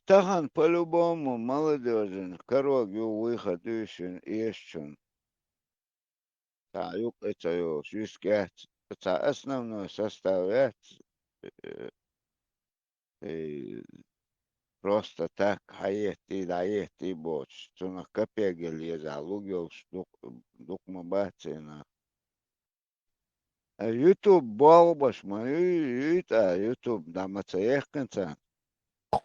тахан по-любому молодежен. Корог ю выход ющен ещен. Та юк это ю шискет. Это основной состав. Просто так хаети боч. Цуна капегел еза лугел дук мабацина. YouTube балбаш мою YouTube дамаца ехканца.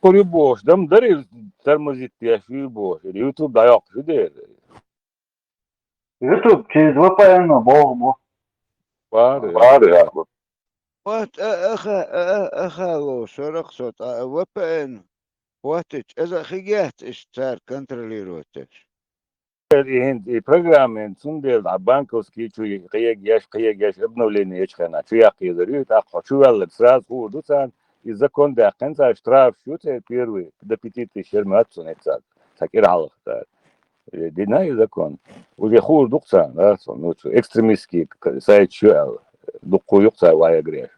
Kuri boş. Dam dari termozit ya şu boş. YouTube da yok. Şu değil. YouTube через VPN бог. Var ya. Var ya. Вот اخا لو شرق صوت وبن واتش اذا خيات اشتار كنتروليروتش. Programın sun değil. Bankovski şu kıyık yaş обновление yaşkana. Şu yakıyı так хочу велик сразу худу сан. Из-за конда конца штраф шуте первый до 5000 ерматсу нецад. Такир алхтар. Динай закон. Уже хур дуксан, да, ну экстремистский сайт чуал. Дукку юкса вая греш.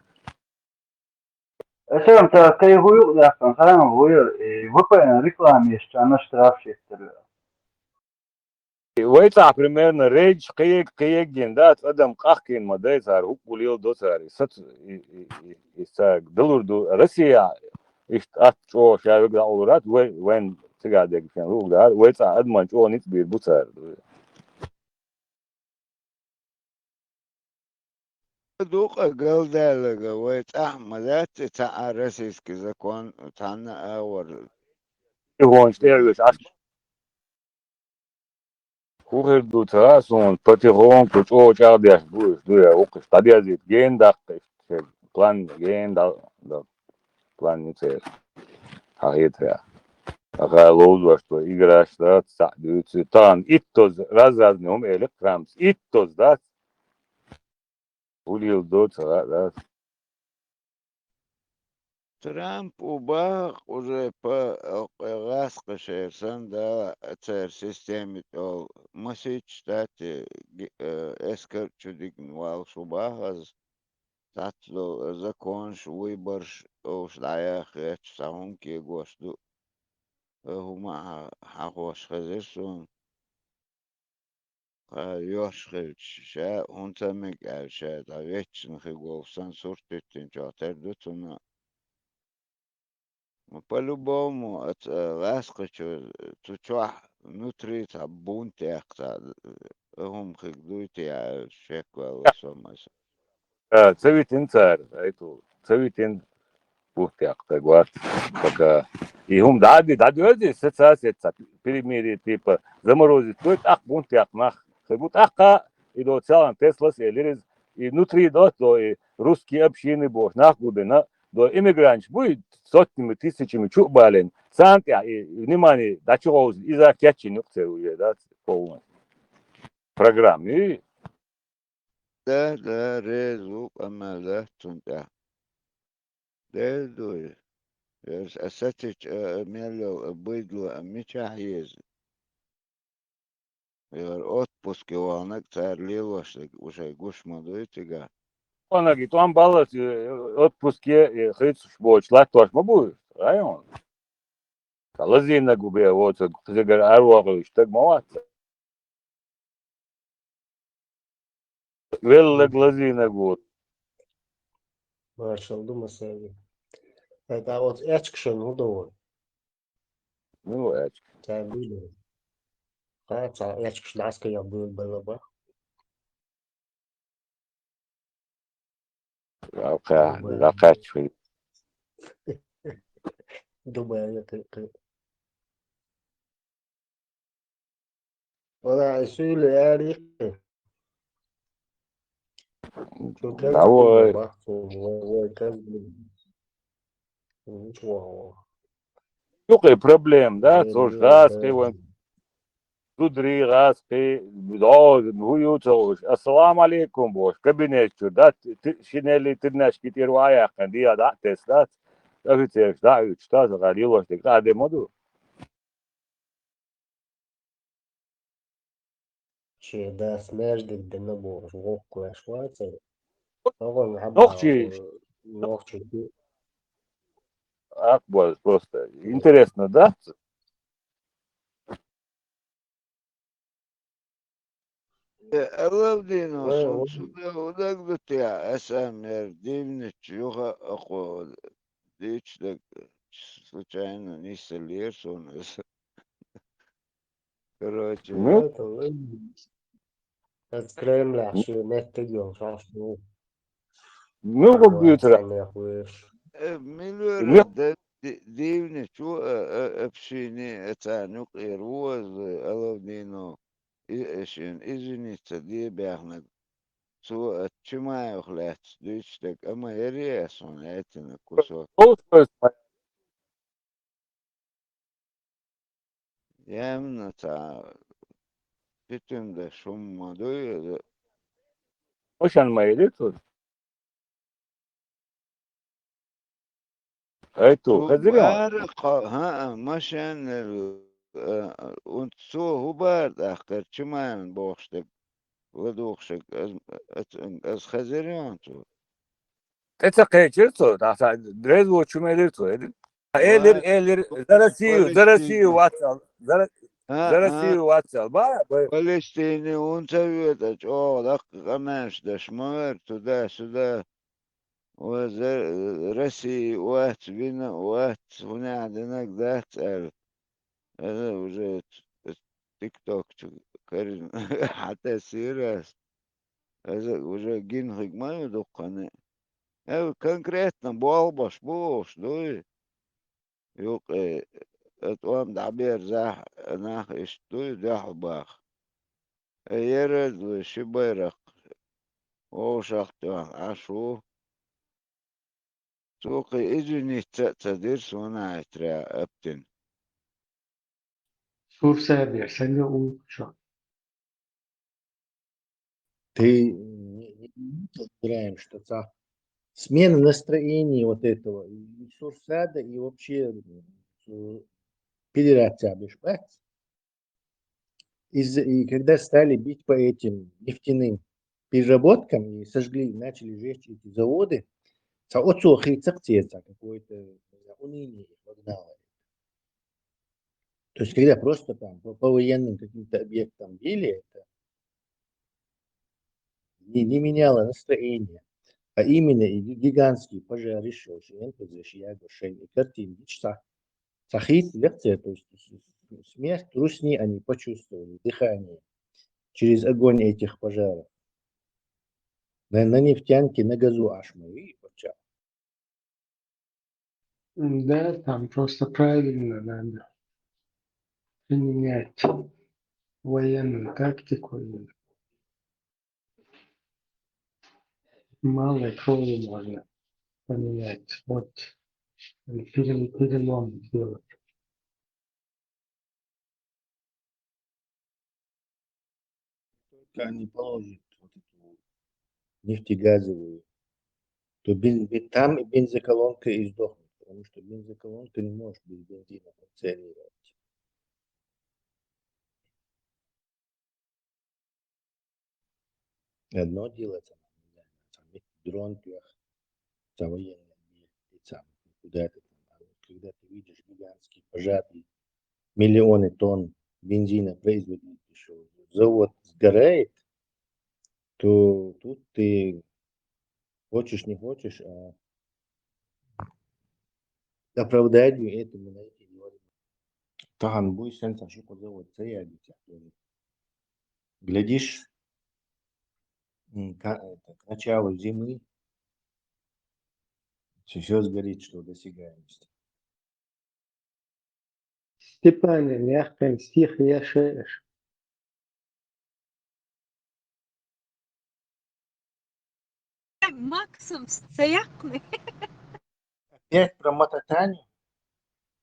Esam tā, ka jau jūtas, un sarunā VPN reklāmas, она штраф стреляет. ويطلع примерно речь каек гендат адам кахкин мадай цар укулил до цари сат истак дылурду Россия ишт атчо шавга олурат when тигадек фен ругдар вейца адман чо нит бир буцар دوق قلدالغا ويت احمدات تاع رسيسك زكون تاعنا اور هون شتيرش аш хурду цасон патирон чо чардяш буш дуя ок стадиазит генда план генда план ницер хагитра Ага лоудва что играешь да садуется тан иттоз разным электрамс иттоз да улил до да Трамп убах уже по раскошерсан да цер системе то масич штате эскер чудик вал шубахаз татло законш выборш ошлаях саун ки госту هما حقوش خزرسون يوشخل شا هونتا مقال شا دا ويتشن خيقوفسان سورتتين جاتر دوتنا по-любому ласкочу тучуах внутри та бунте ахта هم خيقدويتي يا شكوى وسومس цевитин цар айту цевитин пухтяк тагват пока и хум дади öyle сетса перемирие типа заморозить то ах бунтяк нах хебут аха и до целом Теслас и внутри до и русские общины бог нах буде на до иммигрант будет сотнями тысячами чубален сант и внимание дачоз из-за кятчин уже да полностью программе ده رزق أما ده تنتع ده دوي أساتش ميلو بيدلو أميشا حيز يغر отпуск وانك تار ليلوشتك وشي قوش مدويتك Ona git, on balas отпуске хыц бочлат тош мабу, район. Лазина губе вот зигар арвагы иштек мават. Веллек лазина гут. Marshall mesela. Daha o açıkşın o da o. Ну, эч. Sen biliyorsun. Ha, sen açıkşın asker yapıyor böyle bak. Лакач. Думаю, Ona söyle yani. Çok az Давай. bak. O kaz. Ничего. Юкай проблем, да, тоже раз, вон Дудри, раз, да, уютош. Ассаламу алейкум, бош. Кабинет, да, шинели тырнашки тирвая, кандия, да, тест, офицер, да, что загорелось, да, демоду. Şeyde smerdik de ne bu? Vokku eşvatı. Oğlum haba. Нохчи, Nokçu. Акбоз просто интересно, да? Alavdino O sonsuda udaklık ya esenler divniç yuha akol diçlik случайно не солер сонес. Короче, Ну, это Кремля, что нет тыгел, что ну, ну, компьютера. сам я хуешь. مليورة Ну, ديفني شو أبشيني أتعنق إيروز ألودينو إيشين إزني تدي بيخنق سو أتشما يخلات دوشتك أما يريسون أتنا كوسو устройство. يامنا تا بيتم ده شم دوي Ocean maili тут. Эту, تو Казарин. بارق ها مشان und so هوبارد أختر چما بوخشتك ودوخشك از خزريان تو Это кайчерцо, да, дрезво чумелирцо, эдин. Эlir, وات эlir, зарасию, فلسطيني ватсал, ها ها зарасию, ватсал, ба, فلسطيني ونسويتك اوه دقيقة ماشي ده شمار تدا سدا رسي وات بينا وات هنا عندنا ذات هذا уже تيك توك كارين حتى سيرس هذا уже جين ما يدقني أو конкретно بالبش بوش دوي يوق اتوام دعبير زاح ناخ اشتوي زاح باخ يرد وشبيرق وشخت عشو سوقي إجني تدير سونا اترا ابتن Сурсабия, Саня Улчо. Ты не разбираем, что смена настроения вот этого и Сурсада, и вообще федерация Бешпац. И когда стали бить по этим нефтяным переработкам и сожгли, начали жечь эти заводы, какое-то уныние вогнало. То есть, когда просто там по военным каким-то объектам били, это не меняло настроение. А именно и гигантские пожары, что и картин, сахит, лекция, то есть смерть, трусни они почувствовали, дыхание через огонь этих пожаров. На нефтянке, на газу ашму и почав. Да, там просто правильно надо применять военную тактику. И малой крови можно поменять. Вот перелом сделать. Только они положат вот эту нефтегазовую, то там и бензоколонка и сдохнет, потому что бензоколонка не может без бензина функционировать. Одно дело, там дрон, там военный объект, и там куда-то там. А вот когда ты видишь гигантский пожар, и миллионы тонн бензина производить, что завод сгорает, то тут ты хочешь, не хочешь, а оправданию этому найти невозможно. Таган буй сенса, что по завод заядется. Глядишь, к началу зимы все сгорит, что досягаемости. Степане, мягко, стих яшеш. Максим, це як ми? Опять про Мататань.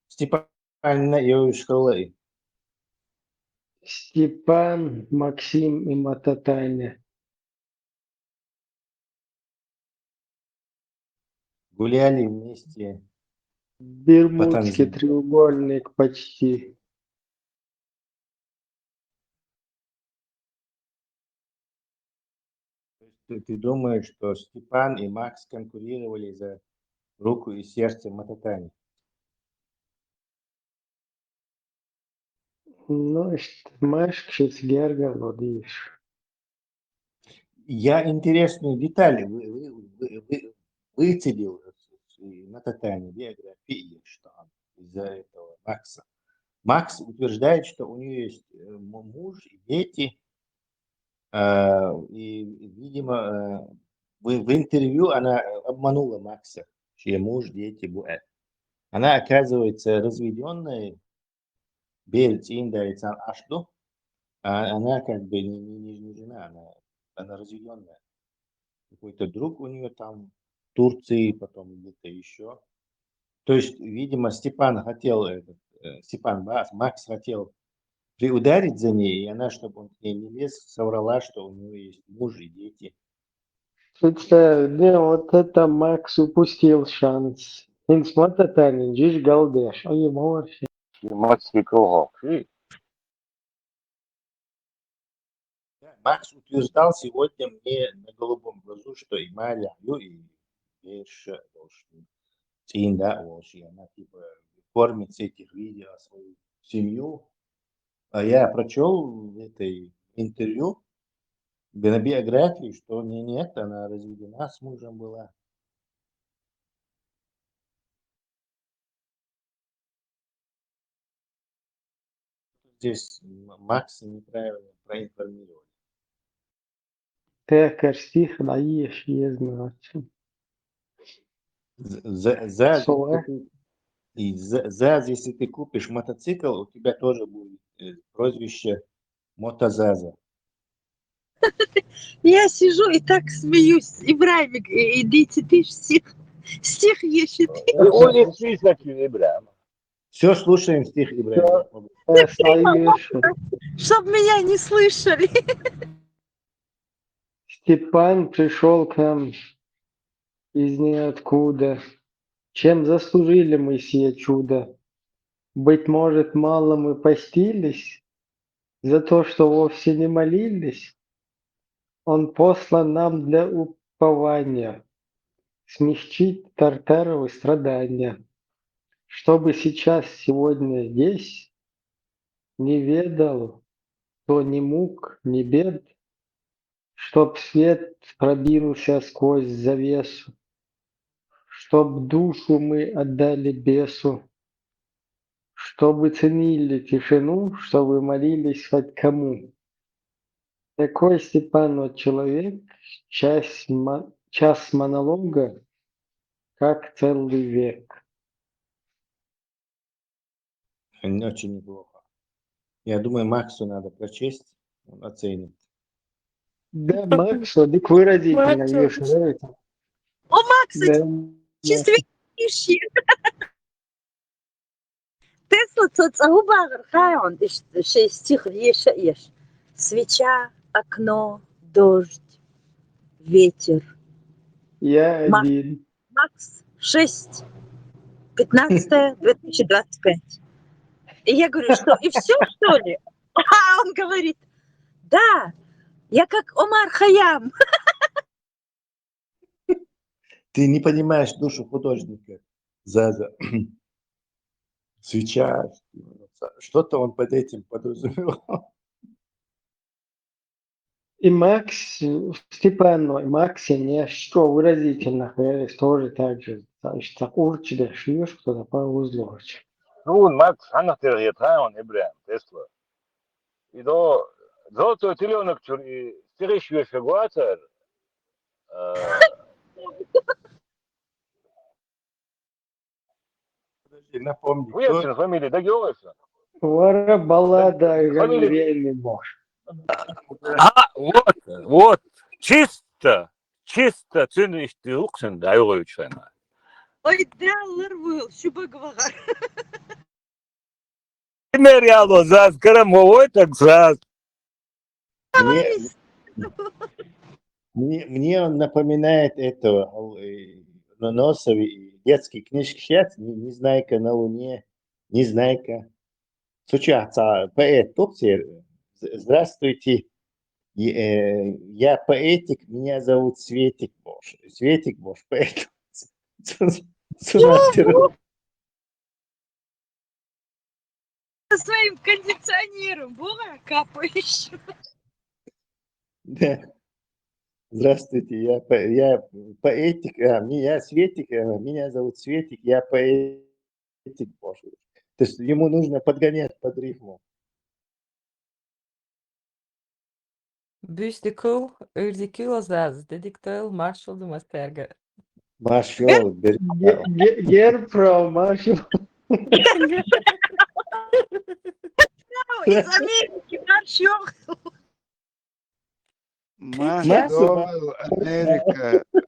Степанина и школы. Степан, Максим и Мататаня. Гуляли вместе по Бермудский Танзании. треугольник почти. Ты думаешь, что Степан и Макс конкурировали за руку и сердце Мататани? Nu, Maškis Gergalodīšu. Я интересную деталь выцепил на Татане биографии, что из-за этого Макса. Макс утверждает, что у нее есть муж и дети, и, видимо, в интервью она обманула Макса, чей муж, дети, буэт. Она, оказывается, разведенная, Бельц Индайцан Ашду, а она как бы не жена, она разведенная. Какой-то друг у нее там в Турции, потом где-то еще. То есть, видимо, Степан Бас, Макс хотел приударить за ней, и она, чтобы он к ней не лез, соврала, что у нее есть муж и дети. Да, вот это Макс упустил шанс. Viņš matatēni, viņš galdēš, a ему вообще. Мацвикова. Макс утверждал сегодня мне на голубом глазу, что и Марья, и Берша, Цинда, она типа кормит с этих видео свою семью. А я прочел в этой интервью на биографии, что нет, она разведена с мужем была. Здесь Макса неправильно проинформировали. Те, ka stih daieši iznāca. Если ты купишь мотоцикл, у тебя тоже будет прозвище Мотозаза. Я сижу и так смеюсь. Ибраймик, идите, ты ж стих ищет. Ой, списочки, Ибрам. Все, слушаем стих Ибрahima. Чтоб меня не слышали. Степан пришел к нам из ниоткуда. Чем заслужили мы сие чудо? Быть может, мало мы постились за то, что вовсе не молились? Он послан нам для упования, смягчить Тартаровы страдания, чтобы сейчас, сегодня здесь не ведал кто ни мук, ни бед, чтоб свет пробился сквозь завесу, чтоб душу мы отдали бесу, чтобы ценили тишину, чтобы молились хоть кому. Такой, Степан, вот человек, час монолога, как целый век. Очень неплохо. Я думаю, Максу надо прочесть, он оценит. Да, Максу, дик выразительно, видишь, нравится. О, Макса, Да, чистый. Тесла цуцауба рхаон, стих ешь. Свеча, окно, дождь, ветер. я один. Макс 6, 15-2025. И я говорю, что и все, что ли? А он говорит, да, я как Омар Хайям. Ты не понимаешь душу художника. Заза. Свеча. Что-то он под этим подразумевал. И Макс, Степан, и Максе не что выразительно, тоже так же. Значит, так урчили, шьешь кто-то по узлу. Nun, Max, hannahtır yetraon, Ибрам, Тесла. И до золотой теленок стирищу фигуатор. Напомни, Уяцин фамилия догелается. Вара баллада Фамилия- гангрены мож. Вот, чисто циништи луксен дайгоючена. Ой, да, лырвыл, шубагвага. Меряло заз, карамовой так заз. Мне он напоминает этого Носовый детский книжки «Незнайка на Луне», «Незнайка». Случается, поэт Турции. Здравствуйте, я поэтик, меня зовут Светик Бош. Светик Бош, поэт. своим кондиционером. Во, капаешь. Да. Здравствуйте, я поэтик, я Светик, меня зовут Светик, я поэтик. Боже. То есть ему нужно подгонять под рифму. Büstikul, Urdikul Azaz, Dediktul, Marshall de Masterga. Маршал, Герпро, Машу. Из Америки маршал. ما Сейчас. دول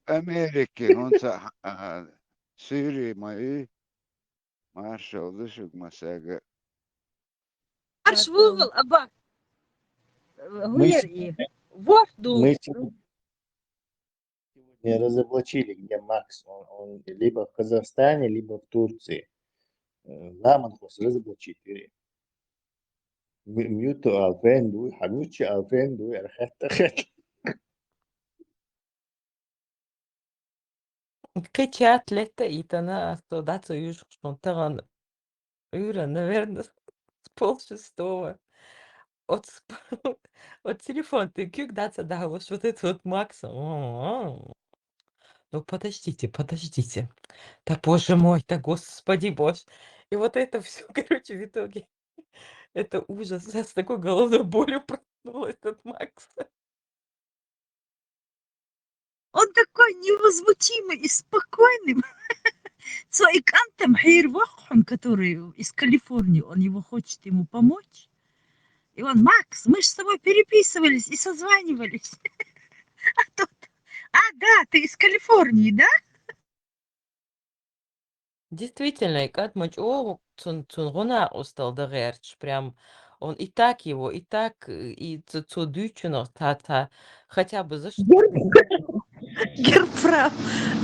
أمريكا هون سوري ما إيه ما شو دشك مساجة Марш в угол, аба. Мы Гуерьи. Вовду. мы сегодня разоблачили, где Макс. Он либо в Казахстане, либо в Турции. Ламанхос разоблачили. Мьюту алфенду, хамючи алфенду, архаттахат. Кричат лето итана, стодаться юж, шпонтаган. Юра, наверное, с полшестого. От, от телефона ты кюк да, вот это вот Макса. Ну, подождите. Да, боже мой, да, господи боже. И вот это все, короче, в итоге, это ужас. Я с такой головной болью проснулась, этот Макс. Он такой невозмутимый и спокойный. Свой кантом Хейрвахом, который из Калифорнии, он его хочет ему помочь. И он, Макс, мы же с тобой переписывались и созванивались. А тут, да, ты из Калифорнии, да? Действительно, и Катмач, Цунгуна устал догерч, прям он и так его, и так, и Цудючино, хотя бы за что. Герфрау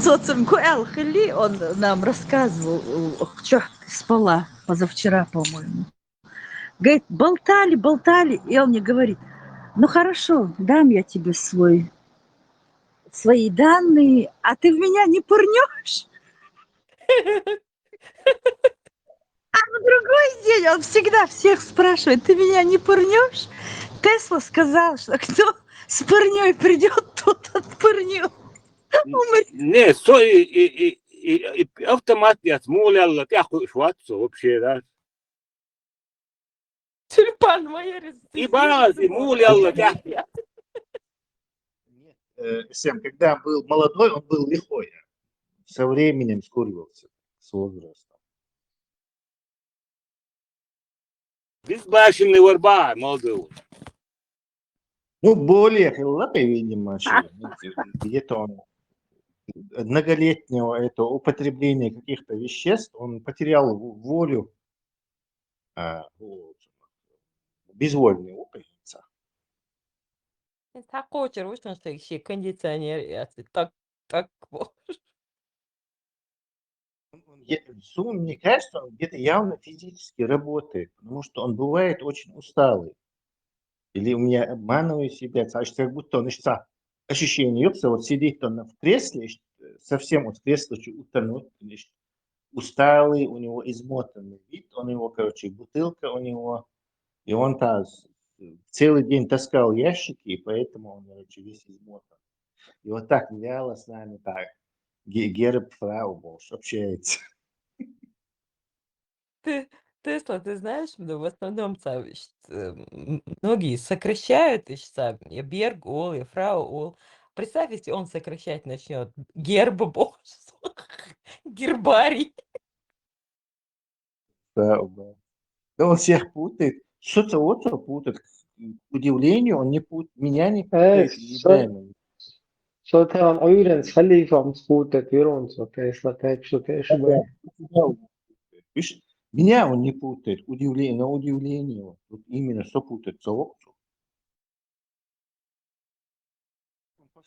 Цоцинкуэл Хели, он нам рассказывал, что спала позавчера, по-моему. Говорит, болтали, и он мне говорит, ну хорошо, дам я тебе свои данные, а ты в меня не пырнешь? А на другой день он всегда всех спрашивает, ты меня не пырнешь? Тесла сказал, что кто с пырней придет, тот отпырнет. Не, и автомат я смулял, тяху шватсу вообще, да. Тюльпан моя И бараз, и мулял, тяху. Сэм, когда был молодой, он был лихой. Со временем скуривался с возрастом. Безбашенный варба, молодой. Ну, более хиллапый, видимо, где-то он многолетнего этого употребления каких-то веществ, он потерял волю, безвольный упрямца. Так хочешь, что еще кондиционер, я так, Мне кажется, он где-то явно физически работает, потому что он бывает очень усталый. Или у меня обманываю себя, значит, как будто он ощущение, вот сидит он в кресле, совсем вот в кресле утонуть, усталый, у него измотанный вид, у него, короче, бутылка у него, и он целый день таскал ящики, и поэтому он, короче, весь измотан. И вот так вяло с нами так Герб Фраубош общается. Тесла, ты знаешь, в основном многие сокращают, Берг Ол, и Фрау Ол. Представь, если он сокращать начнет Герб Гербарий. Фраубош. Да он всех путает. Что-то путает. К удивлению, он не путает. Меня не путает. Что-то он уверен, халифа спутает, верон, Тесла, так что ты Видишь, меня он не путает. На удивление. Вот именно что путает.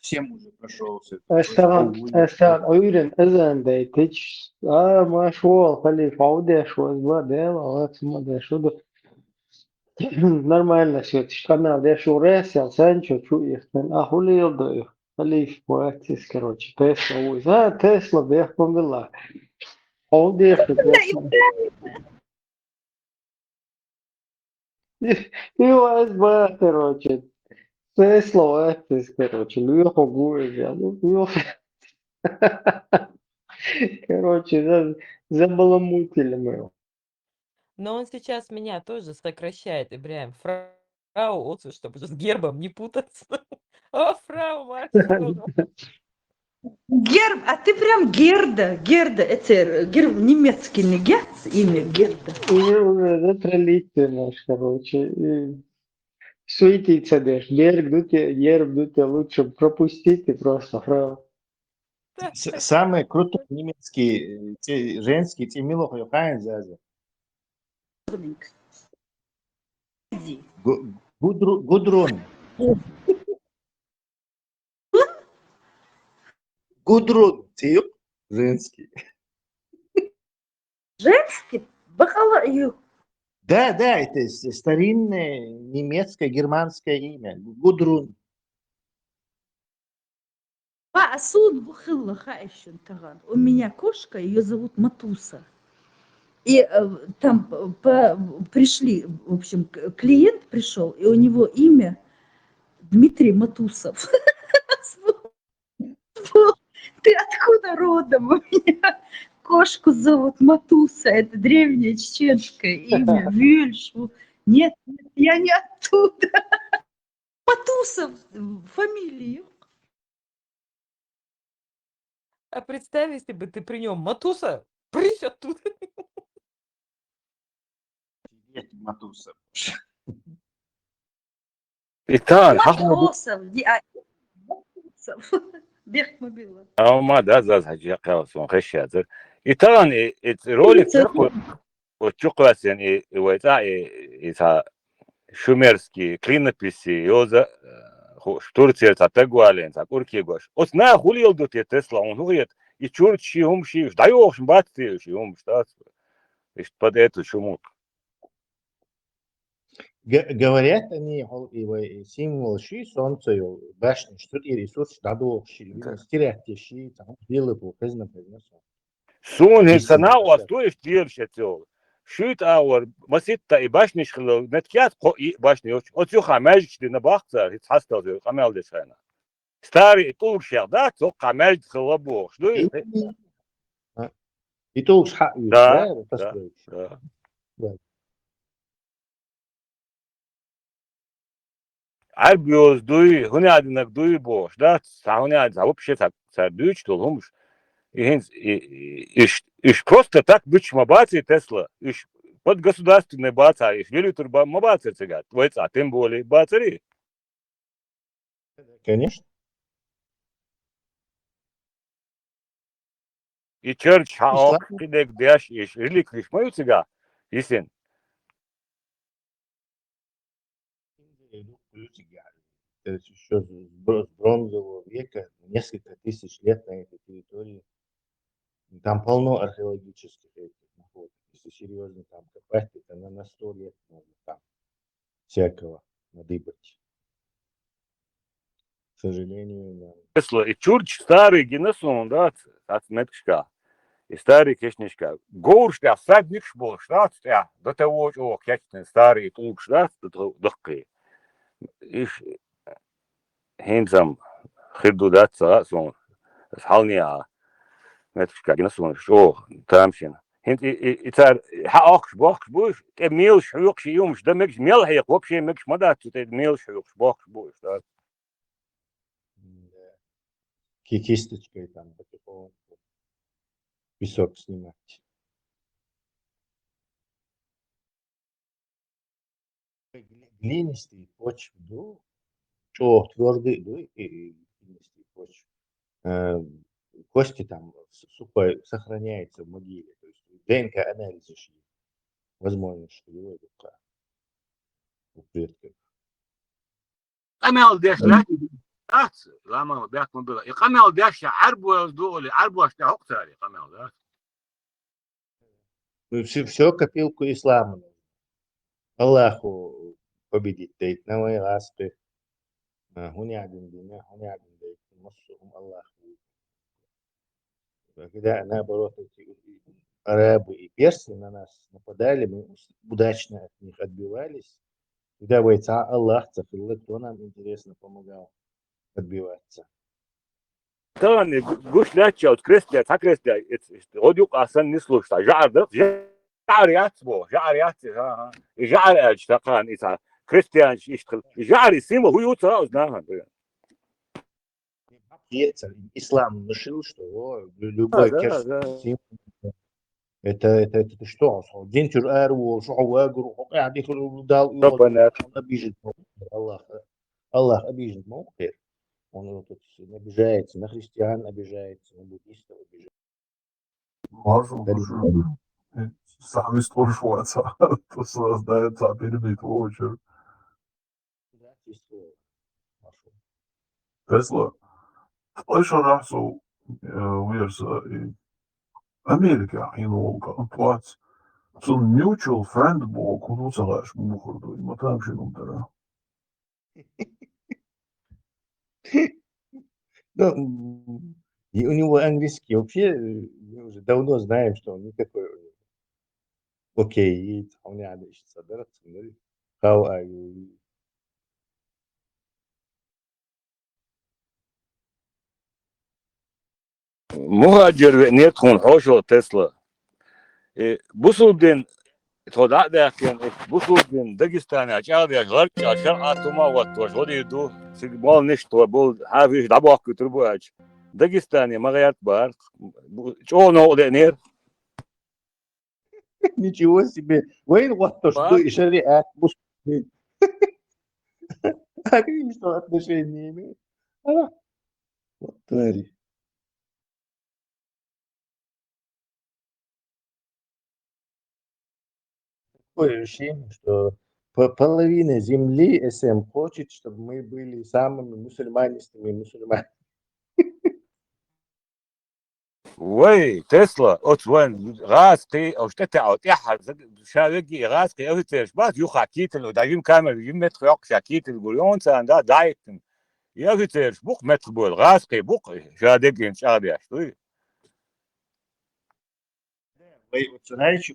Всем уже прошелся. اشتغل уверен, эзендей, тыч, ما شو خليفة عودة شو دела, вот смотри, что нормально все, канал, я шо ресел, Санчо, их, ахулил до их, халиф, моактис, короче, Тесла, бехпом вела, عودة его СБ, короче. Це слово, короче, ну його гує, ну його, короче, забаламутили мы его. Но он сейчас меня тоже сокращает, Ибрahim. Фрау Оцу, чтобы с гербом не путаться. О, фрау Маршура. Герб, а ты прям Герда. Герда, это немецкий не Герц, имя Герда. И это религия наш, короче. И суетиться дашь. Герб дуте лучше пропустить и просто фрау. Самый крутой немецкий, женский, те милох йохайн заза. Гудрун. Гудрун, те женский. Женский? Бахала, Да, это старинное немецкое, германское имя. Гудрун. а суд бухылла хаищен таган. У меня кошка, ее зовут Матуса. И там пришли, в общем, клиент пришел, и у него имя Дмитрий Матусов. Ты откуда родом? У меня кошку зовут Матуса. Это древнее чеченское имя. Вильшу. Нет, я не оттуда. Матусов фамилию. А представь, если бы ты при нем Матуса, прыщ оттуда. Матуса. İtan, hakma bu. Матусов. Матусов. Бехмобила. Ama da zaz hacı kavsun khashazır. İtan rolik çok o çok vasen войта иса шумерский клинописи йоза Турция татагуален такурки гош. Ос на хулил дут Тесла он хует и чурчи умши даёшь батты умш да. Ишь под эту шуму. Говорят они, символ ши, солнце, башни, что и ресурс, даду, ши, стеряхте, ши, там, белый был, признак, Сун хинсана was du ich dir schätze. Шут аур маситта и башни шхло неткят и башни от юха мажич на бахца хит хастал камел дешана. Старый тулшер да то камел хлобо. Что И то уж да, да, построить. да. Арбиоз дуй, хунядинак дуй бош, да, сауняд вообще так сардуч толумш. Иш просто так быть мабацей Тесла, иш под государственной баца, иш вели турба мабацей цигат, а тем более бацари. Конечно. И черч хаок, кидек дяш, иш релик лишь мою цига, истин. Это еще с бронзового века, несколько тысяч лет на этой территории. Там полно археологических находок. Если серьезно там копать, это на 100 лет можно там всякого надыбать. К сожалению, да. Тесла и чурч старый генесон, да, от метшка. И старый кешничка. Гоурш, да, садник шболш, да, до того, о, кячный старый тулш, да, дохкой. Иш хинзам хиду да, сон, схалния. Метшка генесон, шо, тамшин. Хинт и цар хаокш бохш буш, те милш хуйокш юмш, да мекш мелхек, вообще мекш мадат, те милш хуйокш бохш буш, да. Кисточкой там потихоньку песок снимать. Глинистые почвы, да, что твердые, да, и глинистые почвы. Кости там сухой сохраняется в могиле, то есть ДНК-анализ же возможно, что его рука у предков. Камел деш, да? Лама бяк мы было. И камел деш, арбу сдули, арбу аж тахоктари, камел, да? Все копилку ислама. Аллаху победить дейт на моей ласпе. Хунядин диня, хунядин дейт, массухум Аллаху. Когда наоборот эти арабы и персы на нас нападали, мы удачно от них отбивались. Когда бойца Аллах цахилла, кто нам интересно помогал отбиваться. تاني قوش لا تشوت كريستيا تا كريستيا غدوك أصلا نسلوش تا جعر ده جعر ياتبو جعر يات جعر أج تقان إذا كريستيان يشتغل جعر يسمى هو يوتا أزناها Ислам внушил, что любой هذا кеш هذا это что? День тюрьмы, что вагру, قاعد يخلو дал и ربنا он обижен. Аллах обижен. Он вот обижается на христиан, обижается на буддистов, обижается. Sami slušots, tas dēļ pirmīt lūdzu. Tesla. Taisa rasu viersa Amerikā inolka plats. Sun mutual friend был, куда целаешь мухорду, и мотам шинутера. И у него английский вообще, мы уже давно знаем, что он никакой. Окей, он не надо еще собираться. How are you? مهاجر نيت خون حوشو تسلا بوسودين تودع داخل بوسودين داغستان اجاب يا غرق شرق اتوما واتوش ودي دو سيجمال نشتو بول حافيش دبوك تربوج داغستاني ما غيرت بار شو نو دينير Ничего себе! Вейн вот то, что шариат, мусульман. А какие что отношения имеют? Вот твари. Такое ощущение, что половина земли СМ хочет, чтобы мы были самыми мусульманистыми мусульманами. وي تسلا اوتوان غاسقي او شتت او تحت شاوجي غاسقي او تيش بات يوخا كيتل ودايم كامل يمت خيوق شاكيت الجوليون سان دا دايتن يا تيش بوق متر بول غاسقي بوق شادقين شابي اشتوي Вы вот знаете,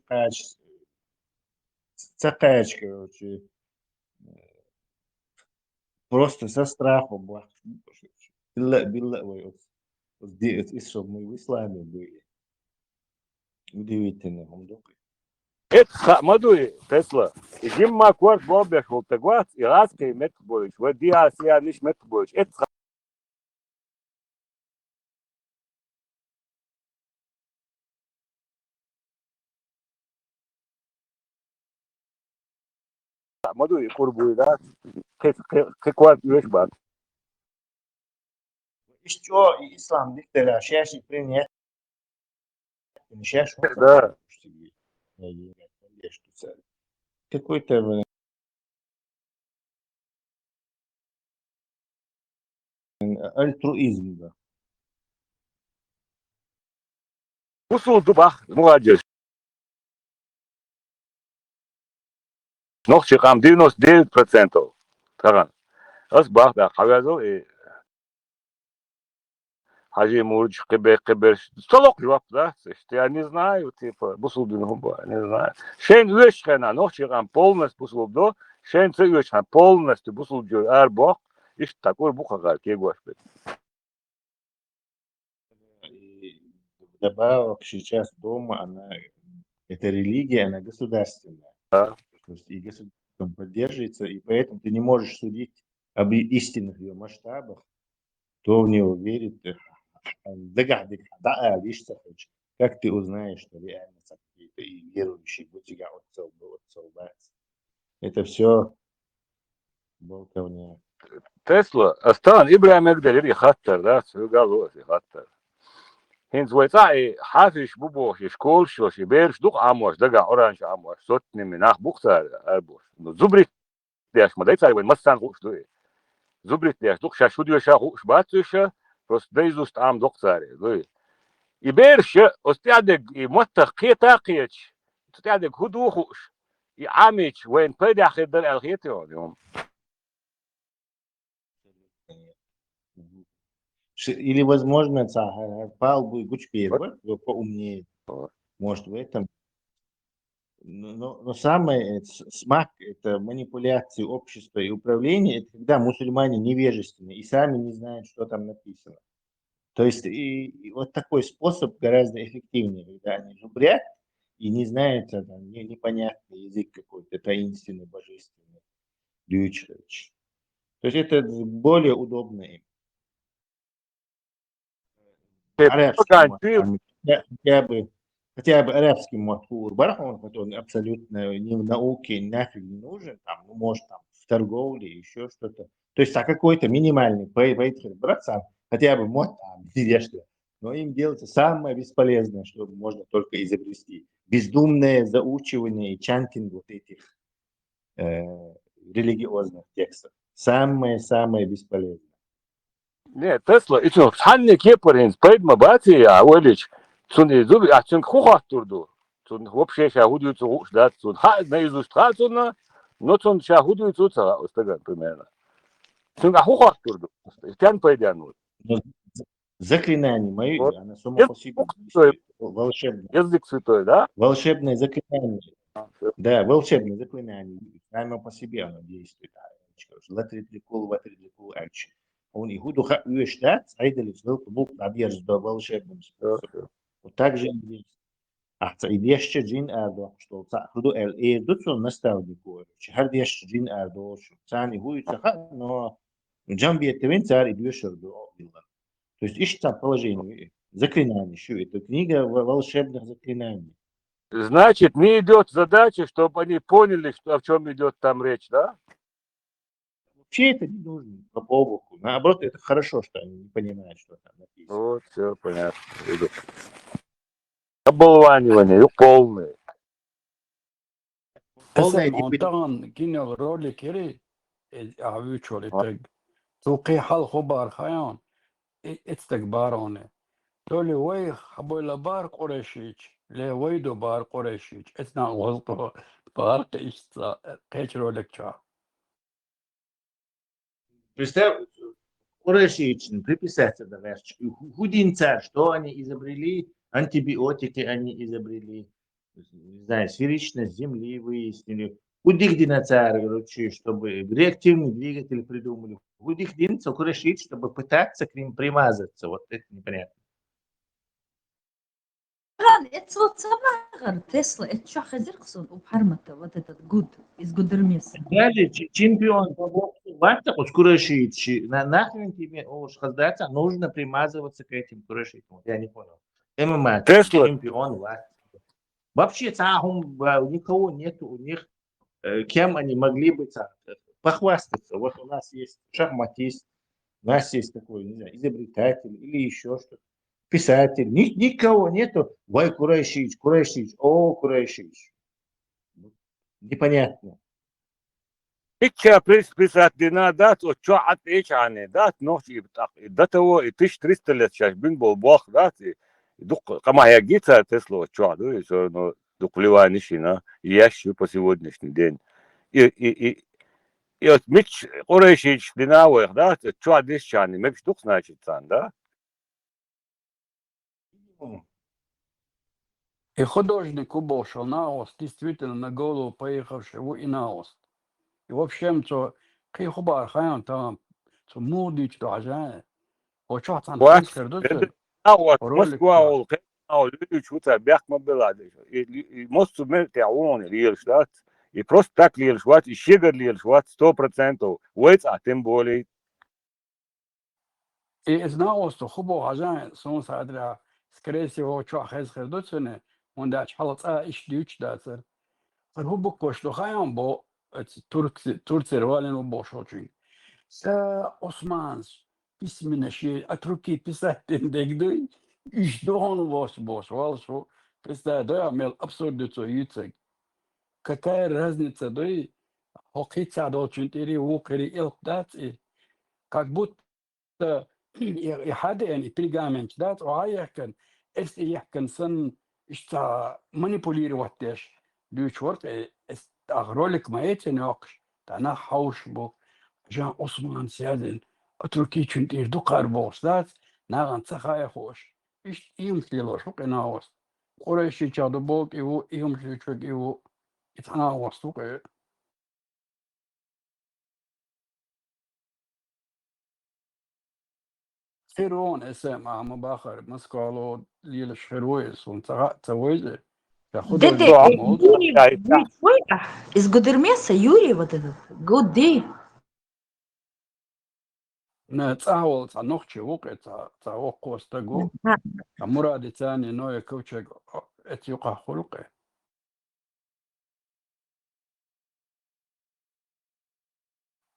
цакач, короче, просто со страхом. Билла, ой, чтобы мы в исламе были. Удивительно, Мамдук. ات مدوي تسلا يجيم ما كورت بوبيش والتقوات غاسقي متر بولش ودي اسيا ليش متر بولش ات مدوي قربوا ذا كيف يوش بعد Еще и ислам диктора, шаши принят. Шаш, да какой-то альтруизм, да. وصول دباخ مهاجر نوخشي قام 99% تمام اصبح بقى حوازو حاجه мурч кебер столок жвап да я не знаю типа бусулдун не знаю шен вешхена нохчи гам полностью бусулдо шен цевешхан полностью бусулдо арбох иш такой бухага кегош Добавок сейчас дома, это религия, она государственная. Да. То есть и государством поддерживается, и поэтому ты не можешь судить об истинных ее масштабах, кто в него верит. Как ты узнаешь, что реально какие-то и верующие это все болтовня. تسلا استان ابراهيم يقدر يخطر ده قالوا يخطر هنز ويطاعي حافش بوبوش يشكول شوش يبيرش دوق عموش دقا اورانش عموش صوتني مناخ بوختار اربوش زبريت ديش ما دايتاي وين مستان غوش دوي زبريت ديش دوق شاشو ديوشا غوش باتوشا بس دايزوست عام دوقتاري دوي يبيرش استعدق يموتخ قيتاقيتش استعدق هدوخوش يعاميش وين بيدي اخير الغيتيون يوم Или, возможно, Пал будет поумнее. Может, в этом Но самый смак – это манипуляции общества и управления, это когда мусульмане невежественны и сами не знают, что там написано. То есть и вот такой способ гораздо эффективнее, когда они зубрят и не знают, там, непонятный язык какой-то, таинственный, божественный, дьючевич. То есть это более удобно им. Арабский мод, хотя бы арабский мод Бархон, он абсолютно ни в науке нафиг не нужен, там, ну, может, там, в торговле, еще что-то. То есть, какой-то минимальный брат сам, хотя бы мод там, что. Но им делается самое бесполезное, что можно только изобрести. Бездумное заучивание и чантинг вот этих религиозных текстов. Самое бесполезное. Не, Тесла, и что, ханне кепарин, спайд мабати, а олич, цуни зуби, а цун хухат турду. Цун вообще ша худуется да, цун ха наизусть хатуна, но цун ша худуется уца, остаган примерно. Цун хухат турду. Тян пойдяну. Но заклинание мое, Вот. оно само по себе волшебное. Язык святой, да? Волшебное заклинание. Да, волшебное заклинание. Само по себе оно действует. Латридикул, альчи. Он и гудуха уештат, айдали звук бук надежда волшебным способом. Вот так же и здесь. А идеще джин ардо, что худу эл эрдуцу наставнику. Чехардеще джин ардо, что цани гуица, но джамби это царь идешь до. То есть ищет там положение, заклинание, что это книга волшебных заклинаний. Значит, не идет задача, чтобы они поняли, что, о чем идет там речь, да? Вообще это не нужно по обуху. Наоборот, это хорошо, что они не понимают, что там написано. Вот, все понятно. Оболванивание полное. Полное اسم طبعا كنا رولي كيري عويتشولي تج توقي حل خبار خيان استكبارونه تولي وي حبولا بار قريشيج لي ويدو بار قريشيج اسنا غلطه بار قيش رولك شا Представь, Курашичный приписать это верч. Худин царь, что они изобрели? Антибиотики они изобрели. Не знаю, сферичность Земли выяснили. Худихдина царь, короче, чтобы реактивный двигатель придумали. Худихдин Курашич, чтобы пытаться к ним примазаться. Вот это непонятно. It's what Sabar Tesla, it's что хазирксон убхармата вот этот гуд из Гудермеса. Даже чемпион по боксу Варта, Курашич, нахрен тебе хаздаться, нужно примазываться к этим Курашичам. Я не понял. ММА, Тесла. чемпион Варта. Вообще, никого нет у них, кем они могли бы похвастаться. Вот у нас есть шахматист, у нас есть такой, не знаю, изобретатель или еще что-то. Писатель. Никого нету. Вай Курайшич, о Курайшич. Непонятно. Икча приписать дина дат, от чё от ичане дат, ночи так. До того и 1300 лет сейчас бин был бог дат. Дух, кама я гица Тесло, чё, да, и всё равно дух вливанищина, и ящу по сегодняшний день. И вот Мич Курайшич динавых, да, чё одещане, мепш дух значит сан, да? И художник убошел на ост, действительно на голову поехавшего и на ост. И в общем, то кей хубар хаян там, то мудич то ажане. Очо там фискер доцер. Вот ролик Москва, тар. ол, люди чуть-то бяхма была. И мост сумерти, а он лирш, да? И просто так лирш, вот, и щегор лирш, вот, 100%. Уэйц, а тем более. И из на ост, хубо ажане, сон садра, скорее всего, чо хескер доцене, он дач халат иш дюч дацер. هو كوشتو خيام بو تركي روالين وبوشوچي سا عثمانس اسمنا شيء اتركي بساتين دغدوي ايش دون بوس والشو بس ده يعمل абсурд то يتسك какая разница дой хокица до чунтери вукери илдат как будто и حدا يعني بريغامنت دات وهايكن اس يحكن سن اشتا مانيبولير واتش دوش ورق استغرولك ما يتناقش تانا حوش بو جان عثمان سيادن اتركي چونتير دو قربوس دات ناغن تخايا خوش ايش ايم تلوش وقناوس قريشي چادو بوك ايو ايوم شوچوك ايو اتعنا وسطوك خيرون اسم عم باخر مسكالو ليل شهرويس ونتغا تسويجي ياخدوا Деде, То المولد Юрий, да, Юрий, из Гудермеса, Юрий вот этот, Гуди. نتعاول تنوخشي وقع تعوق وستقو مراد تاني نويا كوتشك اتيقع خلقه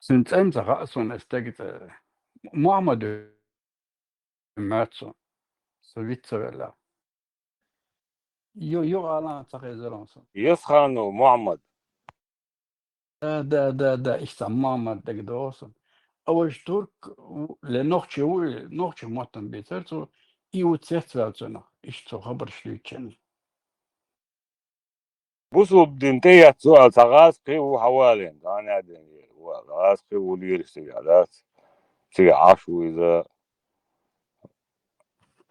سنتين تغاسون استجت محمد ماتسون سويتسويلا يو على تغيزرونسون يسخن ومعمد دا محمد دقدوسون أول ترك لنوخشي نوخشي موتن بيترتو يو تسيتسوالتنا اشتو خبر شليتشن بوسو بدنتي سؤال تغاسقي وحوالين أنا أدري غاسقي ولير سيالات سي عاشو إذا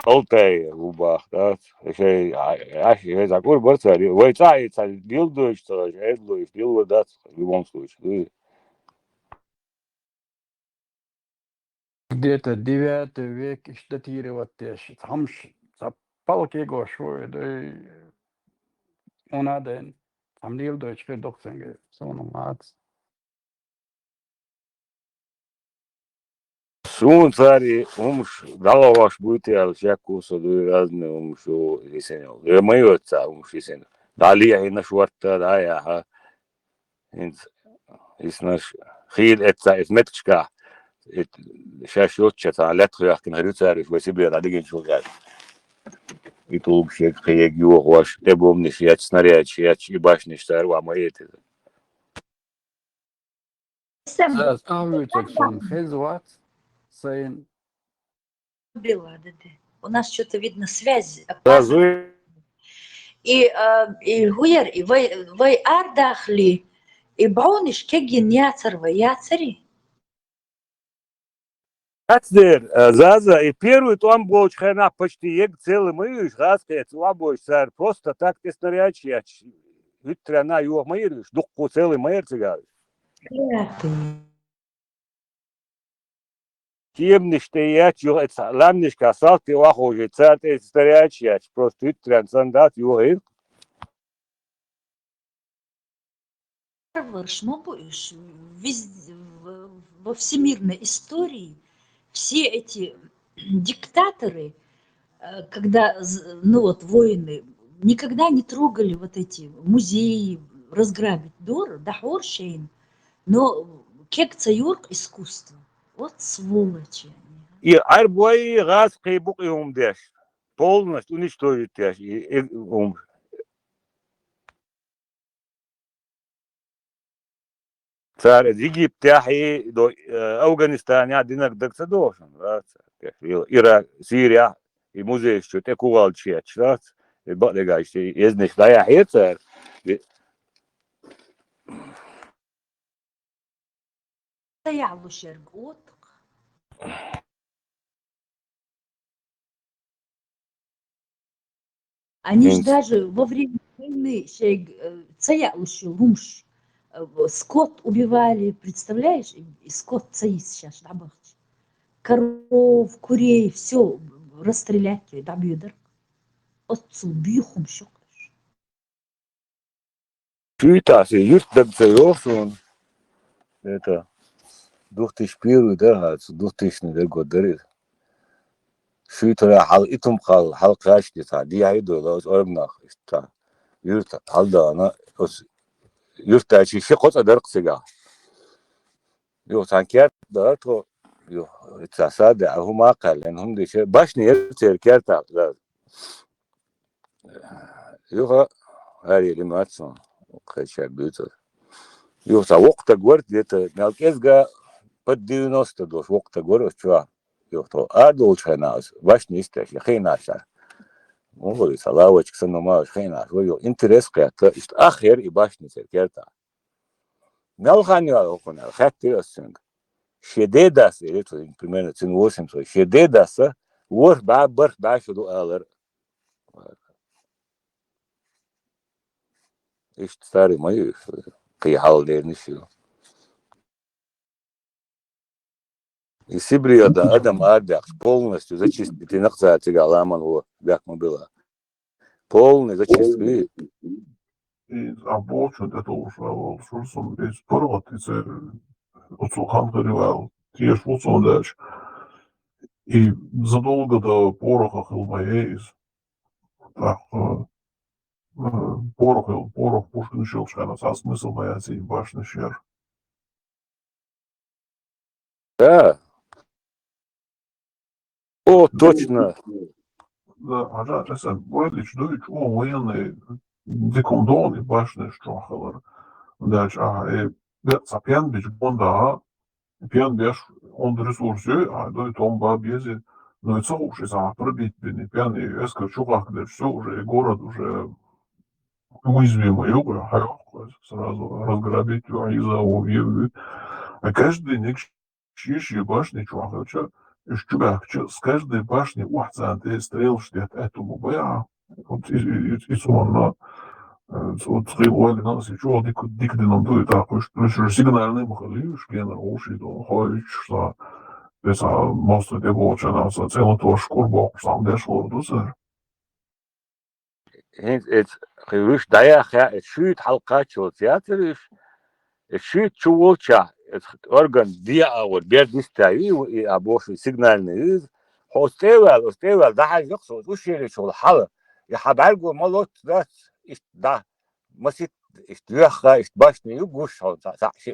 قلتي وباختات شيء عاشي هذا كل برتالي ويتعي بيلدو يشتغل عدلو يفيلو دات يبونسوش где-то 9 век иштатировать теш хамш палки го шо да онаден тамлил дочь доксенге соно мат Шун цари умш далаваш бутел шакусо ду разне умшу исенел. Моёца умш исенел. Далия ина шварта дая ха. Инт иснаш خيل اتsa اسمتشكا شاشوتشا تعالت خياكن هريو تعرف وسيبلي دادين شو قال يطلب شيء خيج يو واش تبوم نشيات سناريات شيات يباش نشتار وعمايت زاز авютек сон хезват сейн Была, Деде. У нас что-то, видно, связь сразу опаздывает. И Гуер, и вы ардахли, и бауниш кегин яцер, яцери. Ацдер, Заза, и первый там был хрена почти ег целый мыш, раскрыть, лабой сэр, просто так ты снарячья, витряна его мырыш, духу целый мэр цигар. Кем стоять, его это ламниш касал, ты вахожи, царь ты снарячья, просто витрян сандат его ир. Во всемирной истории все эти диктаторы, когда, ну вот, воины, никогда не трогали вот эти музеи, разграбить дахоршейн, но кек цаюрк искусство. Вот сволочи они. И арбой газ кайбук и умдеш. Полностью уничтожить и ум. صار يجيب تاحي دو أفغانستان يعدينك دك سدوشن رات إيران سوريا الموزيش شو تكوال شيء شرات البقى جايش يزنش ضيع حيط صار ضيعوا شرق они же даже во время войны цаялущий лумш скот убивали, представляешь? И скот цаис сейчас, да, коров, курей, все расстрелять, да, бедер. Отцу бьюхом щекаешь. Чуйтас, юрт дак цаёшун. Это 2001, да, 2000 год дарит. Шуйтара хал итум хал кашти та ди айдо лос орнах иста. Юрт халда она يفتح شيء قطع درق سجا يو تانكيات ده تو يو تصاد هو ما قال لأنهم دي شيء باش نيرتير كيرتا يو هاري اللي ما تصون خشى بيوتو يو تا وقت جورت ديت نالكيزجا بدي نوست دوش وقت جورت شو يو تو أدول شناس باش نيستش خيناشا مو صلاوش كسنو ما خيناش ويو انترس كيرتا إست آخر يباش نيرتير كيرتا Нелхани окуна, хатти осинг. Шедедас, это примерно 800. Шедедаса, вор бар шуду алар. İşte старый мои kıyhallerini şu. И Сибриода Адам Ардах полностью зачистить. И нахцати галаман его, как мы было. Полной зачистки. И обочен это уже шурсом из порват из отцухан говорил. Те шурсом дальше. И задолго до пороха хилмаеис. Так, порох Пушкин Щелчкана, а смысл бояться и башни щер. Да. О, точно. Да, ага, это Бойлич Дуич, о, военные декондоны башни штрахалар. Дальше, ага, и сапьян бич бонда, пьян беш он ресурсы, а до этого он бабьези, но это уже за пробить бедный пьян, и эска чувак, да все уже, и город уже уязвимый, юга, сразу разграбить из-за увидеть. А каждый ник чищи башни чувак, чувак, с каждой башни ты стрел штет этому боя, вот и сон, вот стрел на нас, и чего дик нам дует, так что сигнальный махали, шпенер уши, то ходит, что это most of the watch, and also целый тоже шкурбок, сам дешево, дозер. Het gewicht daar ja, het schuurt halkaatje theater is. Het schuurt чувача, het organ die oude beerdistai, abosje signalne is. Hostewel, daar hij nog zo, ushele zo hal. Je habalgo malot dat is da. Masit is duacha is basni ugush zo.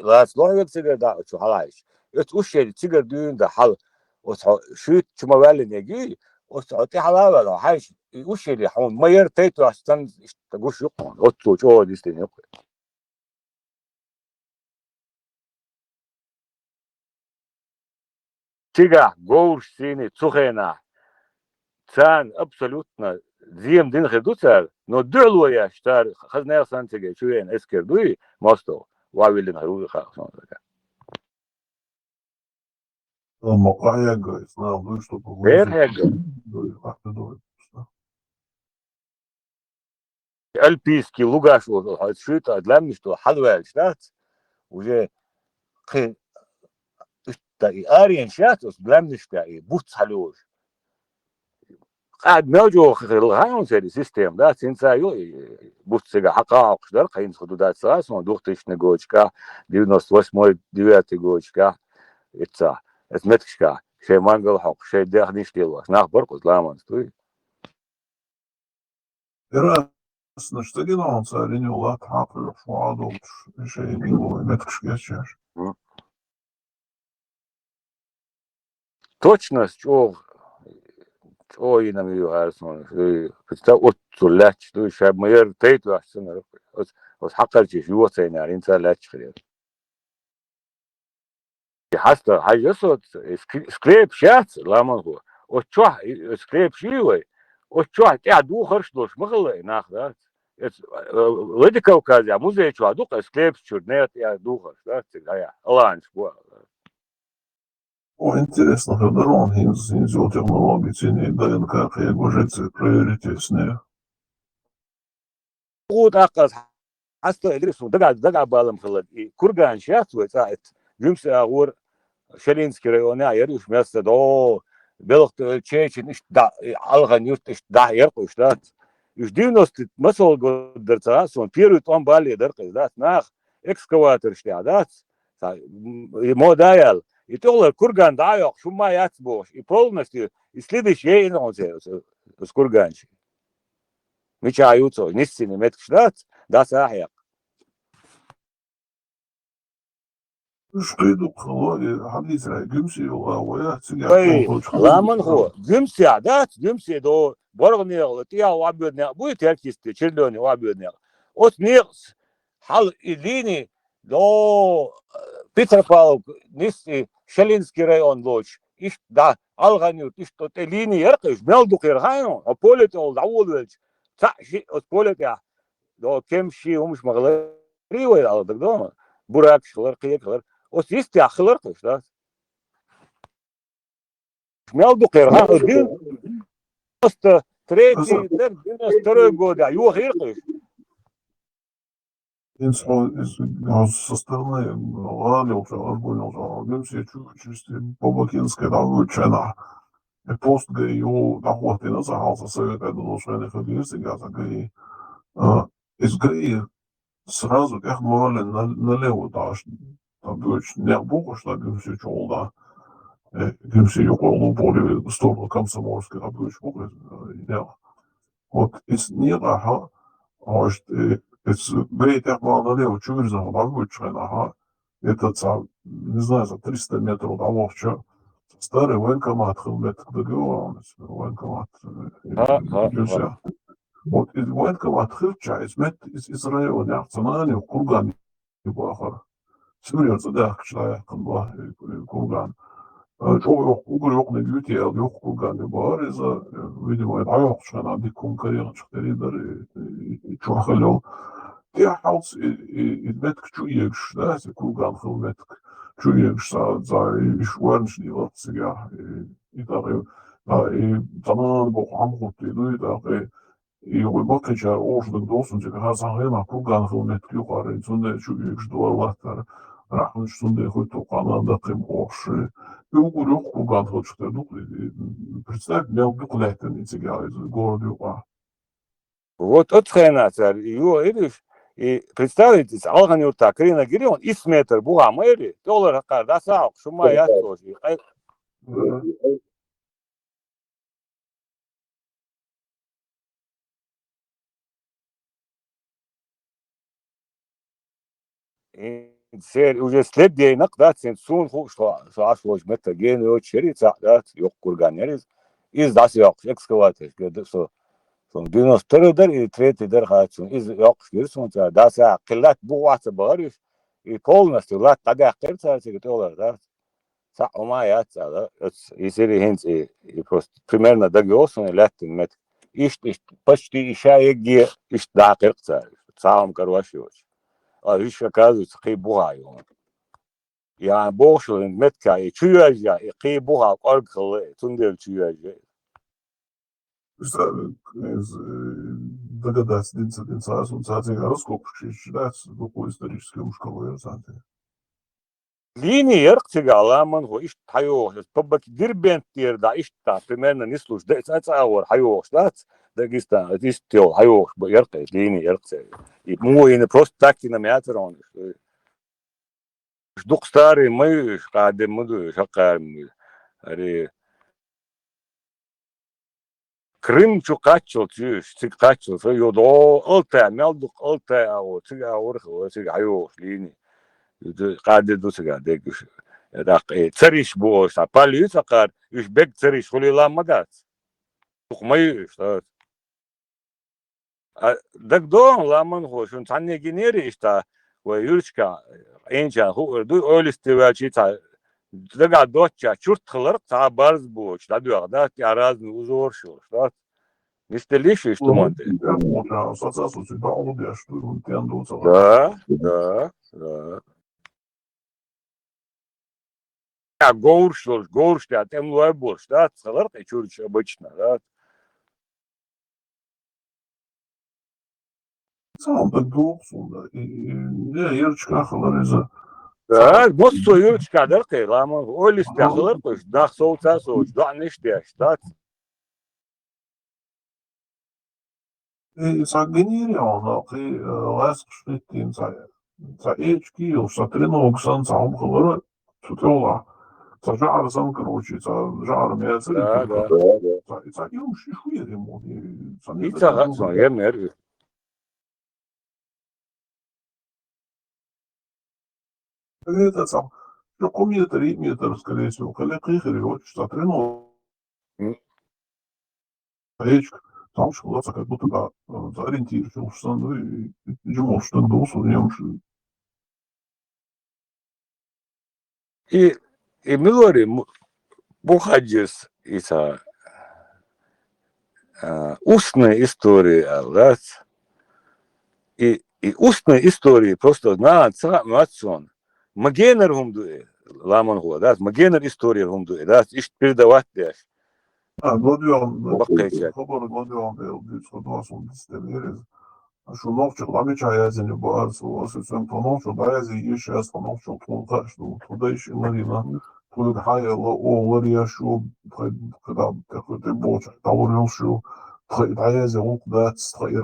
Laat nooit zeker daar zo halais. Het ushele zeker doen de hal. Het schuurt chumawel negi. Het ati halawel hij ushele hon mayer teto astan gush yokon. Otto jo disteni yok. Tiga gourstini tsухена. Цан абсолютно зим дин редуцер, но дулуя штар хазнер сантиге чуен эскердуи мосто вавилин харуи хасон. Макая говорит, знал, ну что Перхега. Альпийский лугаш шута для меня что халвел штат уже к и арien штат для меня что и бут халуш. قاعد موجود الغاون سيري سيستم ده سينسا يو بوتسيغا حقا قدر قين خدودات ساس ما دوختش نگوچكا 98 9 اتسا اسمتكشكا شي مانجل حق شي ده نشتيلواش نخبر قز لامان ستوي Раз, значит, один он цариню лат хапы фуаду шей мило меткшки чаш. точно что ой нам ее арсон представь от тулач то еще майер тейт васна вот حقلتي شو وصينا انت لا تشخير حتى حاجه صوت سكريب شات لاما هو وتشوح سكريب شيوي وتشوح قاعد وخرش دوش مغلى ناخذ ودي كوكازيا مو زي شو دوق سكريب شورنيت يا دوخرش да يا ланч О, интересно, когда он снизил технологии цены ДНК, как его жильцы приоритетные. قود أقص حتى إدريسو دقع بالم خلد كورغان شات وتاعت جمس أغور شلينسكي ريونا يريش مسد أو بلغت تشيش نش دا ألغن يرتش دا يرقش دات يش دينوست مسول قدر تاسون بيرو توم بالي درقش دات ناخ إكسكواتر شتعدات مو دايل يتقول كورغان دايق شو ما يتبوش يبولنستي يسليدش يين أنزل с курганчи мечаются нестины меткшдат да сахяк Что иду к холоде, хадисра, гимси, лауя, ой ламан хо гимся да гимся до боргнел тия вабёдне будет яркисты чердёне вабёдне от нирс хал илини до Петропавлов нести Шелинский район лоч иш да алганют иш то те линии яркиш мелду киргайно а поле то даволвелч цаши от поле я до кемши умш маглы ривой алдык дома бурак шылар кыйыклар от есть ахлар кыш да мелду киргайно 93 92 года юхир кыш Со стороны Лалилча, Аргунилча, Гимси чисти Побакинской Давучена. Пост гаю доход и назывался совет одушевленных агрессий, газа гай. Из гай сразу как морали налево дашь. Там дочь не богу, что Гимси чолда. Гимси юколу поле сторону комсомольской, а дочь богу. Вот из неба, может, из грейтых налево чувствуется, Давучена, это, не знаю, за 300 метров до Вовча. Старый военкомат, хилмет договоренность, военкомат. Нельзя. Вот из военкомат хилча, из района, ценани, курган, бахар. Симулируется, да, человек, курган. Çoğu yok ne büyütü yok kurgan bağır eza видимо это yok şana bir konkurent çıktılar çoğu halde diye halt met küçük yekşler se kurgan hılmet küçük yekşler zay iş varmış diyor siga idare tamam bu hamut diyor da yok bakınca orada dostum çünkü hazırlayma kurgan hılmet yukarı içinde küçük yekşler var rahmet üstünde koy tokananda kim hoş yok kurgan hılçıklar представь мне буквально из города Вот от хренацар, его, видишь, и представляете, алган юрта, крина гирион, ис метр буга мэри, доллар хакар, да саак, шума я тоже. Сер уже след дейнак, да, сун ху, что ашлож метр ген его черица, да, yok kurganeriz, из да yok, экскаватор, что son 92'dır, 3'dir haçun. İz yok görürsün ya. Da sa qillat bu vaqt bağırır. Polностью lat tadaqir çarçık dolar da. Sa oma yatsa da. Isiri hens просто примерно дагёсон латтин мет. İşte почти işe gi iş daqir çar. Sağım karvaşıyor. А iş оказывается qıybuğa yok. Yani boşluğun metkayı çüyüyor. Qıybuğa qorqılı tundel çüyüyor. Догадаться, он гороскоп считается такой исторической шкалой. Линии ارتجالا هو إيش حيوه طبق دربين تير دا إيش تا примерно не слуш да أتصور حيوه شلات داغستان إيش حيوه يرقي ليني يرقي مو إنه просто так и на метрон دوق ستاري ما قاعد مدو شقار أري Крым чукачил чуш цикачил so يودو ألتا مالدوق ألتا أو تيجا ورخ تيجا حيوه ليني قاعد يدوس قاعد يقش راقي تريش بوش عبالي سقار يش بيك تريش خلي لا مدات تخميش دك دون لا من هو شون تاني جينيري إشتا ويرشكا إنشا هو دو أول استوالشي تا دقا دوتشا شرط خلر تا بارز بوش دا دو أغدا تياراز نوزور شو شلات نستليش إشتو مانتي да Горш, а тем борщ, да, салат и чурч обычно, да. Сам так долго, не, Юрочка хлориза. Да, вот что Юрочка, да, ты, лама, олис тяхлар, то есть, да, соуца, да, не штяш, да. И сагниряна, ты ласк штитин за эчки, уж треног сан сам хлора, тутола. Зажар сам, короче, зажар мясо. Да. И сагнирян шишует ему. И цагат, я мерю. Это сам, что метр, скорее всего, коллег Игорь, вот что треног. Эчка. Там школаться как будто да, ориентировался, ну и думал, что это был судьям. И Милори Бухаджис иса устная история, да, и устные истории просто на национ. Магенер гумдуэ, ламан гуа, да, магенер история гумдуэ, да, ищ передавать дяш. Гладион, хабар Гладион, был 928 дистиллерис. Şu nokta lameça yazını bağırsı olsa sen tonokçu da yazı iş yaz tonokçu tonka şu tuda işinlerine tuda hayalı oğullar yaşıyor kadar takıda boğaç davranıyor şu da yazı o da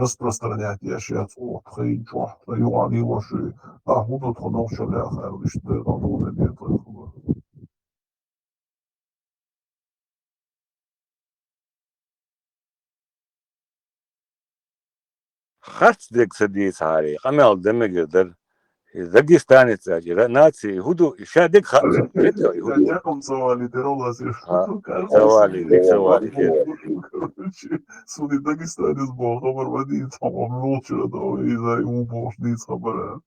распространять yaşıyor o tayı çok da yuvarlı başlıyor ah bu da tonokçu la hayal işte onu diye takılıyor. Харц дек сади сари, камел демегер Дагестане цари, нации, худу, шадек харц, это худу. Дяком цавали, ти роласи, що кажуть, Цавали, кеда. короче, суди Дагестане з Богом, армаді, там, молча, да, і за йому Бог, ніц хабара.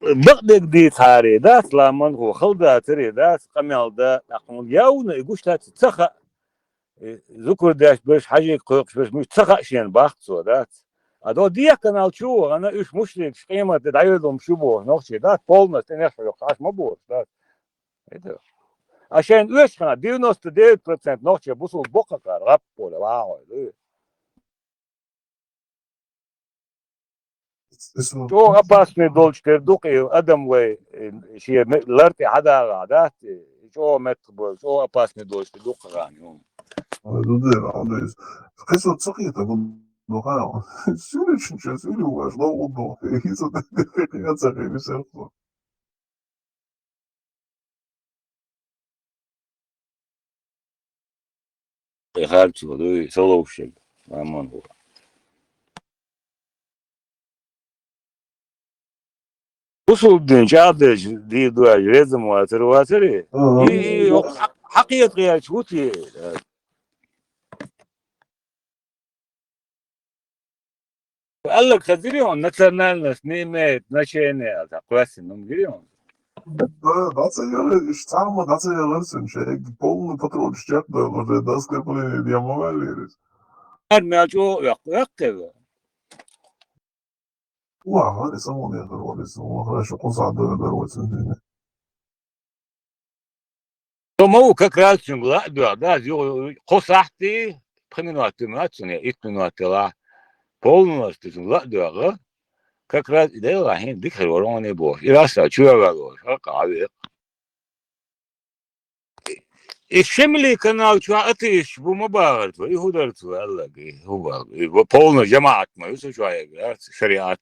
Багдек ди цари, да, сламан ху, халда цари, да, камел да, ахмул яуна, игуш та цаха, зукур даш беш, хажи койкш беш, муш цаха шен бахцо, да. А до дия канал чу, она уж мушлик, шкема, ты даёдом шубо, нохчи, да, полностью, не шо, аж мабур, да. Это. А шен уешхана 99% нохчи бусул бокакар, рап поле, вау. То опасный долж тердук и адам вей, ши ларти хада гадат, шо метбол, шо опасный долж тердук ган. Дуде, радуюсь. Кайсо цохита, ну, ха, сюли чинча, сюли важно, удо, и за я цахи висерхо. Харцу, да, соловшик, аман. Usul dün çadır diye dua rezim var iyi yok hakikat ya çuti قال لك خذيهم نتنال نسنيمات نشيني كويس انهم جريهم Да це саме, да це я лисин, що як повний патруль щеп до да скреплений діамовалі. ما جو يقتل Уа, але само не дорвались, хорошо позаду дорваться. то могу как раз да قصحتي преминуты мацуне итминуты ла полностью да как раз идея хин дикхер вороне бо и раз чуя как الشملي كانوا شواتيش بمبارد ويهودرت والله هو полно جماعة ما يوسف شوية شريعات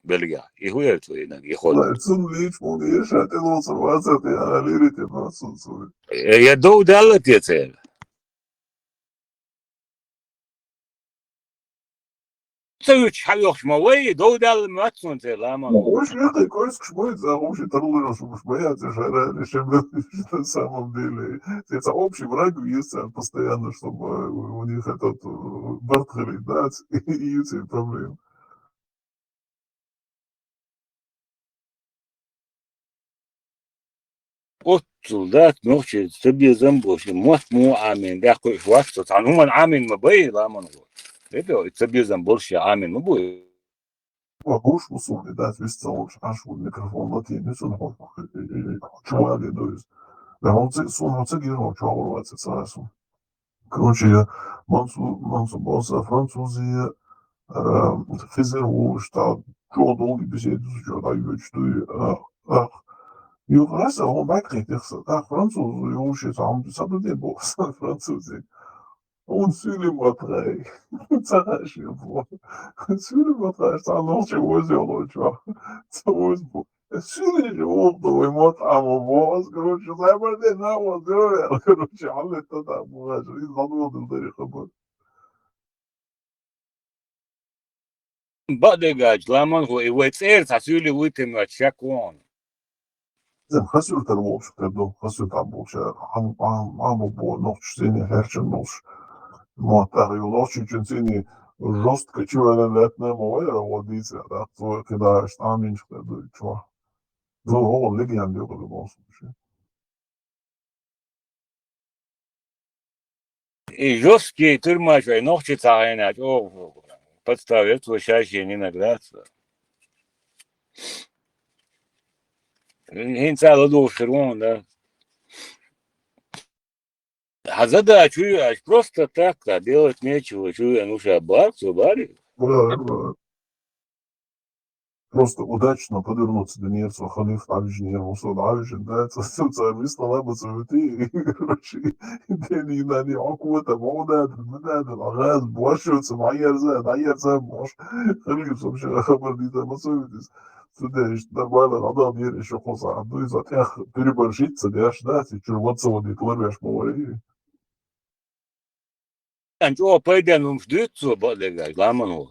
بلغا يهودرت وينك يخول Цун лич мон ешате лосовацате аналирите на сунсури. يا دو دالت يتسير تسويش حيوش موي دو دال ما تسونتي لا ما Уж это кое-что шмоет за общий торговлю, чтобы шмояться, жара, чем на самом деле. Это общий враг есть постоянно, чтобы у них этот бартхали дать и эти проблемы. قلت soldat نوخش تبي ذنبه مو عامين ده كل وقت طبعا هم عامين ما بي لا ما نقول ده تبي ذنبه شيء عامين ما بي Могуш услуги, да, вести лучше, аж вот микрофон латинный, сон человек, то есть. Да, он цигирует, чего сразу. Короче, Мансу Боса, Французия, Физеру, что çok dolgu bir şey tutuyorlar göçtü. Yukarısı o bekletirse, Fransız yokuşu tam sabır değil bu Fransız. On sülimatray. Цараш его. Sülimatray, там ночью возил, чё. Царось. Süli oldu, ему там воз, короче, забрали на воз, короче, але это там, и занудил дырихабы. بدقاج لما هو يوتسير تسولي ويتم وتشكون زين خسر تروش تبدو خسر تعبوش عم بو نوش سيني هرشن نوش ما تغيروش جنسيني жестко чувствительно моя водится, да, то когда штамин что чего. Ну, легенда в любом случае. и жесткий тюрьмач, и ногти цагайнать, о, подставят вышащие не награться. Хин цало душ хермон, да. А задачу просто так, делать нечего, чую, ну что, бари. Просто удачно подвернуться до нерцу, халиф Авижнер, Мусуд Авижн, да, это специалист, лабы цветы, короче, дени на не акута, модад, агаз, бошуется, майерза, бош, халиф, вообще, хабар дита, масуидис, сюда, нормально, надо мне еще хоза, а то из отях переборщиться, да, ждать, и чурваться вот и кларвяш, море. О, пойдем, ждется, бодега, ламану.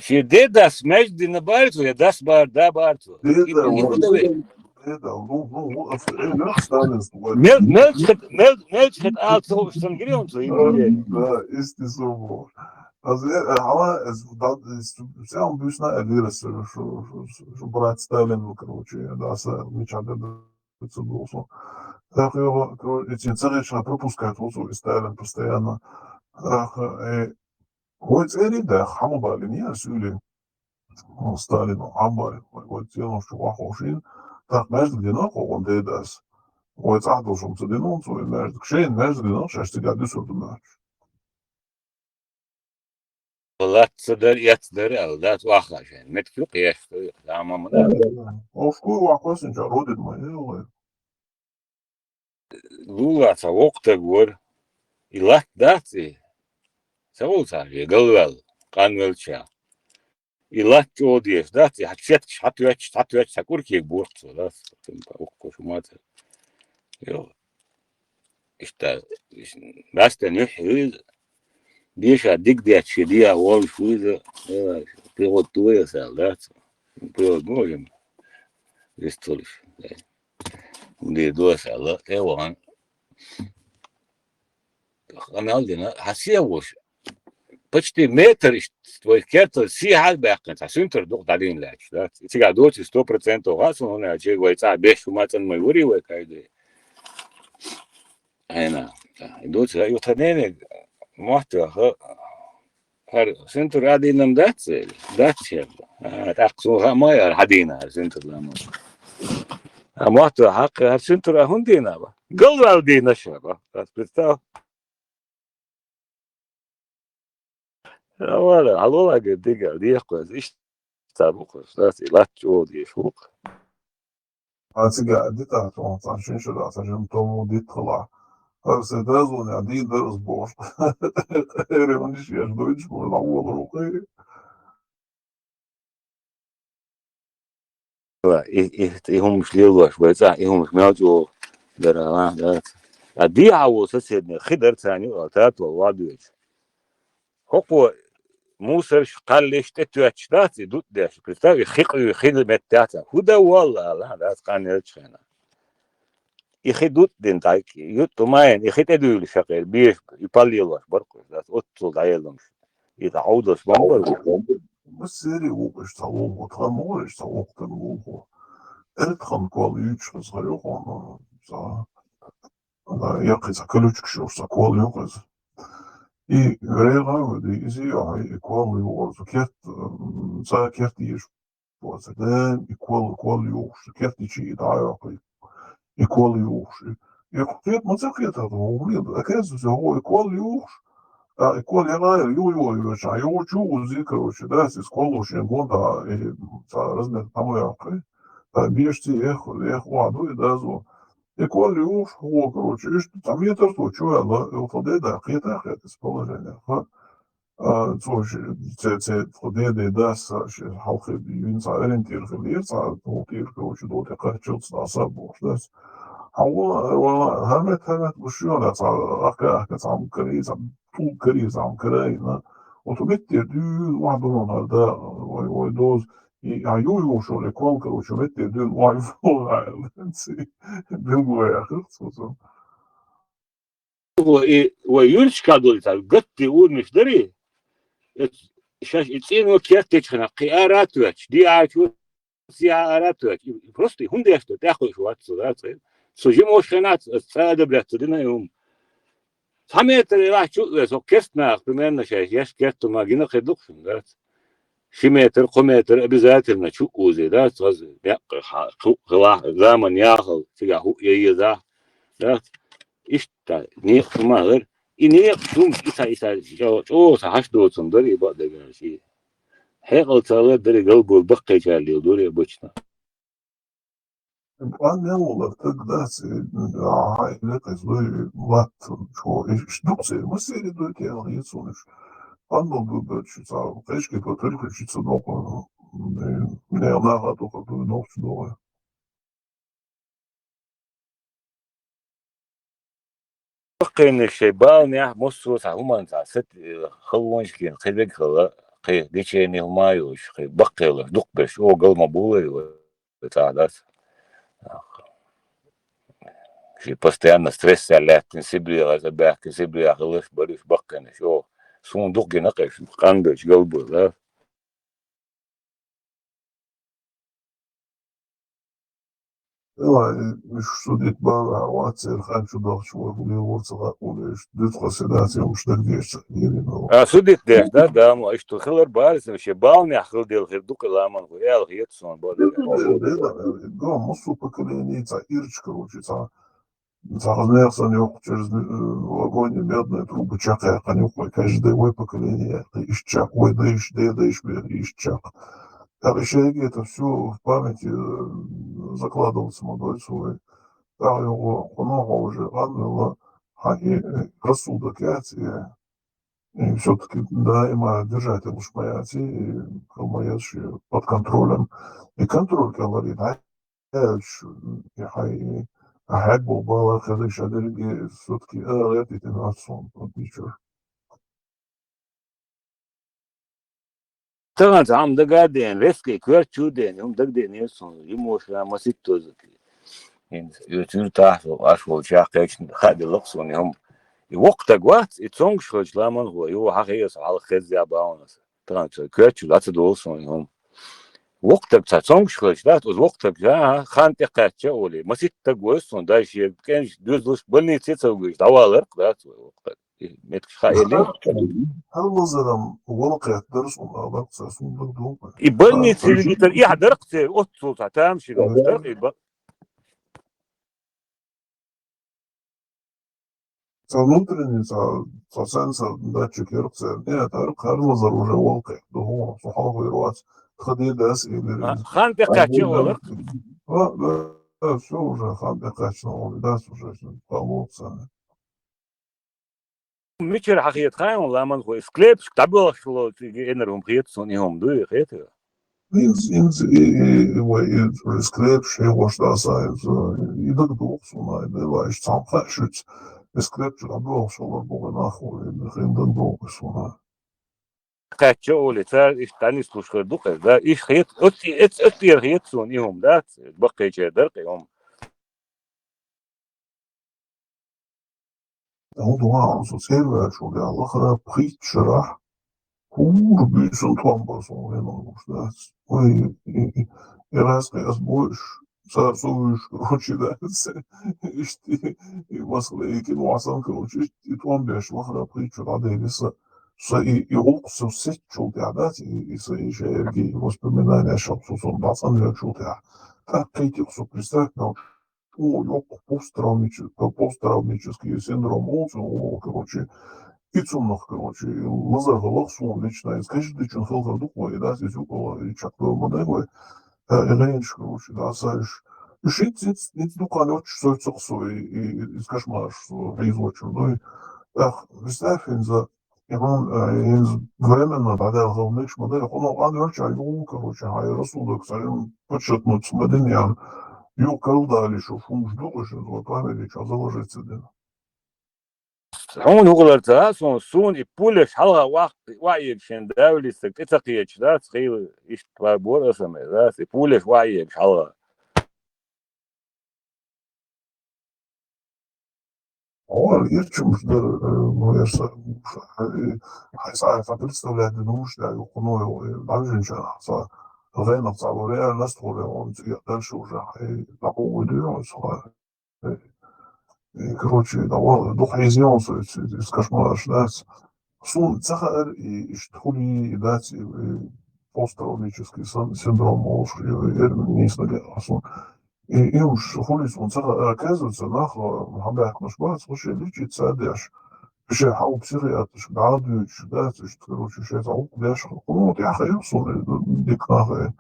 Şimdi das mecdi ne barzo ya das bar da barzo. Это, Melch het also schon gelernt so in да, ist so. Also, aber es все обычно Эдирс, что брат Сталин, короче, да, мечтает цедулсу. Так его, эти царична пропускают вот Сталин постоянно. Вот эти, да, хамбали, не сюли. Сталин, хамбали, вот дело, что вахошин. Так, между генохо, он дедас. Вот это уже цединон, so между кшейн, между генохо, шашти гади сурдумаш. Lat sadar yatlar al dat waxa yani metkuk yaş tamam da. Ofku vakosin jarudid ma yelo. Lula sa okta gor ilat dati. Savulsa je galval kanvelcha. Ilat odies dati hatvet sakurki burtsu da. Okko shumat. Yo. İşte başta ne Deixa dig de atchedia wall fuiza pilotuia saldat. Pilotugem. Vistolish. De duas saldat é one. Ana aldina hasia وش почти метр твой керто си halbäcken ta center doch dalin lach da tiga dot 100% gas on a che goita besh matan mai wuri we kaide ana dot ya yotanene mohta har center adinam datse taqsu ha mayar hadina center lama mohta haq har center hundina ba galwal dina shaba представь. Voilà, allora che dica, dico, stavo con questi laccio di fuoco. Atiga dita to tashin shura tashin to mu ditla. Har se dazo ne adi ders bosh. Ere man ish yash doich mo la wol ruqi. هم مش ليه شوية هم مش ماجو درا ده دي عاوز سيدنا خدر ثاني وقتات ووادوش هو موسر قال ليش تتواتشتاتي دوت داش كريستاوي خيقي خدمة تاتا هدا والله لا ده كان يرتشنا يخدوت دين تايك يوتو ماين يخدوا شغال بيش يبالي الله بركو ده اوتو دايلهم يتعودوا بامبر Bus seri uqish ta wo ta morish ta waqtan wo. Eltxan kwal yuchs ghayo qana. Sa ana yaqiz kaluch kshur sa kwal yuqiz. I rega di izi ay kwal yuqiz ket sa ket yish. وزدان equal يوش كيف تيجي دعاقي equal يوش يقطيت منطقية هذا هو مريض أكاز هو equal يوش equal يغير يو يوش يو شو ذكر وش داس equal وش يقول ده رزمة تمو يعقي بيشتي إخ وعدو يدازو equal يوش هو كروش إيش تعميتر تو شو يلا يفضل ده قيتا قيت اسبوع це ходити дас халхи він за орієнтир гелір за толтир короче до така чуц на сабо дас هو همت وشيونا أكا عم كريز عم طول كريز عم كراينا وتمتر دول وعدون هذا ويدوز يعيو شو لكون كروش متر دول وعيفون عالنسي بلغو يا أخي خصوصا ويولش كادول تاع قطي ونش دري يصير وكيات تشخنا قيارات واتش دي عاشو سيارات واتش просто هندي что تاخذ شو واتس سوجيمو شنات السادة بلاتنا يوم سمعت راح شو سو كستنا примерно شايش كست ما جينا خدوك ده شمتر قمتر بذات المشو وزي ده خلا زمن ياخذ تيجا هو يي ده İşte ne kumalar İne tüm isa haş doğsun dari bak da gerçi. Her altalar dari galbol bak geçerli doğru başına. أنا والله تقدر عائلة قصدي وقت شو إيش دوسي مسيري دوتي أنا يسونش أنا ببرش صار إيش كيف تلك شيء صدق من أنا هذا قبل نوش دوه بقين الشيء بالنيا مصر هما انت ست خلونش كين خلق خلا خي ديشيني هما يوش خي بقيله دقبش او قل مبولي وتعالات في постоянно стресс على سيبري غازا باك سيبري غلش بريش بقين شو سون دقي نقش قندش قلبه لا مش صديق بقى واتسير خان شو ضغط شو ولي ورصة وليش دتخل سداتي ومش دقديش تقديري سودت ده ده ما اشتو خلر بارس مش بالني خل ديل خير دوك لامان ويا الخيت سون بود Да, массу поколений, це Ірч, короче, це загознявся нюх через вагоні медної труби чака, а нюх каждое поколение, ищак, ой, да ищак. А еще это все в памяти закладывался молодой свой. Так его много уже ранило, а и рассудок и все-таки, да, има держать его шмаяти, и хамаяши под контролем. И контроль говорит, هاي أحب وبالغ خلي شادرجي صوتكي غيرتي تنعصون بيشر طبعا عم ده قاعدين ريسكي كوير تشودين يوم دقدين يسون يموش ما سيتوزكي يعني يصير تحت أشوال شاقيش خاد اللقصون يوم وقت وقت يتصونش خلش لامان هو يو حقيقة على خزي أباونس طبعا كوير تشود أتدولسون يوم وقتك تصونش خلش لا تقول وقتك جا خانتي قاتشة ولي ما سيتقوسون ده شيء كانش دوزلوش بلني تسويش دوالرق ده وقتك متك خايلين هل نظرم ولقيت درس وما ساسون بدون يبلني تسيلجيتر إيه درقت أوتو تامشي درق يبقى внутренний сенсор датчик يرقص нет أرق هل نظر уже ولقيت ده هو صحابه يروات خدي داس إلى خانتي قاتشة ولرق да, все уже خانتي قاتشة داس уже получится ميشر حقيقة خايم لامان هو سكليبش تابل شلو إنرهم خيط سونيهم دوي خيطه Sklepš iegūšanās ir dagdūks un devājuši campēšuts. Sklepš ir atbilšu varbūt nākoli, ir dagdūks un قاتشة ولي تار إيش تاني سلوش خدوقة ده إيش خيط أتير خيط سونيهم ده بقى شيء درق يوم Daudz uz sieviešu lielākā pritšarā kur bijis un tombas un vienalūks. И раз я больше сарсуешь, короче, да, и Москве, и кинуасан, короче, и там бишь лахра притчу радилися, и оксу все чултя, да, и свои шерги, воспоминания, чтоб сусон басан я чултя. Так, кейтиксу, представь, ну, yok посттравмический синдром, короче, и цумнах, короче, лазар голов свон лично, и скажи, ты чун хелга духой, да, здесь около, и чакто модегой, Рейндж, короче, да, знаешь, и шить, не дукан, очень сойцоксой, и скажешь, что производчим, ну, и, ах, представь, временно, тогда головных модель, он очень, короче, хай рассудок, скажем, подсчетнуть с модельян, Yok kaldı şu funç doğuşu zaten çaza vajetsin. هون هو son sun ipuleş halga vaqt şen davlisek etaqiyeç da txil iş var bu arasame da ipuleş vaqt halga О, ирчимшдер, ну, я представляю, ну, что я ну, даже Рейнов реально строил, он дальше уже такого делал, и, короче, дух изменился, из кошмара, да, сун цахар и штули, да, посттравматический синдром, не изнагрелся. и уж хулис он цара оказывается нахло мхабак мшбац вообще личит садяш вообще хау псириатр гадуч да то есть короче сейчас аук бляш ну я хаю сон дикнахе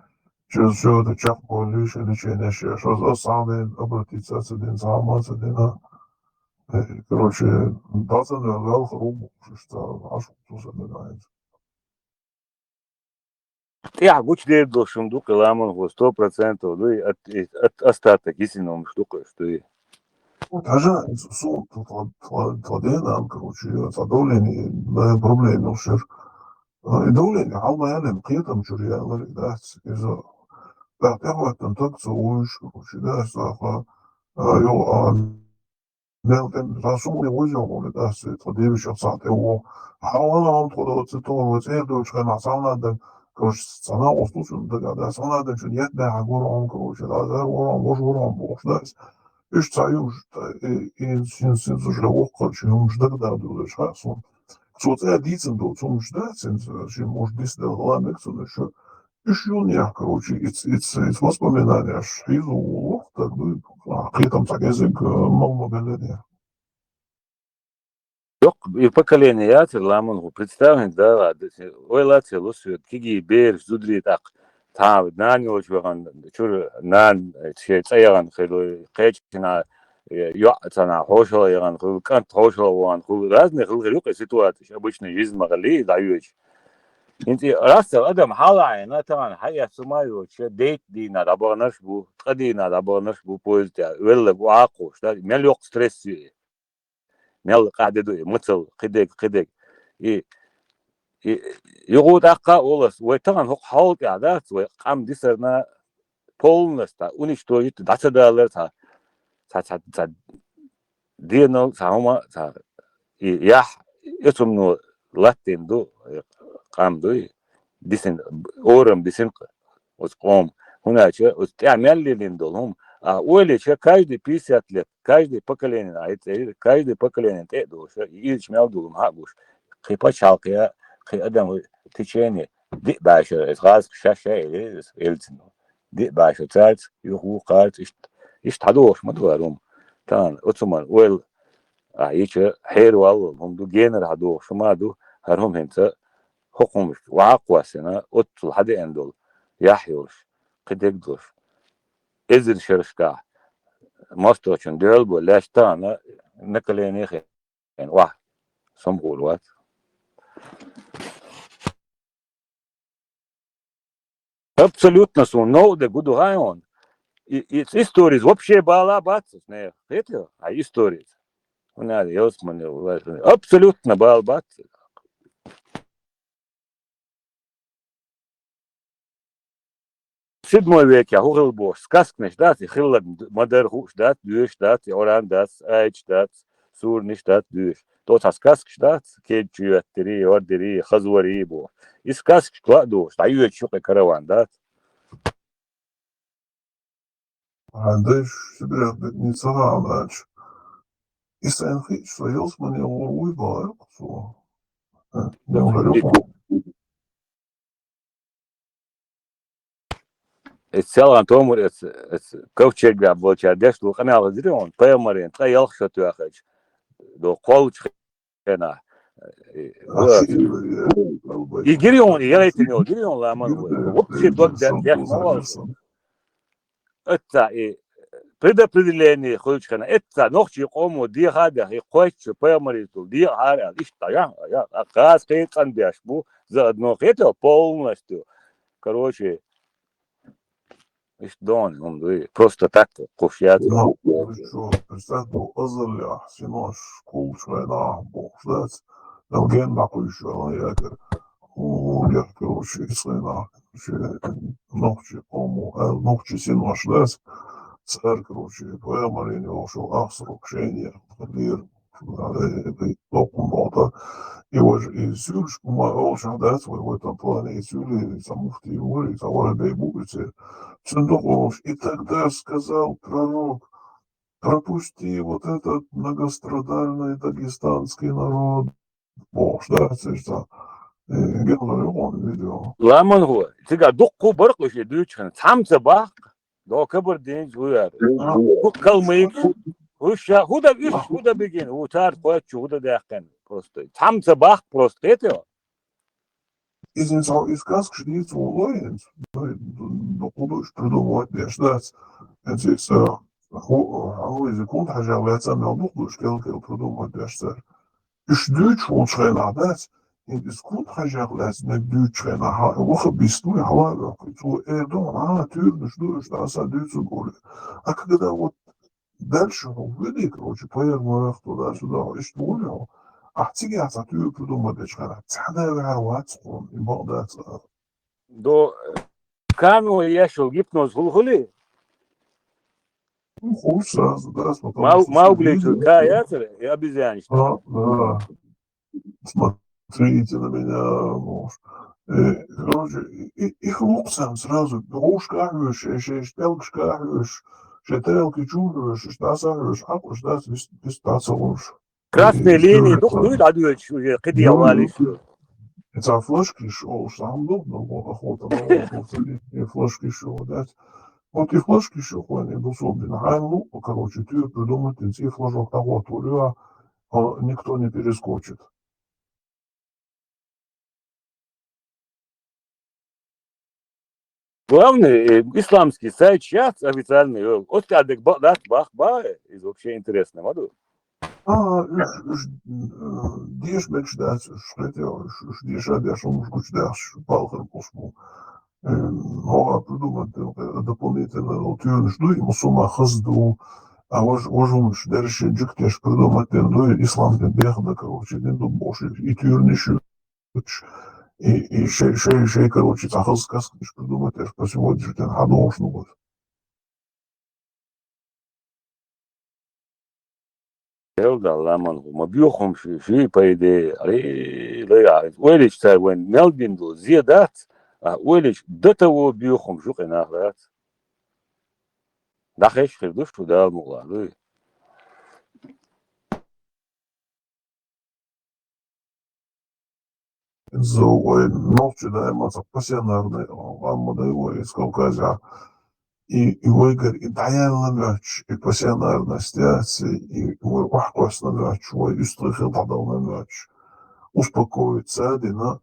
через все это чапко лечение что за самое обратиться с один заниматься дина короче даже на вел хруб что аж тоже не знаю. Я гуч дед шумдук ламан го 100%, ну и от остаток истинного штука, что и Даже сон тладена, короче, задоволение проблеми ушер. Давление алма ялем қиятам журялар да из-за да тяготан так соуш, короче, да саха yo melden rasumuni возьму да с тладевич сате о хавана тодо цитол цердо чхана саунада короче сана услушан да саунада чун ят да агорон короче да орон божорон бош да üç sayı in живых короче ждагда дулеш хасон соця дицен до цум ждацен же может быть да ламек so еще юния короче it's воспоминания шизу так бы при этом так язык много yok и поколение ятер ламан го представлен да ойлаце лосует киги бер зудри так тав наньоч ваган чур нан че цаяган хело кечна я хошо яган кан хошо ван разные ситуации обычно жизнь магали даёч инти раста адам халай на тан хая сумаю че дейт дина рабанаш бу кадина рабанаш бу поезд велла ваку что мелёк стресс мел قاعدة مثل قدك и يقول أقا أولس ويتغن هو حول قاعدات وقام ديسرنا полностью уничтожить $20 تا دينو سامما تا يح يسمنو لاتين دو قام دو ديسن أورم ديسن وسقوم هنا شيء وتعمل لي لندولهم Оли, каждый 50 лет, каждое поколение, каждое поколение, и чмел дулом, гуш, хипачалка, я адам течение, ди баша, это раз, шаша, или эльцин, ди баша, царц, юху, карц, ишь тадош, мадварум, тан, отсуман, ойл, иче, хейруал, хумду генер хадош, шумаду, харум хенца, хокумш, вааквасена, отсул хаде эндол, яхьюш, кедегдош, ezir şerşka mastoçun dölbü leştana nakaleni yani wah somgul wat абсолютно но де гуду район и истории вообще бала бацс не это истории у нас ёсман абсолютно бал бацс в 7 веке хугыл бош сказкнеш дат хиллад модер хуш дат дюш дат оран дат айч дат сурниш дат дюш тот сказк дат кечуяттери ордери хазвари бо и сказк кладу стаю чука караван дат Дальше себе не царам дальше и сэн хич союз мне уйбал so не говорю السلام تومر كوتش جاب بولشا ديش لو قناه زريون بايمرين تخيل خشتو اخج دو كوتش هنا يجريون يريتني يجريون لا ما وقت دوك ديش ما اتا предопределение хочешь это ночью кому дихада и хочешь поморить дихара ишта я акас кейтан бяшбу заодно это полностью короче Дон, он просто так кушает. Ну, что, представь, азаля, синош, кулчвена, бухлец, ген бакуйшо, я короче, слена, ночи, кому, ночи синош, лес, царь, короче, твоя марина, ушел, срушение, мир, локумота, и вот, и сюрш, шадец, в этом плане, и сюли, самуфти, и завара бейбуицы, Цендухов, и тогда сказал пророк, пропусти вот этот многострадальный дагестанский народ. Бог, да, это что? Генерал видео. Ламангу, тига дукку барклыш дючхан, самца бах, до кабардинч уяр. Bu kalmayık. Hуда üç, hуда begin. Utar koyat, hуда derken просто. Tam sabah просто это. Izin sau izkaz, что есть уловец. Ну, кудуш придумывать не ждать. Это из кунт хажалец, а мел душ келкел придумывать не ждать. Üç düç olçayla ders. Biz kut hajaqlas ne düçena ha waxa bistu hala tu Erdoğan ha türdüş düş asa düçü gol. Akıda вот дальше выйди, короче, поехал туда сюда, и что ли? А тебе я ты придумать что? Цада варват он и молодец. До каму яшел гипноз гулгули. Ну, хуй сразу, да, потому что Маугли видео. каятер и обезьяничка. Да. Смотрите на меня, муж. Короче, их лупцам сразу, рушкаешь, шпелкшкаешь, шетрелки чувствуешь, штасаешь, да, пистацелуешь. Красные линии, дует, а дует, киди валишь. Это флешки шоу, сам удобно, охота на лопнуться, и флешки шоу, да. Вот и флешки шоу, они удобно. А лупа, короче, ты придумать, ты флажок того турю, никто не перескочит. Главный исламский сайт сейчас официальный. Вот кадек бах из вообще интересно, маду. Dies mensen dat die zijn soms goed daar balgen posmo. Hora придумать дополнительно тюрнш ду ему сума хазду. А вожу дальше джиктеш придумать ду ислам бехда, короче, ду больше и тюрниш и шей, короче, захаз сказки придумать, по сегодня же ten hadошну вот. يلا لامان ما بيوخم في بايدي علي لا يعرف ويلش تاع وين ملبين دو زيادات ويلش دتو بيوخم شو قناخات داخش خردوش ودا مغلا За ночью, да, эмоция пассионарная, вам да его из Кавказа. И выигр, и даяла мяч, и пассионарность, и вахкосна мяч, и истрахил подал на мяч. Успокоиться, одина,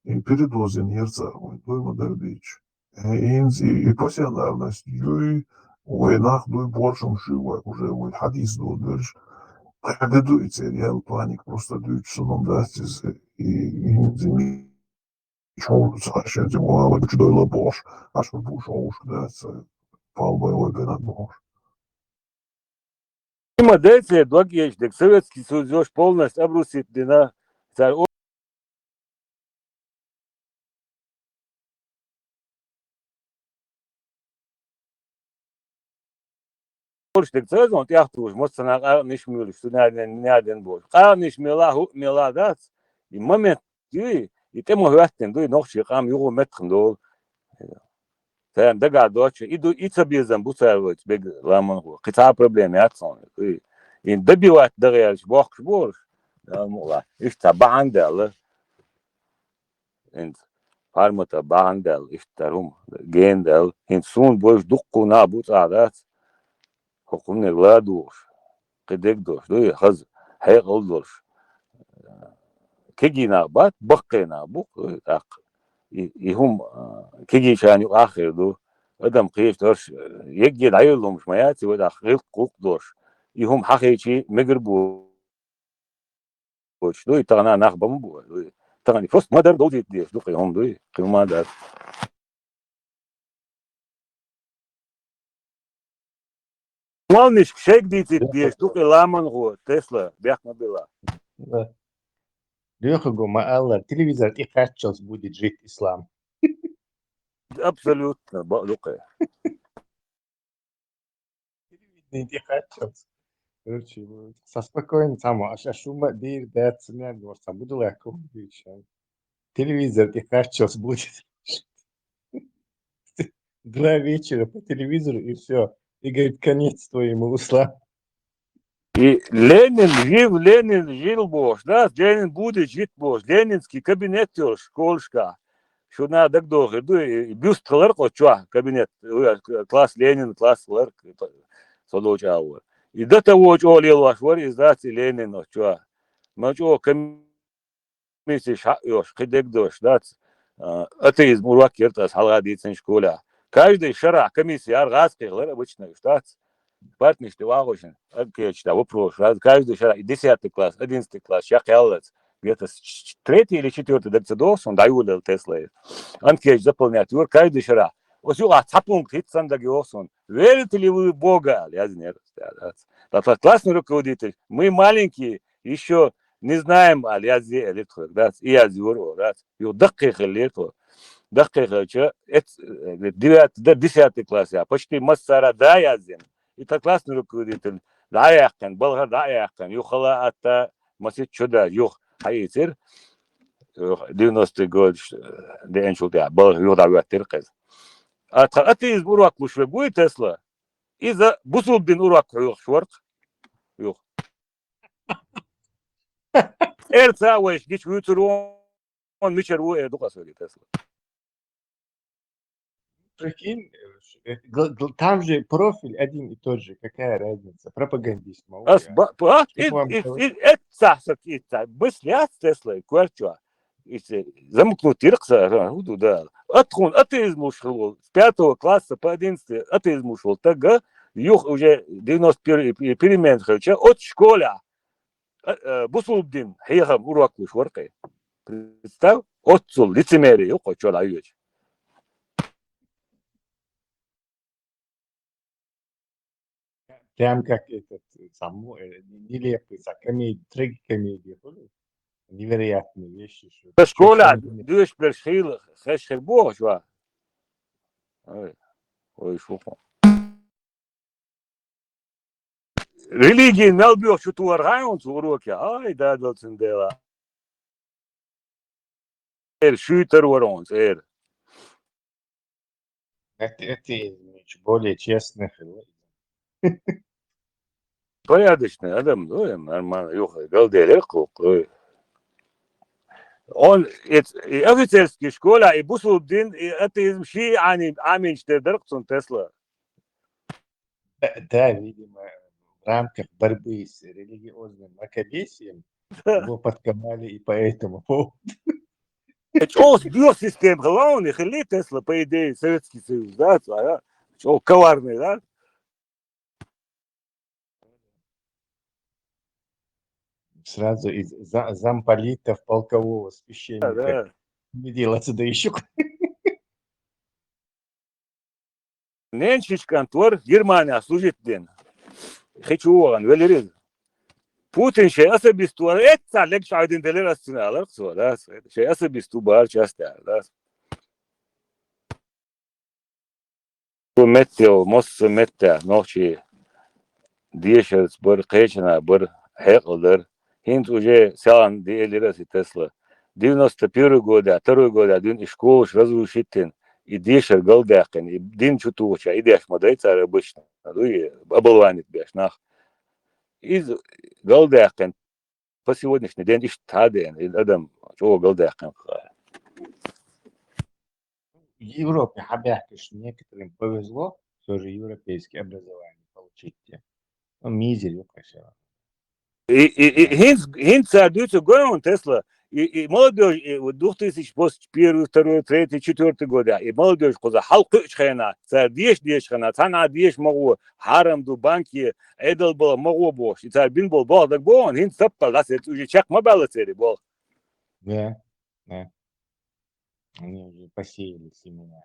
и передозин ерца, дуйма дербич. И пассионарность, и войнах дуй боршем шива, уже вот хадис дуйдерш. Когда дуется, реал планик просто дуется, нам даст и Çoğu saçınca bu hava güçlüyle boş. Aşkı bu çoğu derse palbayı oynanan boş. Има дете, догештек, Советский Союз полностью обрусит на царь. Орштек Союз, он тяхтуж, может она не шмюль, что не один бош. А не шмела дац, и момент, и тему гвастен, дуй ночи, кам его метрн дол. Sen de gado idu itsabizam bu servet beg laman ho. Qita problem yatson. In dabiwat dagayal box bor. Mola. İşte bahandel. In farmata bahandel iştarum gendel. In sun boş dukkuna bu adat. Hukum ne gladur. Qidek dur. Du haz hayqul dur. Kegina bat baqina bu aq. يهم كيجي شان آخر دو أدم قيش درش يجي دايلهم مش مياتي وده خيل قوق درش يهم حقيقي مجربو وش دو يتغنى نخبم بو تغني فست ما در دودي ديش دو قيهم دو قيهم ما در مال مش شيك ديش دو قيلامن هو تسلا بيحنا بلا Лёха Гумаалла, телевизор и сейчас будет жить ислам. абсолютно балука. Телевидение и сейчас. Короче, со спокойно само, а шума дир дается не однорца, буду легко включать. Телевизор и сейчас будет. 2 вечера по телевизору и все. И говорит, конец твоему исламу. И Ленин жил бош, да, Ленин будет жить бош, ленинский кабинет школшка, Şu nadak doğurdu. Büst kılar koçua kabinet. Klas Lenin, klaslar. Soluca var. İda tavuç oluyor var. İzdati Lenin oçua. Maço комиссия шаёш, кидек дош, дац. Атеизм урок кертас халга дицен школа. Каждый шара комиссия аргазки обычно, дац. Партништы вагошен, читал вопрос. Каждый шара, 10 класс, 11 класс, шахялец. Где-то третий или четвертый децидос, он дают Тесла. Анкеч заполнять, каждый шара. Вот сюда цапунг хитсан дагиосон. Верите ли вы в Бога? Я не знаю. Классный руководитель. Мы маленькие, еще не знаем, а я здесь электрик, да, и я зюру, да. Ю даких электрик. Даких, че, 10 класс, я почти массара, да, я здесь. И так классный руководитель. Да, я кан, болгар, да, я кан. Юхала ата, масит чуда, юх, хайцер. 90-й год, день шутя, болгар, юда вятиркез. Атеиз урак лучше будет Тесла. И за Бусулбин урак шворк. Юх. Эрца уэш, гич вютурон, мичер уэ дука söyle Тесла. Прикинь, там же профиль один и тот же. Какая разница? Пропагандист. Это мыслят Тесла, квартира. Замкнуть иркса, да. Откун, атеизм ушел. С 5 класса по 11 атеизм ушел. Тогда юх уже 91 перемен, от школа. Бусулбдин, хейхам, урок уж воркай. Представь, отцул, лицемерие, юх, что даешь. Прям как этот сам нелепый, трагикомедия. Невероятные вещи. В школе, дуешь першил, хэшхер бог, что? Ой, шухо. Религия мелбёх, что tu аргаун, уроки. Ай, да, доцендела. Шютер воронс, Это более честных. Порядочный адам, ну, нормально, юха, галдели, он офицерский школа, и Бусулбдин, атеизм ши, они амин штедерксон Тесла. Да, видимо, в рамках борьбы с религиозным мракобесием его подковали и по этому поводу. Это он сбил систему, главный, хили Тесла, по идее, Советский Союз, да, что коварный, да? Сразу из замполитов полкового священника. Да. Не делаться, да еще. Ненчич контор Германия служит ден. Хочу он, велерез. Путин şey особисту, это лекция один делер астыналар, да, şey особисту бар часто, да. Bu meteo, mos mette, nokçi diyişer, bir kayçına, bir hekılır. Hint уже сян диэлера си Тесла. 91 года, 2 года, дин школу разрушителен. И дешер голдякен, и дин чутуча, и деш модайца обычно. Ну и оболванит беш нах. И голдякен по сегодняшний день иш таден, и адам чего голдякен. В Европе, что некоторым повезло все же европейское образование получить. Мизер, конечно. И хинт садуется гоем Тесла. И молодежь, 2001, 2, 3, 4 года, и молодежь, коза халкы чхена, деш хена, цана деш могу, харам ду банки, эдал было могу бош, и царь бин был бог, так бог, хин саппал, да, это уже чак мобила цари был. Да. Они уже посеяли семена.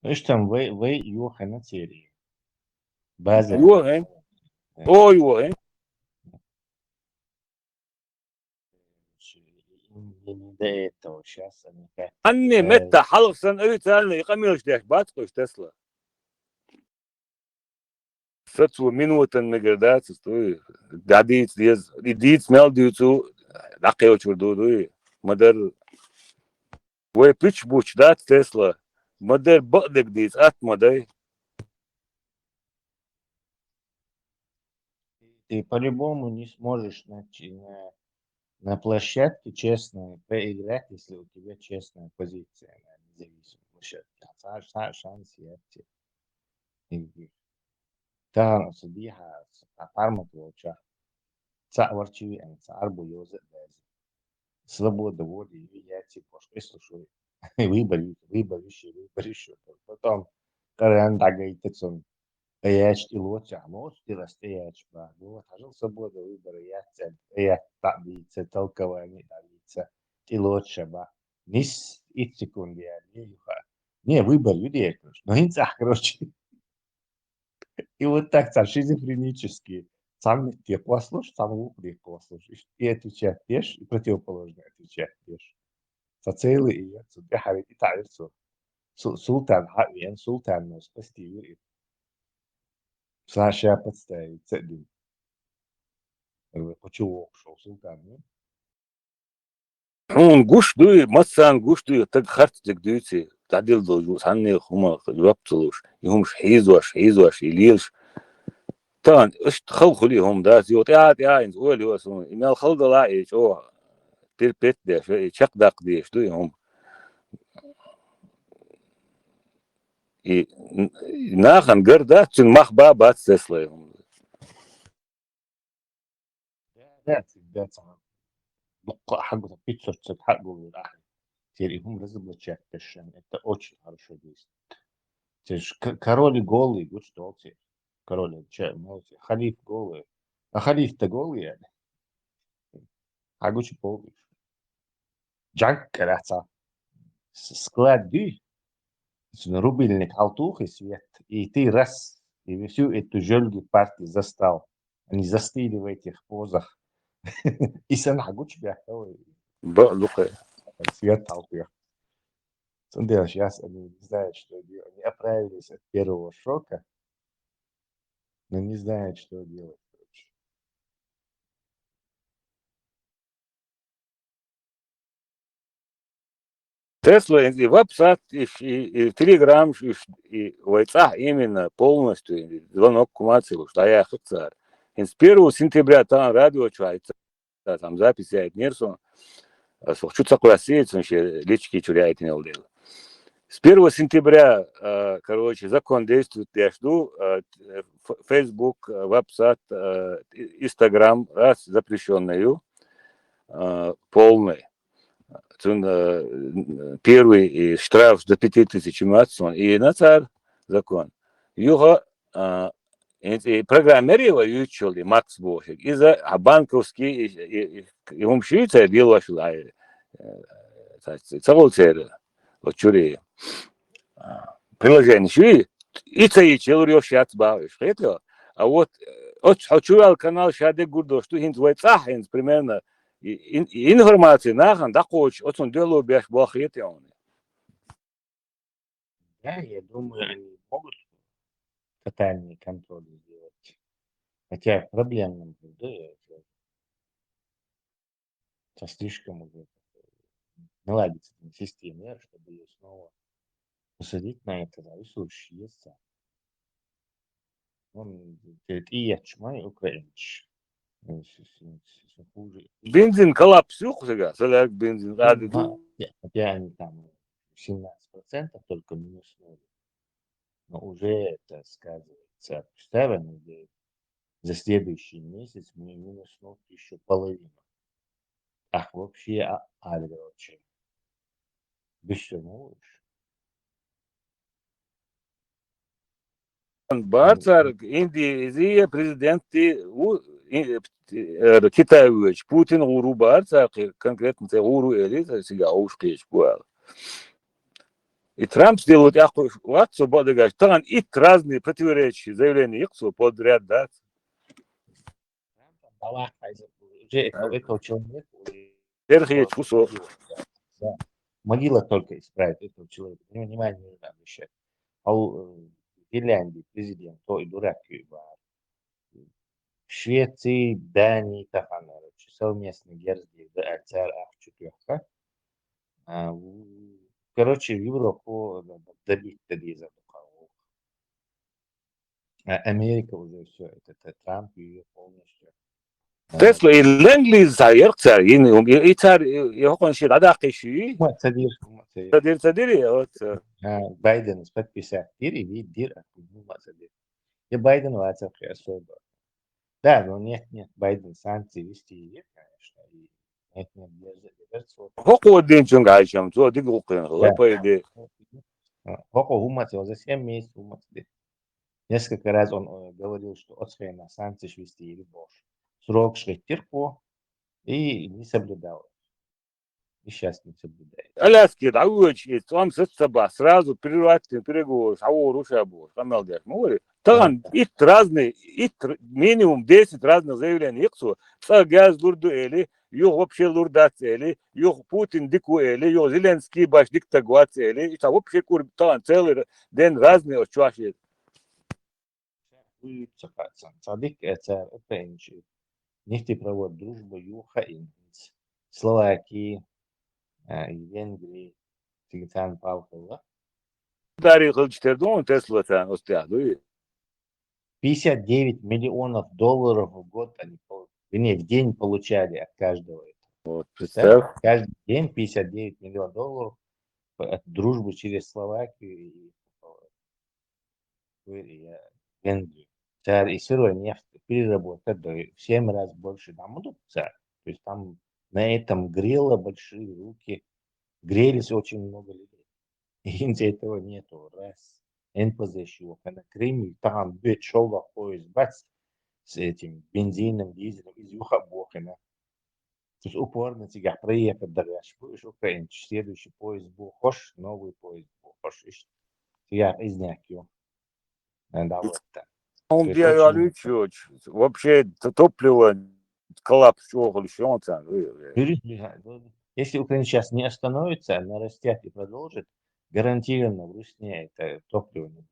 Ну что там, вы Йоха на серии. База. Ой, Не до этого сейчас они как. Анне метта халксан öğütlerle yıkamıyoruz diye batkoş Tesla. Сацу минутан мегердат, стой. Дадиц диз, идиц мел дицу, дакео чурду, мадер. Ой пич буч дат Tesla. Мадер бадек диц атмадай. Ты по-любому не сможешь На площадке честно поиграть, если у тебя честная позиция на независимой площадке. Шанс есть. Та судья апармат волча. Царчи, царбу юзет без. Свобода воли и я типа что слушаю. Выборищу. Потом каран дагайтецон. Эяч и лоча, может и растеяч, ба. Вот, ажил свобода выбора, я табица, толкование табица, и лоча, ба. Нис и секунды, не юха. Не, выбор людей, но инца, короче. И вот так, шизофренически. Сам тебе послушай, сам упрек послушаешь. И отвечать пеш, и противоположно отвечать пеш. Соцелы и я, я харит и таирцу. Султан, хавиен, султан, но спасти. Саша подставить, цедин. Почему шел султан, ну? Он гуш дуй, мацан гуш дуй, так хартик дуйти. Тадил до санне хума ваптулуш. Юмш хейзуаш, илилш. Тан, ايش تخلخلي هم داس يوت يا انت اول يوسون ان الخلد لا ايش او تربت ده شو شق دق ديش دو هم ناخن قردا تن مخ بابات سسلي هم ده صعب. بقى حقه بيتزا حقه للأهل. هم لازم تشكش يعني это очень хорошо действует. Ты ж король голый, вот что ты. Король, халиф голый. А халиф-то голый, yani. Хагучи полный. Джак, краса. Склад dy. Рубильник алтух и свет. И ты раз, и всю эту жёлгу партии застал. Они застыли в этих позах. И сам Хагучи бяхал. بقلق Свет толпе. Смотри, сейчас они не знают, что делать. Они оправились от первого шока, но не знают, что делать. Короче. Тесла и веб-сайт, и Телеграм, и WhatsApp именно полностью звонок кумацию, что я хочу. С 1 сентября там радио чуается, там запись я нерсу, что такое сеть, лички чуряет не удел. С 1 сентября, короче, закон действует, я жду, Facebook, веб-сайт, Instagram, раз запрещенную, полный. Первый штраф до 5000 матсон и на царь закон. Юга программировали учили Макс Бошек из-за банковский и умшица делала шла целый вот чури приложение шуи и цей человек сейчас бавишь это а вот хочу канал шаде гурдо что хинт вайцах примерно информации нахан да коч отсон дело бяш бахет он. Да, я думаю, они могут тотальный контроль сделать. Хотя проблемным да, это слишком уже наладится система, чтобы ее снова посадить на это, да, и случится. Он говорит, и я чмай украинч. Хуже. Бензин коллапсюх сега, саляк бензин. Хотя они там 17% только минуснули. Но уже это сказывается. Представим, за следующий месяц мы минуснут еще половину. Ах, вообще, короче. Без всего лишь. Барцар, Индия, президенты, Китаевич, Путин, Уру Барцар, конкретно Уру Элита, сега ушкич буал. И Трамп сделает яху ватсу бодагаш. Там и разные противоречия, заявления их подряд, да. Уже этого человека Верхний чусо. могила только исправит этого человека. Внимание не надо обращать. А в Финляндии президент, то и дурак. В Швеции, Дании, совместно Герзги, Альцар, Четверка. Короче, в Европу добить за духовых. А Америка уже все, это Трамп ее полностью Tesla الانجليز يرقصر يتار يهون شيء عداقي شيء ما تدير ما تدير تدير بايدن подписать и дир ما تدير и Байден вацак особо. Да, но нет, Байден санкции вести, конечно, и нет, держится. هو الدين شنو عايشهم تو دي قوقين Да. غير Хоко Гумати, за 7 месяцев Гумати. Несколько раз он говорил, что отсхена санкции вести или больше. Срок шрифтирку и не соблюдал. И сейчас не соблюдает. Аляски تعوج там 6-7 сразу перерывать переговоры шауру шабур камел дяк мори طبعا ит разные минимум 10 разных заявлений иксу газ дурду эли юг вообще лурдат эли юг Путин дику эли юг Зеленский баш диктагуат эли это вообще кур там целый день разные чаши Садик это пенчи. Нефтепровод дружба Юха и Словакии и Венгрии. Тигитан Павлова. дари хылчтердон Тесла тан остяду 59 миллионов долларов в год они в день получали от каждого. вот представь Каждый день 59 миллионов долларов от дружбы через Словакию и Венгрию. И сырой нефть переработка в 7 раз больше намудут. То есть там на этом грело большие руки. Грелись очень много людей. И этого нету. Раз. НПЗ еще. На Крыме там бьет шелва поезд. Бац. С этим бензином, дизелем из Юха-Бохина. То есть упорно тебя проехать дальше. Будешь Украине. Следующий поезд был хош, новый поезд был хош. Тебя из Някио. Да, вот так. он делает вообще топливо коллапс чего еще он там Если Украина сейчас не остановится, нарастет и продолжит, гарантированно в Русне это топливо не будет.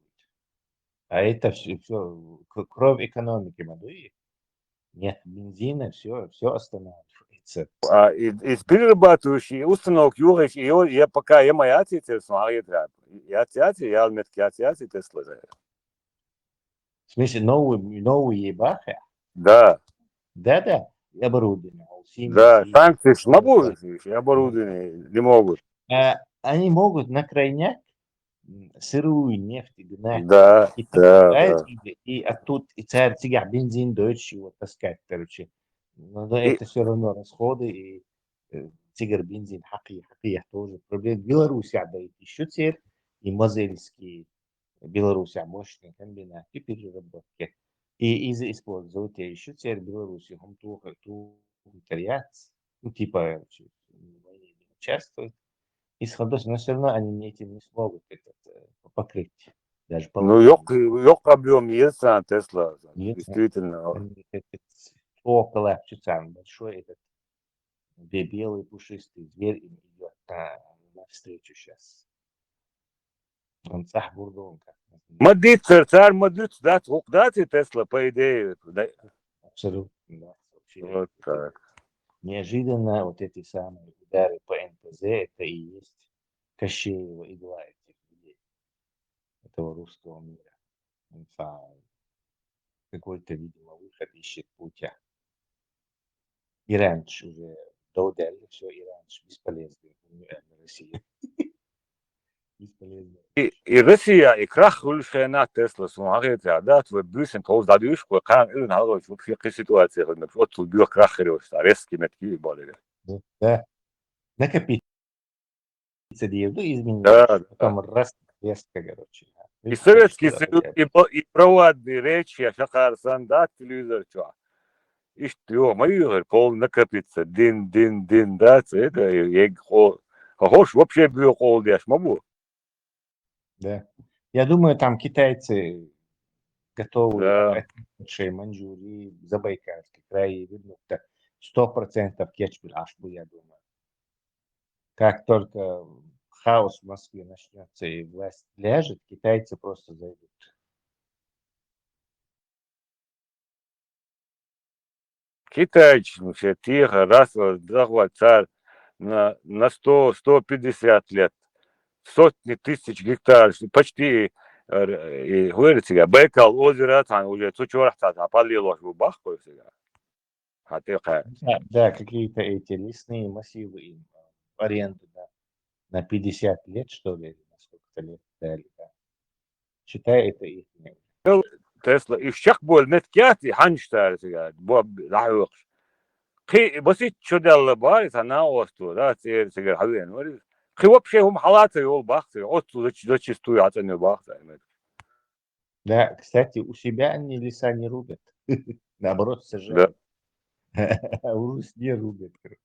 А это все кровь экономики Мадуи. Нет бензина, все останавливается. А из перерабатывающей установки я пока я моя отец смотрит я алметки отец Тесла. В смысле новые бахи? Да. Да, оборудование. Да, санкции могут, оборудование не могут. Они могут на крайняк сырую нефть гнать. Да, И оттуда и царь тигах бензин дойче его таскать, короче. Но это все равно расходы и тигр бензин хакия тоже. Проблема Беларуси отдает еще теперь и мозельские Беларуси мощные комбинаты переработки. И использовать еще теперь Беларуси ту ну типа не участвует. Исходос, но все равно они этим не смогут покрыть. Даже ну, yok объем есть на Тесла, действительно. Около часам большой этот белый пушистый зверь им идет навстречу сейчас. Он сахбурдон. Мадит, царь Мадит, да, Тесла, по идее. Абсолютно, да. Вот так. Неожиданно вот эти самые удары по НПЗ, это и есть Кощеева игла этих людей, этого русского мира. Какой-то, видимо, выход ищет путя. И раньше уже доудали, все, и раньше бесполезно. Россия. Бесполезно. И Россия, и крах улшена Тесла, смотрит, да, твой бюсен, то задушку, как он говорит, вообще какая ситуация, вот тут бьет крах, резкий метки более. Да. Накопить. Изменить. Да. Потом раз, резко, короче. И Советский Союз, и проводные речи, шахар сандат, телевизор, что. И что, мои пол накопится, дин, да, это я хош вообще бьет пол дяш, могу. Да. Я думаю, там китайцы готовы Да. Маньчжурии, Забайкальский край, видно, 100% кетчбиль ашбу, я думаю. Как только хаос в Москве начнется и власть ляжет, китайцы просто зайдут. Китайцы, все тихо, раз захват царь на 100-150 лет. Сотни тысяч гектаров, почти, говорит себя, Байкал, озеро, там уже, цучорах, там, полилось в баху, حقيقة. Да, какие-то эти лесные массивы им в аренду на 50 лет, что ли, на сколько-то лет дали, да. Считай, это их. تسلا الشخ بول متكاتي حنشتار سيجاد بوب لحوقش خي بسيط شو دل باري سنا وستو دا سير سيجاد حوين وري خي وبشي هم حالات يول باخت отцу зачистую оценю бахт. Да, кстати, у себя они леса не рубят, наоборот, Да. сажают. А у нас не рубят, короче.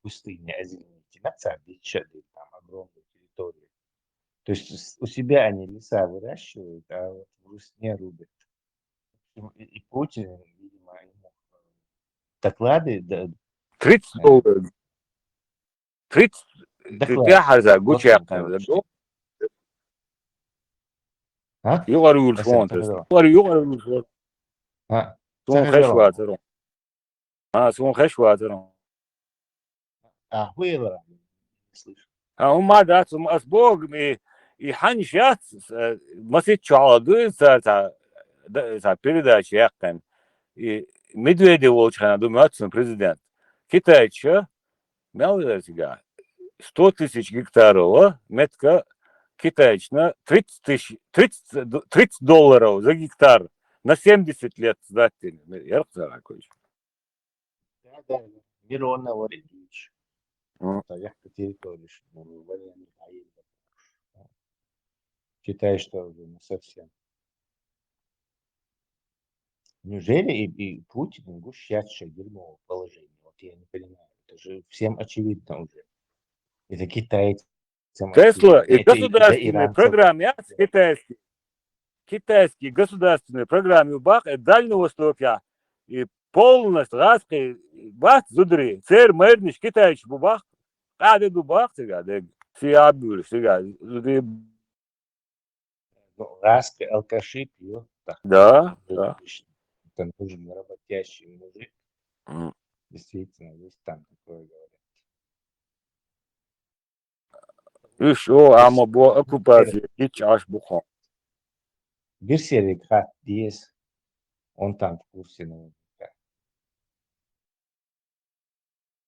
Пустыня, озелените, насадить, там огромную территорию. То есть у себя они леса выращивают, а вот в Русне рубят. И Путин, видимо, ему доклады, 30 долларов 30 доклад تتاحر государственный, جوشاق короче. А? يغروا Mesela الفون تسلا Tagaro. يغروا الفون Ha, سون Tagaro. خشواترون سون خشواترون Huila. Слышу. هم ما داتهم اسبوع يحنشات مسيت شعادو تا передача яққан Медведев волчхана думается президент Китайча мелверсига 100 тысяч гектаров метка китайчна 30 долларов за гектар на 70 лет сдать яркая какой. Да. Мирона Варидович. Мгм. Я по территории, считаю, что уже не совсем. Неужели и Путин гущадшее дерьмовое положение? Вот я не понимаю. Это же всем очевидно уже. Это китайцам Тесла очевидно. и Это государственные иранцам. программы китайские государственные программы бах Дальнего Востока и полностью раской бах зудри цер мэрниш китайч бубах قاعد бах сега все обюр сега Ну, раска, алкаши пьет. да. Это нужен работящий мужик. Мгм. Действительно, есть там такое говорят. Еще ама бо оккупация и чаш бухом. Бирсерик хат диес. Он там в курсе наверняка.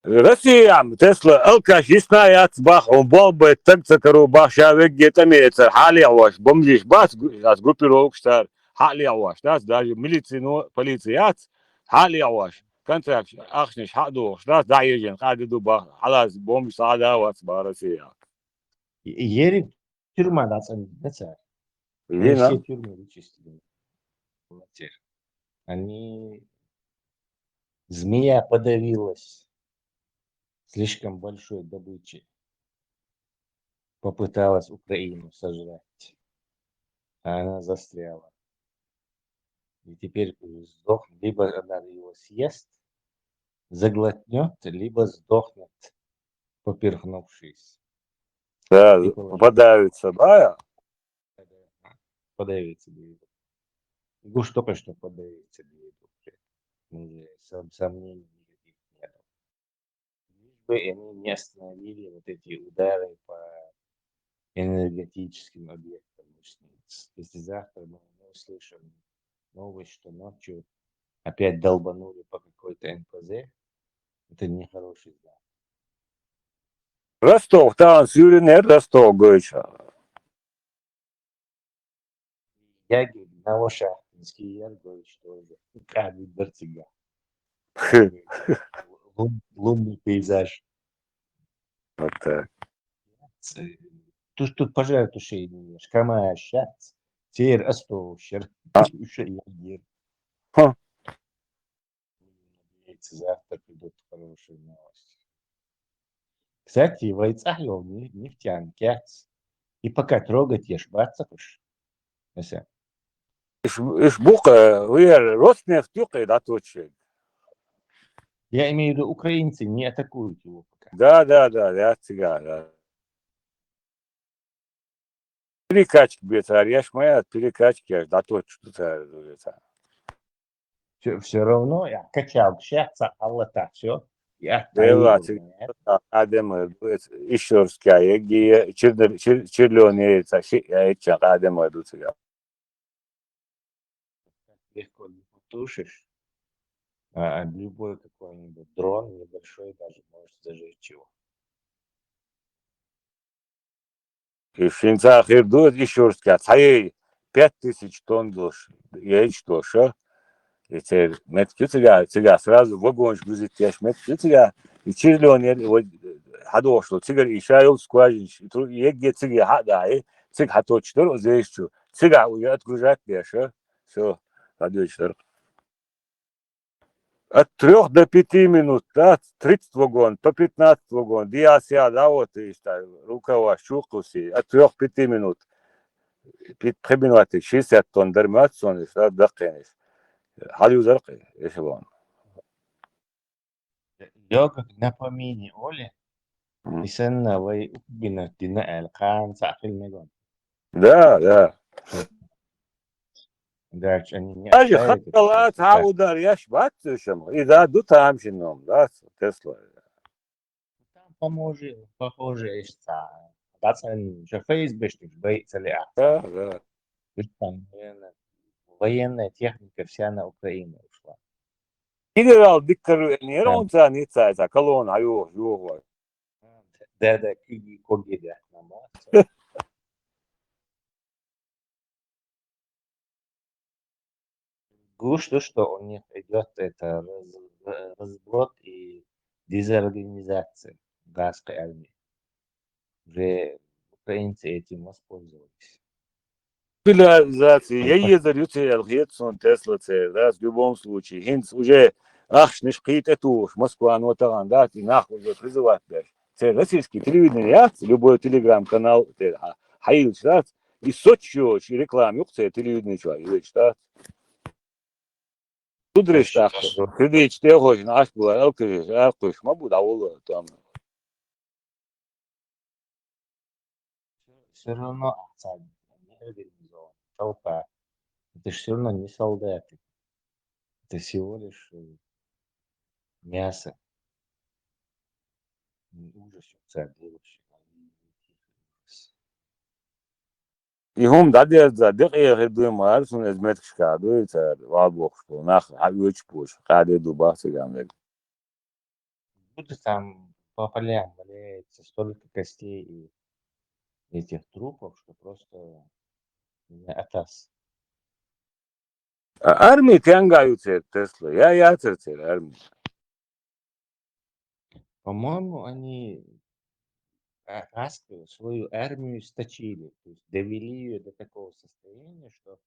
Россия Тесла الكاش يسنايات باخ وبوب تكتكرو باخ شاوك جيتاميتر حالي عواش بمجيش باس جروبي روكستار حالي عواش ناس داجي ميليتسينو بوليسيات حالي عواش كانت اخشنش حقدو ناس داعيجن قاعدوا باخ خلاص بوم سعادة واسبا Россия. Ерик тюрьма нацелена. Они Видно? все тюрьмы вычистили. Они... Змея подавилась слишком большой добычей. Попыталась Украину сожрать. А она застряла. И теперь сдохнет. Либо она его съест, заглотнет, либо сдохнет, поперхнувшись. Да, подавится, да? Подавится. Гуш только что подавится. Уже сомнений никаких нет. Лишь бы они не остановили вот эти удары по энергетическим объектам. Если завтра мы услышим новость, что ночью опять долбанули по какой-то НПЗ, это нехороший знак. Ростов, там Сюринер, Ростов, Гойча. Ягель, Новошахтинский, Яргович тоже. Каждый Берцига. Лунный пейзаж. Вот так. Тут пожаротушение, шкама щас, теперь остовщер, ягель. Завтра придут хорошие новости. Кстати, в Айцахле нефтянки. И пока трогать, ешь бацапыш. Иш бука, вы Роснефть юка, да, точно. Я имею в виду, украинцы не атакуют его пока. Да, я цыган, да. Перекачки, бетар, я ж моя перекачки, да, точно, это. Все равно я качал щас, Аллата, все. Я Да, Адем, еще раз скажу, где черленые, это Адем, идут сюда. легко не потушишь, а любой какой-нибудь дрон небольшой даже может зажечь его. И в Финцах идут еще раз сказать, ай, 5000 тонн душ, яич душа. И теперь меткютига сразу вагонш грузит яш меткютига. И чирлёнер вот хадошло тигр ишайл скважинш. И тут егге тиги хадай, тиг хаточтор зейшчу. Тига уя отгружать яша. Все, хадочтор. От 3 до 5 минут, да, 30 вагон, то 15 вагон, диасия, да, вот, и рукава, щукуси, от 3-5 минут. 5 минут, 60 тонн, дермат, сонис, да, дакенис. Халю зарқи, эшелон. Йога напомини Оле, и сенна вай укбина дина алкан сафил мегон. Да. Дальше они не Даже оставят это хаталат, просто так. хаудар, яш баттышем. И да, дутам шином, да, Тесла. Там похоже, что дацан же фейсбэшник бейцали Да, акцент. да. Там военная техника вся на Украину ушла. Генерал Диккар Нейронца, Ницайца, колонна, аюх. Да, когида. Гуш, то, что у них идет это разброд и дезорганизация газской армии. Уже украинцы этим воспользовались. Мобилизации, я ездил Гетсон, Тесла, да, в любом случае. Хинц уже, не шкит эту Москва, ну там, да, и нахуй уже призывать даже. Це российский телевидение, любой телеграм-канал, хаил читать, и Сочи, и реклама, это телевидение, читать. Тут решта, кредит 4 года, аж было, алкоголь, мабуть, давало там. Все равно не организован. Толпа. Это же все равно не солдаты. Это всего лишь мясо. Ужас, делающий. И هم دادی دقیقه دوی مارسون از مترش کادوی تر وابخش کو نخ هیچ پوش قاعده دو بحث جامد. Будто там по полям валяется столько костей и этих трупов, что просто атас. Армии тянгаются Тесла, я церцер армии. По-моему, они свою армию сточили, то есть довели ее до такого состояния, что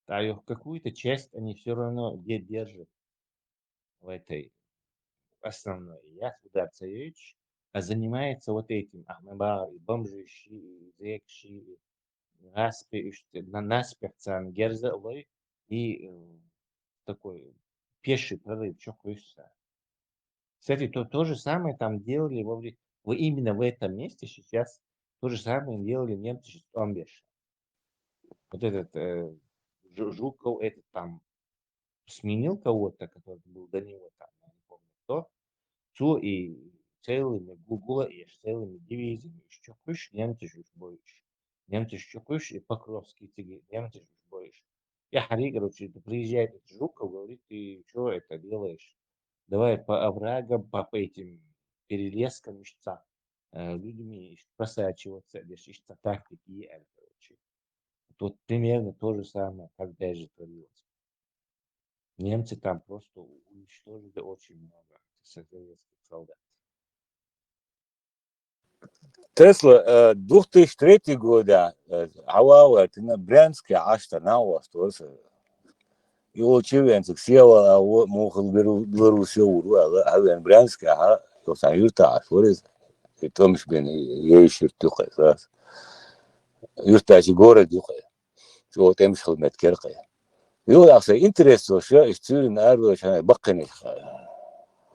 какую-то часть они все равно держат в этой основной. Я туда царевич, а занимается вот этим Ахмебар, и бомжищи, и зекши, и наспех, наспехцан, герзалой, и такой пеший прорыв, что хочется. Кстати, то же самое там делали именно в этом месте сейчас то же самое делали немцы в Амбеше. Вот этот Жуков, этот там сменил кого-то, который был до него там, я не помню кто, все и целыми Гугла, и целыми дивизиями, еще куш, немцы же боишь. Немцы еще куш, и Покровский тигр, немцы же боишь. Я Хари, короче, приезжает этот Жуков, говорит, ты что это делаешь? Давай по оврагам, по этим перелескам, ищца, людьми просачиваться, ищца тактики, короче. Тут примерно то же самое, как даже творилось. Немцы там просто уничтожили очень много советских солдат. Тесла 2003 года Авава, это на Брянске, аж-то на вас тоже. И очевидно, села, а мохал Беларуси уру, а Брянске, то сам юрта, форез, и том ж бен, еще тухай, раз. Юртачи город тухай, что там шел меткеркай. И вот акса интересно, что из Цюрина арвошана баккани.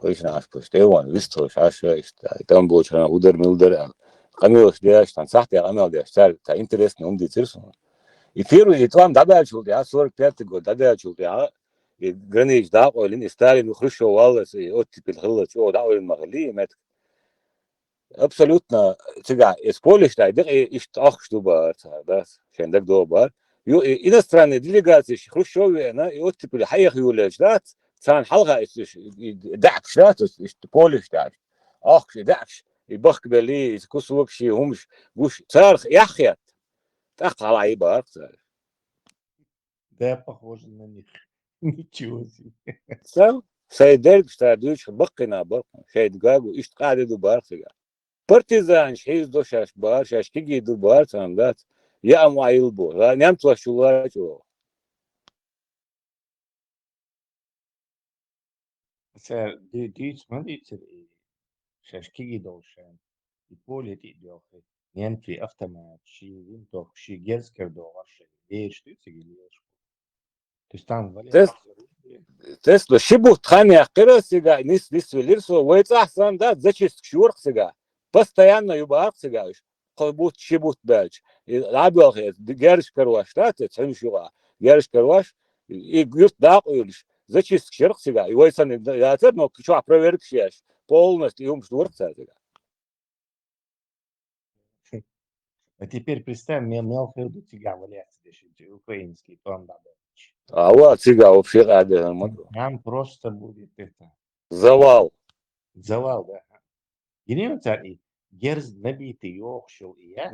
Хоч наш постеван, вистрош, аша, там больше удар милдер. Камилш дяш, там сахте камил дяш, та интересно, цирсон. И первый, и там дадачул, 45 год, дадачул, и гранич дaqoйлin, и Сталин, Хрущев, Валлес, и оттепель хыллач, дaqoylin махали, мет. Абсолютно, сега, из поля, что и ах, что бар, да, шендак до бар. иностранные делегации Хрущеве, и оттепели хаях юлеш, да, цан халга дакш, да, то есть полиш дакш, ах, дакш, и бах бели, и кусок ши, умш, гуш, царх, яхят, так халай бар, царх. Да, похоже на них. Ничего себе. Царх, сайдерг, штадуч, бакина бар, шайдгагу, ишт каде ду бар, царх. Партизан, шейз дошаш бар, шашкиги ду бар, царх, да, я амаил бо, ням тлашула, чо. دي смотрите, шашки должен. И поле ти делает. Ненфи автомат, ши винтов, ши герскер долаш. Ей что ты говоришь? То есть там валяется оружие. Тесло шибут хами ахира сега нис велирсо войца сан да зачист шурх сега постоянно юбах сега колбут шибут бэлч и лабел герш карваш да те цен шуга герш карваш и гюрт да уйлиш зачист шурх сега и войца не я це но что проверк шеш полностью юм шурх сега. А теперь представь, мелкий до тебя валяется, украинский, план дабы. А вот сега вообще ради Там просто будет это. завал. Завал, да. Генерал царь, герз набитый, йохшил, и я,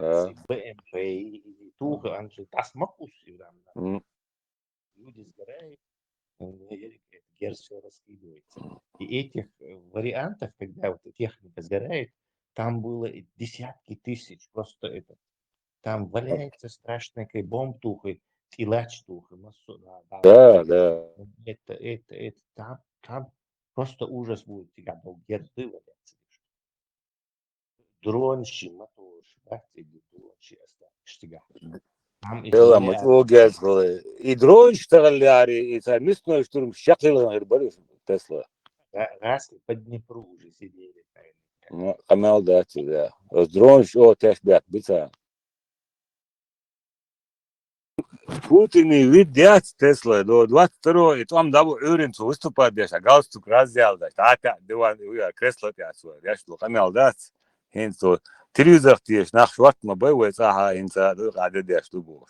БМП, и туха, он же тасмакус, люди сгорают, герз все раскидывается. И этих вариантов, когда вот техника сгорает, там было десятки тысяч, просто это. Там валяется страшная бомб тухой, илач тухой, Да, да. Это, там просто ужас будет, тебя герды валяться. Дронши, моторши, да, дронши оставишь. Там эти Ела мотогез голы. И дрон штагаляри, и та местной штурм шаклила гербали Тесла. раз по Днепру уже сидели. Ну, камел дати, да. Дрон шо тех бят бица. Путин видят Тесла до 22 и там дабу Юринцу выступать деша, галстук раздел да. Тата диван я кресло тясу. Я что камел дат. Хинцо телевизор теш нах шварт ма бой цаха инца до гаде деш тубу.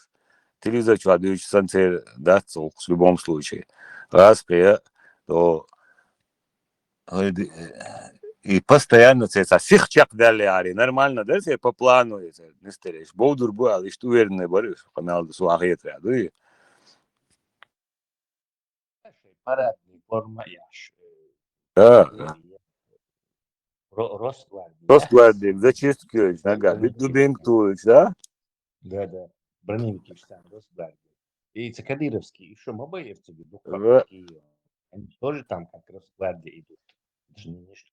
Телевизор чвадуч санцер дат в любом случае. Раз при то и постоянно це всіх чак дали ари нормально да це по плану это не стереш болдур был и что уверенный борис канал с агетра да Парадный форма яш. да Росгвардия. зачистки нога дубинг туч да Да. Броневики штан Росгвардия. И Кадыровские, еще мобаевцы идут, они тоже там как Росгвардия идут. Это же не что.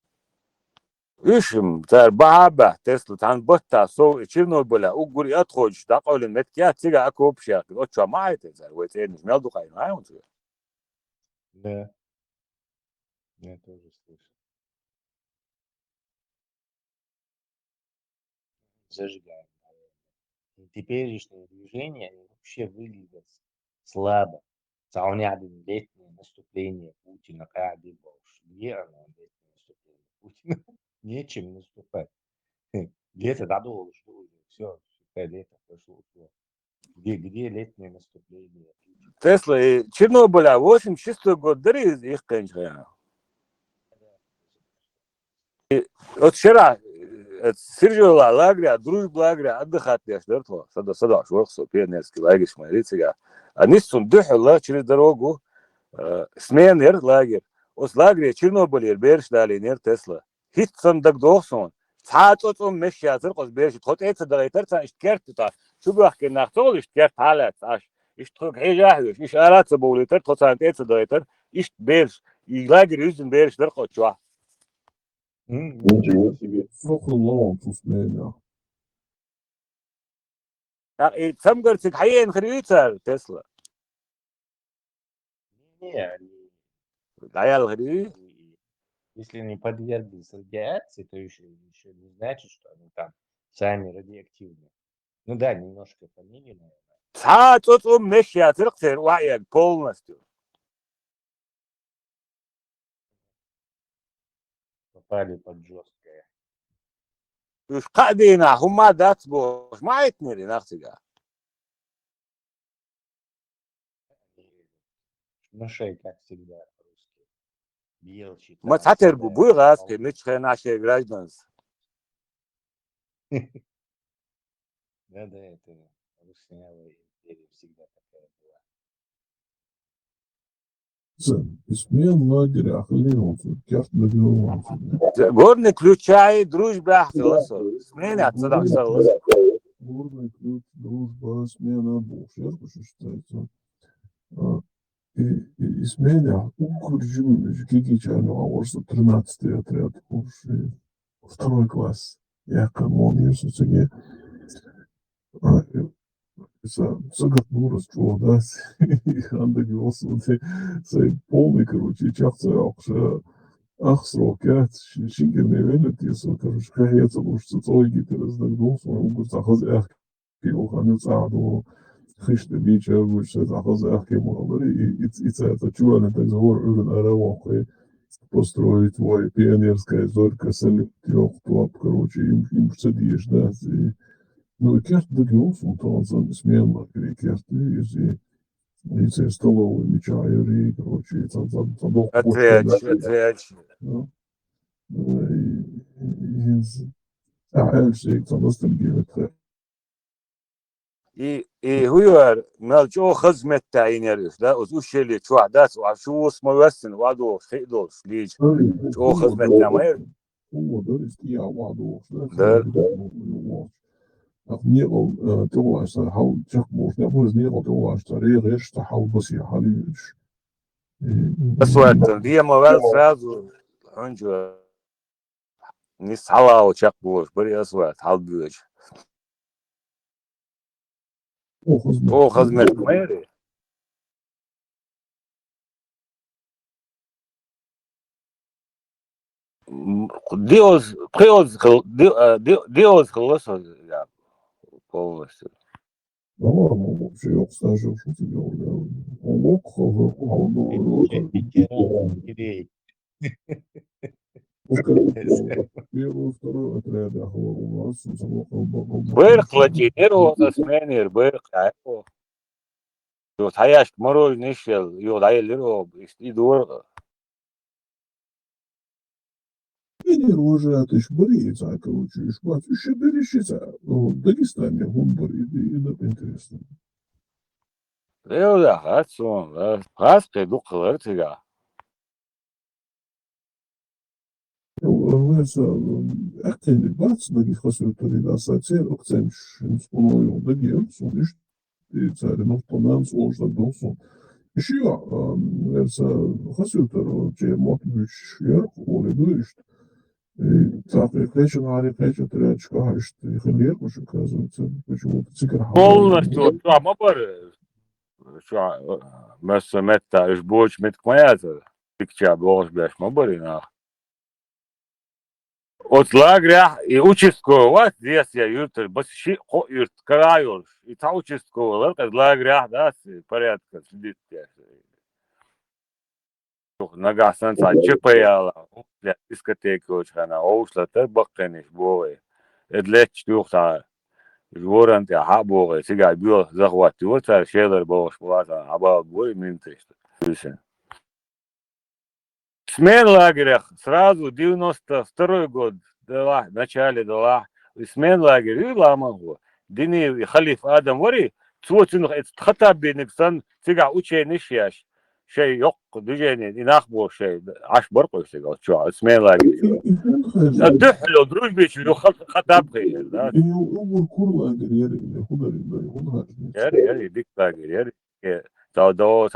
ишим цар баба Тесла тан ботта со Чернобыля угур отходишь да قولن меткя тига акопшак вот что маете цар вот это не мелду хай знаем Да. Я тоже слышал. Зажигаем. Теперешнее движение, они вообще выглядят слабо. Один летнее наступление Путина, где оно, летнее наступление Путина? Нечем наступать. Лето додолго, что уже, все, лето прошло. Где летнее наступление? Тесла и Чернобыля 86 год дары их конечно. Вот вчера Серджио лагеря, дружба лагеря отдыхать я ждал, сада шварцо пионерский лагерь смотрите, они сундухали через дорогу сменер лагерь, от лагеря Чернобыль берешь дали нер Тесла, хит сандак досон, цаатот мешьязер кос берешь, хот это дагайтер ца ишкерта, шубах кенахтол ишкерт халат, аш иштрок хижахюш, иш арат болитер, тоцант это дагайтер, иш берешь, и лагерь юзен берешь дар хочва. Ничего себе. Сухлом пустыня. И сам говорит, хайен хривица Тесла. Не, Даял хриви. если не подверглись радиации, то еще не значит, что они там сами радиоактивны. Ну да, немножко фамилии, наверное. цаатот мешьязер ксер ваяк полностью. Попали под жесткое. Уж кадина, хума дацбо, шмайтнери нахтига. Ну, шей, как всегда, русский. Белчий, ما там, تعتر сюда, بوي غاز пол- كي مش خينا شيء гражданс. Да, это руснявая империя всегда такая была. اسمين لاجري أخليهم في الكارت بقيهم Горный ключай дружба خلصوا. سمعنا تصدق خلص. Горный ключ, дружба, смена, бушер, что считается. И сменя, Курджин, Кикичан, Аворса, 13-й отряд, второй класс. Я коммунию, соцеге. Сагатнурас, Чуадас, и Андагиос, полный, короче, чахца, срокят, Шингерный велетис, короче, каяца, лучше, цойги, ты раздагдос, угус, ахаз, уханец, خشت بيتشا وش تحفظ أحكي مغامري это чували так звор урен аравахи построить твой пионерская зорька салютёк туап, короче, им садишь, да, ну, и керт дагиос, он там смело, керт, и це столовый мечаю, и, короче, там Отвечь. Эльшик, там ностальгия, и هو مالجو خدمة تعينيرش ده وش اللي شو عداس وشو اسمه وسن وادو خيدوش ليج شو خدمة تعمير هو دارس كي عوضو ده نيغل تواش حاول تخموش نبوز نيغل تواش تاريخ ايش تحاول بس يا حليش أسود دي موال سازو عنجو نيس حلا وشقبوش بري أسود حال بيوش هو خدمة تعميري ديوز خلصوا يعني полностью. Ну, вообще, я стажил, что ты делал, лок, Ветеран, Кирей. первый, второй отряд, у нас بيرق لجينيرو تسمينير بيرق عيو يوت حياش مروج نشل يوت عيل ليرو يدور Или уже ты ж борется, короче, шпат, еще берешься. Ну, в Дагестане он борит, и это интересно. يو ده هاتسون هاس كيدو قلرتيغا Веса, активный бац, Даги хасютори да сацер, акцент, споную, Даги, сониш, и царь, но по нам сложно долсон. Еще, Веса, хасютор, че мотивиш, ярк, оле дуешь, так, речен, речен, трячка, что их энергию, оказывается, почему-то цикар. полностью شو مبر شو مس متى اسبوع متكميات بيكتشا بوش باش مبرينا от лагеря и участкового здесь я ютер бas ши хо юрт карайор и та участкового от лагеря да порядка сидит я нога санца чпяла для дискотеки очхана оушла та бакканиш бой эдлеч тухта жворант я хабой сега био захват вот шелер бош плата аба бой минтест Смен лагерях сразу 92 год в начале дала смен лагерь и ламангу дини халиф адам вари цвотин хата бенексан сега учение шяш شيء يق دجاني يناخبو شيء عش برقو شيء شو اسمه لاقي الدحلو دروج بيش لو خطاب خير ياري ديك لاقي ياري دو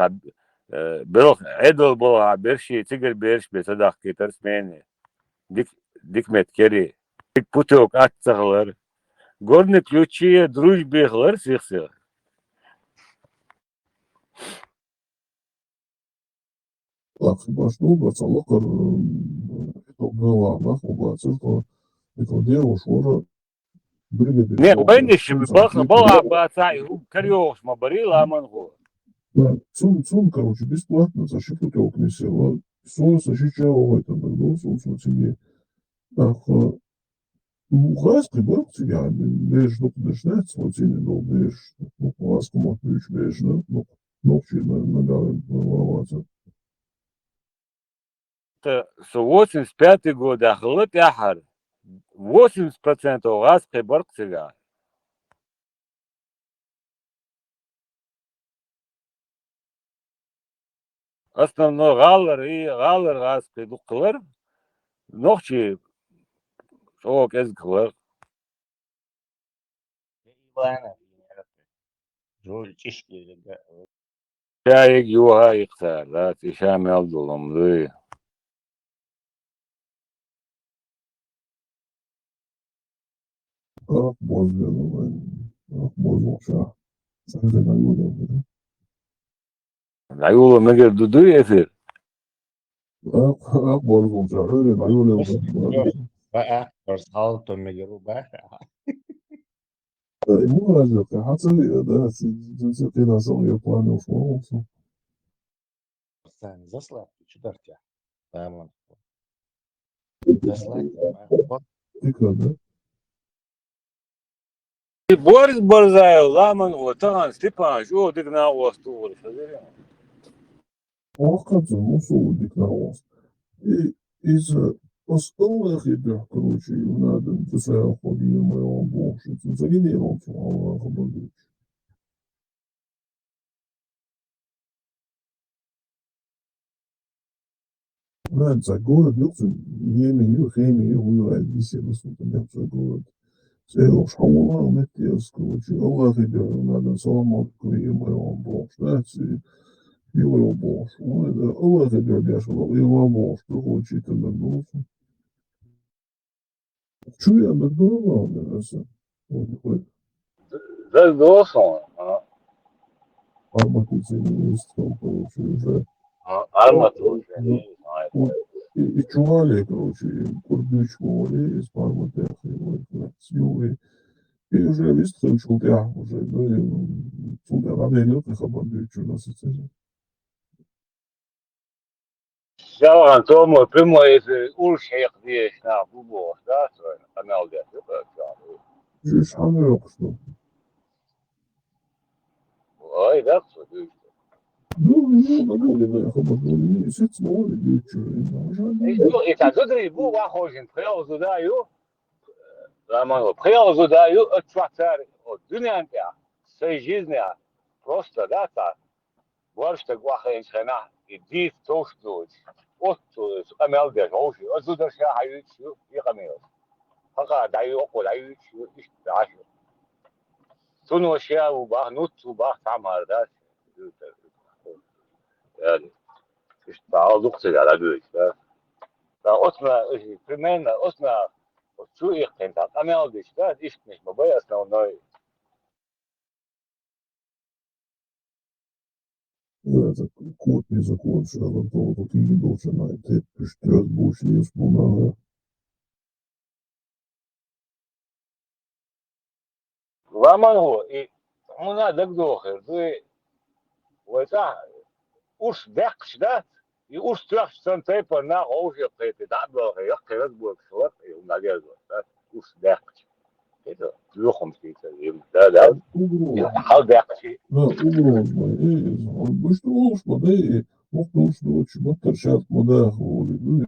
بلخ عدل بلغ برشي تقر برش بصدق كتر سميني ديك متكري ديك بوتوك اتغلر горный ключи دروج بيغلر سيخسيغ Так, башну, бацалокар, это была, нахуй, бацалка, это дело, шора, бригады. Не, войнище была бацай, карьёш мабарила амангу. Да, цун, короче, бесплатно, за счет путевок не села. Сон сощущал это, тогда сон тебе. Так, хаски, барк тебя, между начинается, вот тебе, ну, между, ну, ласку, мотвич, между, ну, ночью на вороваться. Это 85 год, ахлыт яхар. 80% газ хибарк цыган. Основной галлар газ хибуклар. Ночи шок эзглар. جول تشكي Чаек юга ихтар, да, тишам ялдулам, да. Ах, боже мой. Ах, боже, ша. Сахар на юге. Аюла мегер дуду эфир. Ах, боже, ша. На юге. بقى برصال تمجرو بقى Ему разве حصل ده كده صغير плане ушло. ثاني заслать четвертя تمام заслать Тыква, да? И Борис Борзаев, Ламан, Отан, Степан, что ты на острове? Ох, как же, ну, судик на вас. И из остальных ребят, короче, надо, ты своя ходила моего богу, ты загинул, Аллах обладает. Знаете, за город, не хеми, уйла, беседа, сука, за город. Все уж хаула, метес, короче, Аллах ребят, надо саламат, кури моего богу, знаете, его богу. Аллах ребят, я сказал, его богу, что хочет, это богу. Чую, я догнал, да, Да, досон. арматурный стол, короче, уже. Арматура. И чували, короче, курдючку из пармотех, и уже вистрел чултя, уже, ну, и чултя, рада идет, и хабардючу на соцсетях. Я Антон, прямой из Уршех, здесь на Бубо, да, канал здесь. Жишь, хамерок, что? Ой, да, что ты? Ну, нагоды, да, хабардючу, сеть снова идючу, и Это задри, бу, вахожин, прямо задаю. Роман, прямо задаю, от шватари, от дунянтя, всей жизни, просто, да, так. Варшта гваха инсана, и див тоштуч. От, камел деш, оши, от зудаша хаютшу, и камел. Хака даю, око даютшу, и шташу. Суну шея убах, нуту убах, самар, да. Yani, işte aldıkça da büyük. Da osna, примерно, osna, şu ihtimal, kamel diş, da, işmiş, bu основной. это кот не закончил, а то тут и не должен найти, что больше не вспоминаю. Роман го, и муна дагдохер, ты, вот это, уж декш, да, и уж трех сантейпа на уже пойти, да, было, я когда был человек, и он надежду, да, уж декш. Это лохом стоится, да, да, хал декш. Да, угрозно. И обычно ушло, да, и мог ночью батаршат модах воли.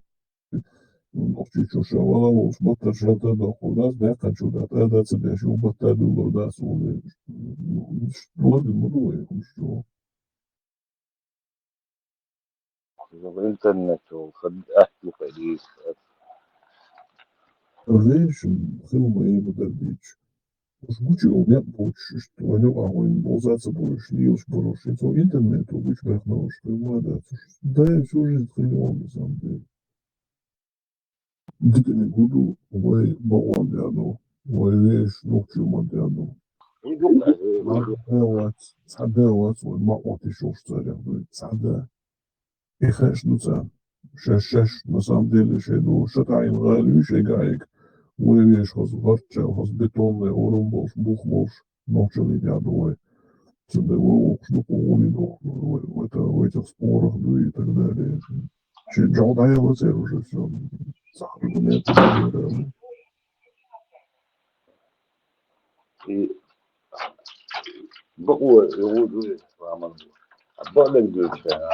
Ночью чуша валавош батаршат дохудас, да, хочу да, да, тебя еще батаду да, соли. Ладно, мудой, что. В интернете, ахту ходить. Женщин, хилма и подобич. Уж бучи у меня больше, что они огонь болзаться больше, не уж больше. Это интернет, убыть махнул, что надо. Да, я всю жизнь хилил, на самом деле. Дикане буду, вой балон дяду, вой вещь, ночью модяду. Цадевать, вой маот еще в царя, цада. И хэшнуца. Шеш, на самом деле, шеду, шатаем галю, шегаек. Вой вещь, хоз варчел, хоз бетонный, орумбош, бухмош, ночью дяду, вой. Цада, вой, что поволи, в этих спорах, да и так далее. Джалдая вот это уже все. И бакуя, Роман. Более душевно.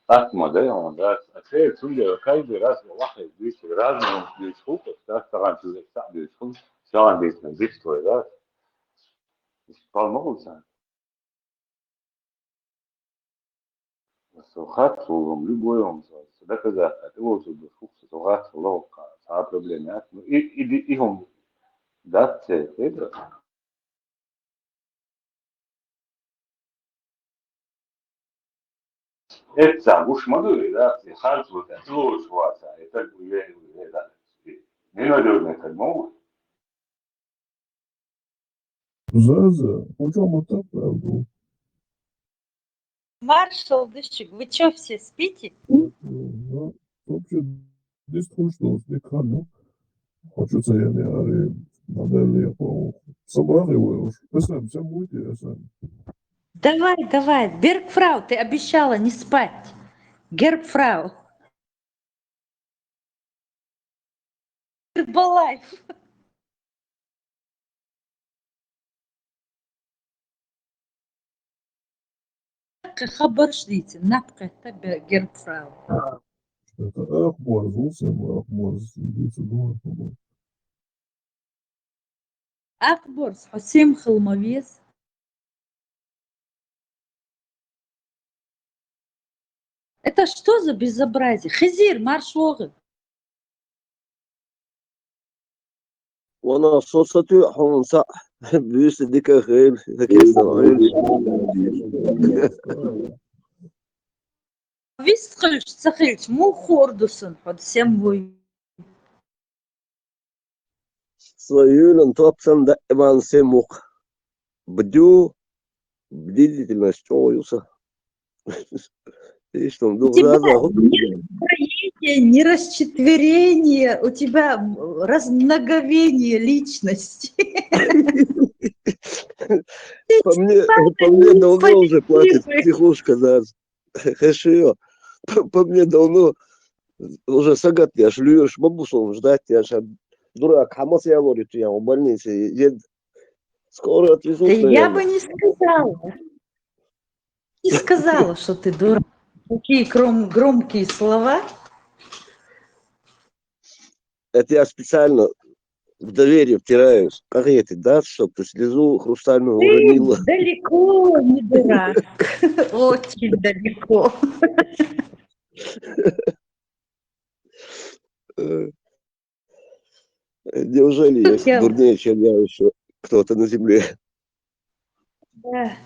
Так модель, он да. А ты судя, каждый раз واحد بيش разным بيشوف, да, старан чужих сам бишху, старан бишху, бишху, да. Полмолца. Сухат, сулом, любой он. Да когда, это вот бишху, сухат, сулом, а проблемы. И он, да, это. Это уж модули, да, хард вот это лучше вас, это это не надо как могут. Заза, учёба так правда. Маршал Дышик, вы чё все спите? Ну, вообще, здесь скучно, слегка, хочется я не ари, надо я по собрали вы уж. Эсэм, всем будете, эсэм. Давай, Бергфрау, ты обещала не спать. Гербфрау. Гербалайф. خبر شديتي نبقى تبع جيربفراو. Это Ахмор, Зусим, Ахмор, следите, думаю, أخبر حسيم خلمويس. Это что за безобразие? Хизир, марш وغد. وانا صوتي حنصح بيس ديك خير كيف نعيش Висқылш, цахилч, му хордусын, под всем вы. صيون توبسن دائما سموك بدو бдительность оюса. И что, У тебя ни строение, ни расчетверение, у тебя размноговение личности. По мне давно уже платит психушка, да. Хорошо. По мне давно уже сагат я шлюешь бабусом ждать, я же дурак, хамас я говорю, я в больнице, скоро отвезут, Я бы не сказала. Не сказала, что ты дурак. Такие громкие слова. Это я специально в доверие втираюсь. Как эти, да, чтобы ты слезу хрустальную уронила. Ты далеко не дурак. Очень далеко. Неужели есть дурнее, чем я еще кто-то на земле? Да,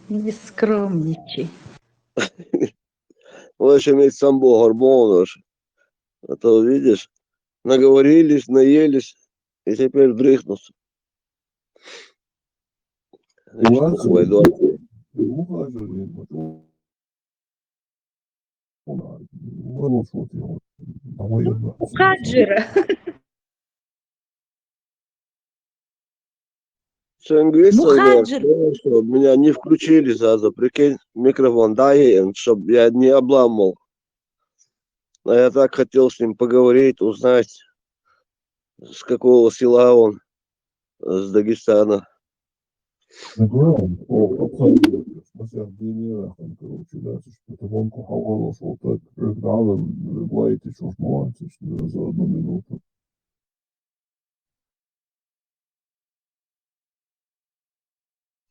не скромничай. Лучше иметь самбо гормонов. А то, видишь, наговорились, наелись, и теперь дрыхнут. Хаджира. Мухаджир. Меня не включили сразу, прикинь, микрофон, дай, чтобы я не обламывал. А я так хотел с ним поговорить, узнать, с какого села он, с Дагестана.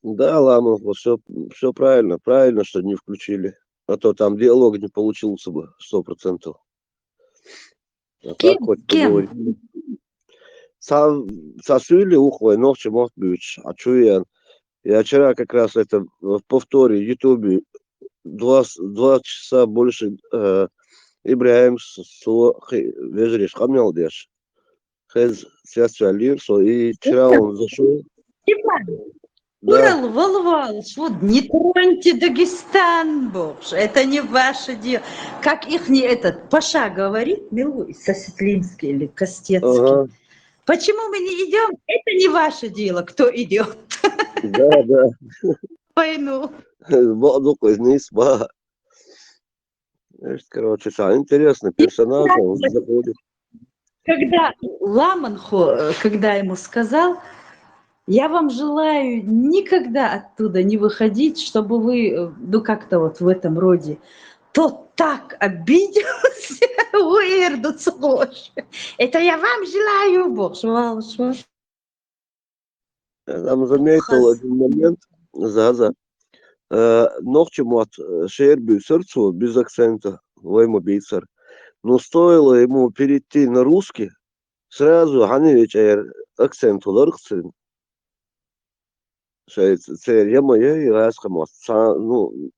Да, Ламов, все правильно, что не включили. А то там диалог не получился бы 100%. А так хоть поговорить. Сосули ухвой, ногче мог быть, а чуян. Я вчера как раз это в повторе Ютубе 2 часа больше Ибрахим вежриш хамнял деш. Хез связалирсо, и вчера он зашел. Урал, волвалш, вот не троньте Дагестан, боже, это не ваше дело. Как их не этот Паша говорит, Милуй, Сосетлинский или Костецкий. Ага. Почему мы не идем? Это не ваше дело, кто идет. Да. Войну. Короче, интересный персонаж, он заходит. Когда Ламанхо, когда ему сказал, Я вам желаю никогда оттуда не выходить, чтобы вы, ну, как-то вот в этом роде. Тот так обиделся, уэрду цлош. Это я вам желаю, Бог швал. Я там заметил один момент, Ногчемот шербю сердцу без акцента, войму бейцер. Но стоило ему перейти на русский, сразу Ханевич акцент уларксен. Ну,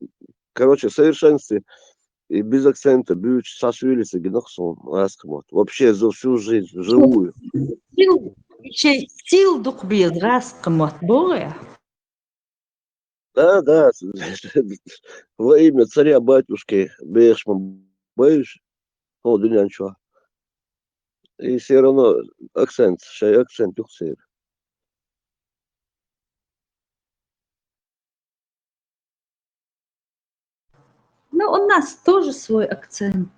короче, в совершенстве и без акцента бьют сашвилисы генохсон раскомот. Вообще за всю жизнь, вживую. Сил дух без раскомот, боя. Да, во имя царя-батюшки Бешма боюсь, о, дунянчуа. И все равно акцент, акцент юксер. Ну, у нас тоже свой акцент.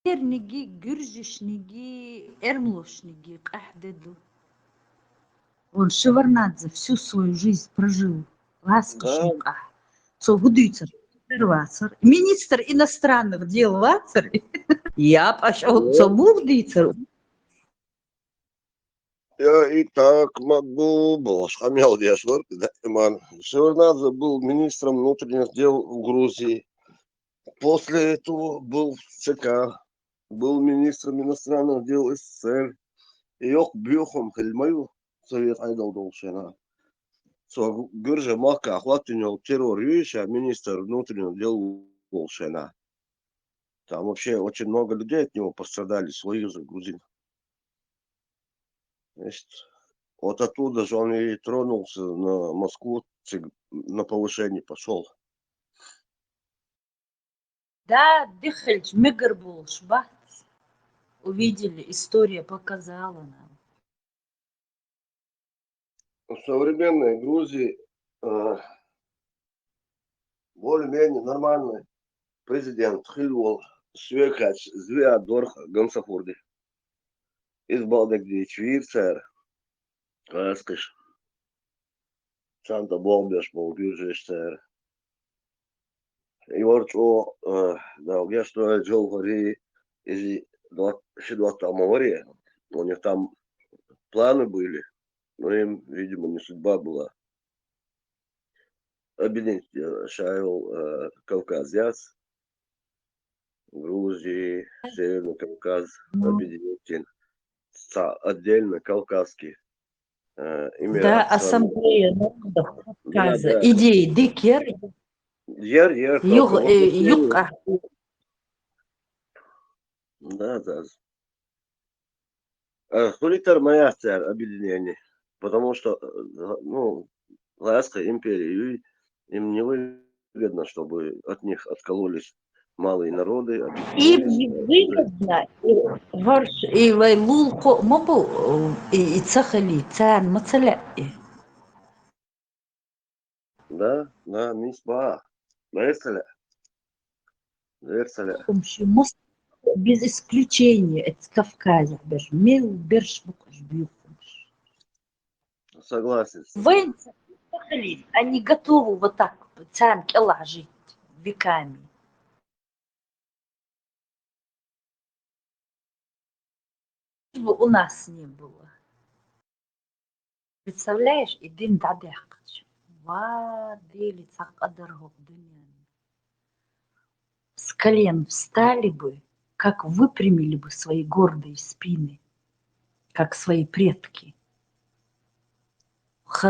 Эрниги, гюржишниги, эрмлошниги, кахдеду. Он Шеварнадзе всю свою жизнь прожил. Ласкашника. Гудыцер, Вацер, министр иностранных дел Вацер. Я пошел Гудыцер. Я и так могу, Бошхамел Дешвар, Иман. Шеварнадзе был министром внутренних дел в Грузии. После этого был в ЦК, был министром иностранных дел СССР. И ок бюхом хельмаю совет айдал долшена. Гюрже Мака охватывал террор Юиша, министр внутренних дел Волшена. Там вообще очень много людей от него пострадали, своих же грузин. Значит, вот оттуда же он и тронулся на Москву, на повышение пошел. Да, Дыхальч, Мегар был, Шбат. Увидели, история показала нам. В современной Грузии более-менее нормальный президент Хилвол Свекач Звеадорх Гамсахурди. Из Балдагдич Швейцар. Раскаш. Санта Бомбеш был Гюржештер. И вот что, да, я что жил говори, из 20 моря, у них там планы были, но им, видимо, не судьба была. Объединить Шайл Кавказяц, Грузии, Северный Кавказ, объединить отдельно Кавказский Да, Эмират. ассамблея народов Кавказа. Да. Идеи Дикер. Ер, Юга. Да. Хулитар моя цель объединение, потому что, ну, Ласка империи, им не выгодно, чтобы от них откололись малые народы. Им не выгодно, и Вайлулко, мабу, и Цахали, Цан, Мацаля. Да, мисба. Версаля. Мост без исключения, это Кавказе, Мил, Бершбук, Согласен. Воинцы, они готовы вот так, Цан Кела жить веками. У нас не было. Представляешь, и дым дадехкач. Вадили цакадаргов дынян. С колен встали бы, как выпрямили бы свои гордые спины, как свои предки.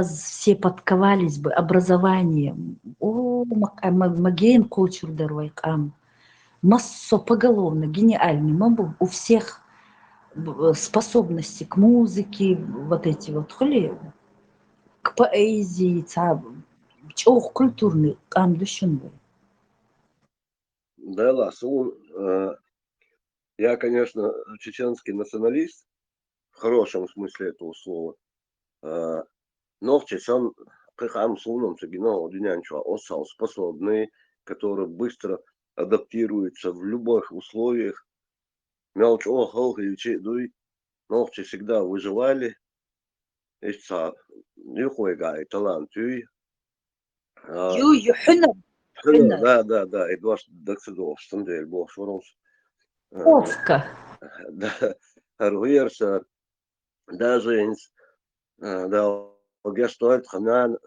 Все подковались бы образованием. О, Магейн кулчур дарвайкам. Массо поголовно, гениальный. У всех способности к музыке, вот эти вот хули, к поэзии, чего культурный, амдущенный. Да, Ласун, я, конечно, чеченский националист, в хорошем смысле этого слова, но в Чечен, как сунам цигино, динянчуа, осал, способный, который быстро адаптируется в любых условиях. Мелчо, холхи, дуй, Ногти всегда выживали. Есть нюхуега и таланты. يو حنر حنر Да, Эдуард Даксидов, Штандель, Бог Шваромс. Овка. Да, Руерша, даже да, Гештольд Ханан,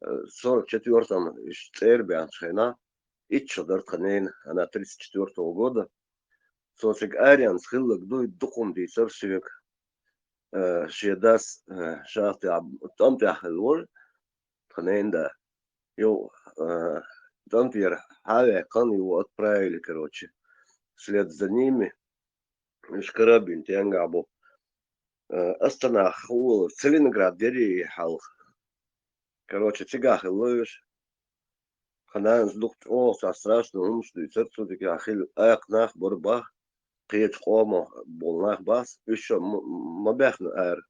44-м из Цербиан Шейна, Итчо Дартханейн, она 34-го года. Социк Ариан схиллак дует духом дисерсивик, шедас шахты там тяхелвор, Ханейн да. Йо, там пьер, Хаве, Кан его отправили, короче, вслед за ними. Шкарабин, Тянгабу. Астана, Хул, Целиноград, Дери, Хал. Короче, Тигах, Луиш. Ханан сдукт, о, страшно, умствуй, сердце таки ахил, акнах, борбах, қиет қомо, болнах бас, еще мабяхна эр.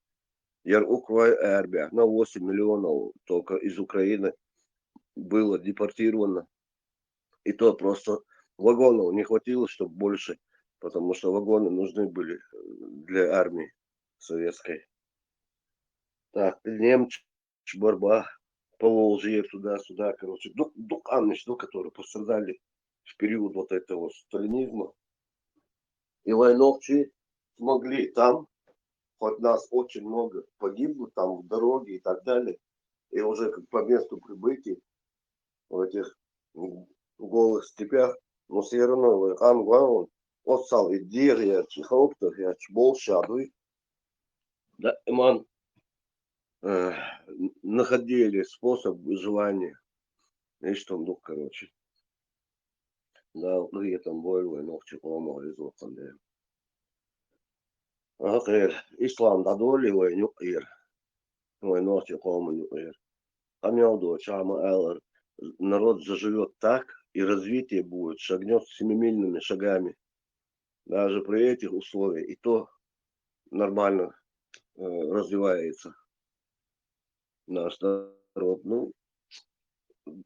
Яр Украй эр бях, на 8 миллионов только из Украины было депортировано. И то просто вагонов не хватило, чтобы больше, потому что вагоны нужны были для армии советской. Так, немцы, борьба, Поволжье, туда-сюда, короче, которые пострадали в период вот этого сталинизма. И войновцы смогли там, хоть нас очень много погибло там в дороге и так далее, и уже как по месту прибытия в этих голых степях, но все равно он отстал и деревья, чихоптов, я чболшадуй, да, иман находили способ выживания. И что, ну, короче. Да, я там бойлы, ногти ломал из окна. Окей, ислам дадоли, ой, ну, ир. Ой, ногти ломал, ну, ир. А мелдо, чама, элэр. Народ заживет так, и развитие будет, шагнет семимильными шагами. Даже при этих условиях. И то нормально развивается наш народ. Ну,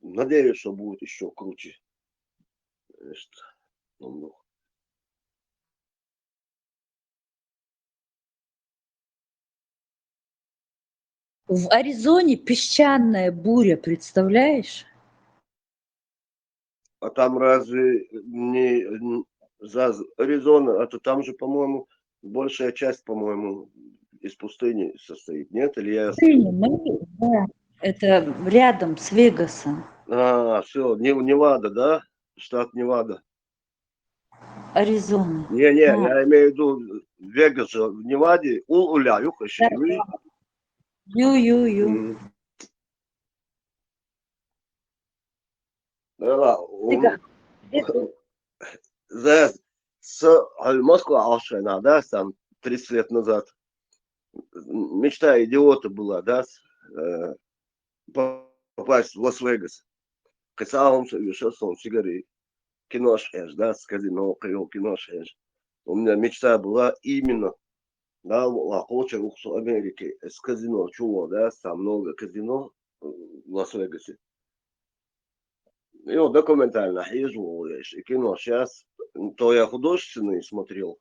надеюсь, что будет еще круче. Ну, В Аризоне песчаная буря, представляешь? а там разве не Аризона, а то там же, по-моему, большая часть, по-моему, из пустыни состоит, нет? Или я... Да. Это рядом с Вегасом. Все, Невада, да? Штат Невада. Аризона. Не, я имею в виду Вегас же в Неваде, Уля, Юхаши. Ю. Да, Москва Алшена, да, там 30 лет назад. Мечта идиота была, да, попасть в Лас-Вегас. Касаум, шоссон, сигареты, кино шеш, да, с казино, кино шеш. У меня мечта была именно, да, лучше в Америке, с казино, чего, да, там много казино в Лас-Вегасе. И вот документально езжу, и кино. Сейчас, то я художественный смотрел,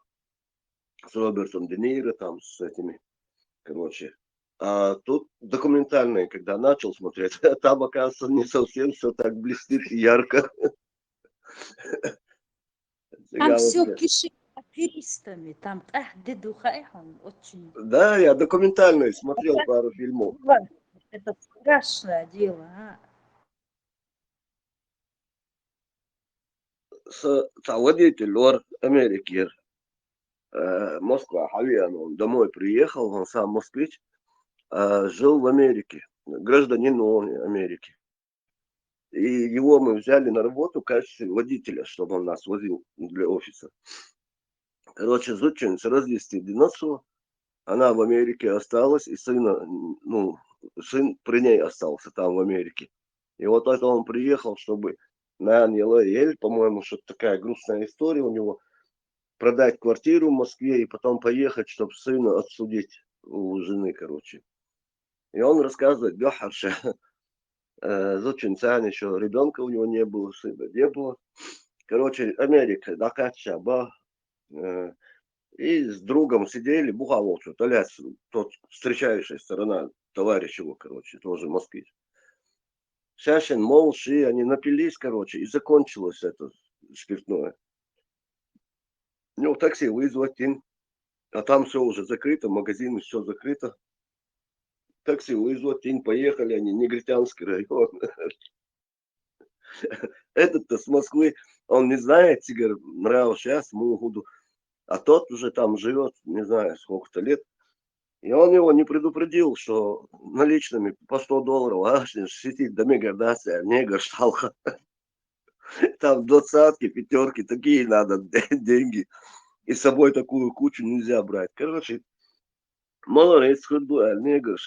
с Робертом Де Ниро, там, с этими, короче. А тут документальные, когда начал смотреть, там, оказывается, не совсем все так блестит и ярко. Там все кишит аферистами. Там, очень... Да, я документальные смотрел пару фильмов. Это страшное дело, а. Водитель Америки, Москва, Хавиан, он домой приехал, он сам москвич, жил в Америке, гражданин Америки. И его мы взяли на работу в качестве водителя, чтобы он нас возил для офиса. Короче, зученица развести диносу, она в Америке осталась, и сына, ну, сын при ней остался там в Америке. И вот это он приехал, чтобы на Ель, по-моему, что-то такая грустная история у него, продать квартиру в Москве и потом поехать, чтобы сына отсудить у жены, короче. И он рассказывает, Гахарша, зученица, еще ребенка у него не было, сына не было. Короче, Америка, Дакача, И с другом сидели, бухал что-то, тот встречающая сторона, товарищ его, короче, тоже москвич. Сящин, молчи, они напились, короче, и закончилось это спиртное. Ну, такси вызвать, а там все уже закрыто, магазины, все закрыто. Такси вызвать, поехали они, Негритянский район. Этот-то с Москвы, он не знает, Тигр, нравился сейчас, Мугуду. А тот уже там живет, не знаю, сколько-то лет. И он его не предупредил, что наличными по $100, сидит до мегадаса, негр шалха. Там двадцатки, пятерки, такие надо деньги. И с собой такую кучу нельзя брать. Короче, молодец, худой, негр.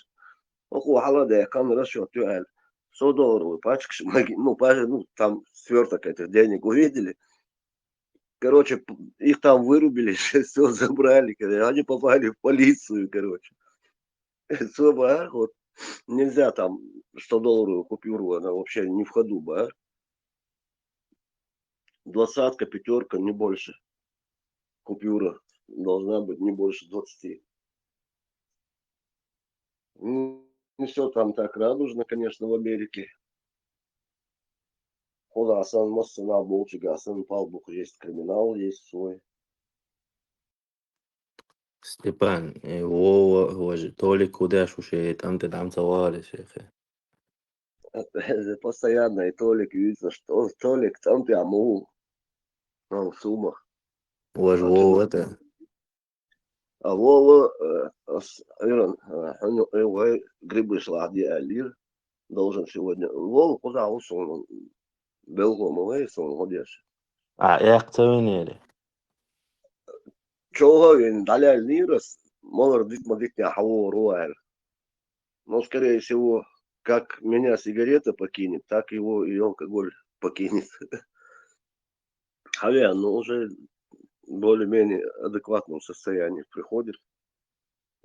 Оху, холодая, кам расчет, $100 пачка, ну, там сверток этих денег увидели. Короче, их там вырубили, все забрали, они попали в полицию, короче. Вот. Нельзя там $100 купюру, она вообще не в ходу, ба. Двадцатка, пятерка, не больше. Купюра должна быть не больше 20. Ну, не все там так радужно, конечно, в Америке. Худасан, Массана, Болчигасан, Палбух, есть криминал, есть свой. Степан, هو Толик Кудаш уже там ты там целовались, Это постоянно, и Толик видится, что Толик там прямо, он в сумах. у вас Вова это, А Вова, грибы шлади алир, должен сегодня. Вова куда ушел? Белгом он ходишь. як цевенели. Чего он далее лирос, может быть, не хавор руэр. Но, скорее всего, как меня сигарета покинет, так его и алкоголь покинет. Хавя, но уже более-менее адекватном состоянии приходит.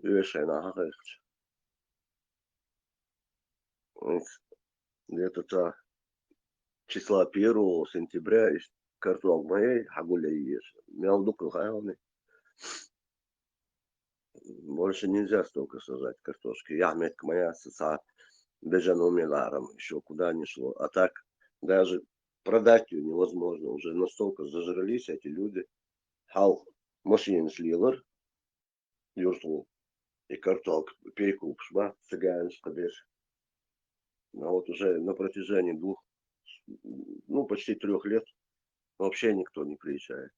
И вешай на гахаешь. Где-то числа 1 сентября картон моей хагуля ешь. Мяудук хайоны. Больше нельзя столько сажать картошки. Яметка моя сосад бежаном миларом еще куда ни шло. А так даже продать ее невозможно. Уже настолько зажрались эти люди. Хал машин слилар. Юртул. И карток перекуп шма. Цыганский беж. Но вот уже на протяжении почти 3 лет вообще никто не приезжает.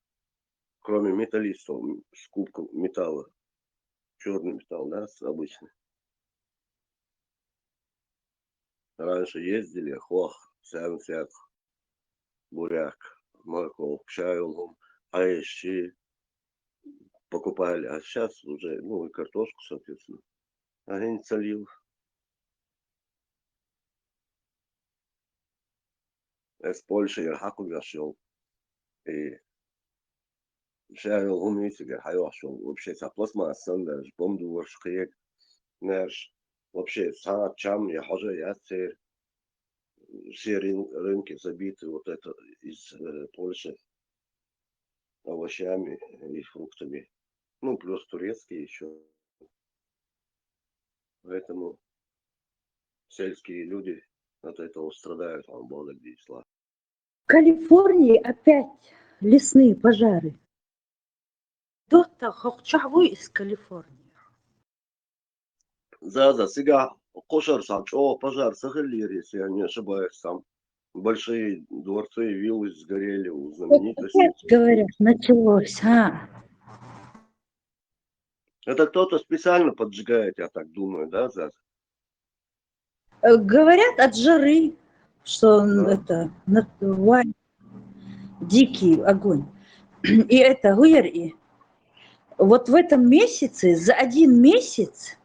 Кроме металлистов, скупка металла. Черный металл, да, обычный. Раньше ездили, хох, сян-сят, буряк, морковь, чаю, аищи покупали. А сейчас уже, и картошку, соответственно. Они солил. Из Польши я хаку нашел. И шаю гумитига хайошел. Вообще, пластмасса, даже бомбу воршкиек. Наш вообще сад чам я хожу я цер. Все рынки забиты вот это из Польши овощами и фруктами. Плюс турецкие еще. Поэтому сельские люди от этого страдают, вам Бог где слава. В Калифорнии опять лесные пожары. Кто-то хохчавой из Калифорнии. За сега кошар пожар Сахалире, если я не ошибаюсь, там большие дворцы и виллы сгорели у знаменитостей. Опять, говорят, началось, Это кто-то специально поджигает, я так думаю, да, Заз? Говорят от жары, что Да. дикий огонь. И это гуяри. Вот в этом месяце, за 1 месяц,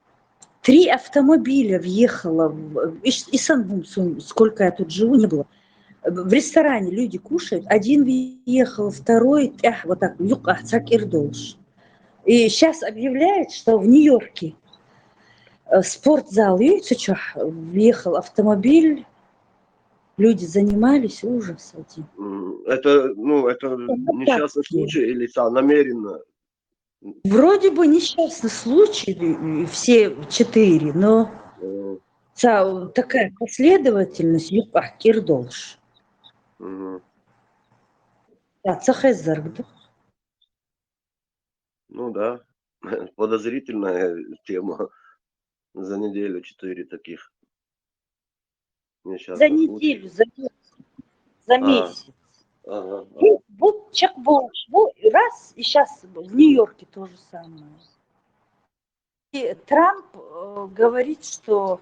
3 автомобиля въехало и сам, сколько я тут живу, не было. В ресторане люди кушают, один въехал, второй, вот так, ирдолш. И сейчас объявляют, что в Нью-Йорке спортзал, видите, что, въехал автомобиль, люди занимались, ужас один. Это несчастный случай или намеренно Вроде бы несчастный случай, все 4, но такая последовательность юпах кирдолш. Мгм. Цахезаргду. Ну да, подозрительная тема. За неделю 4 таких За несчастных случая. неделю, за месяц. Ага. Вот чекбош, раз, и сейчас в Нью-Йорке то же самое. И Трамп говорит, что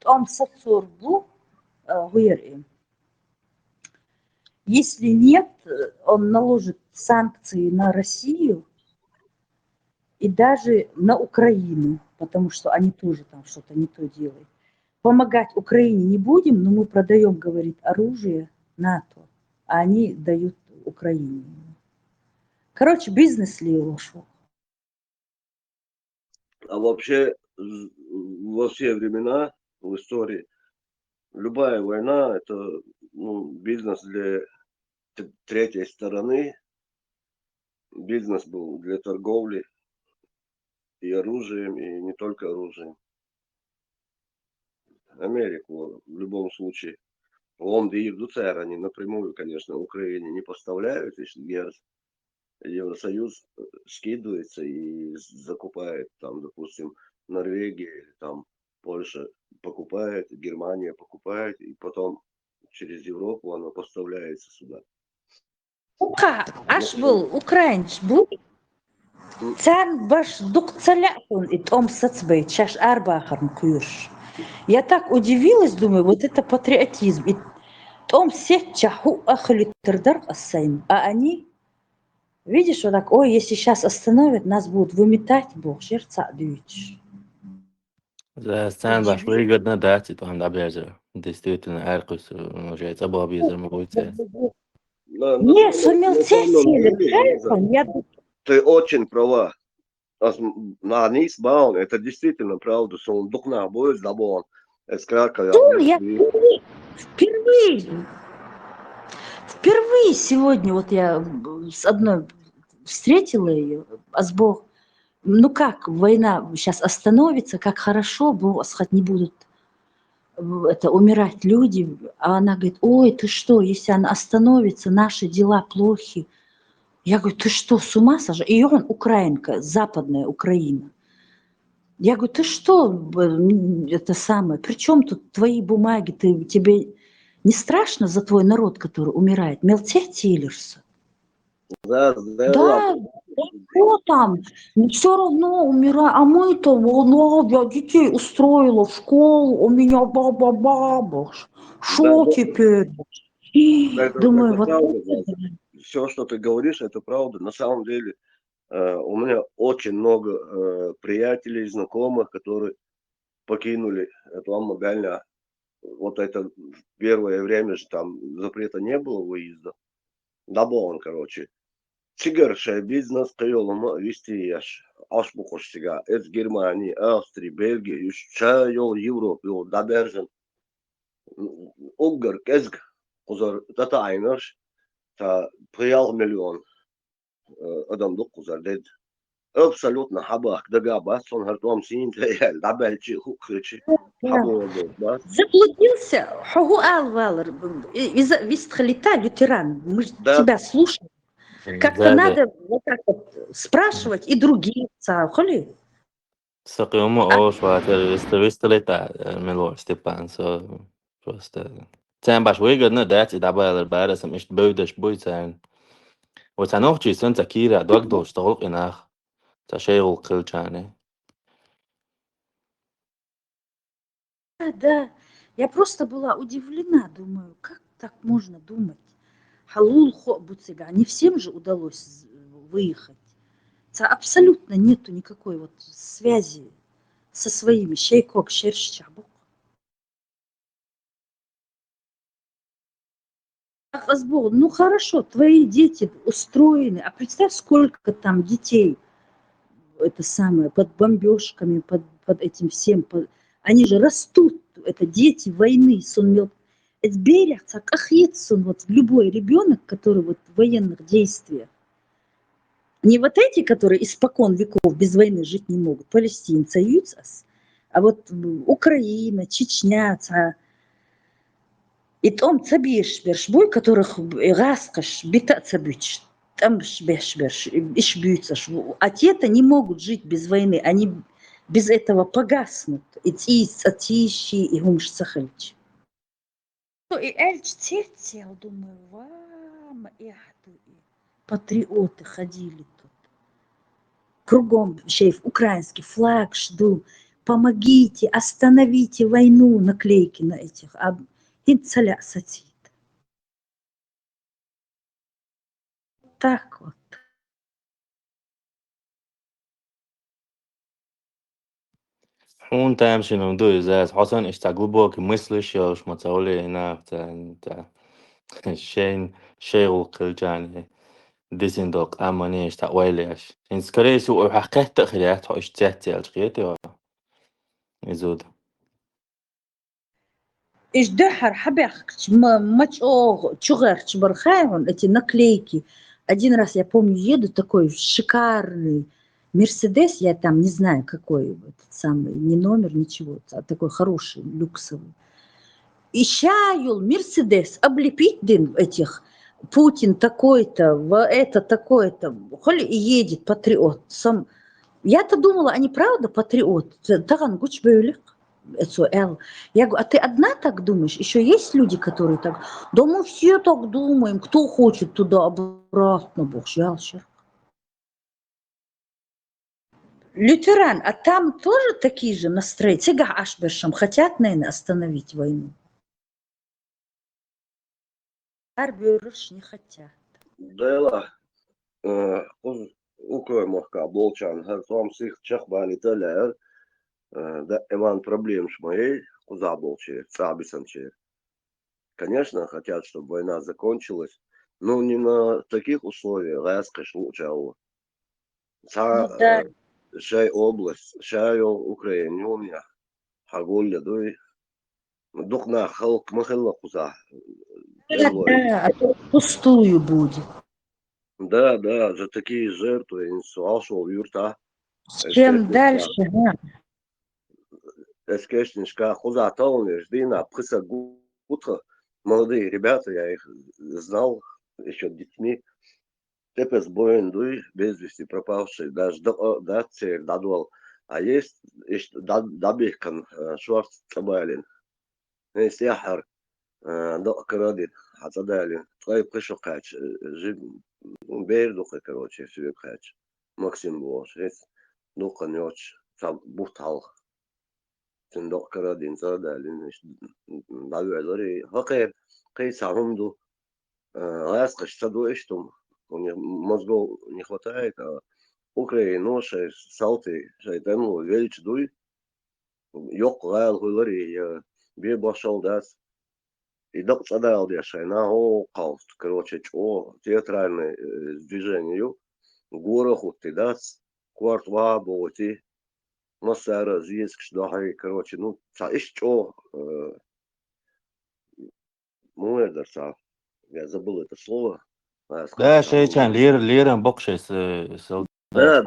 он сацурбу им. Если нет, он наложит санкции на Россию и даже на Украину, потому что они тоже там что-то не то делают. Помогать Украине не будем, но мы продаем, говорит, оружие НАТО, а они дают Украине. Короче, бизнес ли ушел? А вообще во все времена в истории любая война это бизнес для третьей стороны. Бизнес был для торговли и оружием, и не только оружием. Америку в любом случае. Лонды и ДЦР, они напрямую, конечно, Украине не поставляют, если Евросоюз скидывается и закупает, там, допустим, Норвегия или там Польша покупает, Германия покупает, и потом через Европу оно поставляется сюда. Аж был украинч был. Цан баш дук целяхун и том сацбей, чаш арбахарн кюрш. Я так удивилась, думаю, вот это патриотизм. И том сет чаху ахли тердар ассайм. А они, видишь, вот так, ой, если сейчас остановят, нас будут выметать, бог, сердца дюйч. Sen baš выгодно дать, и там добежа. Действительно, Эркус уже это было безумно. Не, сумел Ты очень права. На низ баун, это действительно правда, что он духна будет забон. Это как я впервые сегодня вот я с одной встретила ее, а с Бог, ну как война сейчас остановится, как хорошо, Бог, не будут умирать люди, а она говорит, ой, ты что, если она остановится, наши дела плохи. Я говорю, ты что, с ума сошла? И он украинка, западная Украина. Я говорю, ты что, это самое, при чем тут твои бумаги, тебе не страшно за твой народ, который умирает? Мелтетилишься? Да, что там? Все равно умираю. А мы-то, я детей устроила в школу, у меня баба. Что теперь? Думаю, вот все, что ты говоришь, это правда. На самом деле, у меня очень много приятелей, знакомых, которые покинули эту мобильную. Вот это первое время же там запрета не было выезда. Да был он, короче. Сигаршая бизнес кıyılımı вести аш бухош сега. Это Германия, Австрия, Бельгия, еще йол Европа, йол дабержен. Угар, кезг, кузар, тата айнаш, та приял миллион адам дук кузар дед. Абсолютно хабах, дага сон хартом син тлял, дабельчи, хукричи, хабу бас. заблудился. Хогу алвалер. Вистхалита лютеран. Мы тебя слушаем. Как-то надо вот так вот спрашивать и другие цахали. Сакиума ош ватер висталита мелор Степан, просто. Sen baš выгодно дать, и добавил барасам, ишь будешь будет sein. Вот оно хочет сон такира, догдол, что холк инах, ташейл кылчане. Да, я просто была удивлена, думаю, как так можно думать? Халул буцига, не всем же удалось выехать. Абсолютно нету никакой вот связи со своими. Шейкок, шершчабок. Ну хорошо, твои дети устроены, а представь, сколько там детей, это самое, под бомбежками, под этим всем, они же растут, это дети войны, это берется, как вот любой ребенок, который вот в военных действиях, Не вот эти, которые испокон веков без войны жить не могут, палестинцы, юцас, а вот Украина, Чечня, и том цабишберш, бой, которых гаскаш, бита цабич, там шбешберш, ишбьются, а те-то не могут жить без войны, они без этого погаснут. И тищи, и гумш сахальч. И эльч цел, думаю, вам, патриоты ходили тут. Кругом шейф, украинский флаг жду. Помогите, остановите войну, наклейки на этих. А инцаля сатит. Так вот. Он там ще нам дует, за Хасан ist da глубокий мыслящий, уж мацаули на та шейн шейру кылжани дисиндок амани ist da ойляш. In скорее всего حقيقة تخيلات هو اشتاتي الجيتي ويزود. إيش دحر حبيخ матч чугерч бархаеван, эти наклейки. Один раз, я помню, еду такой шикарный Мерседес, я там не знаю какой этот самый, не номер, ничего, а такой хороший, люксовый. И щаюл Мерседес облепить дым этих Путин такой-то, это такой-то, холи и едет патриот. Сам. Я-то думала, они правда патриот. Таган гуч бейлик. Я говорю, а ты одна так думаешь? Еще есть люди, которые так... Да мы все так думаем. Кто хочет туда обратно, бог жалчер. Лютеран, а там тоже такие же настроения? Цыга Ашбершам хотят, наверное, остановить войну? Арбюрыш не хотят. Дела, Украинка, Болчан, Хартом, Сих, Чахбани, Таляр, да, Иван, проблем с моей, куда Болчи, Цабисанчи. Конечно, хотят, чтобы война закончилась, но не на таких условиях, резко случаево. Да. Шай область, шай Украине, у меня, Хагулья, дуй, духна, халк, махалла, куда. Да, а то пустую будет. Да, за такие жертвы, инсуалшо, юрта. Чем дальше, да. Эскешничка, куда толнишь, Дина, пыса гутра. Молодые ребята, я их знал еще детьми. Тепес боен дуй, без вести пропавший, даже да, цель дадвал. А есть дабихкан, шварц цабалин. Есть яхар, до карадин, хацадалин. Твои пришукач, жив, бейр духай, короче, себе кач. Максим Бош, есть духа нёч, бухтал. Тендок карадин, цадалин, давелори. Хакер, кейсахум ду. Ласкаш, саду эштум. У них мозгов не хватает, а Украину, шей, салты, шей, тему, велич дуй. Йок, лайл, хуйлори, бе башал дас. И док цадал дешай, на о, калфт, короче, чо, театральное движение, гороху ты дас, кварт ва, боти, массара, зиск, шдахай, короче, ну, ца, иш чо, муэдер, ца, я забыл это слово. Да, шейчан, лиром бокшей Да,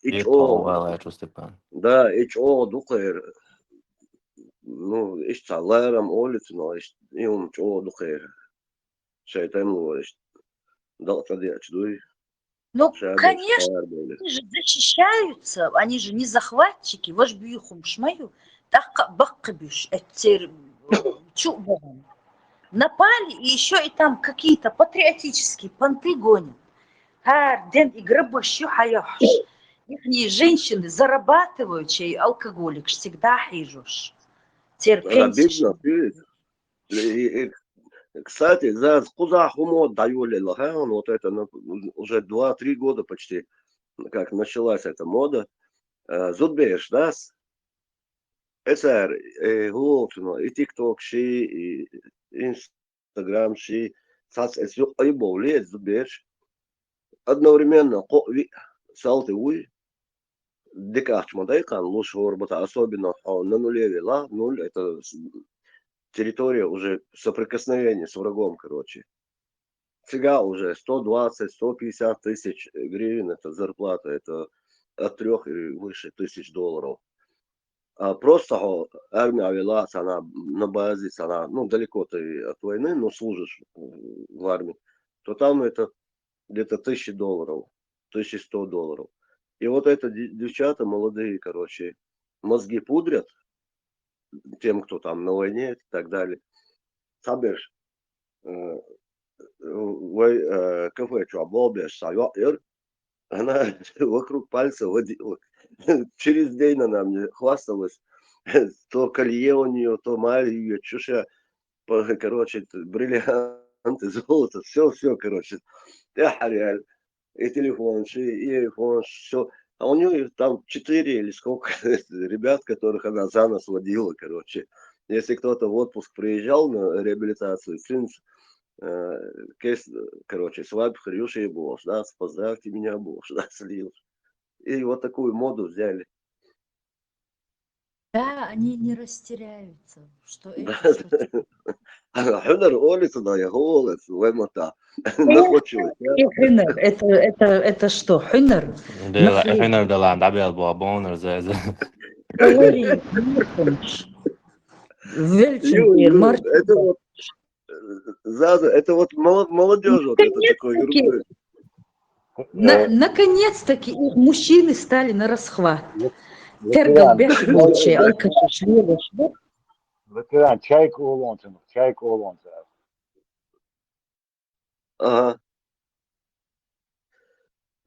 и то Степан. Да, ичо духер, ну, ишца лайрам олит, но им чо духер, шейтем лоиш, дал тадиач дуй. Ну, конечно, они же защищаются, они же не захватчики, ваш бьюхум шмаю, так баккабиш, чубом. Напали, и еще и там какие-то патриотические понты гонят. Ден и гробы щухаёшь. Ихние женщины зарабатывают, чей алкоголик всегда хижешь. Терпенье. Кстати, за куда хумо даюли лаган, вот это уже 2-3 года почти, как началась эта мода. Зудбеш, да? Это и ТикТок, и Инстаграм, зудбеш. Одновременно салты уй. Декач модайкан, лучше работа, особенно на нуле вела. Нуль это территория уже соприкосновения с врагом, короче. Сега уже 120-150 тысяч гривен, это зарплата, это от 3 и выше тысяч долларов. А просто армия велась, она на базе, она, ну, далеко ты от войны, но служишь в армии, то там это где-то $1000, $1100. И вот это девчата молодые, короче, мозги пудрят тем, кто там на войне и так далее. Sabir, кафе Чуаболбеш, Сайотер, она вокруг пальца водила. Через день она мне хвасталась. То колье у нее, то Мария, чуша, короче, бриллианты, золото, все, короче. реально. И телефон, все. А у нее там 4 или сколько ребят, которых она за нос водила, короче. Если кто-то в отпуск приезжал на реабилитацию, короче, свадьбу Хрюши и Бош, да, поздравьте меня, Бош, да, слил. И вот такую моду взяли. Да, они не растеряются, что Да. это, что то. Хюнер Олица, да, я голос, вемота. Находчивый. Хюнер, это что, хюнер? احنا ده اللي عند عبي البابون زي Говори, Мартинш. Вельченкин, Мартин. Это вот, Заза, это вот молодежь, вот это такой группы. Наконец-таки их мужчины стали на расхват. Ветеран, Тергалбеш, алкашиш, леваш. ветеран, чайку улонцев. Ага.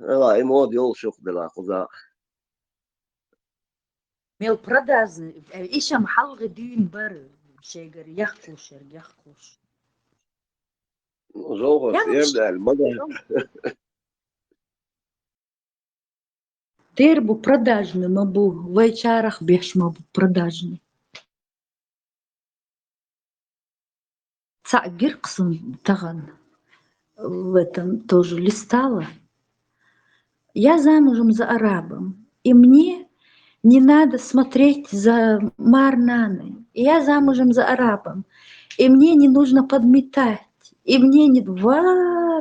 لا يمود يلشخ دلا خذا. Мел продажный. Ишам халгы дюн бар. Шейгар, яхкуш. Жогос, يبدأ المدى. Тербу продажный мабу. В вечерах беш мабу продажный. Гирксон таган. В этом тоже листала. Я замужем за арабом. И мне не надо смотреть за Марнаной. Я замужем за арабом. И мне не нужно подметать. И мне не...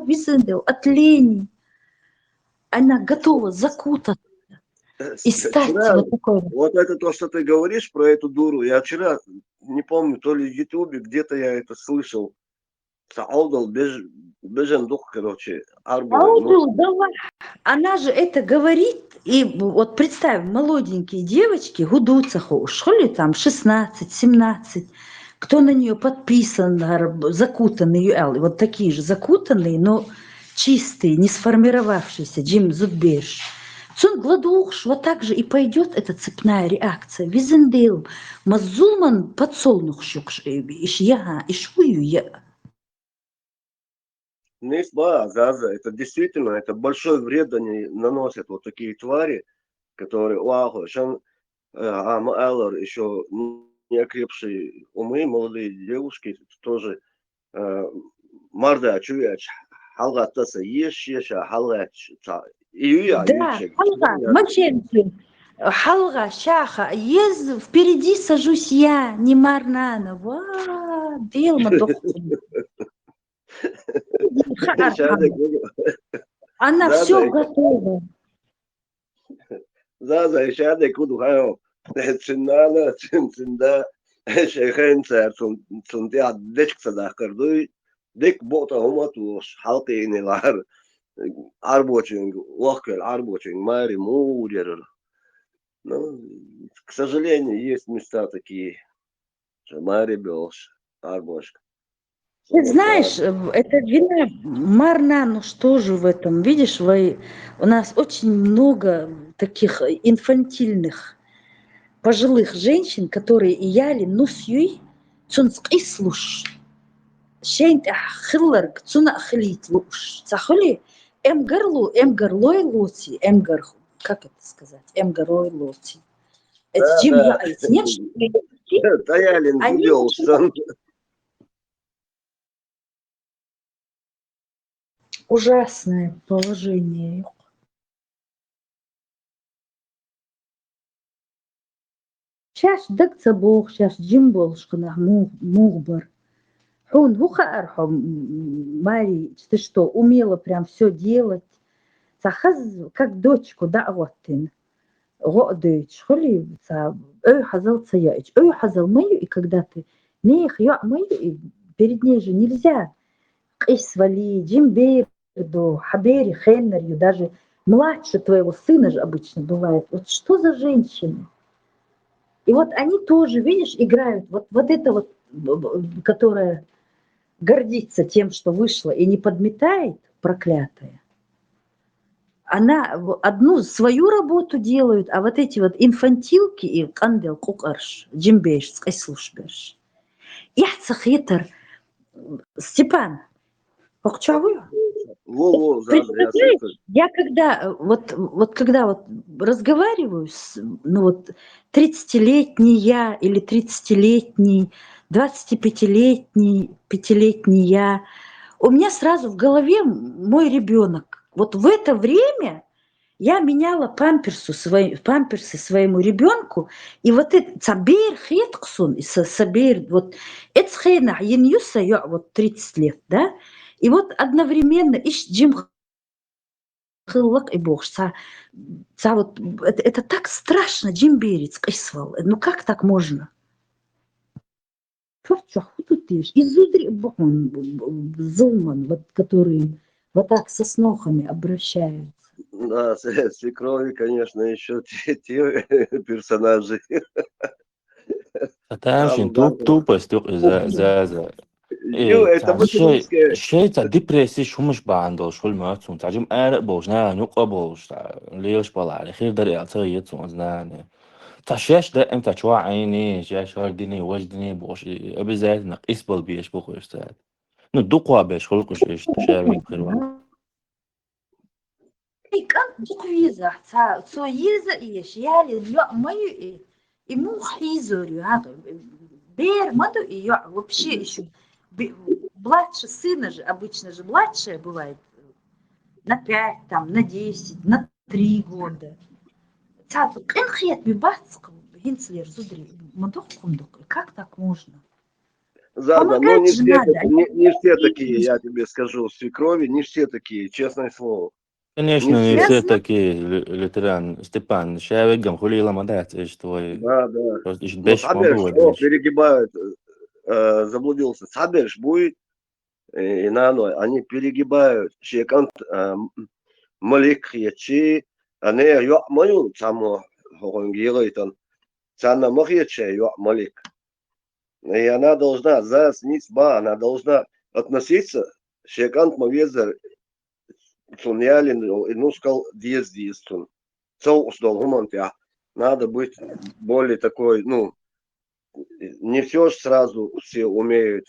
Визендел, от лени. Она готова закутаться и стать Вчера, вот такой. вот это то, что ты говоришь про эту дуру. Я вчера, не помню, то ли в Ютубе, где-то я это слышал. Саудал бежендух, короче, арбу. Давай. Она же это говорит, и вот представь, молоденькие девочки гудутся, школе там 16-17, кто на нее подписан, закутанные, вот такие же закутанные, но чистые, не сформировавшиеся, Джим Зудбеш. Цун гладух, вот так же и пойдет эта цепная реакция. Визендейл, мазулман подсолнух щукш, ишьяга, ишвую я. Заза, это действительно, это большой вред они наносят вот такие твари, которые, вау, Эллер, еще не окрепшие умы, молодые девушки, тоже, Марда, чуяч, халгатаса, ешь, халгач, Да, халга, маченки, халга, шаха, впереди сажусь я, не Марнана, Дилма доктор. Она все готова. Заза, еще одна куду хаю, циннана, цинда, шейхенца, цундя, дечкса да кардуй, дек бота хуматуш, халки инилар, арбочинг, лохкер, арбочинг, мари, мурер. Ну, к сожалению, есть места такие, что мари бёш, арбочка. Ты знаешь, это вина Марна, ну что же в этом? Видишь, у нас очень много таких инфантильных пожилых женщин, которые и яли, ну сюй, цунскислуш, шейнт ахилларг, цуна ахлитлуш, цахули, горлой лоти, как это сказать, горлой лоти. Это Джим Яйц, нет? Таялин губился. Ужасное положение. Сейчас дакца бог, сейчас Джим Болшкана мухбар. Хун хухарху Мари, ты что, умела прям все делать. Сахаз, как дочку, да, вот ты. Годыч, хули, хазал цаяич, хазал мою, и когда ты нех, я мою, и перед ней же нельзя. Кис вали, джимберду, хабери, хеннерью, даже младше твоего сына же обычно бывает. Вот что за женщины? И вот они тоже, видишь, играют. Вот это вот, которая гордится тем, что вышла и не подметает, проклятая. Она одну свою работу делают, а вот эти вот инфантилки и кандел кукарш, джимбеш, скайслушбеш. Яхцах етер, Степан, Окчавы? Представляешь, я когда вот разговариваю с, ну вот, 30-летний я или 30-летний, 25-летний, 5-летний я, у меня сразу в голове мой ребенок. Вот в это время я меняла памперсы своему ребенку, и вот это сабер хетксун, сабер, вот это хейна, я вот 30 лет, да, и вот одновременно ищ джим хыллак и бог, вот это так страшно, Джим Берец, кайсвал, ну как так можно? Изудри Зулман, вот, которые вот так со снохами обращаются. Да, свекрови, конечно, еще те персонажи. Attention, tupes за. Это бытовская. شيء ديبريسي شو مش بعندو شو المعتصم تعجم أرق بوجنا نقطة بوج ليش بلا على خير دري أعطيه يتصم زنانه تشاش ده أنت شو عيني شاش هرديني وجدني بوش أبي زاد نقيس بال بيش بخوش زاد ندقوا بيش خلق شيش تشابي بخير Как дуквиза, so jeza ish, yali yo мою и мух изорю, бер маду и я вообще еще младше сына же, обычно же младшая бывает на 5, там, на 10, на 3 года. Цату, кенхет бибацк, гинцлер, зудри, мадухкум дук, как так можно? Ну не все такие, я тебе скажу, свекрови, не все такие, честное слово. Конечно, не все такие, Лютеран, Степан, шавегам хулила мадать, что Да. просто еще Но без Саберш, перегибают, заблудился. Саберш будет, и наной, они перегибают, шекант малик ячи, они ё мою само хонгилайтан, цана махьяче ё малик. И она должна, за снизба, она должна относиться, шекант мавезер, Сунялин, ну, сказал, диез, сун. Надо быть более такой, ну, не все же сразу все умеют.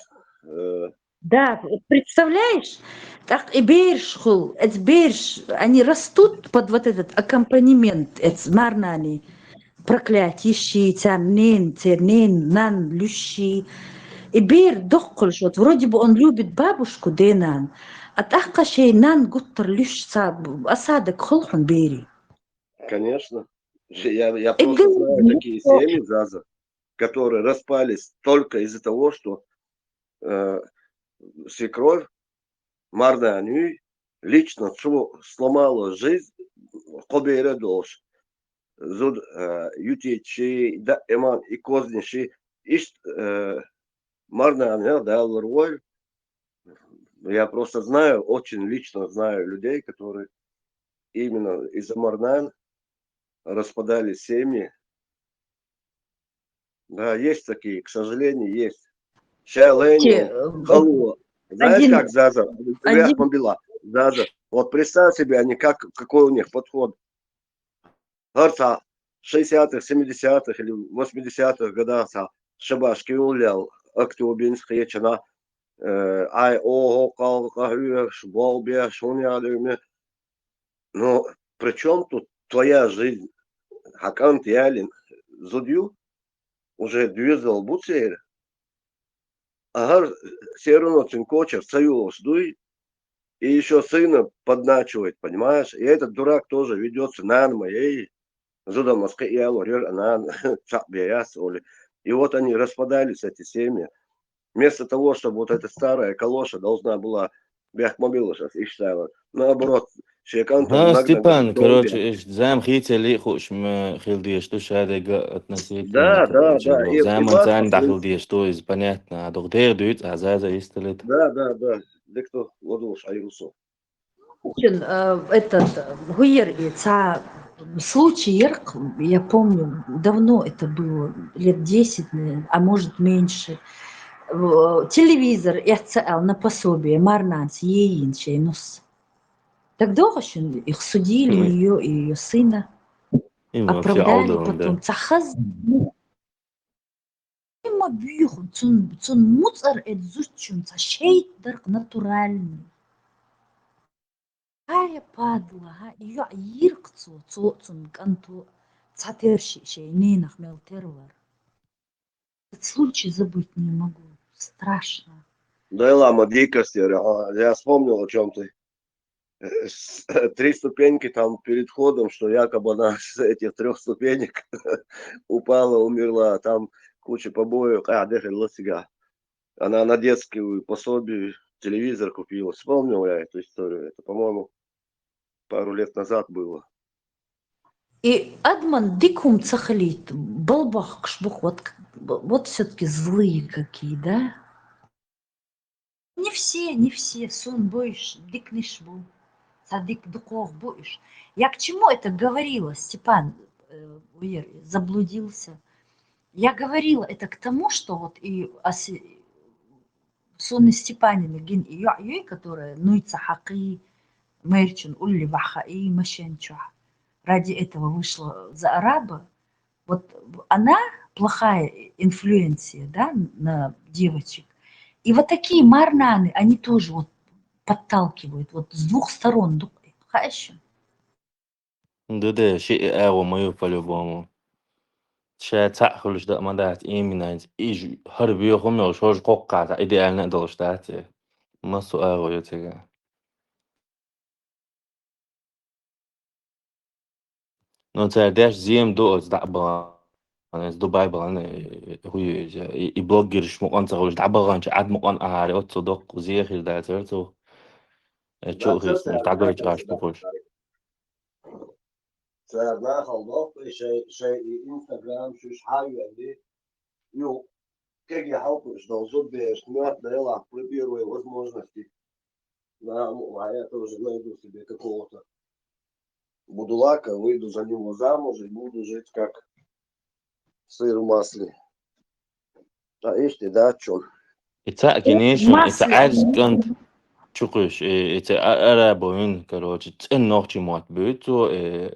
Да, представляешь, так и бершхул, они растут под вот этот аккомпанемент, марнани, проклятие, царнин, нан, лющи. И бер дохкольш, вот вроде бы он любит бабушку, денан, а тахкашей нан гуттер лющ осадок хулхан бери. Конечно. Я просто знаю такие семьи, Заза, которые распались только из-за того, что свекровь Марна Анюй лично сломала жизнь Кобере Долш. Зуд ютичи, да, эман и козниши, ишт Марна Анюй дал роль. Я просто знаю, очень лично знаю людей, которые именно из-за Марнан распадали семьи. Да, есть такие, к сожалению, есть. Шайлени, Халуа. Знаешь, как Заза? Заза. Вот представь себе, они какой у них подход. Гарца 60-х, 70-х или 80-х годах Шабашки улял, Актубинск, Ечана, Ай, Ого, Калкахюер, Шболбия, Шунялюме. Но при чем тут твоя жизнь? Хакант Ялин, Зудью, уже двизал Буцер. Ага, все равно Цинкочер, Союз, дуй, и еще сына подначивает, понимаешь? И этот дурак тоже ведется на моей, Зуда Москвы, и вот они распадались, эти семьи. Вместо того, чтобы вот эта старая калоша должна была бяхмобила сейчас ищала, наоборот, шекантом ها нагнать ستيبان долбя. короче إيش زعم خيتي اللي خوش ما خيل ديش تو شهادة относительно Да, да, короче да, лох и زعم Маска, إنسان داخل ديش то из понятно а دغدير دوت عزازة يستلت да, да, кто ладуш, аюсо. Очень, Гуер, случай Ерк, я помню, давно это было, лет 10, наверное, а может меньше. Телевизор РЦЛ на пособие Марнанс Еин Чейнус. Тогда очень их судили, ее и ее сына. إيه вообще Оправдали عودة потом. ده Цахаз ما بيخون цун муцар эдзучун ца шейдер натуральный. Ая падла, ее иркцу цун канту цатерши шейнинах мелтервар. Этот случай забыть не могу. Страшно. Да и лама дикость, я вспомнил о чем ты. 3 ступеньки там перед входом, что якобы она с этих 3 ступенек упала, умерла, там куча побоев, дехаль себя. Она на детскую пособие телевизор купила. Вспомнил я эту историю. Это, по-моему, пару лет назад было. И Адман дикум цахалит, балбах, кшбух, вот все-таки злые какие, да? Не все, сон боишь, дик не шбу, садик дукох боишь. Я к чему это говорила, Степан заблудился? Я говорила это к тому, что вот и Сонны Степанина, которая нуйца хаки, мерчин, улли ваха и машенчуа. Ради этого вышла за араба, вот она плохая инфлюенция, да, на девочек. И вот такие марнаны, они тоже вот подталкивают вот с 2 сторон. Хаще. ده شيء قوي ما по-любому شا تأخلش ده ما دات إيمينايز إيج هربي يخم يوشوش قوقع إيديالنا دلش داتي ما سؤال يتجا نو تعداش زيم دو دعبا أنا دبي بغانا هو يبلوجر شمو أنت غوش دعبا غانش عاد مقان أهاري أتصدق وزيخ داترتو Да, تشو هيس مش تعقوش عاش بقولش це одна халдовка, ще і Інстаграм, що ж хаю, ну, как я халку, что зубы шмет, да, при первой возможности. Да, а я тоже найду себе какого-то будулака, выйду за него замуж и буду жить как сыр в масле. А ишь ты, да, чё? إتأكينيشن إتعاز كنت تشوقش أرابوين كروتش تن نوختي موت بيتو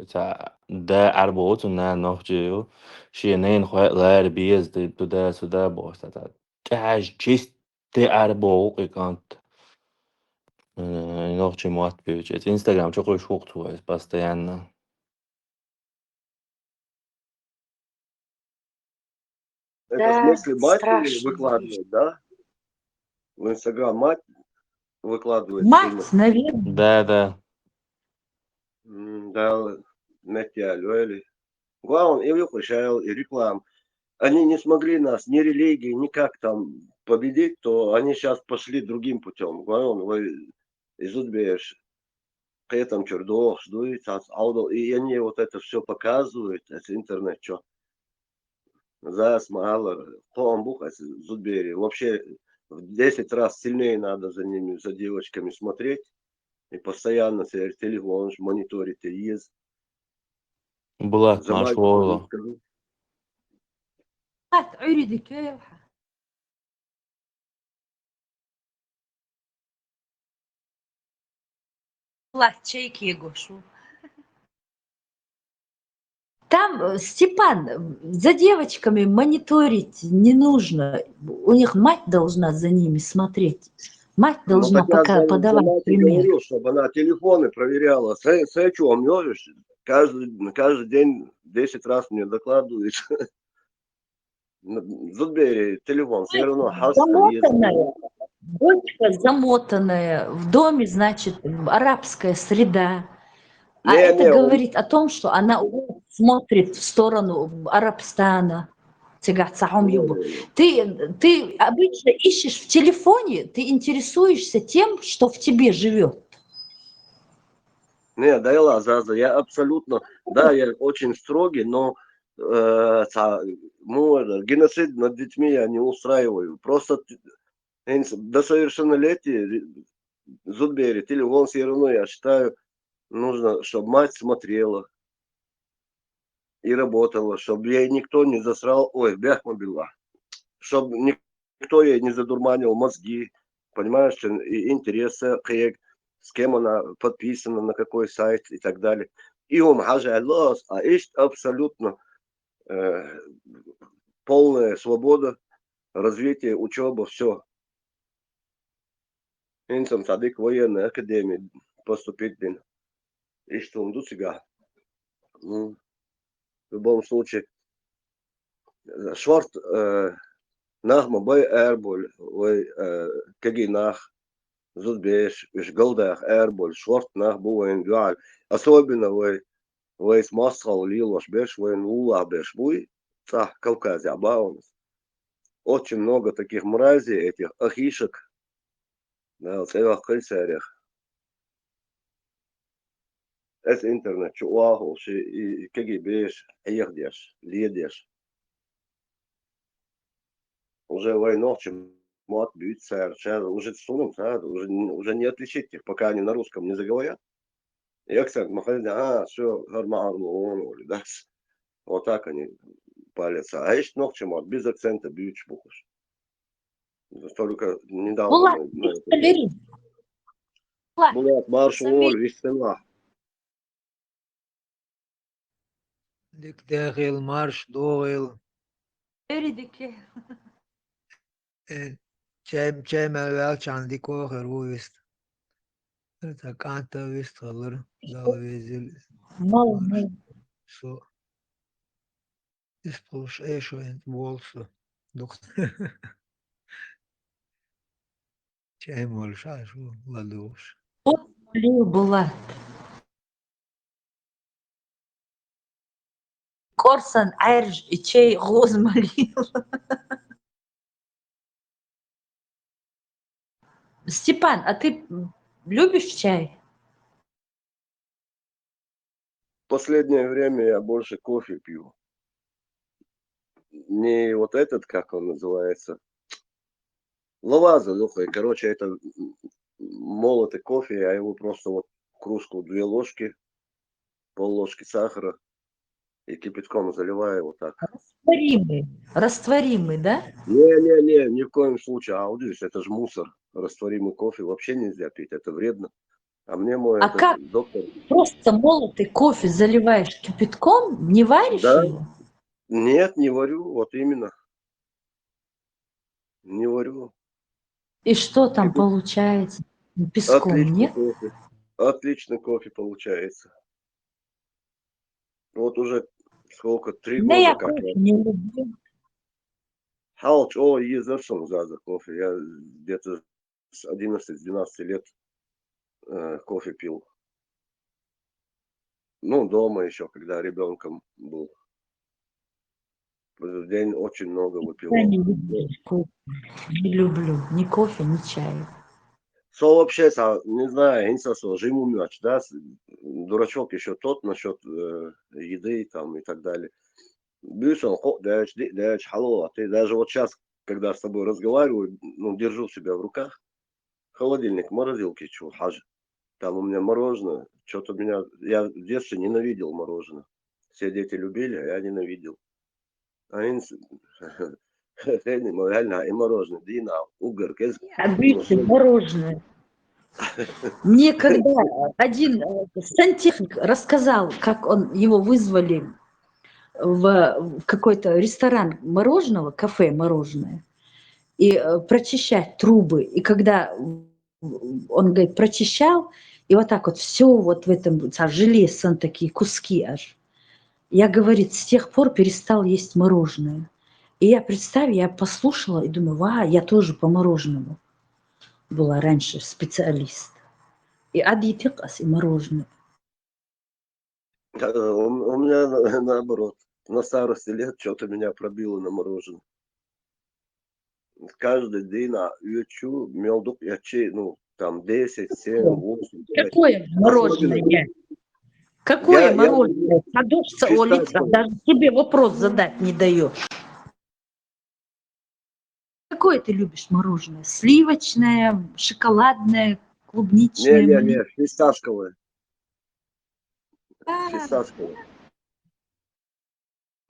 تا دا عربوتو نا نوختيو شينين خوات لار بيز دي تدا سدا بوستا تا كاش جيست دي عربو كانت نوختي موت بيتو انستغرام تشوقش وقتو بس يعني Это в Да, смысле мать страшно. выкладывает, да? В Инстаграм мать выкладывает сына. Мать, наверное. Да Да, Метя, Лёли. Главное, и выпущал, и реклам. Они не смогли нас, ни религии, никак там победить, то они сейчас пошли другим путем. Главное, вы изудбеешь, к этому чердо, ждут, и они вот это все показывают, это интернет, что. За смагала, по-амбуха, зудбери. Вообще в 10 раз сильнее надо за ними, за девочками смотреть. И постоянно телефон мониторить есть. بلات مع شغله عرضي كيف платчейки его шо. Там, Степан, за девочками мониторить не нужно. У них мать должна за ними смотреть. Мать должна пока подавать пример. Говорил, чтобы она телефоны проверяла. С чем можешь? Каждый день 10 раз мне докладывает. Зудбери, телефон, все равно замотанная, дочка замотанная, в доме, значит, арабская среда. Это говорит о том, что она смотрит в сторону Арабстана. Ты обычно ищешь в телефоне, ты интересуешься тем, что в тебе живет. Не, да и ладно, я абсолютно, да, я очень строгий, но геноцид над детьми я не устраиваю. Просто до совершеннолетия Зудбери, телефон все равно, я считаю, нужно, чтобы мать смотрела и работала, чтобы ей никто не засрал, ой, бяхмобила, чтобы никто ей не задурманил мозги, понимаешь, и интересы, с кем она подписана, на какой сайт и так далее. И а есть абсолютно полная свобода, развитие, учеба, все. Инсам садик военной академии поступить, блин. И что он дуцига. Ну, в любом случае, шварт nach мобай эрболь, ой, каги нах, зудбеш, иш голдах эрболь, шварт nach буэн гуаль. Особенно, ой, с масхал лилош беш, ой, нула беш буй, цах, Кавказе, абаунас. Очень много таких мразей, этих ахишек, да, в целых кольцерях. Это интернет, чуаху, и каги беш, эйхдеш, ледеш. Уже войну, чем мат, бьют, уже сунул, уже не отличить их, пока они на русском не заговорят. И акцент, все, да. Вот так они палятся. А есть ног, чем без акцента бьют чбухуш. Только недавно Булат, марш воль, вестена. داخل марш دوغل чай мэлвал чанди кохер увест. Это канта вест халыр дал везил. Со исполш эшо ент волсо. Дух. Чай мольша шу ладош. Была. Корсан Айрж и чей гоз молил. Степан, а ты любишь чай? В последнее время я больше кофе пью. Не вот этот, как он называется, лаваза, короче, это молотый кофе, я его просто вот кружку 2 ложки, пол-ложки сахара и кипятком заливаю вот так. Растворимый, да? Не, ни в коем случае. Аудиш, это же мусор. Растворимый кофе вообще нельзя пить, это вредно. А мне мой как? доктор... Просто молотый кофе заливаешь кипятком, не варишь его? Нет, не варю, вот именно. Не варю. И что там получается? Песком, Отличный нет? кофе. Отличный кофе получается. Вот уже сколько, 3 года я как кофе не люблю. Халч, езершон за кофе. Я где-то с 11-12 лет кофе пил. Ну, дома еще, когда ребенком был. В день очень много выпивал. Я не люблю кофе. Не люблю ни кофе, ни чай. Со вообще, не знаю, инсасо, жиму мяч, да, дурачок еще тот насчет еды там и так далее. Бюсон, дэч, халло, ты даже вот сейчас, когда с тобой разговариваю, ну, держу себя в руках, холодильник, морозилки, чего, хаж. Там у меня мороженое, что-то я в детстве ненавидел мороженое. Все дети любили, а я ненавидел. А реально, и мороженое, дина, угар, Обычное мороженое. Мне когда один сантехник рассказал, как его вызвали в какой-то ресторан мороженого, кафе мороженое, и прочищать трубы. И когда он, говорит, прочищал, и вот так вот все вот в этом железо, такие куски аж. Я, говорит, с тех пор перестал есть мороженое. И я, я послушала и думаю, я тоже по мороженому была раньше специалист. И адитикас, и мороженое. У меня наоборот. на старости лет что-то меня пробило на мороженое. Каждый день на ючу мелдук ячей, ну, там 10, 7, 8, 5. Какое мороженое? Какое Я мороженое? Садишься у лица, фисташковое. даже себе вопрос задать не даешь. Какое ты любишь мороженое? Сливочное, шоколадное, клубничное, Не, фисташковое. А, Фисташковое.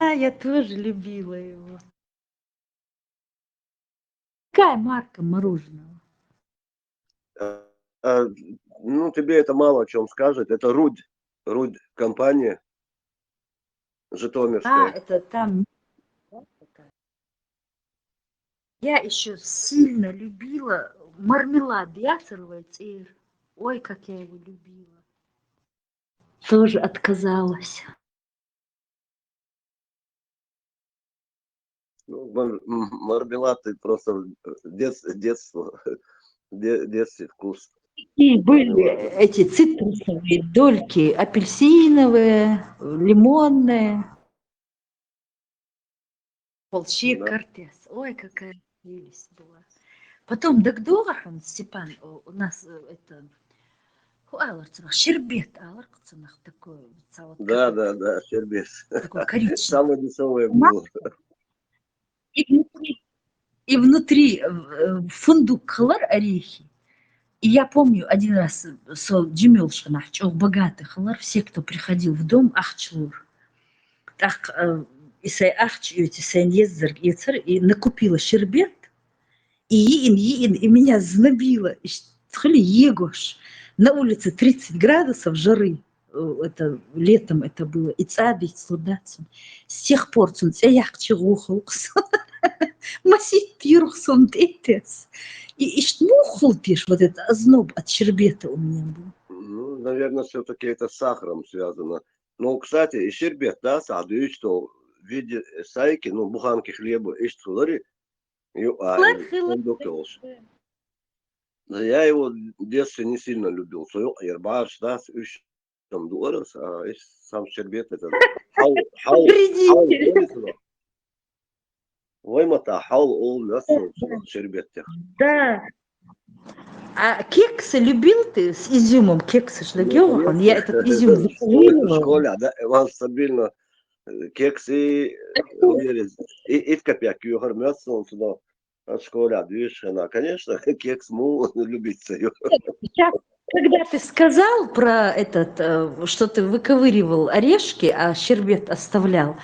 я тоже любила его. Какая марка мороженого? Ну, тебе это мало о чем скажет. Это Рудь. Рудь компания житомирская. Это там. Я еще сильно любила мармелад яцеровец. И ой, как я его любила. Тоже отказалась. Ну, мармелад ты просто детство, детский вкус. И были мармелада. эти цитрусовые дольки, апельсиновые, лимонные. Полщик Да. кортес. Ой, какая прелесть была. Потом Дагдогахан, Степан, у нас это щербет аларцинах такой, вот Да, щербет. такой коричневый. Самое дешевое было. И внутри фундук хлар орехи. И я помню один раз со Джимилшанах, богатых хлар, все, кто приходил в дом, ахчлур. Так, и сай ахч, и сай ездер, и накупила щербет, и меня знобило. И егош. На улице 30 градусов жары. Это летом это было. И цадить судацем. С тех пор я чегухалкс. Масит юрхсон детес. И штмухал пиш, вот этот озноб от щербета у меня был. Ну, наверное, все-таки это с сахаром связано. Ну, кстати, и щербет, да, садуют, что в виде сайки, ну, буханки хлеба, и что, но я его в детстве не сильно любил. Ербаш, да, там дорос, а сам щербет это Воймата хаул ол мясо щербет. Да. А кексы любил ты с изюмом? Кексы шлягёхан? Я этот изюм В заклеивала. школе, да, вам стабильно кексы, и копяк, юхар мясо, он сюда от школы движется. Конечно, кекс му любить ее. Сейчас, когда ты сказал про этот, что ты выковыривал орешки, а щербет оставлял,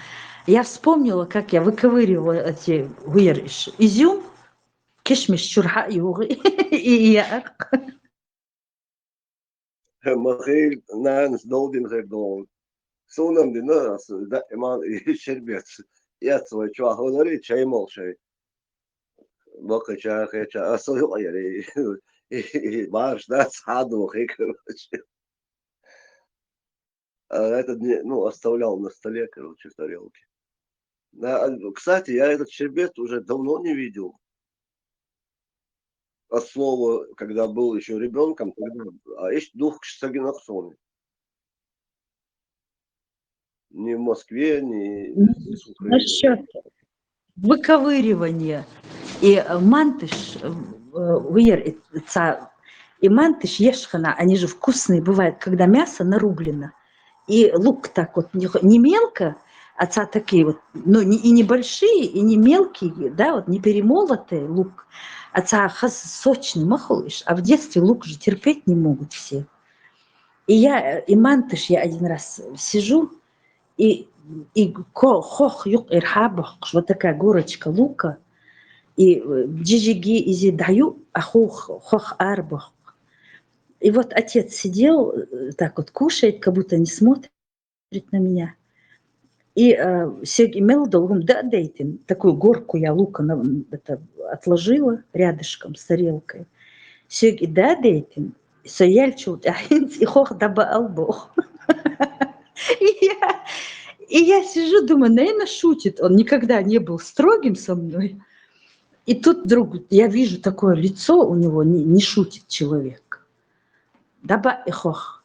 я вспомнила, как я выковыривала эти изюм, кишмиш чурха и я. Махил нанс долдин гердон. Сонам динас, да, иман и щербет. Я свой чуахонори чай молчай. Бокача, хеча, а сою яри. И марш, да, саду, короче. А этот, ну, оставлял на столе, короче, в тарелке. Да, кстати, я этот щербет уже давно не видел. От слова, когда был еще ребенком, а есть дух Сагинахсоны. Ни в Москве, ни здесь, в Украине. Насчет выковыривания. И мантыш, и мантыш ешхана, они же вкусные бывают, когда мясо нарублено. И лук так вот не мелко, а такие вот, ну и не большие, и не мелкие, да, вот не перемолотый лук, а сочный махалыш. А в детстве лук же терпеть не могут все. И мантыш я один раз сижу, и хох юк ирхабах, вот такая горочка лука, и джиджиги изи даю, а хох арбах. И вот отец сидел, так вот кушает, как будто не смотрит на меня. И Сергей имел долгом, да, дейтин, такую горку я лука отложила рядышком с тарелкой. Сергей, да, дейтин, сояльчут, и хох даба албох. И я сижу, думаю, наверное, шутит. Он никогда не был строгим со мной. И тут вдруг я вижу такое лицо у него, не шутит человек. Даба и хох.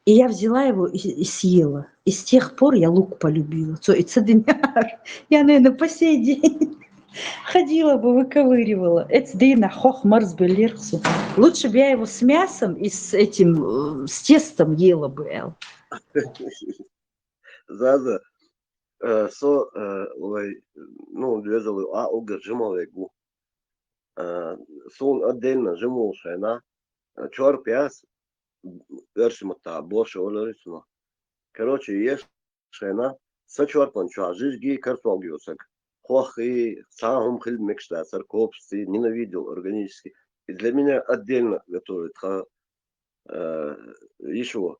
И я взяла его и съела. И с тех пор я лук полюбила. Я, наверное, по сей день ходила бы, выковыривала. Эцдина хох марсбелерсу. Лучше бы я его с мясом и с этим, с тестом ела бы. Заза, со, ну, двезали, угар жимовегу. Сон отдельно жимол шайна. Чор пяс, вершимота, больше оларисма. Короче, ешь шайна, со чорпан чуа, жижги картогиосак. Хохи, сам хиль микшта, церковцы, ненавидел органически. И для меня отдельно готовят. Еще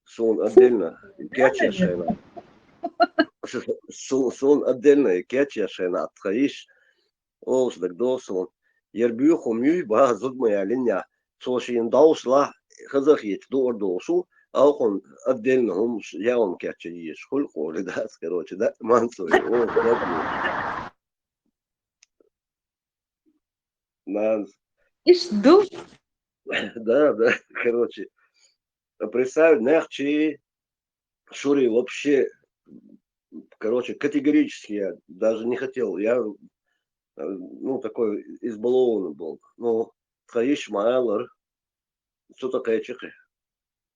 сон отдельно, кяча шайна. Сон отдельно, кяча шайна. Тхаиш, олш так досон. Ербю хомю, ба зуд моя линия. Соши им даушла, хазахит, дошу. А он отдельно, он я он кяча ешь. Хульхоли, да, короче, да, мансой. Манс. И жду. Да, короче. Представь, нахчи, Шури вообще, короче, категорически я даже не хотел. Я, ну, такой избалованный был. Ну, Хаиш Маэлэр, что такое чехи?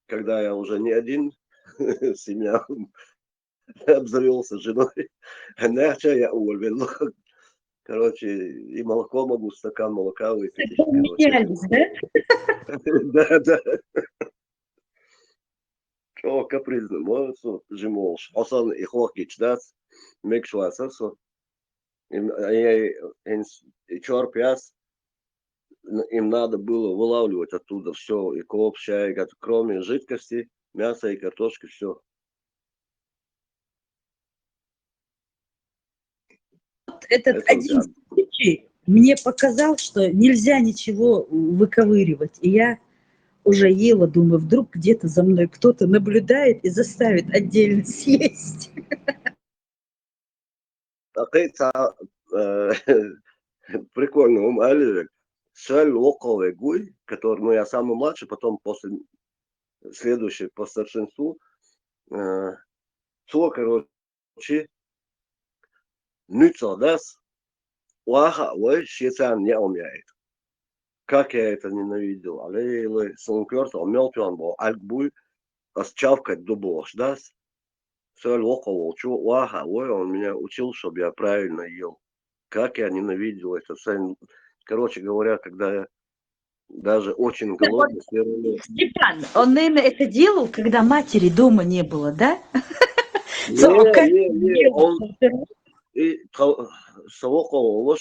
Когда я уже не один, семья обзавелся женой, нахча я уволил. Короче, и молоко могу, стакан молока выпить. Да? Да. О, капризный, молодцу, жимолш. Осан и хлопки чдать, мекшуасасу. И чор пяс, им надо было вылавливать оттуда все, и коп, чай, кроме жидкости, мяса и картошки, все. Этот один случай мне показал, что нельзя ничего выковыривать. И я уже ела, думаю, вдруг где-то за мной кто-то наблюдает и заставит отдельно съесть. Прикольно, Оливер. Шаль локовый гуй, который, ну, я самый младший, потом после следующий по старшинству. Что, короче, нюца даст, уаха, ой, щецан не умеет. Как я это ненавидел. Але сонкерт, омелтуан был, альбуй, асчавкать дубош даст. Шаль локовый, чё, уаха, ой, он меня учил, чтобы я правильно ел. Как я ненавидел это. Короче говоря, когда я даже очень голодный, Степан, он, наверное, это делал, когда матери дома не было, да? Не, он и Солоков,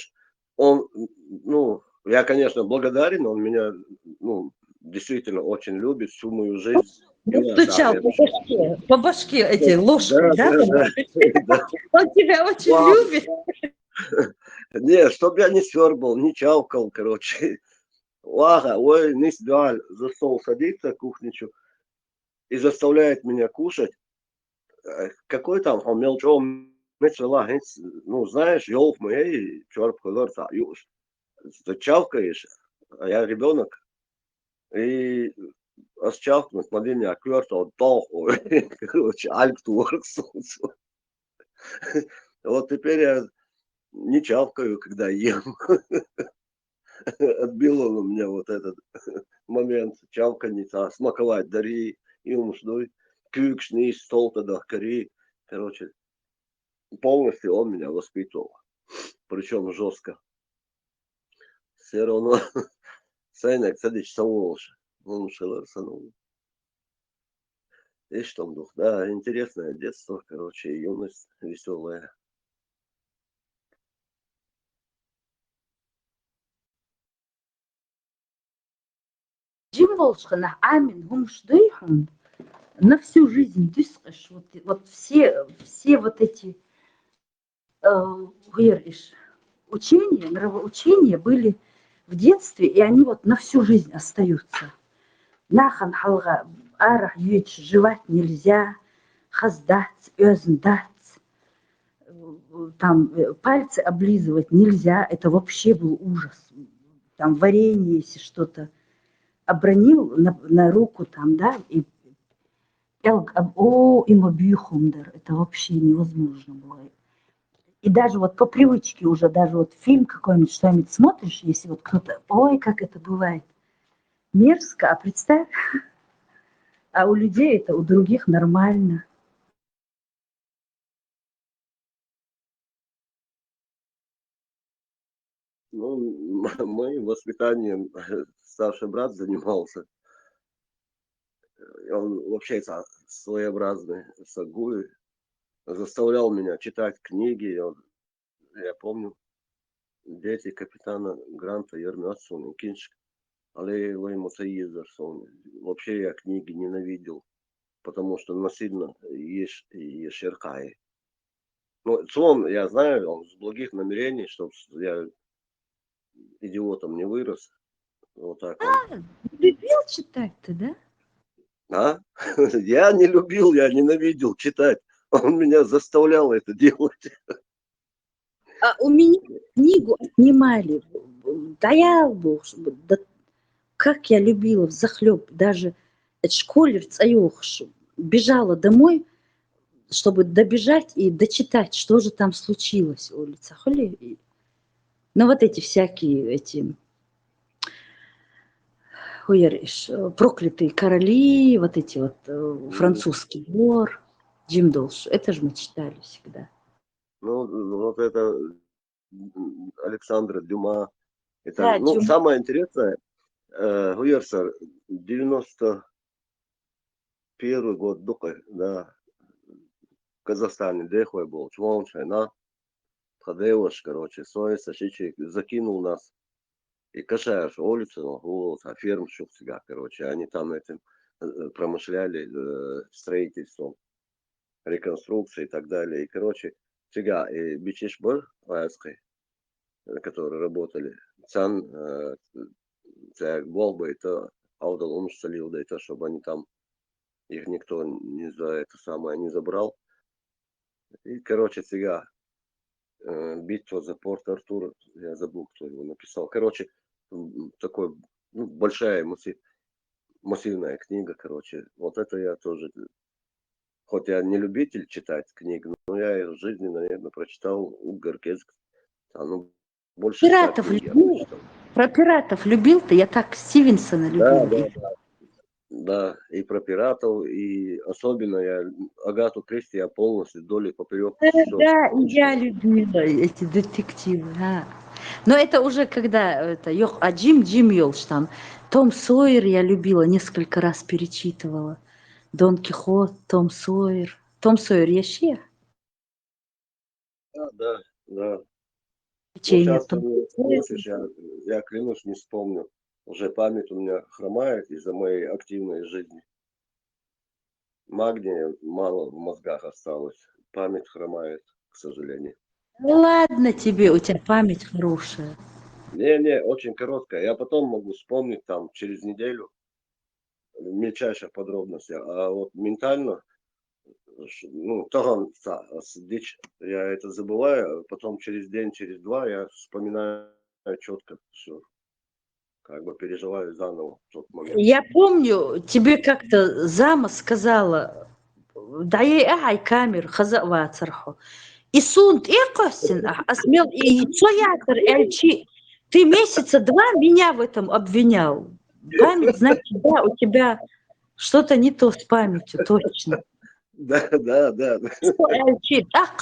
он, ну, я, конечно, благодарен, он меня, ну, действительно очень любит всю мою жизнь. Стучал по башке эти ложки, да? Он тебя очень любит. Не, чтоб я не свербал, не чавкал, короче. Ладно, ой, не сдал, за стол садится кухничу и заставляет меня кушать. Какой там, он мелчо, ну, знаешь, елк моей, черт, колорца, чавкаешь, а я ребенок, и счавкнуть, смотри, меня кверто, толку, короче, альптуоркс. Вот теперь я не чавкаю, когда ем. Отбил он у меня вот этот момент чавканица, смаковать дари, и умшной, кюкшный, стол тогда, кори. Короче, полностью он меня воспитывал. Причем жестко. Все равно Сайнак садись самолш. Он шелер санул. И что дух? Да, интересное детство, короче, юность веселая. Джимболшхана амин гумшдыхун на всю жизнь дыскаш. Вот все вот эти учения, нравоучения были в детстве, и они вот на всю жизнь остаются. Нахан халга арах юич, жевать нельзя, хаздать, öздать, там пальцы облизывать нельзя, это вообще был ужас. Там варенье, если что-то обронил на руку, там, да, и Има Бьюхундер, это вообще невозможно было. И даже вот по привычке уже, даже вот фильм какой-нибудь, что-нибудь смотришь, если вот кто-то, ой, как это бывает мерзко, а представь, а у людей это, у других нормально. Ну, моим воспитанием старший брат занимался. Он вообще своеобразный сагуй. Заставлял меня читать книги. Я помню, дети капитана Гранта Ермёсона, Кинчик, але ему Саизерсон. Вообще я книги ненавидел, потому что насильно ешеркай. Ну, он, я знаю, он с благих намерений, чтобы я идиотом не вырос. Вот так он. Любил читать-то, да? А? Я не любил, я ненавидел читать. Он меня заставлял это делать. А у меня книгу отнимали. Да да как я любила взахлеб. Даже школерц бежала домой, чтобы добежать и дочитать, что же там случилось в улицах. Ну, вот эти всякие, проклятые короли, вот эти вот французский вор, Джим Долш. Это же мы читали всегда. Ну, вот это Александра Дюма. Это, Да, ну, Дюма. самое интересное, Гуерсер, 91 год, да, в Казахстане, дехой был, Чвончайна, Хадеуш, короче, Соиса, Шичи закинул нас. И Кашаеш улицу, вот, а ферм всегда, короче, они там этим промышляли строительством, реконструкцией и так далее. И, короче, сега и Бичишбор, которые работали, цан, Голба, это Аудал Умшалил, да это, чтобы они там, их никто не за это самое не забрал. И, короче, сега битва за Порт-Артур, я забыл, кто его написал. Короче, такой, ну, большая массивная книга, короче. Вот это я тоже, хоть я не любитель читать книг, но я в жизни, наверное, прочитал Угар-Кезк. Ну, больше 100 Пиратов книг я любил? прочитал. Про пиратов любил ты? Я так Стивенсона любила. Да, и про пиратов, и особенно я Агату Кристи я полностью вдоль и поперек. Да, и я любила эти детективы. Да. Но это уже когда Джим Йолш там. Том Сойер я любила, несколько раз перечитывала. Дон Кихот, Том Сойер. Том Сойер еще? Да. Вот Печенье сейчас ты Том мне Сойер. спросишь, я клянусь, не вспомню. Уже память у меня хромает из-за моей активной жизни. Магния мало в мозгах осталось. Память хромает, к сожалению. Ладно тебе, у тебя память хорошая. Не, очень короткая. Я потом могу вспомнить там через неделю в мельчайших подробностях. А вот ментально, ну, дичь, я это забываю, а потом через день, через два я вспоминаю четко все. Как бы переживаю заново тот момент. Я помню, тебе как-то зама сказала, да ей камер хазава царху. И сунд экосин, осмел и цоятер эльчи. Ты месяца два меня в этом обвинял. Память, значит, да, у тебя что-то не то с памятью, точно. Да.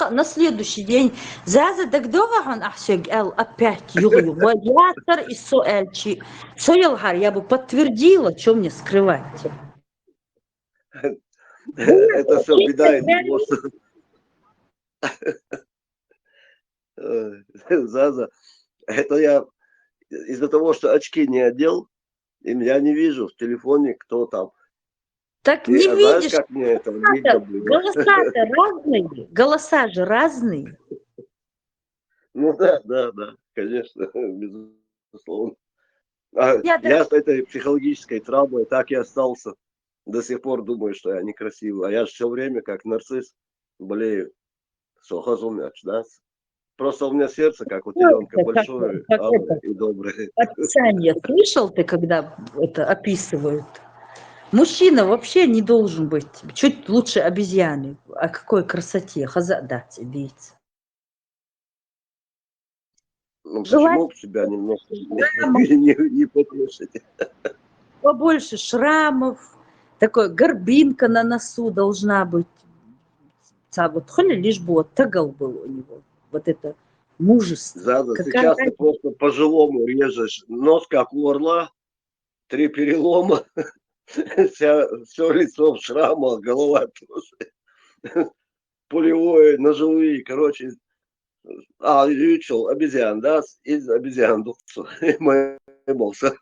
На следующий день Заза Дагдовахан Ахсегал опять югатор и Суэльчи. Сойлгар, я бы подтвердила, что мне скрывать. Это все беда из Заза, это я из-за того, что очки не одел, и я не вижу в телефоне, кто там. Так И, не знаешь, видишь, как мне это видно было? голоса-то разные, голоса же разные. Ну да, конечно, безусловно. Я с этой психологической травмой так и остался. До сих пор думаю, что я некрасивый. А я же все время, как нарцисс, болею. Сохозумяч, да? Просто у меня сердце, как у теленка, большое, алое и доброе. Описание слышал ты, когда это описывают? Мужчина вообще не должен быть чуть лучше обезьяны. О какой красоте. Хазадать, убийца. Ну, Желательно почему бы себя немножко шрамов, не потешить? побольше шрамов, такой горбинка на носу должна быть. Вот холи лишь бы вот тагал был у него. Вот это мужество. Заза, Какая сейчас ты разница? просто по-живому режешь. Нос как у орла, 3 перелома, все лицо в шрамах, голова тоже. Пулевое, ножевые, короче. Ючел, обезьян, да? Из обезьян. Мойболса.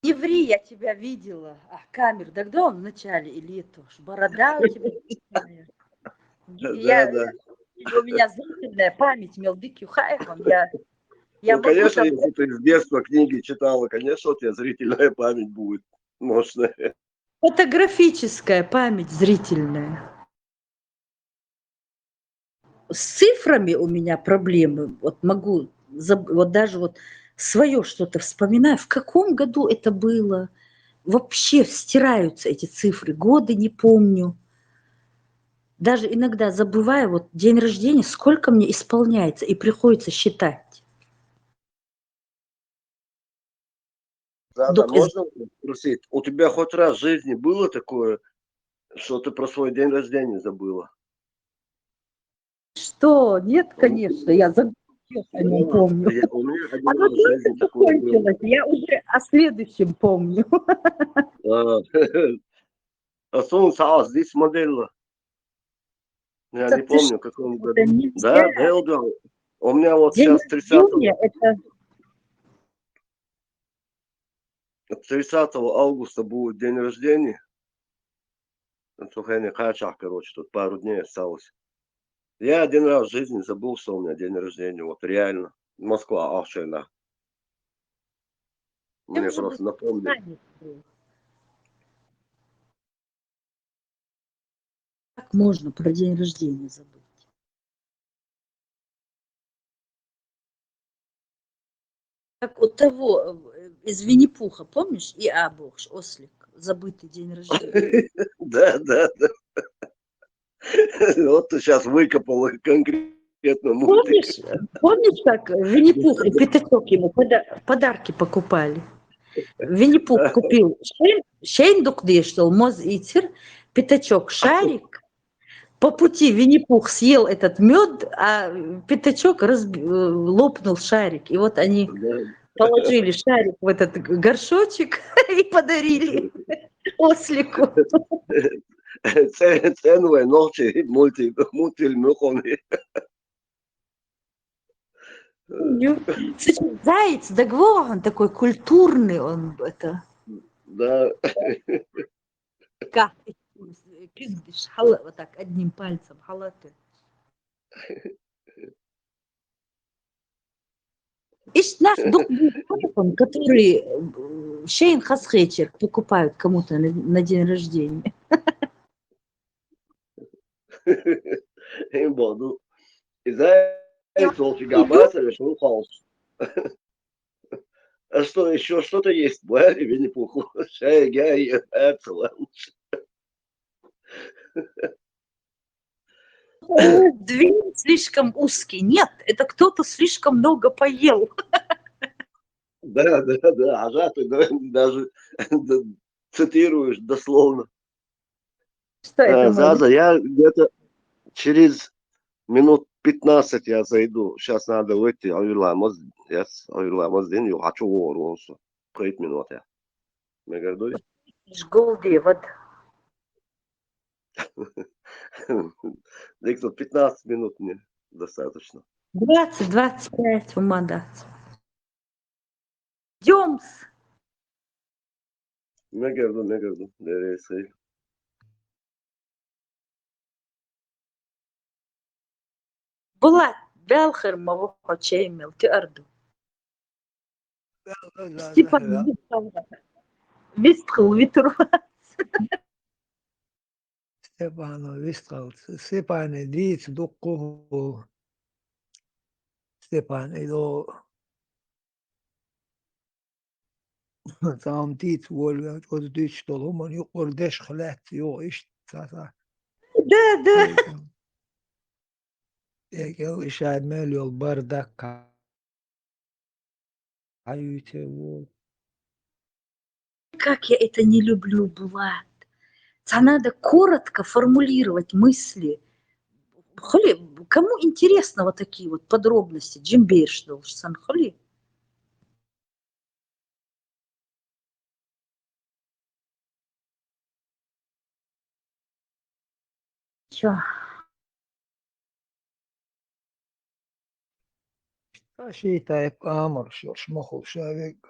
Не ври, я тебя видела. Камер, тогда он в начале или это уж борода у тебя такая. Да. У меня зрительная память, Мелдык Юхаевым. Я Ну, могу конечно, там если ты с детства книги читала, конечно, у тебя зрительная память будет мощная. фотографическая память зрительная. С цифрами у меня проблемы. Вот могу, вот даже вот свое что-то вспоминаю. В каком году это было? Вообще стираются эти цифры. Годы не помню. Даже иногда забываю, вот день рождения, сколько мне исполняется, и приходится считать. Да, можно спросить, у тебя хоть раз в жизни было такое, что ты про свой день рождения забыла? Что? Нет, конечно, я забыла, о нем помню. У меня один Оно раз в только жизни такое было. закончилось, я уже о следующем помню. Сон Саас, здесь модель. Я Это не ты помню, что, каком это году. нельзя. Да. У меня вот День сейчас 30 рождения это 30 августа будет день рождения. Слухай, качах, короче, тут пару дней осталось. Я один раз в жизни забыл, что у меня день рождения. Вот реально. Москва, Авшина. Чем Мне же бы просто напомнили. занят был? Как можно про день рождения забыть? Как у того из Винни-Пуха, помнишь? И Абухш, ослик, забытый день рождения. Да. Вот ты сейчас выкопал конкретно мультик. Помнишь, как Винни-Пух и Пятачок ему подарки покупали? Винни-Пух купил шейндук дештал, моз итер, Пятачок шарик. По пути Винни-Пух съел этот мед, а Пятачок лопнул шарик. И вот они положили шарик в этот горшочек и подарили ослику. Ценовые ночи, мультфильмы. Слушай, заяц, да он такой культурный, он это. Да. Как пиздишь, вот так одним пальцем халаты. Ишь наш телефон, который Шейн Хасхечер покупают кому-то на день рождения. Им был, заяц, гигабайт, решил хаос. А что, еще что-то есть? Бэри, Винни-Пуху. Шей, гай, Дверь слишком узкий. Нет, это кто-то слишком много поел. Да. Ага, ты даже цитируешь дословно. Что это Заза, я где-то через минут 15 я зайду. Сейчас надо выйти. Oylamaz değil. Хочу вору olsun. 40 минут я. Мегардуй. Голди, вот. Дик 15 минут мне достаточно. 20-25 ума даст. Идем. Megardu. Nereye sayayım? Была Белхер Мавохочеймел, Тюарду. Степан Вистхл Витру. Степано вистал. Степане диц докку. Степане до Там тит волга, вот дичь толоман, юқордеш хлет, ё иш цата. Да. Егел ишад мелюл бардак каюте вот. Как я это не люблю, Булат. Надо коротко формулировать мысли. Холи, кому интересно вот такие вот подробности? Джимбейш должен, холи. Чё? Ашита ек амар шош мохол шавег.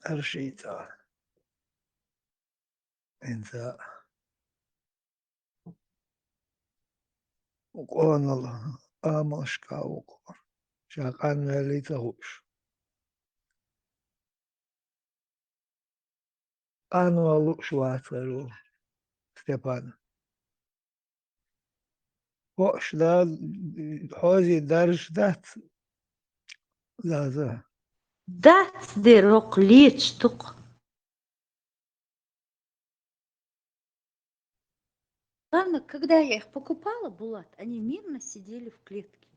Аршита. Инта. Уқонал амашка уқор. Шақан велита хуш. Ануалу шватру. Степан. Хош да хози дарш дат. Лаза. That's the rock лечь тук. Главное, когда я их покупала, Булат, они мирно сидели в клетке.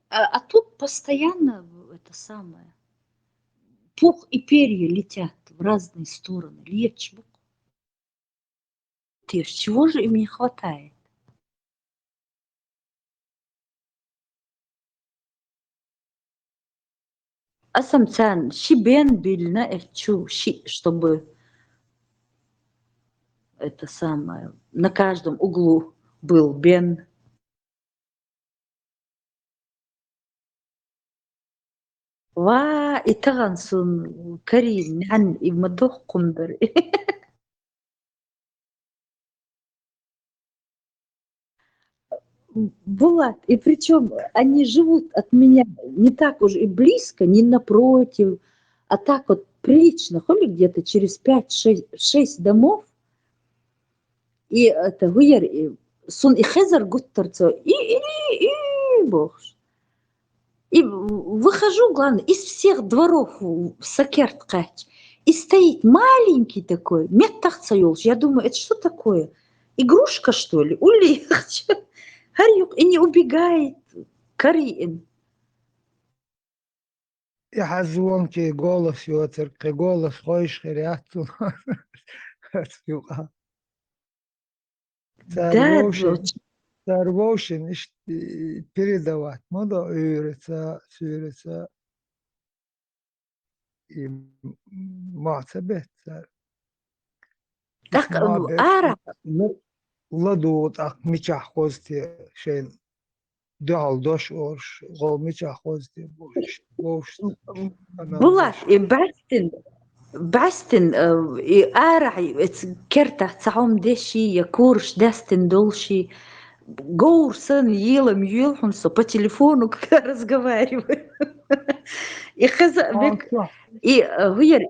А тут постоянно это самое. Пух и перья летят в разные стороны. Лечь. Чего же им не хватает? Асамцан, щебен бильна эчу, чтобы это самое, на каждом углу был бен. Ва, и тагансун Карим, нан и мадох кумбер. Булат, и причем они живут от меня не так уж и близко, не напротив, а так вот прилично, холи где-то через 5-6 домов. И это гуяр, сун и хезар гуттерцо, и бог. И выхожу, главное, из всех дворов в Сакерткач, и стоит маленький такой, меттахцайолш. Я думаю, это что такое? Игрушка, что ли? Улегче. Харюк, и не убегает. Кариин. Я хазвонки голос йотер, ке голос хойш херяту. Да, Царвошин передавать. Мода үйрется, сүйрется. И мацабет. так, ара. Ладут, ах, мечах хозти, шейн. Дал дош орш, гол мечах хозти, бош. Булат, и Бастин, и ара, керта, цаум деши, я курш, дастин долши. Гоурсон, елом, елхунсо, по телефону, когда разговариваю. И хазабек, и гуяр.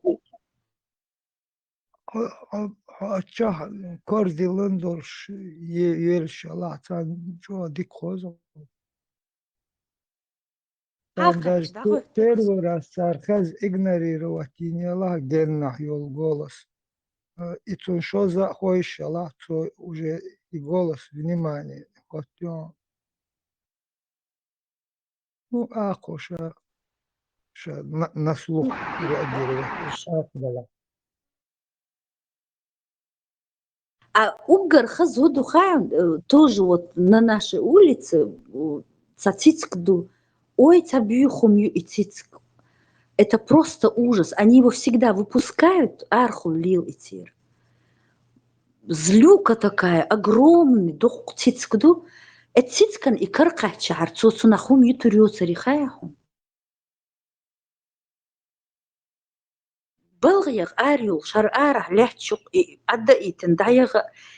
Чах, корди лендорш, ельша, латан, чо, дик хозом. Там даже первый раз цархаз игнорировать и не ла геннах йол голос. И то что за хойша, то уже и голос, внимание. Вот ну, акоша, на слух реагировать. А Угар Хазуду Хаям тоже вот на нашей улице, Цацицкду, ой, Цабьюхумью и Цицк. Это просто ужас. Они его всегда выпускают, Архул лил и тир. Злюка такая, огромный, дох Цицкду. Это Цицкан и Каркачар, Цуцунахум Ютурёца Рихаяхум. Балгаяк Ариул, Шар-Арах, Ляхчук и Аддаитен,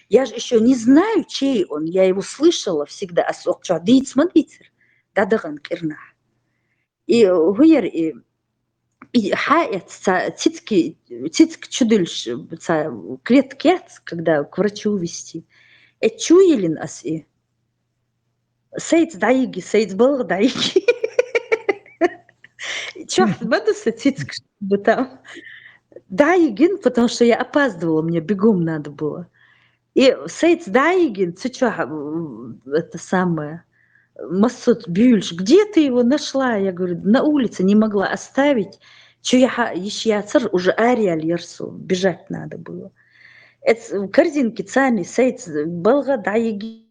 я же еще не знаю, чей он, я его слышала всегда, Асокча, Дицмадицер, Дадаган Кирнах. И гуяр, и хаят, цицк чудыльш, клеткет, когда к врачу увезти. Чуелин ас и. Сейц даиги, сейц был даиги. Чё, мадуса цицк, чтобы там. Даигин, потому что я опаздывала, мне бегом надо было. И сейц даигин, ты чё, это самое, Масуд Бюльш, где ты его нашла? Я говорю, на улице не могла оставить. Чё я ещё уже ариаль ярсу, бежать надо было. Это корзинки цами, сейц, балга даиги.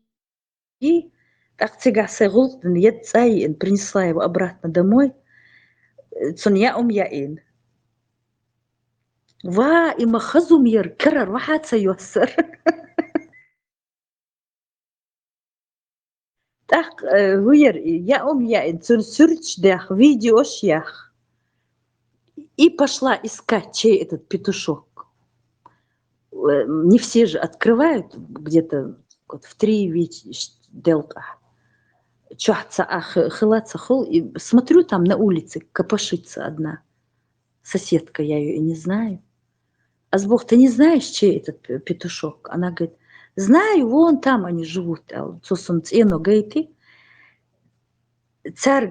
Так цигаса гултен, я принесла его обратно домой. Цунья умьяин. Ва, и махазумьер, карар, вахатса йосер. Так, вуер, я умьяин, цурчдях, видеошьях. И пошла искать, чей этот петушок. Не все же открывают где-то вот в 3 делка. Чахца, хылаться хол. И смотрю, там на улице копошится одна соседка, я ее и не знаю. А сбог, ты не знаешь, чей этот петушок? Она говорит, знаю, вон там они живут. Царь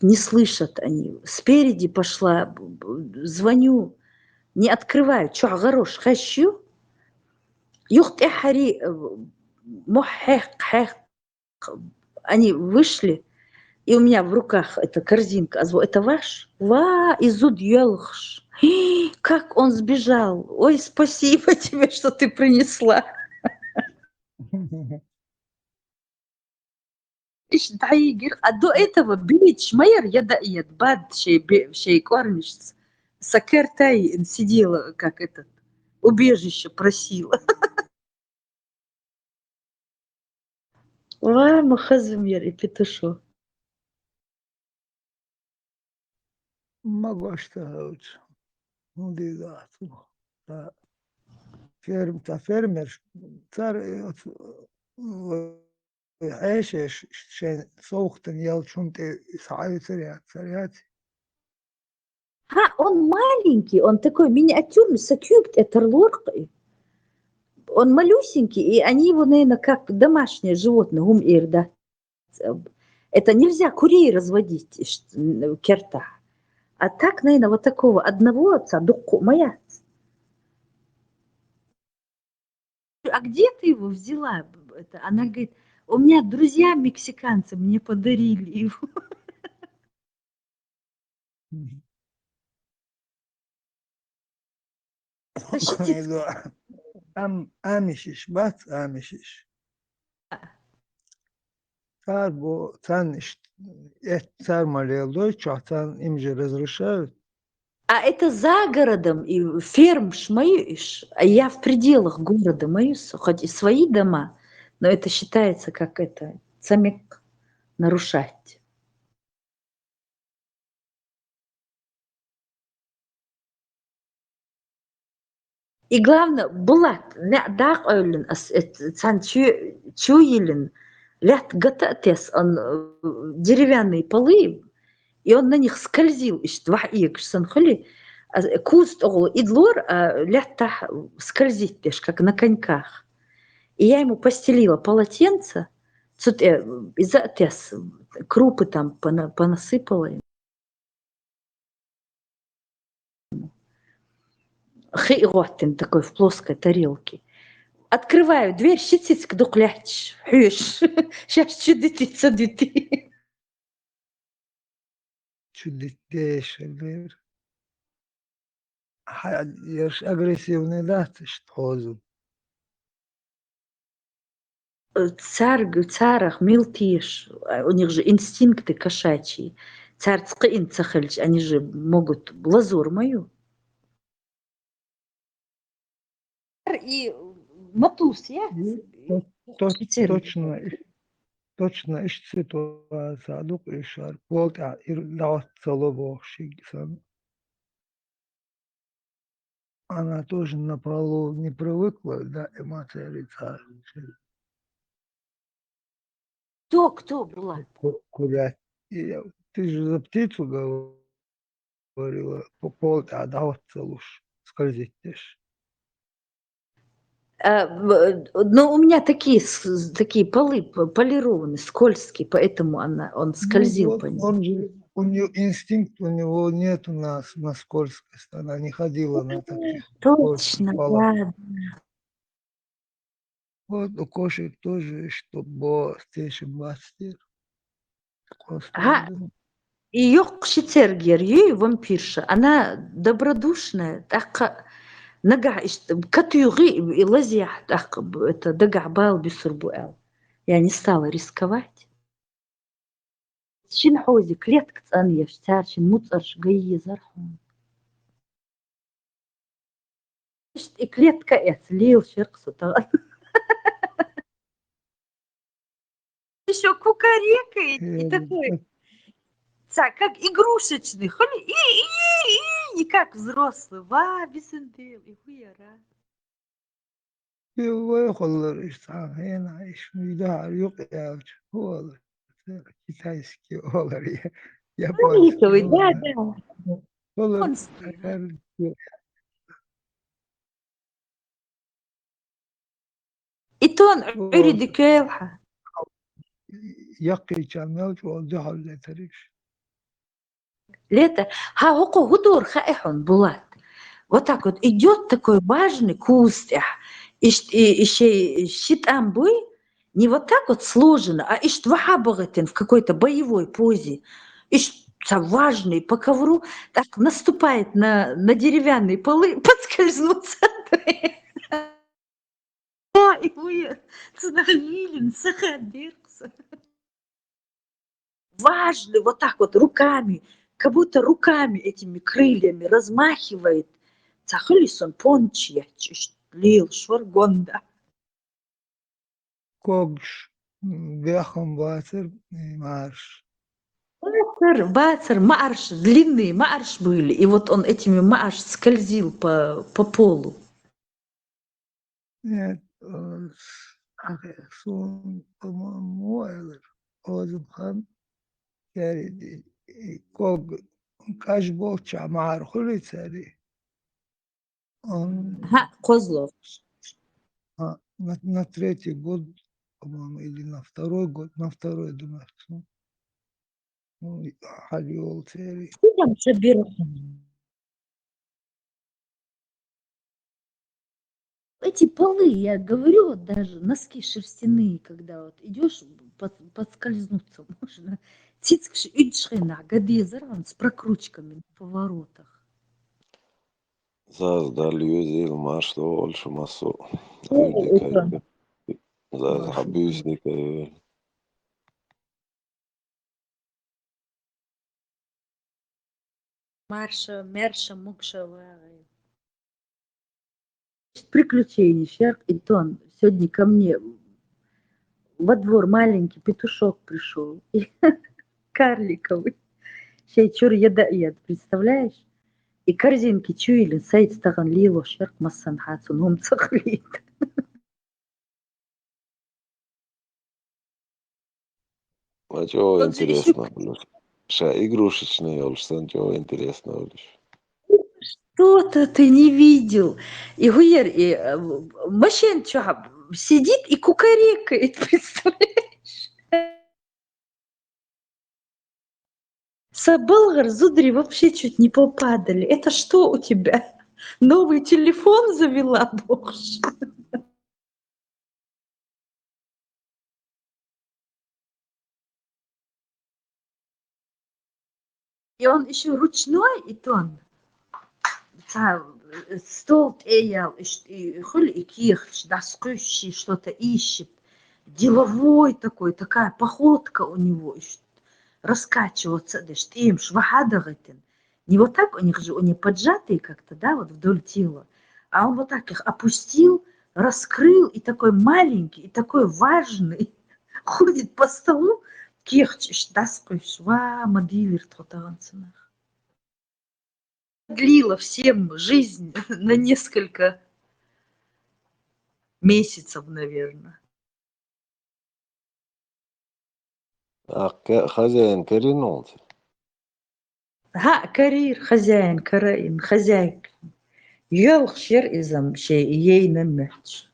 не слышат они. Спереди пошла, звоню, не открывают. Чё, горош, хочу? Юхт эхари, мохех, они вышли, и у меня в руках эта корзинка. Это ваш? Ва, изуд елхш. Как он сбежал. Ой, спасибо тебе, что ты принесла. إيش دقيقة а до этого бич майер ядает бад шей кормишь. Сакертай сидела, как этот, убежище просила. Ва, махазмер и петушок. Могу что ну да, та фермер, цар عايش عشان صوت يلشون سريعات. Он маленький, он такой миниатюрный, сакюбт, это лоркой. Он малюсенький, и они его, наверное, как домашнее животное, да. Это нельзя курей разводить, керта. А так, наверное, вот такого одного отца, моя. А где ты его взяла? Она говорит, у меня друзья мексиканцы мне подарили его. Амишиш, бац, амишиш. Царь царь молодой, чахтан им же разрешают. А это за городом, и ферм шмаешь, а я в пределах города моюсь, хоть и свои дома, но это считается как это, самек нарушать. И главное, Булат, дак ойлен, цан чуелен, лят гататес, он деревянные полы, и он на них скользил, куст идлор, лят скользить теж, как на коньках. И я ему постелила полотенце, из-за тес, крупы там понасыпала. Хейготин такой в плоской тарелке. Открываю дверь, щитицк духляч, хюш. Сейчас чудитица дити. Чудитейший. Ешь агрессивный, да, что Царах милтиш, у них же инстинкты кошачьи. Царь цахельч, они же могут лазур мою. И матус, я? Точно iş ситуация, дук ишар, полт дават целого шигсан. Она тоже на полу не привыкла, да, эмоция лица. Кто была? Курять. Ты же за птицу говорила, по полт дават целуш, скользить też. Но у меня такие, такие полы полированные, скользкие, поэтому он Ну скользил вот, по ним. он же, у него инстинкт, у него нет у нас на скользкость, она не ходила на таких Точно, полах. да. Вот у кошек тоже, чтобы стеши бастер, Ага, и Йоркшир вампирша, она добродушная, так нага катюри и лазях, так это дагабал бисурбуэл. Я не стала рисковать. شين حوزي клетка تصاني يفتار شين متصرش جاي زرحون и клетка слил шерксу еще кукарекает и такой как игрушечный холи и как взрослый ва бисендел и хуяра ويخلر إشتغل هنا إيش ميدار يقعد هو китайский олар японский Фиолетовый, да, олар да. олар Японский, да. И то он عريد كيلها. يقي جمال وضح لتريش Лето, хауко гудор хаэхон булат. Вот так вот идет такой важный куст, и щит амбы не вот так вот сложено, а ишт вахабагатин в какой-то боевой позе. Ишт важный по ковру так наступает на деревянные полы, подскользнуться. И вы цунахилин, сахадиркса. Важный вот так вот руками, как будто руками этими крыльями размахивает. Цахалисон пончия, лил шваргонда. когш бяхом ватер марш Бацер, марш, длинные марш были. И вот он этими марш скользил по полу. нет сон по-моему Озым хан кериди ког каш болча мар хули цари он Ага, Козлов. на третий год, по-моему, или на второй год, на второй, думаю, халиол цери. Там собирал. Эти полы, я говорю, вот даже носки шерстяные, когда вот идешь, подскользнуться можно. Цицкши идшхена, гадезер, он с прокручками на поворотах. Zaz daljuzi mašlo olšu masu. Это Zaz habűsnika. Марша, Мерша, Мукшава. Приключения, Шерк и Тон. Сегодня ко мне во двор маленький петушок пришел. Карликовый. Шей чур едаед, представляешь? И корзинки чуили, сайт стаган лило, Шерк массан хацун, ум цахлит. А чего Он же еще интересно? Ша игрушечный олштан, чего интересно? что-то ты не видел. И Гуер, и Машен сидит и кукарекает, представляешь? Сабалгар, зудри вообще чуть не попадали. Это что у тебя? Новый телефон завела, боже? И он еще ручной, и тон. Стол эял, и хули и ких, доскущий, что-то ищет. Деловой такой, такая походка у него. Раскачиваться, да что им швахадагатин. Не вот так у них же, они поджатые как-то, да, вот вдоль тела. А он вот так их опустил, раскрыл, и такой маленький, и такой важный, ходит по столу, кехчиш, даской шва, модивер тротаганцинах. Длила всем жизнь на несколько месяцев, наверное. Хозяин коренул. ها كرير خزاين كرائن خزاين يلخ شر إزم شيء ينمحش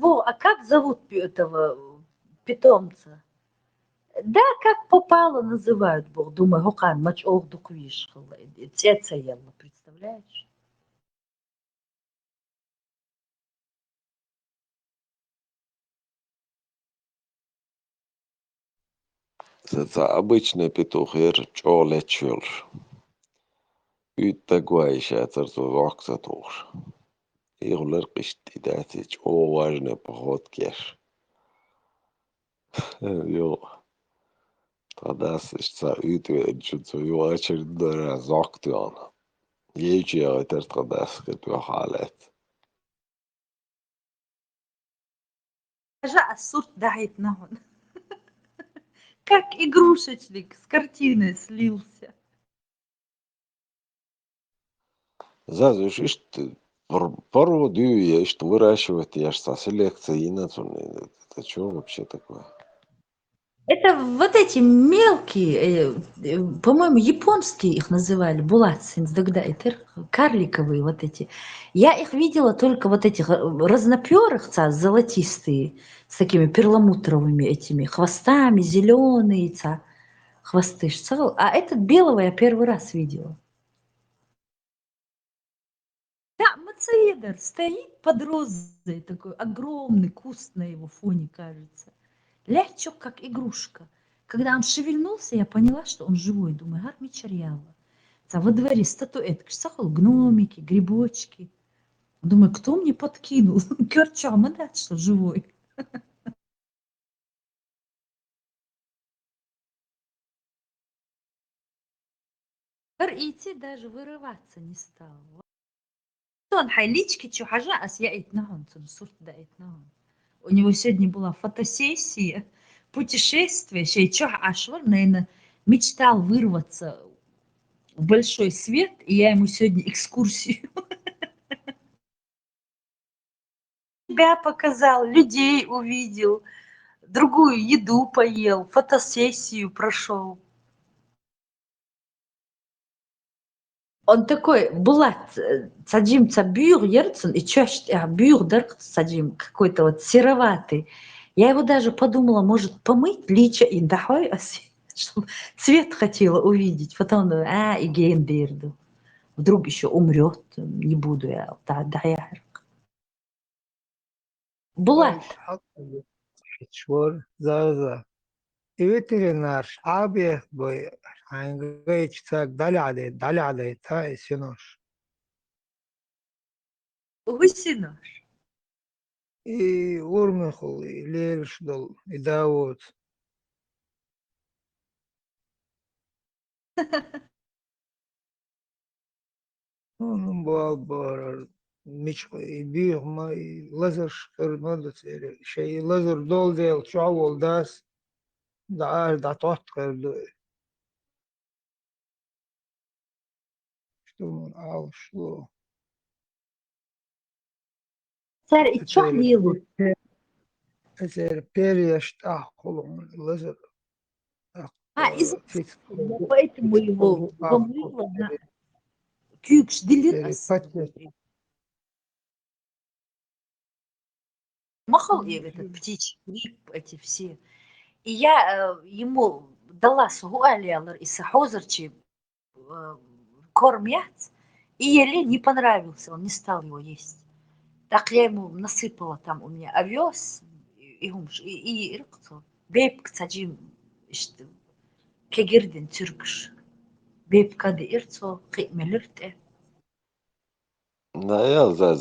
А как зовут этого питомца? Да, как попало называют, Бог. Думаю, Гокан, мач ордук вишхал. Цеца ела, представляешь? Это обычный петух, чолечул. Üüttäguaisha tartuaqsatuur. Iulerqisti tähtsits важne походкеш. Joo. Tradasista üütyödsut ju очередной zoktun. Jeegia tartradasket вахалет. Жа сур дает нахуй. Как игрушечник с картины слился. Зазушишь пару дюя, что выращивать яшца селекция инацунная. Это что вообще такое? Это вот эти мелкие, по-моему, японские их называли, булатсинс, карликовые вот эти. Я их видела только вот этих разноперых, золотистые, с такими перламутровыми этими хвостами, зеленые, хвосты. А этот белого я первый раз видела. Да, мацеедер стоит под розой, такой огромный куст на его фоне, кажется. Лячок, как игрушка. Когда он шевельнулся, я поняла, что он живой. Думаю, гад мечарьяла. Во дворе статуэтки, гномики, грибочки. Думаю, кто мне подкинул? Керчама, да, что живой. идти даже вырываться не стал. Он хайлички чухажа, а я итнагон, сурт да итнагон. У него сегодня была фотосессия, путешествие, чех ашвар, наверное, мечтал вырваться в большой свет, и я ему сегодня экскурсию себя показал, людей увидел, другую еду поел, фотосессию прошел. Он такой, Булат, садим бюр ерцен, и чаще бюр, да, садим, какой-то вот сероватый. Я его даже подумала, может, помыть лича и дахой, чтобы цвет хотела увидеть. Потом думаю, и геймбирду. Вдруг еще умрет, не буду я. Да. Булат. شور زازا ветеринар шабе бой хангайч так дали та синош Гусинош. и урмехул и лельш дол и давот он был مش يبيع ما لازر كرنود شيء لازر دول ديل شعول داس دا تحت كردو شو من شو Царь, и чё делают? это перьяш тахулом лазер Из фит я поэтому его помыла на кюкш делир махал я этот птичий гриб, эти все. И я ему дала сугуалиалар и сахозарчи корм яц, и еле не понравился, он не стал его есть. Так я ему насыпала там у меня овес и рыкцо. Бейб кцаджим işte kegirdin türküş. Beyb kadı irцо кыймелерте. Да, я за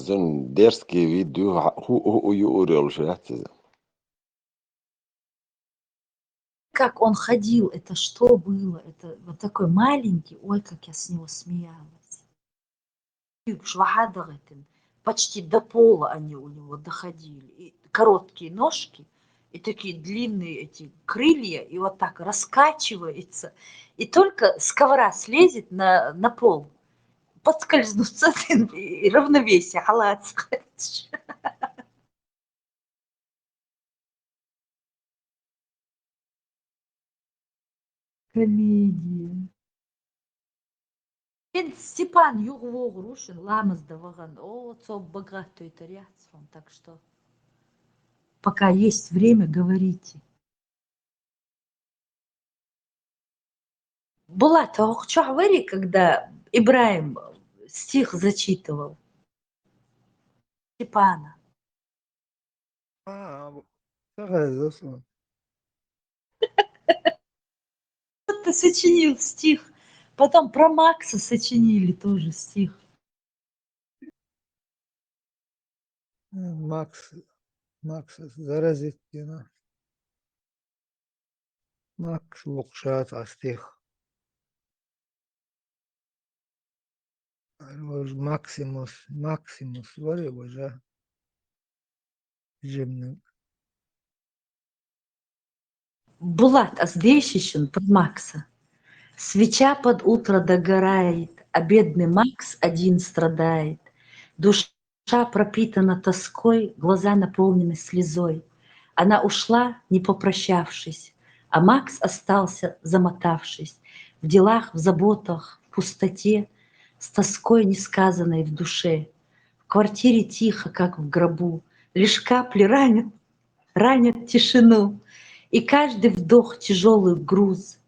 дерзкие видео, ху юрил шляхтиза. Как он ходил, это что было? Это вот такой маленький, ой, как я с него смеялась. Почти до пола они у него доходили. И короткие ножки, и такие длинные эти крылья, и вот так раскачивается. И только с ковра слезет на пол, подскользнуться и равновесие, халат. Комедия. Степан юғвоғ рушин ламыз даваған. О, цо богатый таряц, так что Пока есть время, говорите. Булат, а что говори, когда Ибраим стих зачитывал? Степана. Зараза. Вот ты сочинил стих. Потом про Макса сочинили тоже стих. Макс заразительно. Макс Лукшат Астих. Максимус вари божа. Жемный. Булат, а здесь еще про Макса. Свеча под утро догорает, а бедный Макс один страдает. Душа пропитана тоской, глаза наполнены слезой. Она ушла, не попрощавшись, а Макс остался, замотавшись. В делах, в заботах, в пустоте, с тоской несказанной в душе. В квартире тихо, как в гробу, лишь капли ранят тишину. И каждый вдох тяжелый груз,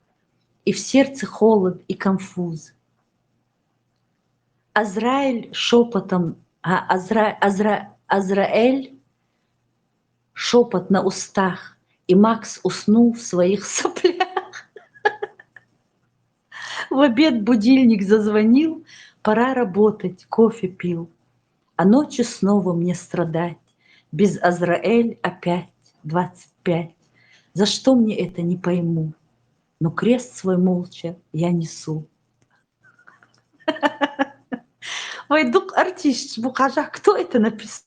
и в сердце холод и конфуз. Азраэль шепотом, Азраэль шепот на устах, и Макс уснул в своих соплях. В обед будильник зазвонил, пора работать, кофе пил. А ночью снова мне страдать, без Азраэль опять 25. За что мне это, не пойму, но крест свой молча я несу. Войдук артист, Бухажа, кто это написал?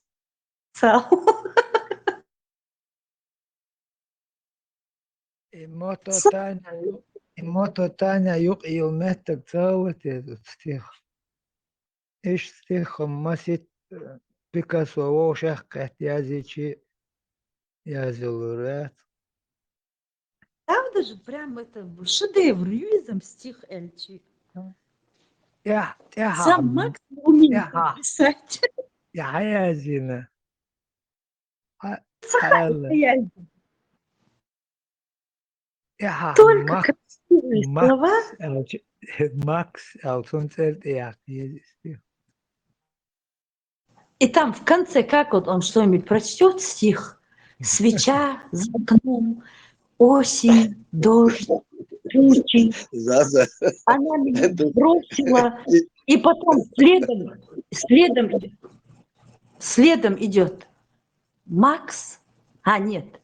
Имото Таня юг илметтек цаует этот стих. Иш стихом масит Пикассо вошах катязичи язылурат. Правда же, прям это шедевр, юизм стих Эльчи. Сам Макс умеет писать. Я язина. Только красивые слова. Макс Алцунцерт стих. И там в конце, как вот он что-нибудь прочтет стих, свеча за окном, осень, дождь, тучи. Она меня бросила, и потом следом идет Макс, нет,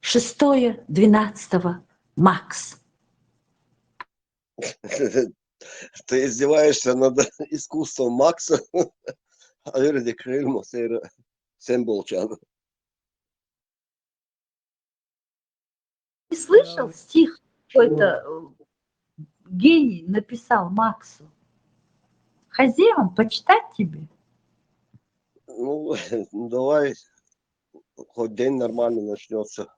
6-12 Макс. Ты издеваешься над искусством Макса? Öyle kırılma sen Bolcan. Не слышал стих, какой-то гений написал Максу? Хозяин, почитать тебе? Ну, давай, хоть день нормально начнется.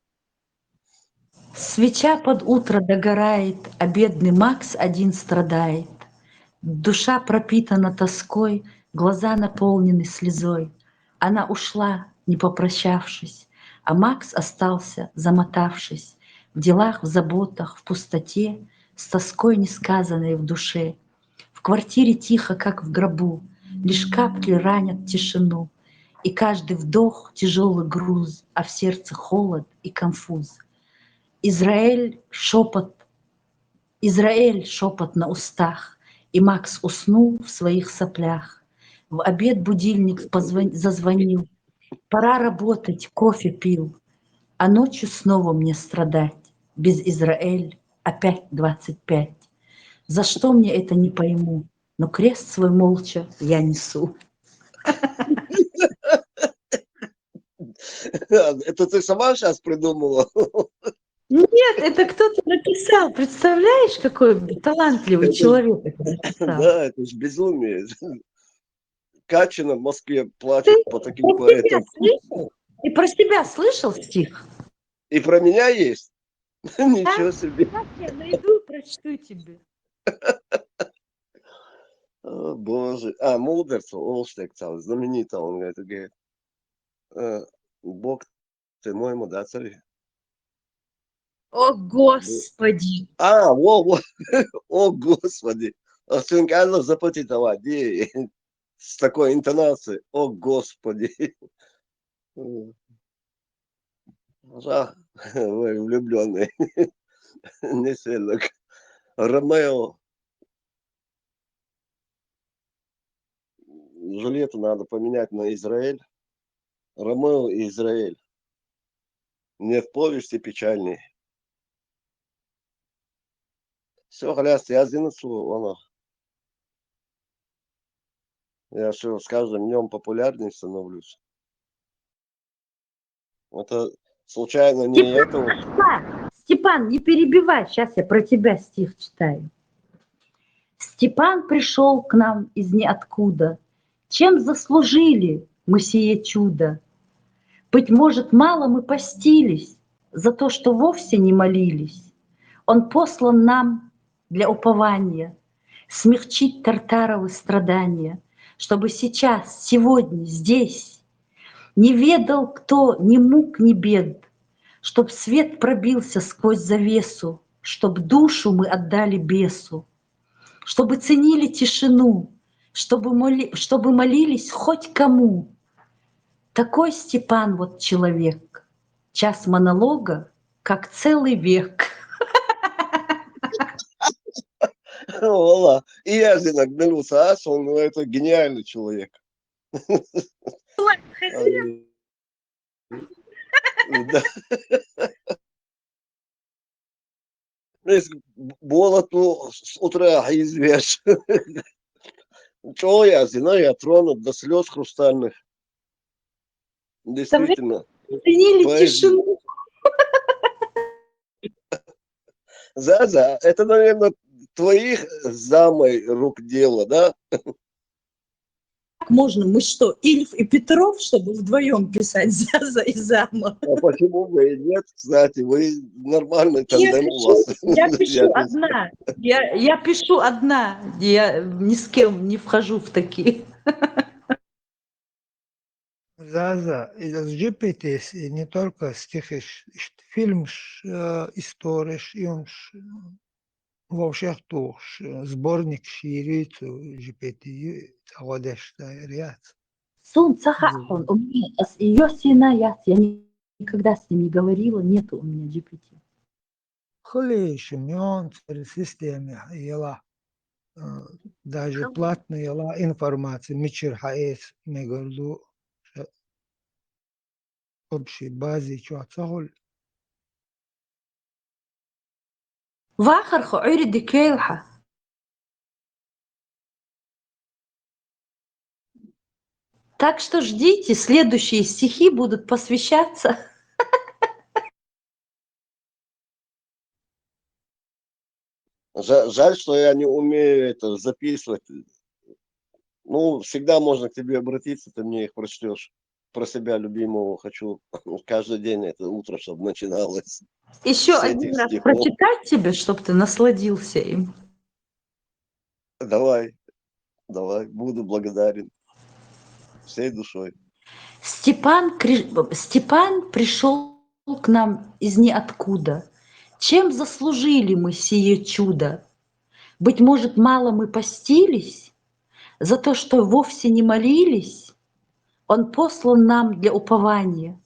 Свеча под утро догорает, а бедный Макс один страдает. Душа пропитана тоской, глаза наполнены слезой. Она ушла, не попрощавшись, а Макс остался, замотавшись. В делах, в заботах, в пустоте, с тоской несказанной в душе. В квартире тихо, как в гробу, лишь капли ранят тишину. И каждый вдох — тяжелый груз, а в сердце холод и конфуз. Израиль шепот на устах, и Макс уснул в своих соплях. В обед будильник зазвонил. Пора работать, кофе пил. А ночью снова мне страдать. Без Израиль опять 25. За что мне это, не пойму, но крест свой молча я несу. Это ты сама сейчас придумала? Нет, это кто-то написал. Представляешь, какой талантливый человек это написал? Да, это же безумие. Качина в Москве плачет по таким поэтам. И про себя слышал стих? И про меня есть? Ничего себе. Как я найду и прочту тебе. О, боже. Мулдерс, Олштек, знаменитый, он говорит, Бог Ты моему, да, царь? О, Господи! Во. О, Господи. Сынкально запатитова. С такой интонацией. О, Господи. Жах, вы влюбленный. Не сильно. Ромео. Джульетту надо поменять на Израиль. Ромео и Израиль. Нет повести печальней. Все, хляст, я зинцу, оно. Я все с каждым днем популярнее становлюсь. Это случайно не это вот. Степан, не перебивай, сейчас я про тебя стих читаю. Степан пришел к нам из ниоткуда. Чем заслужили мы сие чудо? Быть может, мало мы постились за то, что вовсе не молились. Он послан нам для упования, смягчить Тартаровы страдания, чтобы сейчас, сегодня, здесь не ведал кто ни мук, ни бед, чтоб свет пробился сквозь завесу, чтоб душу мы отдали бесу, чтобы ценили тишину, чтобы молились хоть кому. Такой Степан вот человек. Час монолога, как целый век. Ола. И я зинок он это гениальный человек. Да. Болоту с утра извешь. Чего я тронут до слез хрустальных. Действительно. Ценили тишину. Заза, это, наверное, твоих замой рук дело, да? Можно, мы что, Ильф и Петров, чтобы вдвоем писать Заза и Зама? А почему бы и нет, кстати, вы нормальный тандем у вас. Я пишу одна. Я пишу одна. Я ни с кем не вхожу в такие. Заза, сжипитесь и не только стихи, фильм историш, и он вообще туш, сборник ширицу, жипити, заводишь, ряд. Сон Цахахон, у меня ее сына я никогда с ним не говорила, нету у меня GPT. Хлещ, мион, системе, ела, даже платная ела информация, мичер хаэс, мегарду, общей базе, что отцахоль. Вахархо عرض كيلحة. Так что ждите, следующие стихи будут посвящаться. Жаль, что я не умею это записывать. Ну, всегда можно к тебе обратиться, ты мне их прочтешь. Про себя любимого хочу каждый день это утро, чтобы начиналось. Еще один раз прочитать тебе, чтобы ты насладился им. Давай, буду благодарен всей душой. Степан пришел к нам из ниоткуда. Чем заслужили мы сие чудо? Быть может, мало мы постились за то, что вовсе не молились? Он послан нам для упования,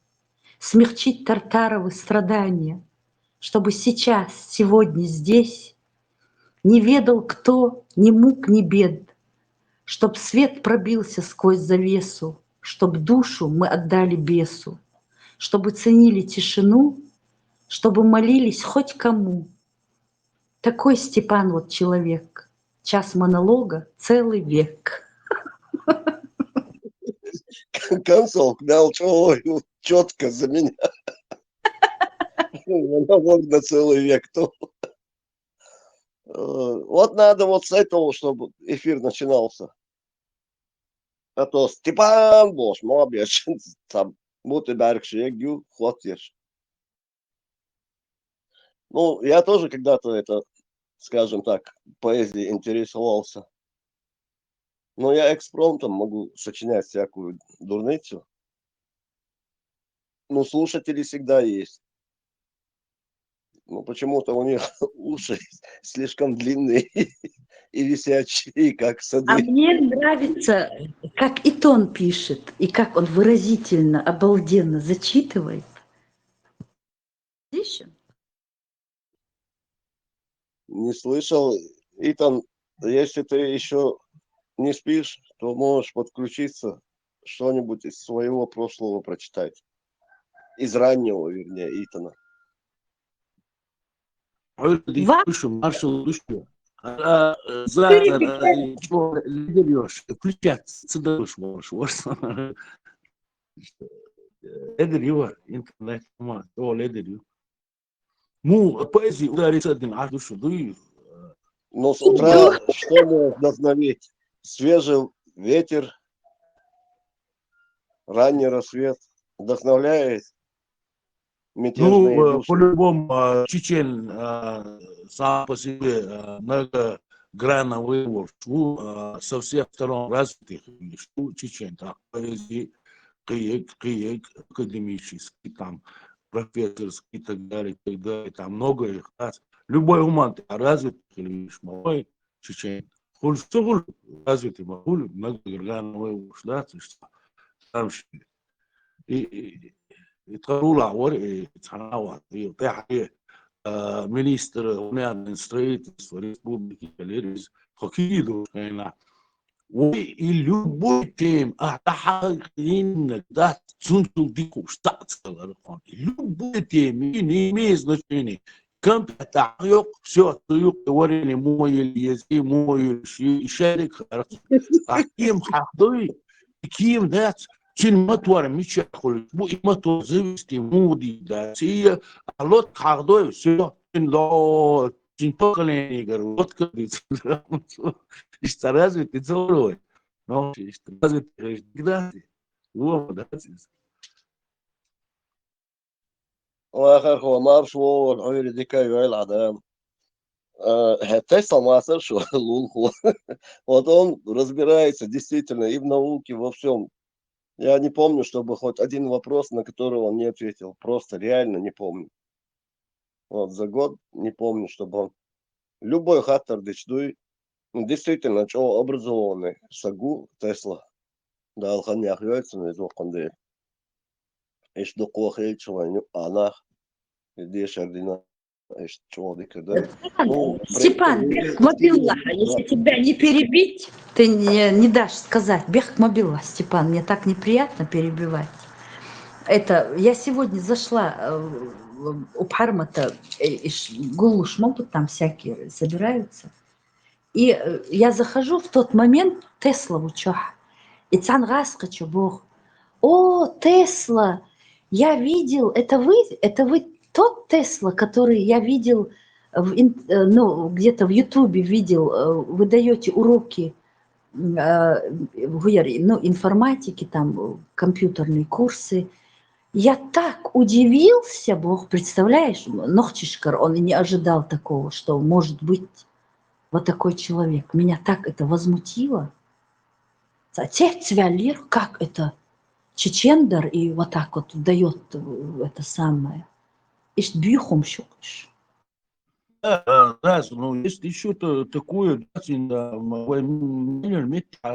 смягчить Тартаровы страдания, чтобы сейчас, сегодня, здесь не ведал кто ни мук, ни бед, чтоб свет пробился сквозь завесу, чтоб душу мы отдали бесу, чтобы ценили тишину, чтобы молились хоть кому. Такой Степан вот человек. Час монолога целый век. Концовка дал четко за меня. Монолог на целый век. Вот надо вот с этого, чтобы эфир начинался. А то Степан Бош, молодец, там, Мутебергшегю, хватишь. Ну, я тоже когда-то это, скажем так, поэзией интересовался. Но я экспромтом могу сочинять всякую дурницу. Ну, слушатели всегда есть. Но почему-то у них уши слишком длинные и висячие, как А сады. мне нравится, как Итон пишет, и как он выразительно, обалденно зачитывает. Видишь? Не слышал. Итан, если ты еще не спишь, то можешь подключиться, что-нибудь из своего прошлого прочитать. Из раннего, вернее, Итана. Слушай, маршал, слушай. Завтра что лидерешь? Включаться даешь, можешь. Лидер интернет, то лидер. Му поэзии ударится один, а душу дуй. Но с утра что может вдохновить? Свежий ветер, ранний рассвет вдохновляет мятежные Ну, души. по-любому, чечен сам по себе многогранный воин, со всех сторон развитых, что чечен, так, поэзии, киек, академический, там, профессорский и так далее, там много их, да. Любой уман развитый, или видишь, малой чечен, хуль развитый, многогранный воин, да, там, и يتقروا عور تناوى يطيح министр униан строительства республики Беларусь хоккейду кайна ой и любой тем инок да цунту дику штатского любой тем не имеет значения компьютер все говорили мой язык мой шарик кем хахдой кем да Чин матуар мичахул, бу имату зависти муди да, сия алот хагдой все чин ло чин поколение гар вот кадит, что развитый целой, но что развитый да, вот да. واخر هو مارشو العير دي كايو العدم Тесла Массер, что Лунху. Вот он разбирается действительно и в науке, во всем. Я не помню, чтобы хоть один вопрос, на который он не ответил. Просто реально не помню. Вот за год не помню, чтобы он... Любой хаттер дичдуй, ну, действительно, что образованный. Сагу Тесла. Да, алханях яйца на изоконде. Иш до кохельчего, анах. Здесь ордина. Иш чего-то, да. Ну, Степан, Бехмобилаха, если тебя не перебить, ты не дашь сказать. Бехмобилах, Степан, мне так неприятно перебивать. Это, я сегодня зашла у Пармата, гулуш могут там всякие собираются. И я захожу в тот момент, Тесла в учах. И Цангас хочу Бог. О, Тесла, я видел, это вы тот Тесла, который я видел, ну, где-то в Ютубе видел, вы даете уроки, ну, информатики, там, компьютерные курсы. Я так удивился, Бог, представляешь, Нохчишкар, он и не ожидал такого, что может быть вот такой человек. Меня так это возмутило. Цвялир, как это? Чечендар и вот так вот дает это самое. Ишь бьюхом щукаешь. Да, ну есть еще такое,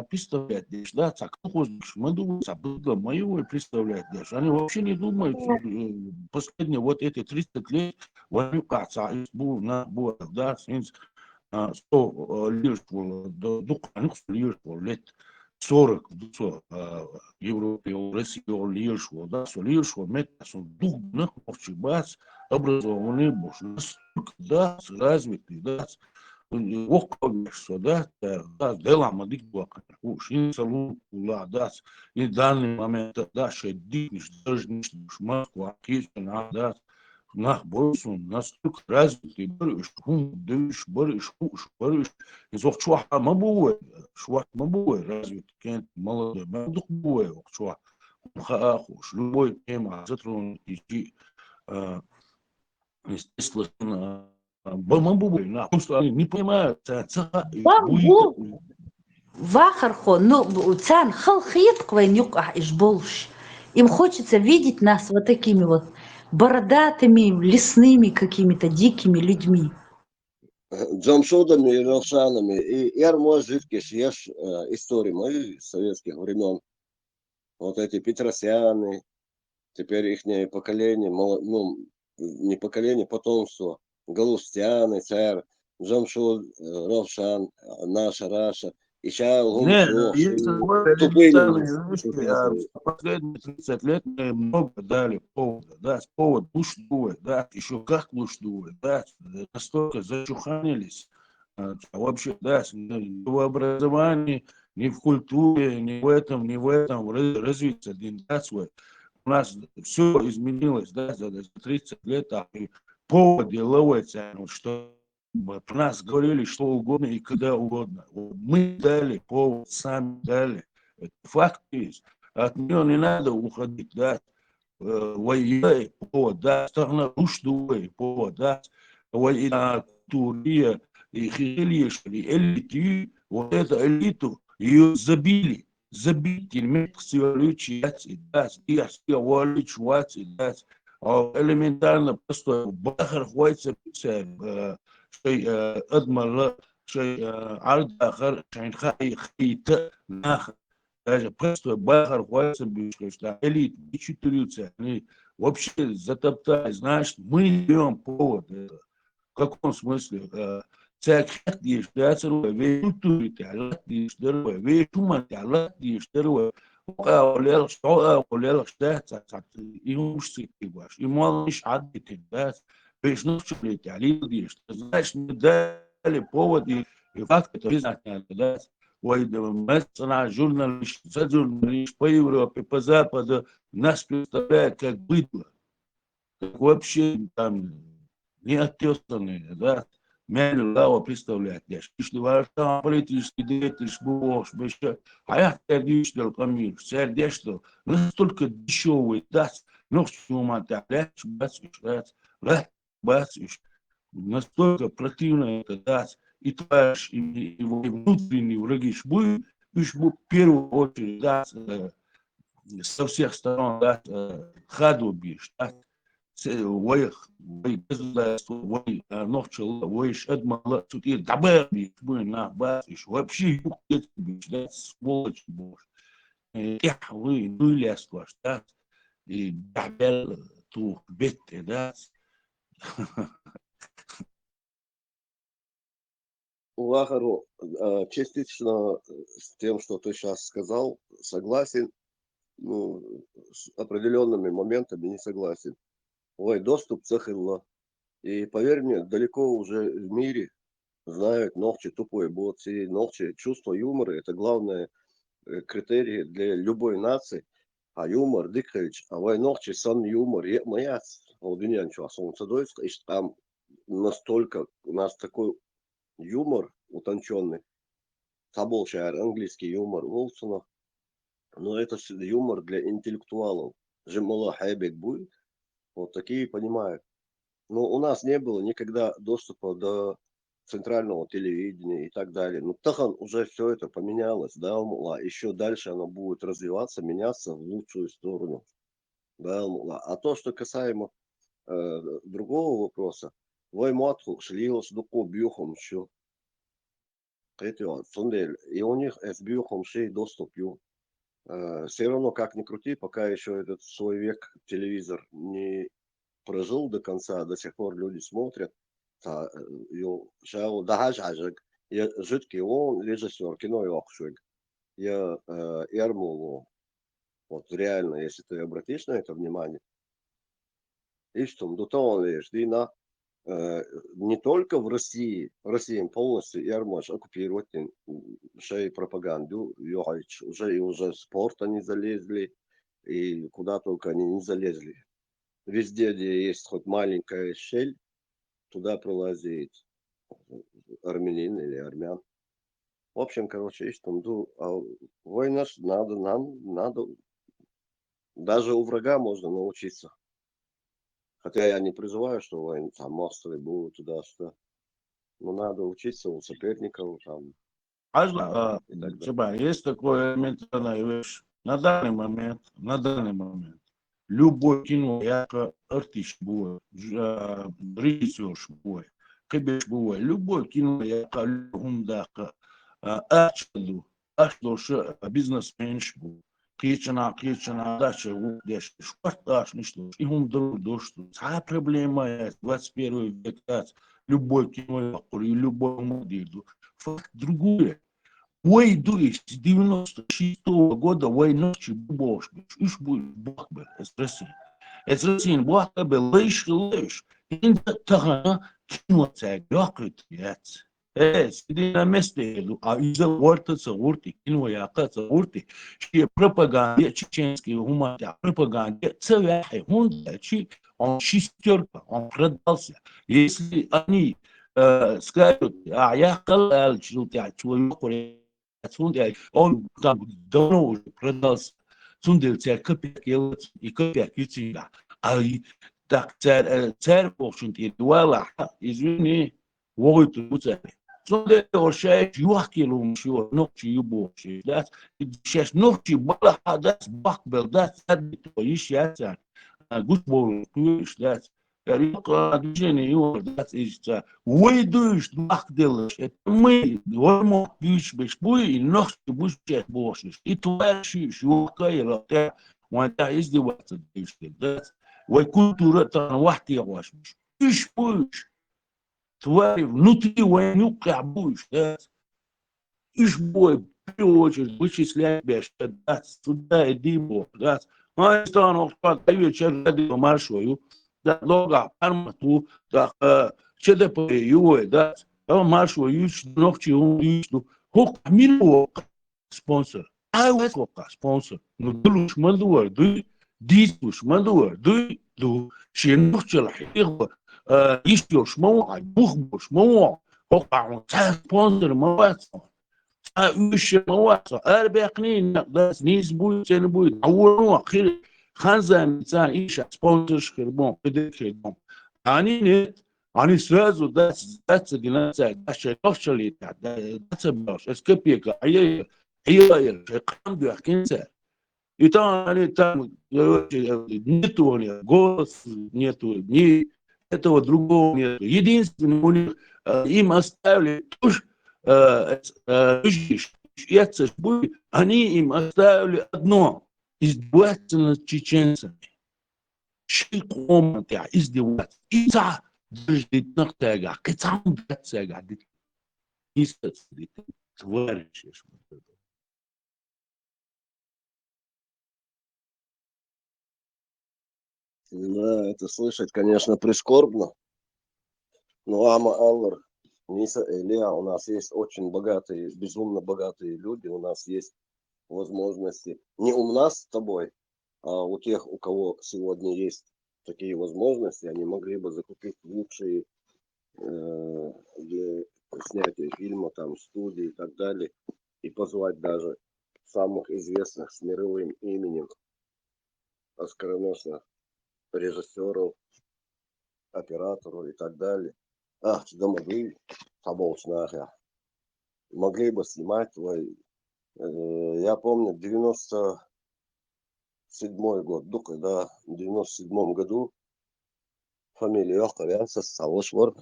представлять, да, так мы думаем, забыла мою представлять даже. Они вообще не думают, последние вот эти 30 лет, да, 100 лет, 40 Европе, России, да, дух, образованный, да, развитый, да, да, делама дикбака, шинсалу, да, и в данный момент, да, шеддиш, даже не Москва, Киевна, да, нах борсун, настолько развитый, барыш, дыш, барыш, из охчуа мабуэ, развитый, кент, молодой, мабух буэ, охчуа, хахуш, любой тема, затронут, естественно, мабуэ, потому что они не понимают, Вахархо, ну, цан халхит квайнюк иш болш. Им хочется видеть нас вот такими вот бородатыми, лесными какими-то дикими людьми. Джамшудами и Равшанами. И Ярмоз жидкий есть истории моих советских времен. Вот эти Петросяны, теперь их поколение, ну, не поколение, потомство. Галустяны, Царь, Джамшуд, Равшан, наша Раша. И сейчас Не, Гумшу, есть такое тупые элементарные люди. вещи, а за последние 30 лет мы много дали повода, да, повод луштует, да, еще как луштует, да, настолько зачуханились, вообще, да, ни в образовании, ни в культуре, ни в этом развиться один, да, свой. У нас все изменилось, да, за 30 лет, а и поводы ловятся, вот что про нас говорили что угодно и когда угодно. Вот мы дали повод, сами дали. Это факт есть. От нее не надо уходить, да. Воюй повод, да. Сторона уштуй повод, да. Воюй турия и хилишли, элиту, вот эту элиту, ее забили. Забить, имеет ксиолючить, да. И воличвать, да. Элементарно просто бахар хватится, شيء أضمن شيء عرض آخر عشان خيط ناخر даже просто бахар хватится, что элит не читаются, они вообще затоптали, знаешь, мы берем повод, в каком смысле, церковь ештерва, веютури тялат ештерва, веютуман тялат ештерва, олел штат, и умши кибаш, и малыш аддитин, да, вешнувчили тялит ештерва, знаешь, мы дали повод, и факт это признать надо, да. Ой, мы журналист по Европе, по Западу нас представляют как быдло, как вообще там неотесанные, да, мяли лава представлять, да, что важно политический деятель, бог, еще, а я сердечный камир, сердечный, настолько дешевый, да, ну, что мы так, настолько противно это, да, и твои его внутренние враги будет в первую очередь, да, со всех сторон, да, хаду бишь, да, ويخ وي نوخشل ويش ادمала тут дабер бишь на башиш вообще бишь сволочь бошь я вы ну лес ваш да и дабер ту бетте да. Лахару, частично с тем, что ты сейчас сказал, согласен, ну, с определенными моментами не согласен. Ой, доступ цехилла. И поверь мне, далеко уже в мире знают ногчи тупой боци, ногчи чувство юмора. Это главное критерий для любой нации. А юмор, дикач, а вой ногчи сон юмор. Моя аудиния ничего, солнце дойска, и там настолько у нас такой юмор утонченный. Таболшар, английский юмор Волсона. Но это юмор для интеллектуалов. Жемала хайбек будет. Вот такие понимают. Но у нас не было никогда доступа до центрального телевидения и так далее. Но тахан уже все это поменялось, да, еще дальше оно будет развиваться, меняться в лучшую сторону, да, а то, что касаемо другого вопроса, вой матху шлилось дуко бьюхом еще, и у них с бьюхом шей доступ ю. Все равно, как ни крути, пока еще этот свой век телевизор не прожил до конца, до сих пор люди смотрят. Шау дагажажик, я жидкий он режиссер кино и охшуг. Я Ярмолу, вот реально, если ты обратишь на это внимание, и что, до того лишь, Дина, не только в России полностью Ярмош оккупировать шеи пропаганду, уже спорт они залезли, и куда только они не залезли. Везде, где есть хоть маленькая щель, туда пролазит армянин или армян. В общем, короче, есть там, война нам надо, даже у врага можно научиться. Хотя я не призываю, что войны там массовые будут туда-сюда. Но надо учиться у соперников там. Есть такое элементарная вещь. на данный момент, любой кино, яко артист будет, режиссер будет, кабеш будет, любой кино, яко любундака, ачду, бизнесмен будет. Кичана, дальше, дальше, шпарташ, ничто, и он друг, что. А проблема есть, 21 век, любой кино, любой модель, факт другое. Ой, дуешь, с 96-го года, ой, ночи, бошь, иш будет, бах, es Россия, бах, лыш, инда тагана, кино цег, якрит, яц. Сиди на месте, а из-за ворта цаурти, кино яка цаурти, что пропаганда, чеченский гуманитар, пропаганда, цевяхи, он шестерка, он продался. Если они скажут, а я сказал, что человек, он там давно уже продался. Сундель царь копейки и копейки цинга. А так царь, в общем-то, дуала, извини, вот это. Сундель оршай, юахкилум, шо, ночи юбоши, да, сейчас ночи бала, да, бакбел, да, садит, ищется, гусбол, куешь, да. Движение его, да, выйдешь, делаешь, это мы, говорим, бьешь, бешбуй, и ночь будешь бошишь, и твоя шука, и локтя, он издеваться, да, вой культура, там, вахти, вашишь, ишь будешь, тварь, внутри войнюка будешь, да, ишь бой, в первую очередь, вычислять, да, сюда иди, да, а что оно, вечер, радио маршую, да, лога, армату, да, что-то по юе, да, маршу, юж, ногти, юж, хук, мило, спонсор, хука, спонсор, ну, дулуш, мандуар, дистуш, мандуар, щенухчела, ищешь, мова, бухбуш, мова, хука, спонсор, моваться. Üç varsa erbeknin das nis bu sen bu awunu akhir khanzan insan iş sponsor şirbon ödekedon ani ne ani sözü das dinasa aşağı koşuli das boş eskapiyek ayı kan diyor kimse ani там нету голос нету ни этого другого нету единственное у них им оставили они им оставили одно – издеваться над чеченцами. Шиком издеваться. И за дождит на тега, кицам бецега, товарищи. Да, это слышать, конечно, прискорбно. Но Ама Аллар, Ниса Элия, у нас есть очень богатые, безумно богатые люди, у нас есть возможности. Не у нас с тобой, а у тех, у кого сегодня есть такие возможности, они могли бы закупить лучшие для снятия фильма, там, студии и так далее, и позвать даже самых известных с мировым именем оскароносных режиссеров, операторов и так далее. Да могли, могли бы снимать твой. Я помню, 97-й год, когда в 97-м году фамилия Йохарянца Савошвар,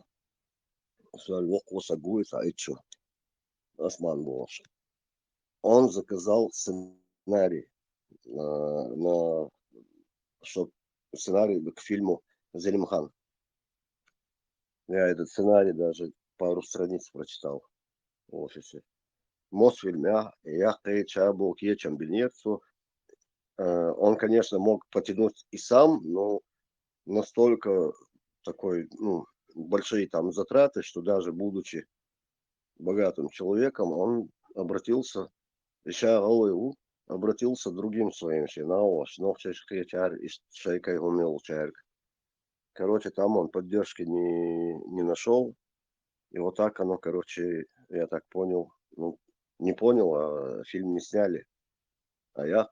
Осман Болаш. Он заказал сценарий сценарий к фильму Зелимхан. Я этот сценарий даже пару страниц прочитал в офисе. Мосфильм, я был кечем бельнецу. Он, конечно, мог потянуть и сам, но настолько такой, большие там затраты, что даже будучи богатым человеком, он обратился другим своим Короче, там он поддержки не нашел. И вот так оно, короче, я так понял, не понял, а фильм не сняли. А я,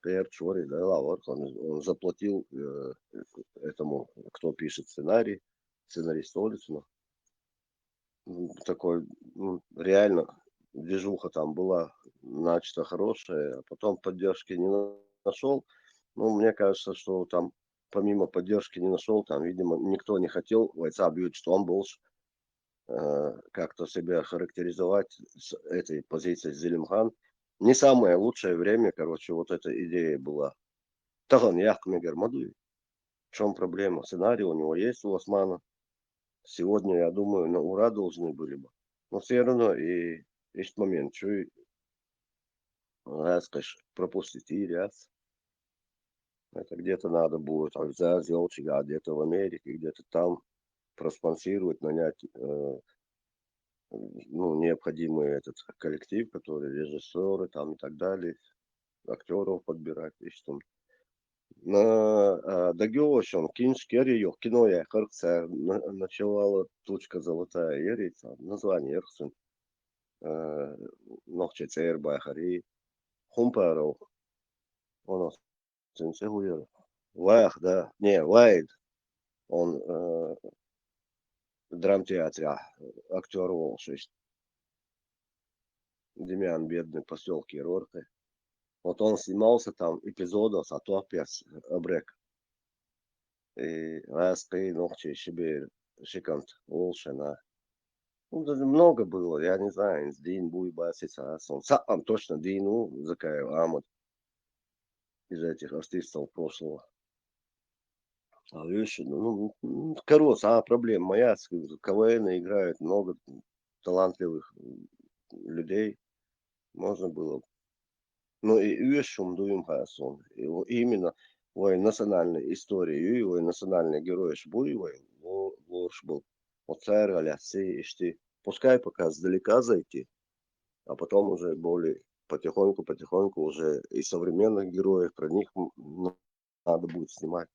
он заплатил этому, кто пишет сценарист Олицыну. Такой, реально, движуха там была начата хорошая, а потом поддержки не нашел. Ну, мне кажется, что там помимо поддержки не нашел, там, видимо, никто не хотел Вайца бьют, что он больше как-то себя характеризовать с этой позиции Зелимхан. Не самое лучшее время, короче, вот эта идея была. Таган Яхмегер Мадуи. В чем проблема? Сценарий у него есть, у Османа. Сегодня, я думаю, на ура должны были бы. Но все равно и есть момент, что раз, конечно, пропустить и раз. Это где-то надо будет взять Зелчика, где-то в Америке, где-то там проспонсировать, нанять ну, необходимый этот коллектив, который режиссеры там и так далее, актеров подбирать, и что на Дагиошон, Киншкери, ее кино я харкса начала тучка золотая ерица, название Ерхсен, нохче церба хари, хумпаров, он нас ценсегуер, Вах, да, не, Вайд, он в драмтеатре актер Волшесть, Демьян бедный поселки Рорты. Вот он снимался там эпизодов, а то опять обрек. И распей ногче себе шикант волшена. Ну, даже много было, я не знаю, Дин буй басица, он сам точно Дину закаю амут из этих артистов прошлого. А видишь, ну, короче, проблема моя, КВН играют много талантливых людей, можно было. Ну и вещом дуем хасон. Именно ой национальной истории, ой национальный герой шбуевой, ложь был. Вот царь алясы, ишти. Пускай пока сдалека зайти, а потом уже более потихоньку уже и современных героев, про них надо будет снимать.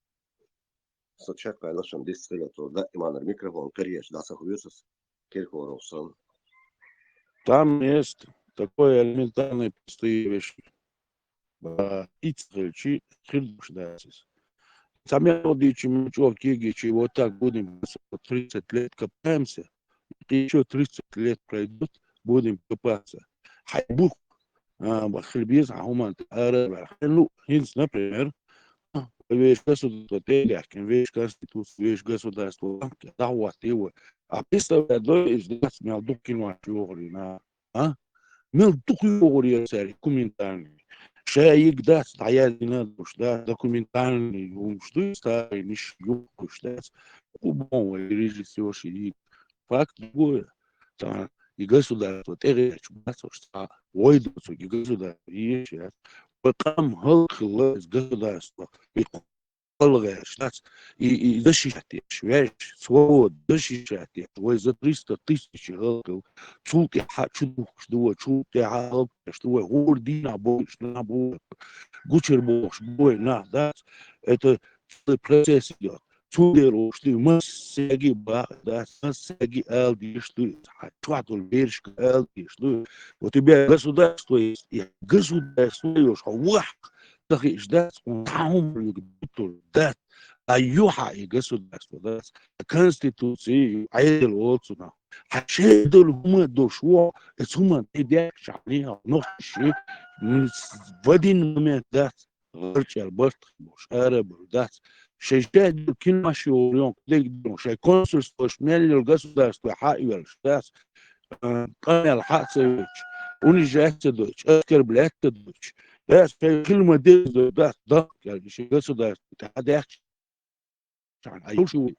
Сочетка лошам 10 лет, да, иманер микрофон, карьеш, да, сахуюсас, киркоров сон. Там есть такое элементарные простые вещи. Ицхельчи хирдушдасис. Сами родичи мучевки, вот так будем 30 лет копаемся, и еще 30 лет пройдут, будем копаться. Хайбух, хлебез, ахуман, ну, хинс, например, вещь государства, вещь конституции, вещь государства, да, вот его. А представляю, да, из нас мелдук кино, мелдук его, документальный. Шаик да, стояли на душ, да, документальный, что старый, ничего, что убого режиссер сидит. Факт другое. И государство, что войдутся, и государство, и сейчас. Потом халкалось государство, и полагаешь, и защищать, вещь, свободу, защищать, твой за 300 тысяч халкал, чулки хачу, чулки халкал, что гордый набой, гучер бог, бой, да, это процесс идет. Чудеру, что мы сеги ба, да, сеги элди, что чуатул бережка элди, что у тебя государство есть, и государство есть, вах, так и ждать, он там да, а юха и государство, да, конституции, айдел отсюда. А шедол мы дошло, это мы идея шагни, но ши в один момент, да, врачал бот, шараб, да. Шестьдесят киноши урьон, где шесть консульство шмелил государство хаивер штас, камел хацевич, унижается дочь, оскорбляется дочь. Да, фильмы да, государство, это а юши,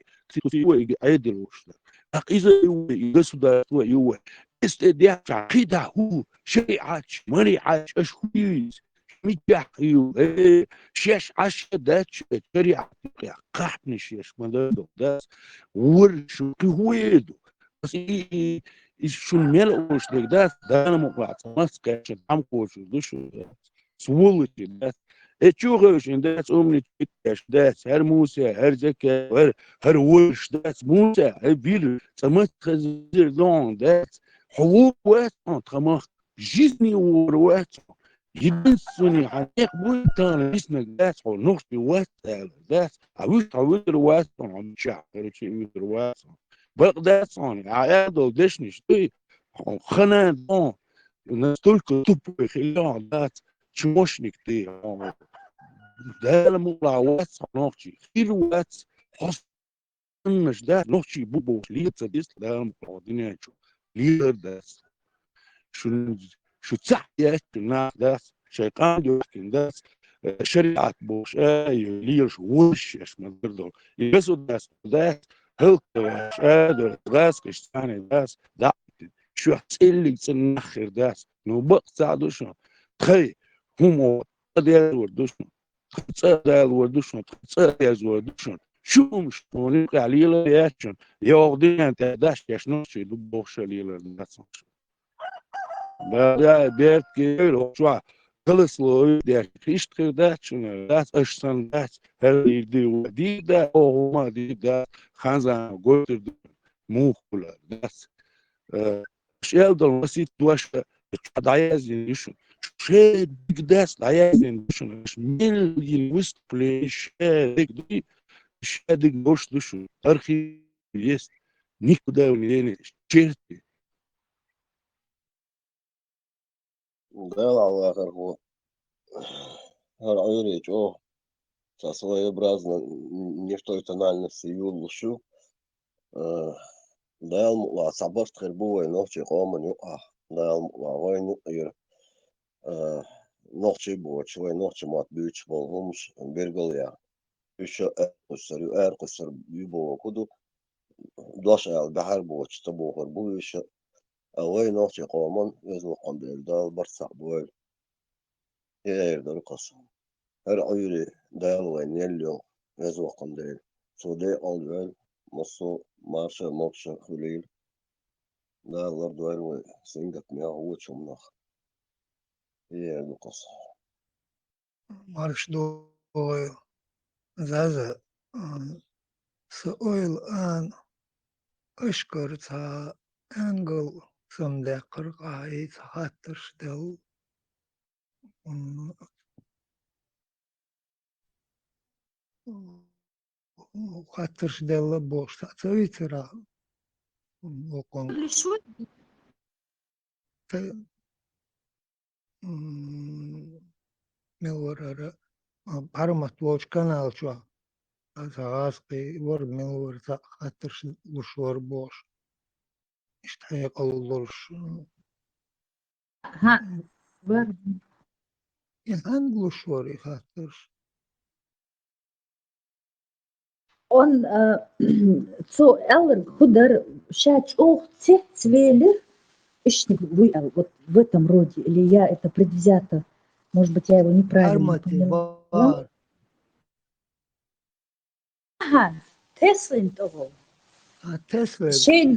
и айдел уж. А из-за государства его, если дядя хида ху, шеяч, мариач, ашхуиз. متحيو شاش عشرة داتش تريع قحني شاش مدادو داس ورش كهويدو بس شو الملأ وش داس ده أنا مقاطع ماسك عشان عم كوش دوشو سوولتي داس اتشوغش داس أمني تكتش داس هر موسى هر زكا هر ورش داس موسى هر فيل سمت خزير دون داس حقوق واسع تماخ جيزني ورواتع единственный олег будет там лично дать он ножки ватал дать а вы ватал он чак короче ватал багдад он а я дошли что он хана он настолько тупой хилан дать чмошник ты ده مطلع واتس نوتشي خير واتس حصل مش ده نوتشي بوبو ليه تديس ده مطلع دنيا شو ليه ده شو تسحيات الناس ده شيطان يحكي ده شريعة بوش ليش وش اسمه برضو يسو ده هلك قادر غاس كشتاني داس ده شو تسألي تسنخر داس نو بقى دوشنا تخي هم ديال وردوشنا تسأل وردوشنا تسأل وردوشنا شو مش نقول عليه ياشن يوغدين انت داش يشنو شي دبوش ليلا داس ده بيت كيلو شو خلص له ده كيش ده شنو ده اشتن ده هل دي ده او ما دي ده خانزا قلت مو كله ده شيء ده نسيت دوش عايز يشون شيء داس عايز يشون مين يلوست بلاش دي شيء دوش دوش ارخي يست نيكو ده ونيني شيرتي ده على آخر هو هر عيريج أوه تسوي برازنا نفتوي تنال نفسي يول شو ده المقلع صبرت خربوه نوشي قوما يقع ده المقلع وين يقير نوشي بوت شوي نوشي مات بيوش بولهمش بيرقل يا بيش قصر يبو كدو دوش البحر بوت تبو خربوش وين نوشي قوما يزوق عند الدال برسع بويل يقدر قصر هر عيري دال وين يليو يزوق عند الدال سو دي أول مصو مارشا موكشا خليل ده الأرض وين سنجت مياه هو شمناخ هي القصة معرفش دو زازا سؤال الآن أشكرتها أنجل صندوق قاعد خاطر دل خاطر دل بوش تأتويترا وقن شوي ملورا برمت ووش كانال شو غاسقي ورد ملور خاطر لشور بوش اشتهيق اللورش ها برضه. يهان لشوري خاطر Он so Эллер Худер шать ох цвелер вы вот в этом роде, или я это предвзято, может быть, я его неправильно برمتي поняла. بار Ага, Теслин того. تسلا Шейн,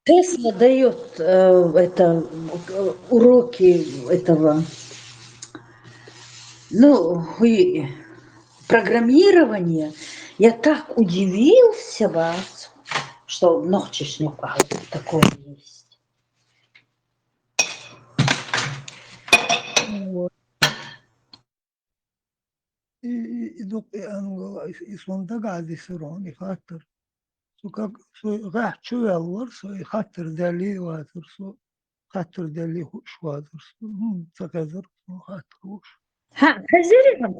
Тесла дает это уроки этого, ну, программирования. Я так удивился вас, что в Нохчишниках такое есть. Вот. يدق أنغلا يسون قاعد يصيرون يخاطر سو كاك سو راح شو يلور سو يخاطر دالي واتر سو خاطر دالي وش واتر سو تكذر سو خاطروش Хозяин,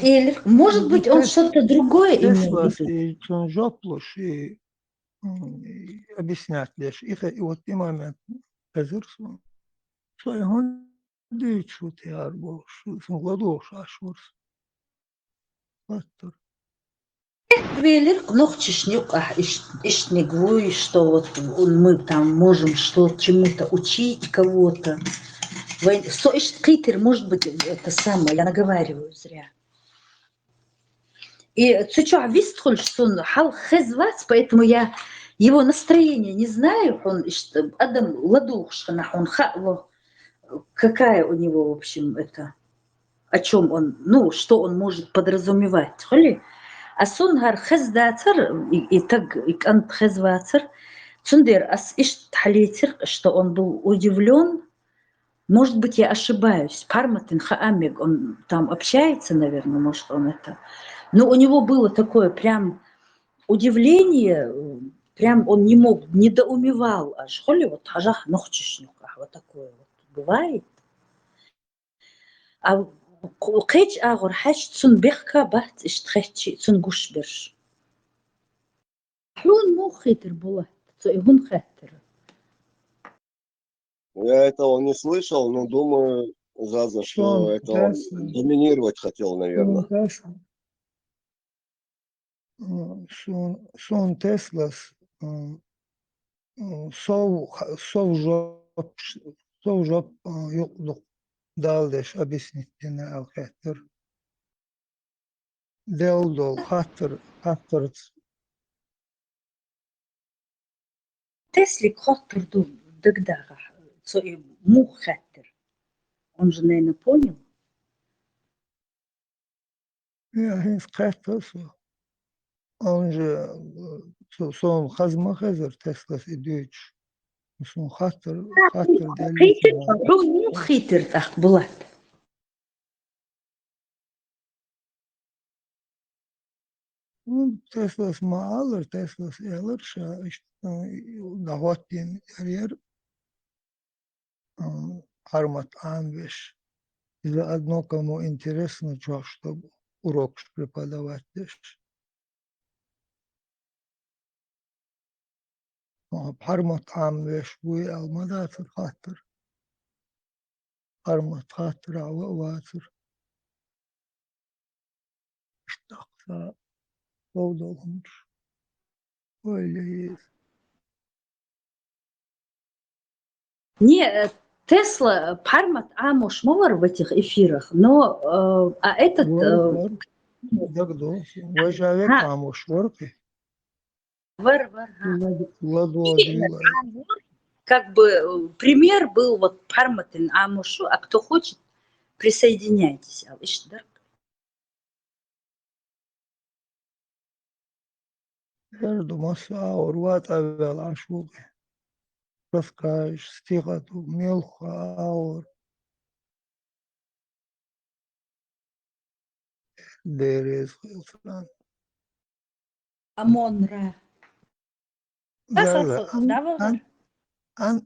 или, может быть, он что-то другое имел в Теслас виду. и Джонжоплуш и объяснять лишь их и вот и момент козыр су сой он дичут я арбош снгладош ашурс хатор Велер, Нохчишниках, Ишнигвуй, что вот мы там можем что чему-то учить кого-то. Китер, может быть, это самое, я наговариваю зря. И Цучуа Вистхоль, что он хал хезвац, поэтому я его настроение не знаю. Он Адам Ладухшана, он какая у него, в общем, это, о чем он, ну, что он может подразумевать. Холи? А сунгар хездацер, и так, и кант хезвацер, цундер, ас иштхалитер, что он был удивлен. Может быть, я ошибаюсь. Парматин Хаамиг, он там общается, наверное, может, он это. Но у него было такое прям удивление, прям он не мог, недоумевал аж. Холи вот хажах нохчишнюках, вот такое вот бывает. أو وقيج آغر حاج تسن بيخكا بات اشتخيتشي تسن قوش برش حلون مو خيتر بوه هون خاتر. Я этого не слышал, но думаю, Заза, что Сон это он Тесла, доминировать хотел, наверное. Сон Тесла, Сон Теслас, сов жоп юqduq daldeş abisnitine alkettir. Deldol hattır Тесли خاطر дыгдага му хатер. Он же, наверное, понял. ya hins kattırsa onca son hazma hazır Teslas idüç. Son hattır delisi خيتر var. هو مو خيتر تاخ بلاد. Teslas ma alır, Teslas alır, işte dahotin yer Армат Анвеш. Заодно кому интересно, чтобы урок преподавать дальше. Армат Анвеш буй алмадатыр хаттыр. Армат хаттыр аватыр. İştahsa olmuş. Öyleyiz. Не, Тесла Пармат Амуш Мовар в этих эфирах, но а этот... Вожавек Амуш Ворки. Вар. Ладводвила. Как бы пример был вот Парматин Амушу, а кто хочет, присоединяйтесь. Erdu masa urvat evvel aşvuk. Raskaj, stigatu, milcha aur. Дерез falan. Амонра.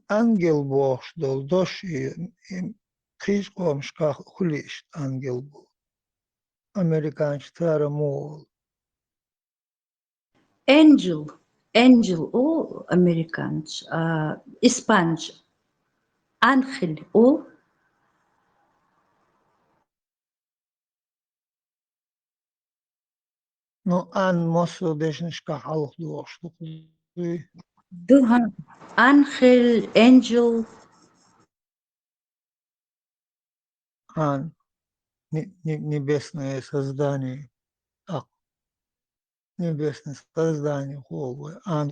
Ангел boşdol, doşi, kış komşka huliş ангел bu. Amerikançlara Moğol. Angel o Amerikanç, İspanç. Angel o. No, an mosu deşnişka halk doğuşluk. Angel, Angel. Ан, небесное создание. Небесное создание, холвы. Ан,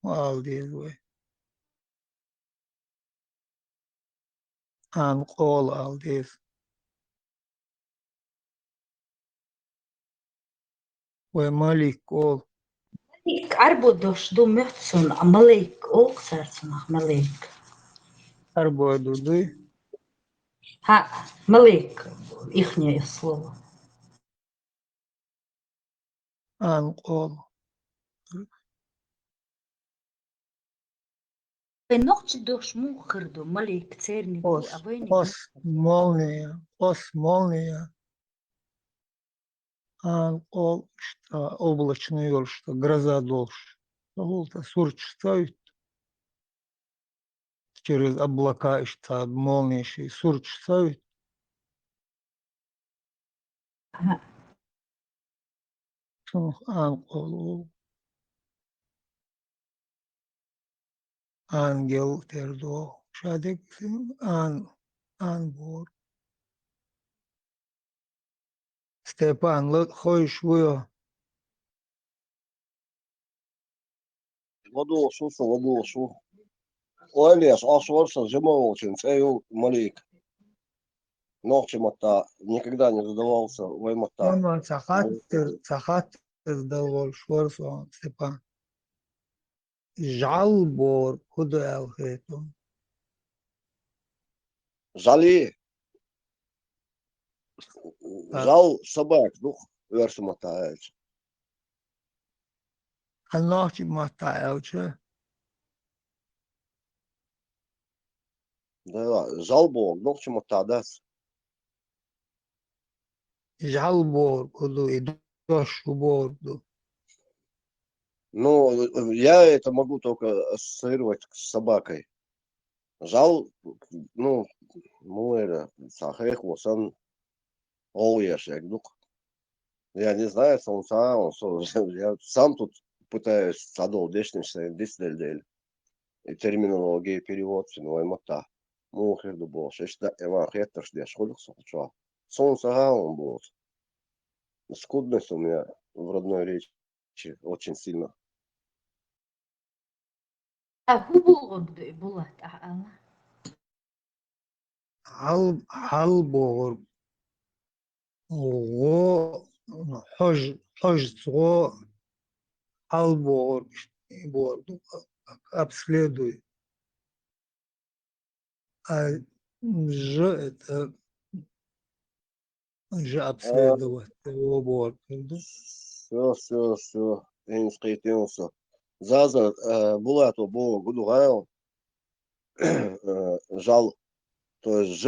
алдезвы. Ан, кол алдез. Ve malik ol. Malik arbodoş du möhtsun, malik ol sarsınah malik. Арбойдуды. Мalik, ихнее слово. Анкол. Ночь дош мухарду, мalik церник, а вы не. Молния. Анкол, что облачный ёл, что гроза дольше. Волта сурч ставит через облака, что молния сурч ставит. Анкол. Ангел тердо. Шадек анбор. Степан, ходишь вы. Ладошу. Олес, асварса, зимовался, цею малик. Ногчем-то никогда не задавался, воймота. Он цахат сдавал шворсу, Степан. Жалбор, куда алхету. Жали. Жал собак, дух версумота. А ночи мотаючи. Да, жалбо, ногчем-то, да. жал борду и дошу борду. Ну, я это могу только ассоциировать с собакой. Жал, ну, муэра, сахех, восан, олешек, ну, я не знаю, он сам, я сам тут пытаюсь садол дешнешься, дисдельдель, и терминологии перевод, ну, и мота. Мухер до больше, что я хеттер, что я школу соча. Сон сагал был. Скудность у меня в родной речи очень сильно. هو بولغد بولات أنا هل بور غو حج غو هل борду обследуй. А это обследовать его борду. Все, я не скрепился. Заза была то было гудугайл, жал, то есть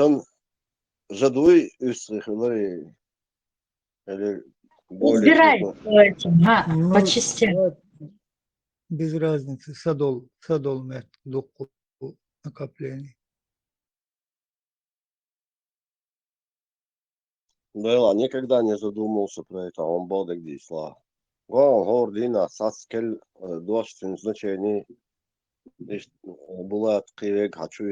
жадуй üstrych или более разбирай крупно. по этим, по Ну, частям. вот, без разницы, садол мет доку накоплений. Да, никогда не задумывался про это, он был где слава. Гордина, саскель, дождь, значение. Была кривек, хочу,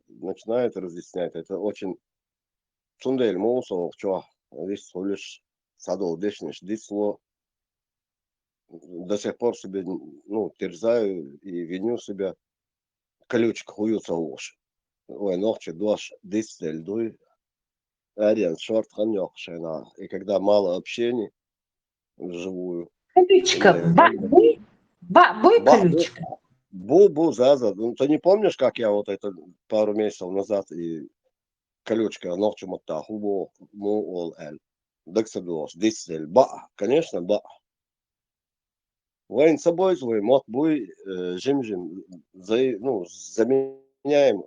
начинает разъяснять. Это очень цундель, мусор, что, весь лишь садол, дешнешь, дисло. До сих пор себе, ну, терзаю и виню себя. Колючка хуются уши. Ой, ночью дождь, дисль, дуй. Один шорт ханёкшена. И когда мало общения вживую. Колючка, бой колючка. Бу, заза. Ну, ты не помнишь, как я вот это пару месяцев назад и колючка ночью мотал, хубо, му, ол, эль. Дексадос, диссель, ба, конечно, ба. Вайн собой свой, мот буй, жим, ну, заменяем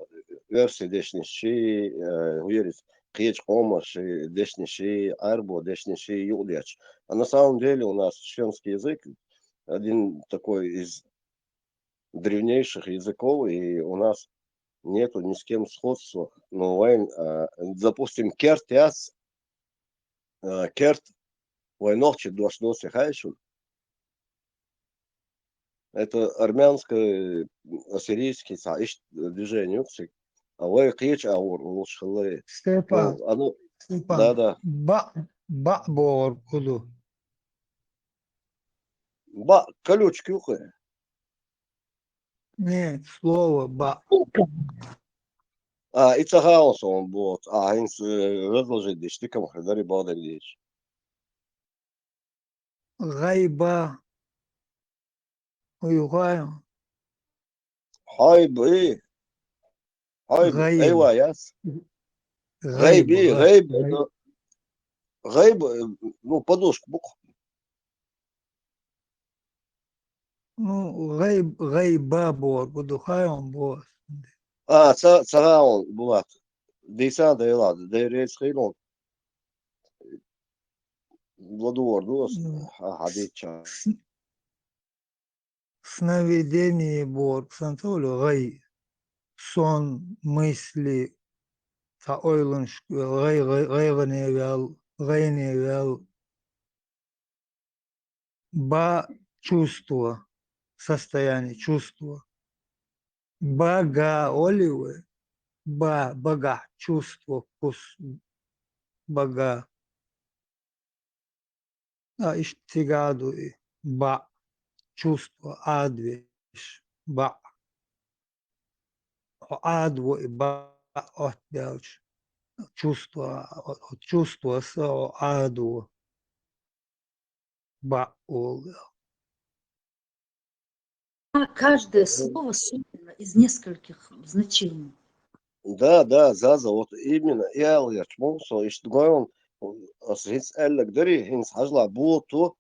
версии дешнищи, уверить, кеч омаш, дешнищи, арбо, дешнищи, юлеч. А на самом деле у нас чеченский язык один такой из древнейших языков, и у нас нету ни с кем сходства. Ну, вайн, допустим, керт, яс, керт, вайнохчи, дуашноси, хайшун. Это армянское, ассирийский движение. А вы кич аур лучше. Степан, Оно, Степан, да. ба борду. Ба, колючки ухы. Нет, слово ба. И цагаус он будет. Инс разложить диштикам хадари бадар дич. Гайба. Уюгаю. Хайбы. Эйва, яс. Гайби, гайб, это... Гайб, ну, подушку, бук. Ну, гайба борду, хай он бор. Цагаун булат. Дейсан дейла, дейрейс хейлон. Владуор, дос, хадича. Сновидение бор, сантолю гай. Сон, мысли, та ойлунш, гайневял, ба чувство, состояние, чувство. Бага оливы, бага, чувство, вкус, бага. Иштигаду, ба, чувство, адвиш, ба. Адво и ба, отделч. Чувство, со, аду, ба, ол. Каждое слово собрано из нескольких значений. Да, Заза, вот именно. Я чмусо, и что он освец эллек дери, инс хажла булту,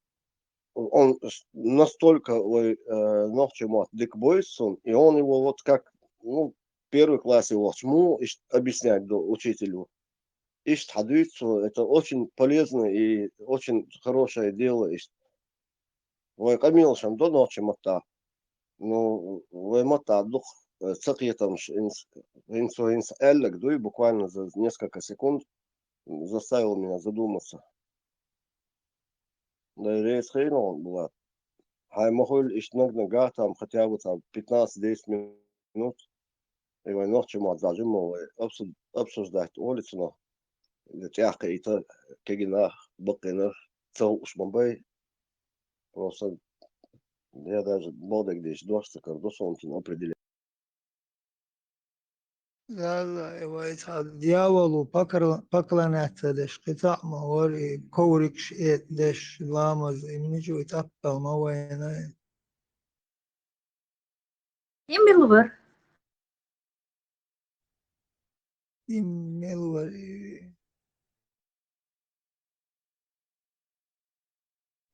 он настолько нохчему дик бойсон, и он его вот как, ну, первый класс его чму объяснять до учителю. ишт хадуицу, это очень полезно и очень хорошее дело. Вой камил шам до ночи мота. Ну, вой мота дух цакьетом инс эллек дуй буквально за несколько секунд заставил меня задуматься. Да и рейс хренов была. Хай мохоль ишт нагнага там хотя бы там 15-10 минут. И вой ночи мот зажиму обсуждать улицу, но тяжко и то кегина бакина цел уж бомбей. Просто я даже бодек десь дошта кардосом определил. لا يويت دياولو بكلانات دش قطع موري كوريك شئت دش لامز إمنيجو يتقبل ما وينا Имилвар. إميلور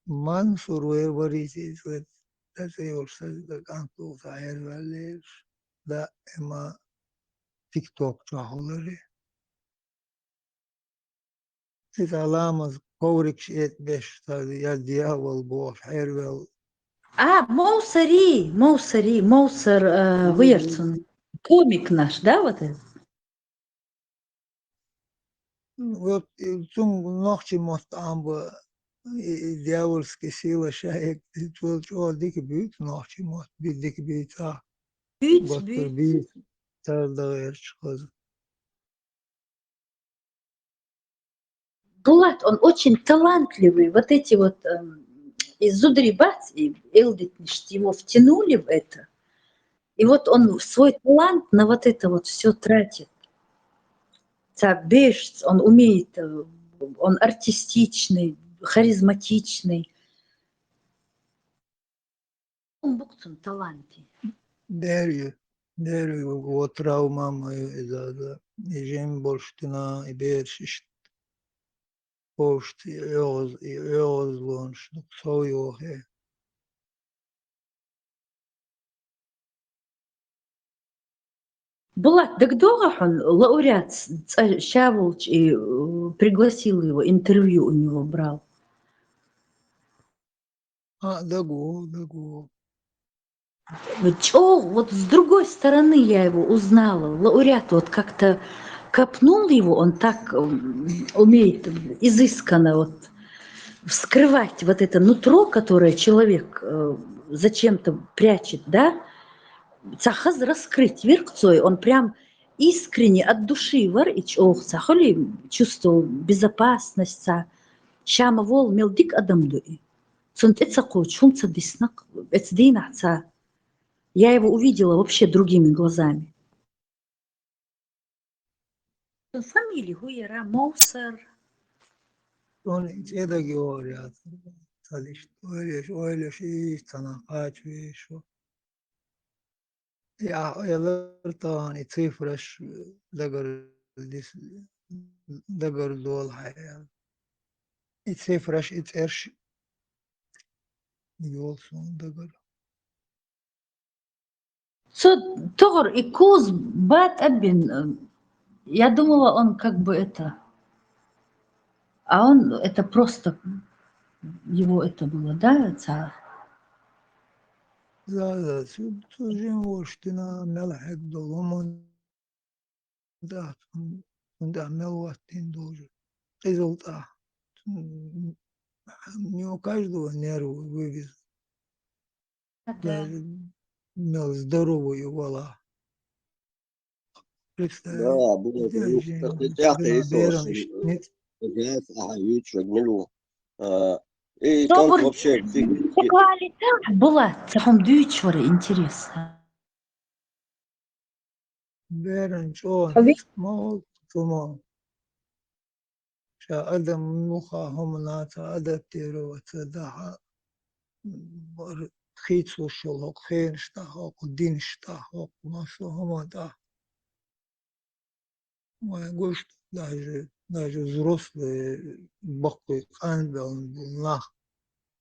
منصور ويوريتي سويت تسيور سجد كانتو ساير واليش لا إما تيك توك شاهولري إذا لامز كوريك شئت دش يا دياول بوش حيروال Моусер Вуерцун. Комик наш, да, вот это? Вот цун ночи мост амбо дьявольские силы шаек чул дик бит ночи мост бит дик бит готтер Büyük. бит тардаер чхоз. Булат, он очень талантливый. Вот эти вот из Зудрибац и Элдитништ его втянули в это. И вот он свой талант на вот это вот все тратит. Бешц, он умеет, он артистичный, харизматичный. Он букцун таланти. Дерю вот травма мою из-за ежем больше на и бершишь пошт и лонш ну свое хе. Булат, да где он, лауреат, Шавулч, и пригласил его, интервью у него брал. Дагу. Чё, вот с другой стороны я его узнала. Лауреат вот как-то копнул его, он так умеет изысканно вот вскрывать вот это нутро, которое человек зачем-то прячет, да? Цахаз раскрыть веркцой, он прям искренне от души варич ох цахоли чувствовал безопасность, шама вол мелдик адамдуи. Цунт эцако чунца диснак эцдинахца. Я его увидела вообще другими глазами. Фамилия Гуера Моусер. Он это говорят. Салиш, ойлеш и танахач вешо. Ja, يلرطان يتفرش دقر دول حيال يتفرش يترش يولسون دقر Тор и Куз Бат Абин. Я думала, он как бы это... А он, это просто его это было, да, Да, сужим воштина мелхек доломон да, да, мелватин тоже. Результат. Не у каждого нервы вывез. Даже мел здоровую вала. Да, было Представь, тяжко и берем, сошли. нет. И кант вообще была, цахом дючвара, интересно. Берем, что, мол, туман. شاءدم مخهم ناتا أدتيرو وتدها خيت وشلوك خين شتاهوك ودين شتاهوك ناسو هما да. Гость даже взрослые бакой канбел нах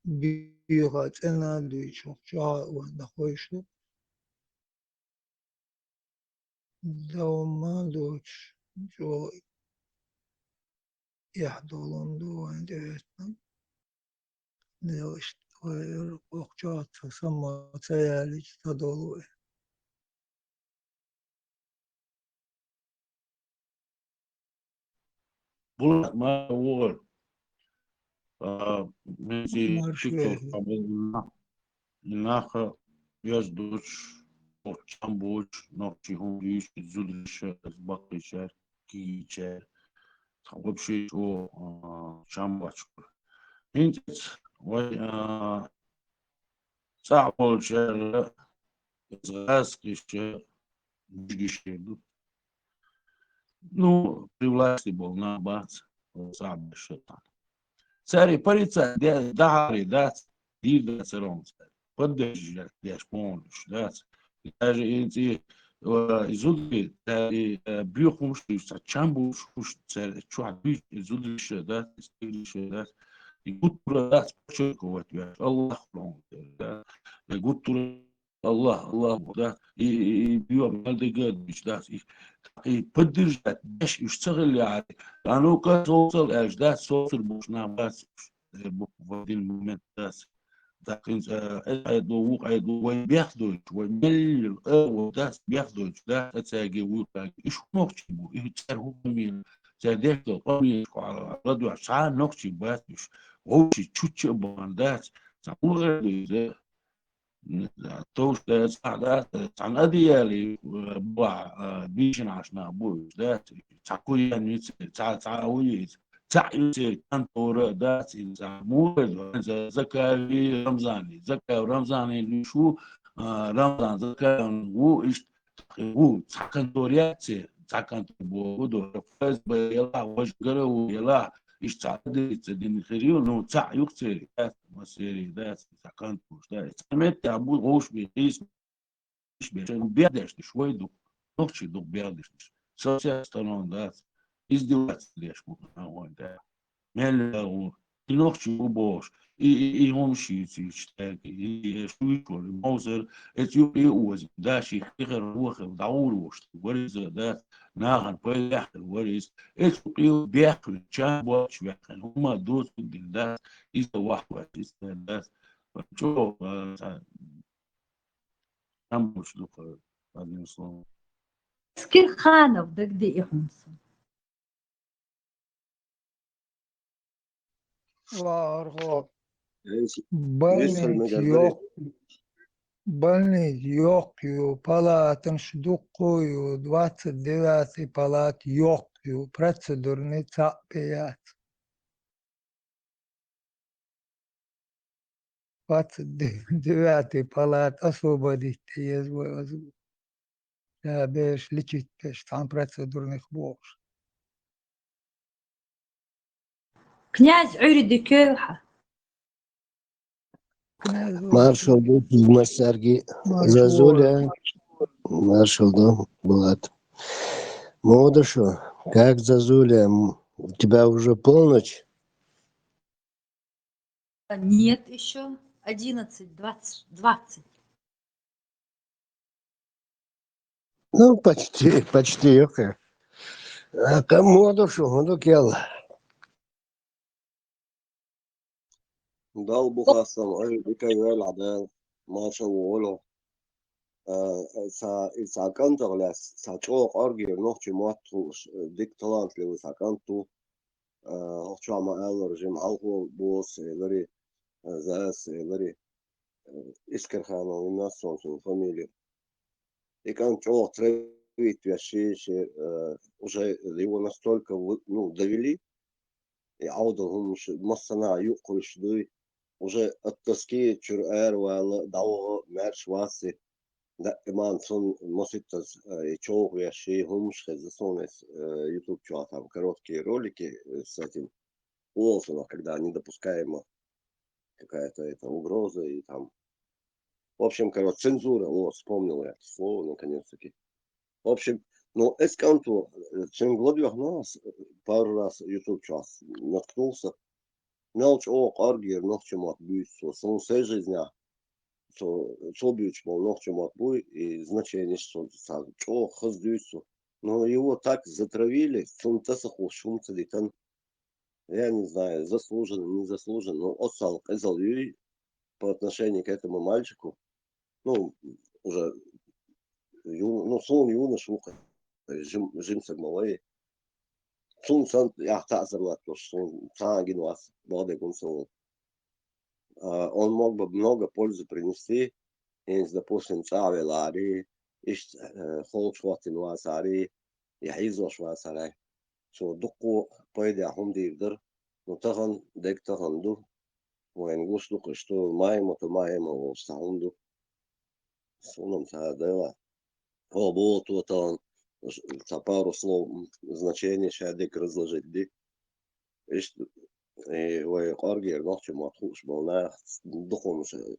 бьюгат энадуичок ча находишь да ума дочь يحضرون عند نيوشت وقجات سما سيالج تدولو Bulat ma war. Mensi TikTok مارشوه kabul nacha yazduç o çambuç nokçi huliş zulişe bakışer kiçer tabapşi o çambaç. Hinç vay sağol şerle zgas kişe gişedu. Ну, при власти был на бац, сам шайтан. Царь парица, дахари, дац, дивда царом царь. Поддержи, дяш помощь, дац. Даже эти изуды, брюхом что чамбу, что царь, чуа бич, изуды что, дац, стили что, дац. И гуттура дац, почерковать, Аллах, да. Гуттура, Аллах, да. И бьем, надо гадать, дац. поддержать, باش يشتغل يعني لأنه كان توصل أجداد صوت بوشنا بس في المومنت بس لكن يدوق وين بياخدوا وين مل وداس بياخدوا ده تلاقي ويقول إيش نقطي بو إيه تسرهم مين تديك القومي على راديو ساعة نقطي بس وش تشوتش باندات تعمل توش عن أديالي بوا بيشن عشنا أبوي ذات تعكوي يعني تعويت تعيسي كان طورة ذات مولد زكاة رمضاني زكاة رمضاني اللي شو رمضان زكاة هو إيش هو سكان دورياتي سكان بودو فاز بيلا وجرو يلا إيش تعدي تدين خيريو نو تاع يكتر مسيري ذات سكان توش ذات سمعت أبو غوش بيقيس مش بيشان بيادش شوي دو نقطش دو بيادش سوسيا ستانون ذات إزدواج ليش ممكن هون ده مل نقطش وبوش إي هم شيء تشتاق إي شو يقول موزر إثيوبي وز داشي خير هو خير دعور وش ورز ذات ناهن بيح الورز إثيوبي بيأكل شام وش بيأكل هما دوس بالذات إذا واحد إذا ذات شو نمش لقى بعدين صار سكير خانة بدك دي إحمص وارغو Neyse بلنت المجال يوق بلنت يوقيو палатам шдукую 29 палат йоқю процедурный цапеят 29 палат освободить я беш лечить беш там процедурных бож كناز عرض كوحة маршал Сергей Зазуля, маршал, да, Булат. Молодошо, как Зазуля, у тебя уже полночь? Нет еще 11, 20. Ну, почти, окей. А кому душу, он кел. Дал بخاصم أي بكي العدال ما شوولو sa kantor las sa chok orgi noch chi motru dik talant le sa kantu och chama alor jim algo bos lari zas lari isker khano الناس son familia и kan chok травить вещи уже его настолько ну довели и عودهم مصنع يقرش دوي уже от тоски чурэр вала дауга мерш васи да иман сон моситас и чоу яши хумш хезасонес YouTube чат там короткие ролики с этим Уолсона, когда недопускаема какая-то это угроза и там в общем, короче, цензура, вспомнил я это слово наконец-таки. В общем, ну, эсканту, чем главях нас пару раз YouTube час наткнулся, Melč ook argier nog je moet buiten, soms жизня, что бьют, мол, nog je moet буй и значение что что хаздуется. Но его так затравили, сум тасаху шум цадитан. Я не знаю, заслуженно, не заслуженно, но отстал Эзалью по отношению к этому мальчику, ну, уже, ну, сон юношу, жимся малые. Сон я тазерла, то что тагин вас, бодегун сон. Он мог бы много пользы принести, если, допустим, цавелари, ищ холчватин васари, яхизош васари, что дуку пойдяхум дивдер, но тахан дек таханду, وين гушлука, что маемо, то маемо, стаунду, суном цадела. О, то там, за пару слов значение шадик разложить, ди. И аргер ночью матхуш болна, духом же.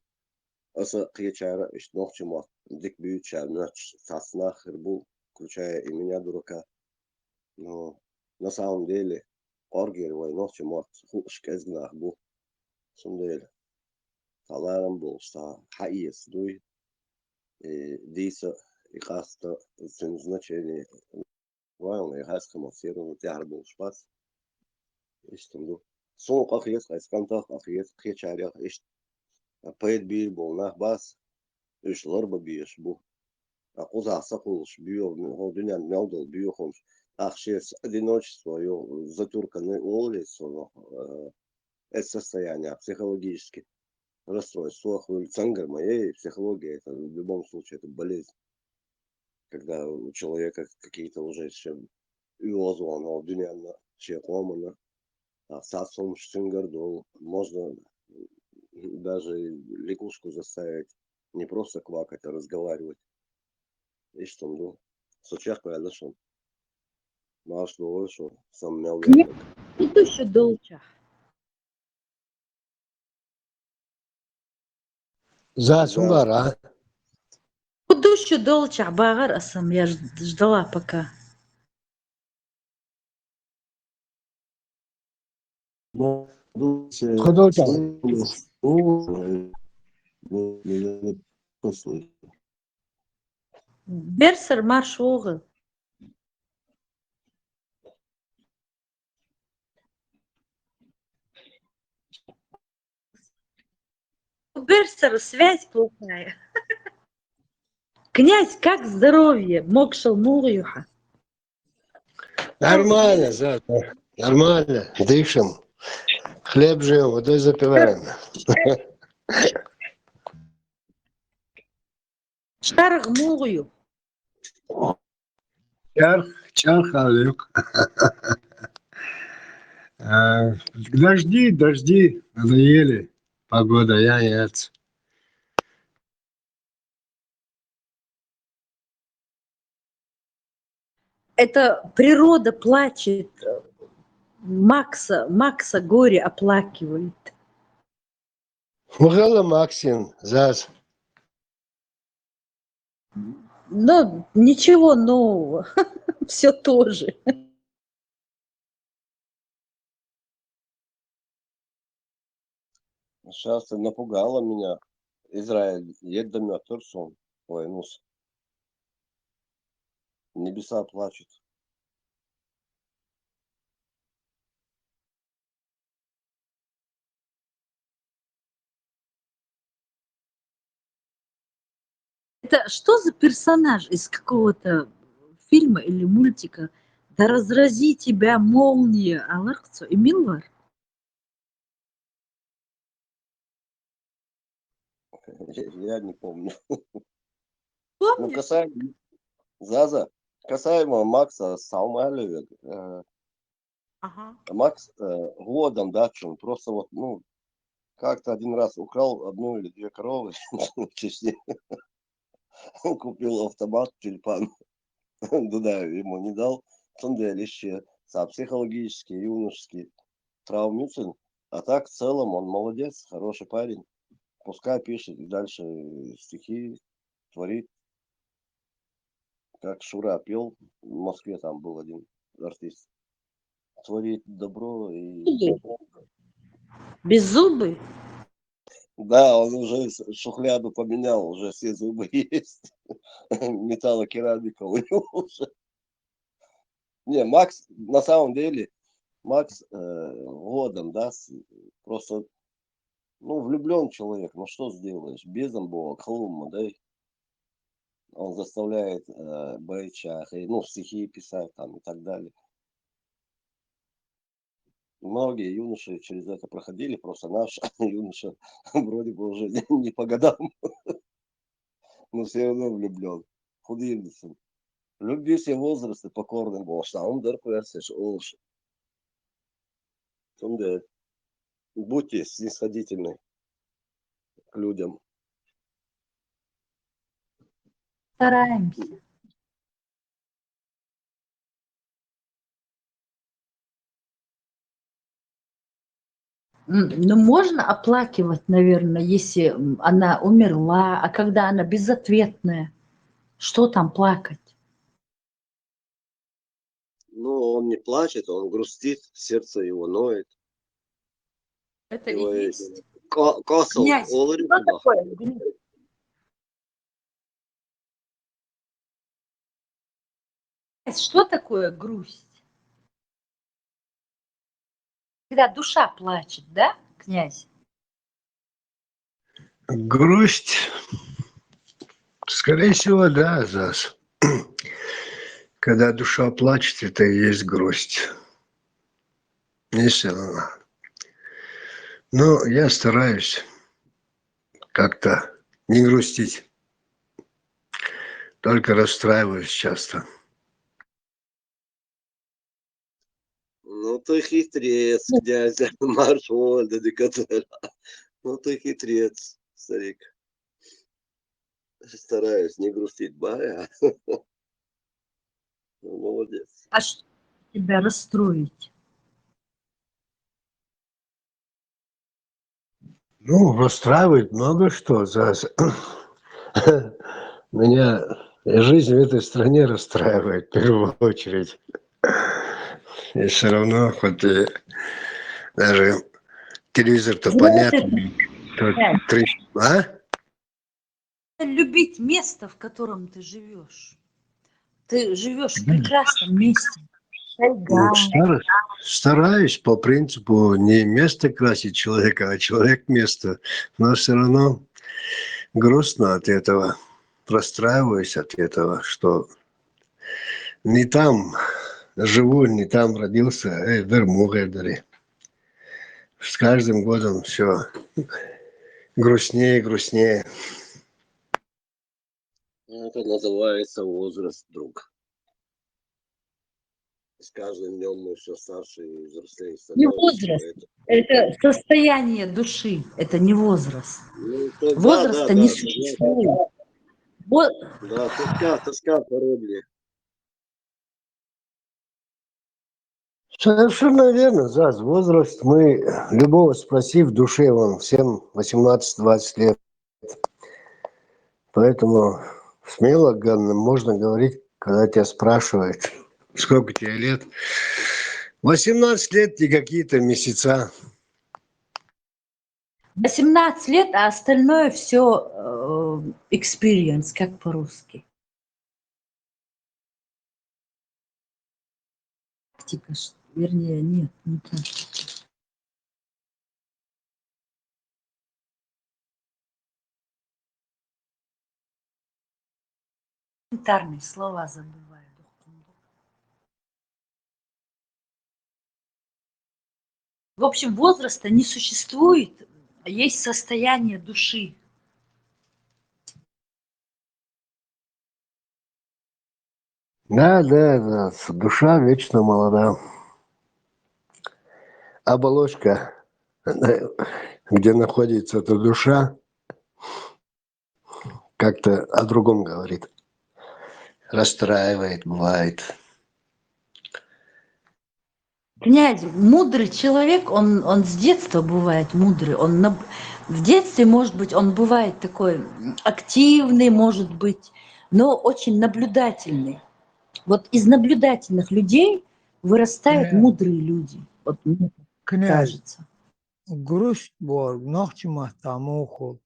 Аса кьячара, ночью мат, дик бьют нач, сасна хербу, включая и меня дурака. Но на самом деле, аргер ночью мат, хуш кезнах бу. На самом деле. Таларам был, что хаис дуй, и диса, и хаста, значение. Вайл, и хаста массировал, тяр был шпац. Истинно. Сон ахиес, айскантах ахиес, кьячарях, пэт бир был нах бас, иш ларба биеш бу. Акуза сакулш био, дюнян мелдал био хомш. Ахшес одиночество, затурканный улиц, это состояние психологически. Расстройство, цангар моей психологии, это в любом случае это болезнь. Когда у человека какие-то уже еще иозуан, дюнян, чекомана, сасом штингардол, можно даже лягушку заставить не просто квакать, а разговаривать. И что, ну, сучах пойдошел. Маш что сам мяу Нет, тут еще долча. За сунгара. Кудущу долча багар асам, я ждала пока. Ходоча. Берсер марш оғы. У Берсера связь плохая. Князь, как здоровье? Мокшел мугюха. Нормально, Зата. Нормально. Дышим. Хлеб жил, водой запиваем. Шарх мугю. Чарх, Алек. Дожди, надоели. Погода, я нет. Это природа плачет. Макса горе оплакивает. Мухала Максим, Заз. Но ничего нового. Все то же. Сейчас ты напугала меня. Израиль, еддомет, Турсон. Ой, ну, небеса плачут. Это что за персонаж из какого-то фильма или мультика? Да разрази тебя молния, Алархцо и Милвар. Я не помню. Ну, Помнишь? касаемо Заза, касаемо Макса Салмалева, Ага. Макс годом датчун, просто вот, ну, как-то один раз украл одну или две коровы в Чечне. Купил автомат, тюльпан. Дуда ему не дал. Тунделище, психологически, юношеский, травмируется. А так в целом он молодец, хороший парень. Пускай пишет и дальше стихи, творит. Как Шура пел, в Москве там был один артист. Творит добро и... Беззубый? Да, он уже шухляду поменял, уже все зубы есть. Металлокерамика у него уже. Не, Макс на самом деле Макс годом, да, просто, ну, влюблен человек, ну что сделаешь, безом Бог, хлумма, да, он заставляет байчах, ну, стихи писать там и так далее. Многие юноши через это проходили, просто наш юноша вроде бы уже не по годам, но все равно влюблен. Худильницын. Любви все возрасты покорны болсаң, көрсеш олш. Сонда будьте снисходительны к людям. Стараемся. Ну, можно оплакивать, наверное, если она умерла, а когда она безответная, что там плакать? Ну, он не плачет, он грустит, сердце его ноет. Это и Его есть. Косл, Князь, что такое грусть? Что такое грусть? Когда душа плачет, да, князь? Грусть, скорее всего, да, Зас. Когда душа плачет, это и есть грусть. Естественно. Но я стараюсь как-то не грустить. Только расстраиваюсь часто. Ну ты хитрец, князь Маршвольда Декатера. Ну ты хитрец, старик. Стараюсь не грустить, бая. Молодец. А что тебя расстроить? Ну, расстраивает много что, Зас. Меня жизнь в этой стране расстраивает в первую очередь. И все равно, хоть и даже телевизор-то понятно. А? Любить место, в котором ты живешь. Ты живешь в прекрасном месте. Ну, стараюсь по принципу не место красить человека, а человек место. Но все равно грустно от этого. Расстраиваюсь от этого, что не там живу, не там родился, вермугайдари. С каждым годом все грустнее и грустнее. Это называется возраст, друг. С каждым днем мы все старше и взрослее Не становимся. возраст, это состояние души, это не возраст. Ну, то, Возраста не существует. Да, тоска по родине. Совершенно верно, Заз. Возраст мы, любого спроси в душе, вон, всем 18-20 лет. Поэтому смело можно говорить, когда тебя спрашивают, сколько тебе лет. 18 лет и какие-то месяца. 18 лет, а остальное все experience, как по-русски. Практика, вернее, нет, не практика. Элементарные слова забываю. В общем, возраста не существует, а есть состояние души. Да, душа вечно молода. Оболочка, где находится эта душа, как-то о другом говорит. Расстраивает, бывает. Князь, мудрый человек, он с детства бывает мудрый. В детстве, может быть, он бывает такой активный, может быть, но очень наблюдательный. Вот из наблюдательных людей вырастают мудрые люди. Вот мне кажется. Грусть бор, ногти махтамуху.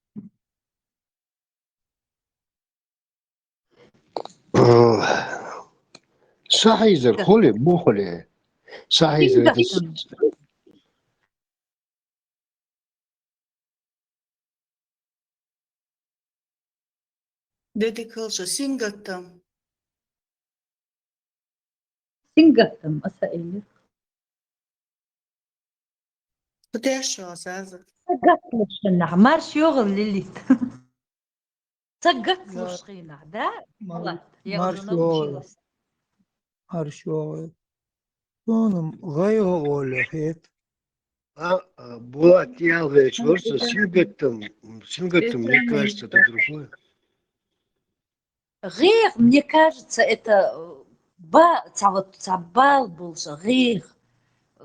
Сахайзер, хули, бухали. Сахиза, это Сингаттам. Dedi kılsa singattım. Сингаттам, асаили. Bdeşo azazı. Сагатлушхина. Марш йогал лилит. Я Сагатлушхина, да? Вот, я уже марш научилась. аршёвый. Сонум гайго олехет. Булат Ялгович, просто Сингаттам, мне кажется, это другое. Грех, мне кажется, это вот цабал был же, грех.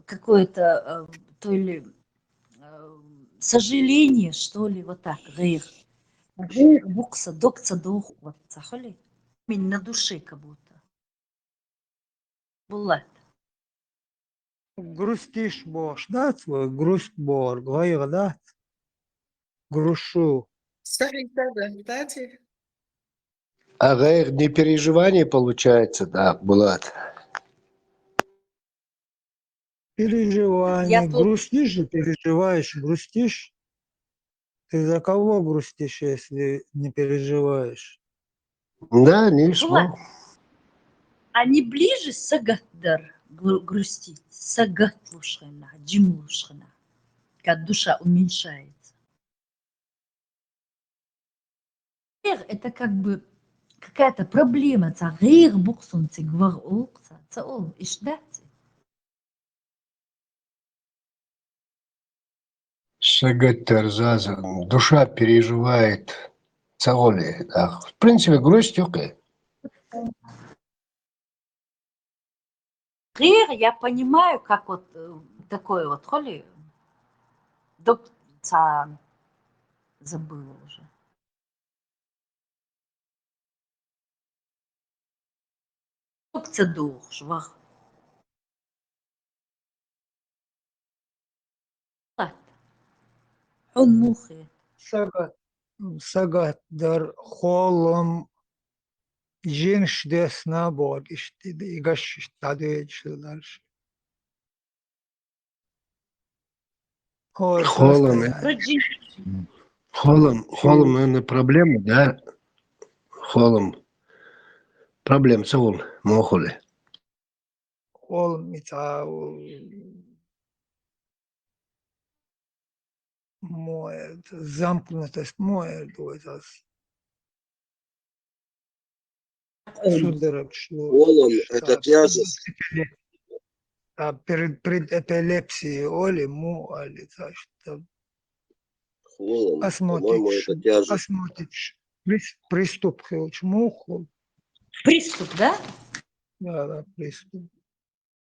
Какое-то, то ли сожаление, что ли, вот так, грех. Грех, букса, докца, дух, вот, цахали. На душе как будто. Булат. Грустишь бош, да, твой грусть бор, гайго, да? Грушу. Sahilde Tati. А гайр не переживание получается, да, Булат. Переживание. Грустишь же, переживаешь, грустишь. Ты за кого грустишь, если не переживаешь? Да, не Булат, смог. а не ближе сагатдар грустить, сагатлушхина, джимлушхина, когда душа уменьшается. Грех это как бы какая-то проблема, ца грех буксун цигвар олкса, ца ол ишдати. Сагаттарзаза. Душа переживает цаоли. Да. В принципе, грусть окей. Грех я понимаю, как вот такое вот, холи, ца забыла уже. Докца дух, швах. Он мухи. Сагаттар холом жинш десна бор, işte игаш тадыч дальше. Ой, Холом, состояние. холом, наверное, проблема, да? Холом. Проблем цаол, мохоле. Холм моет, замкнутость моет, судорожно. Холом – это тяжесть. Перед эпилепсией оли, али, что Холом, по-моему, осмотришь, это тяжесть. приступ, муху. Приступ, да? Да, приступ.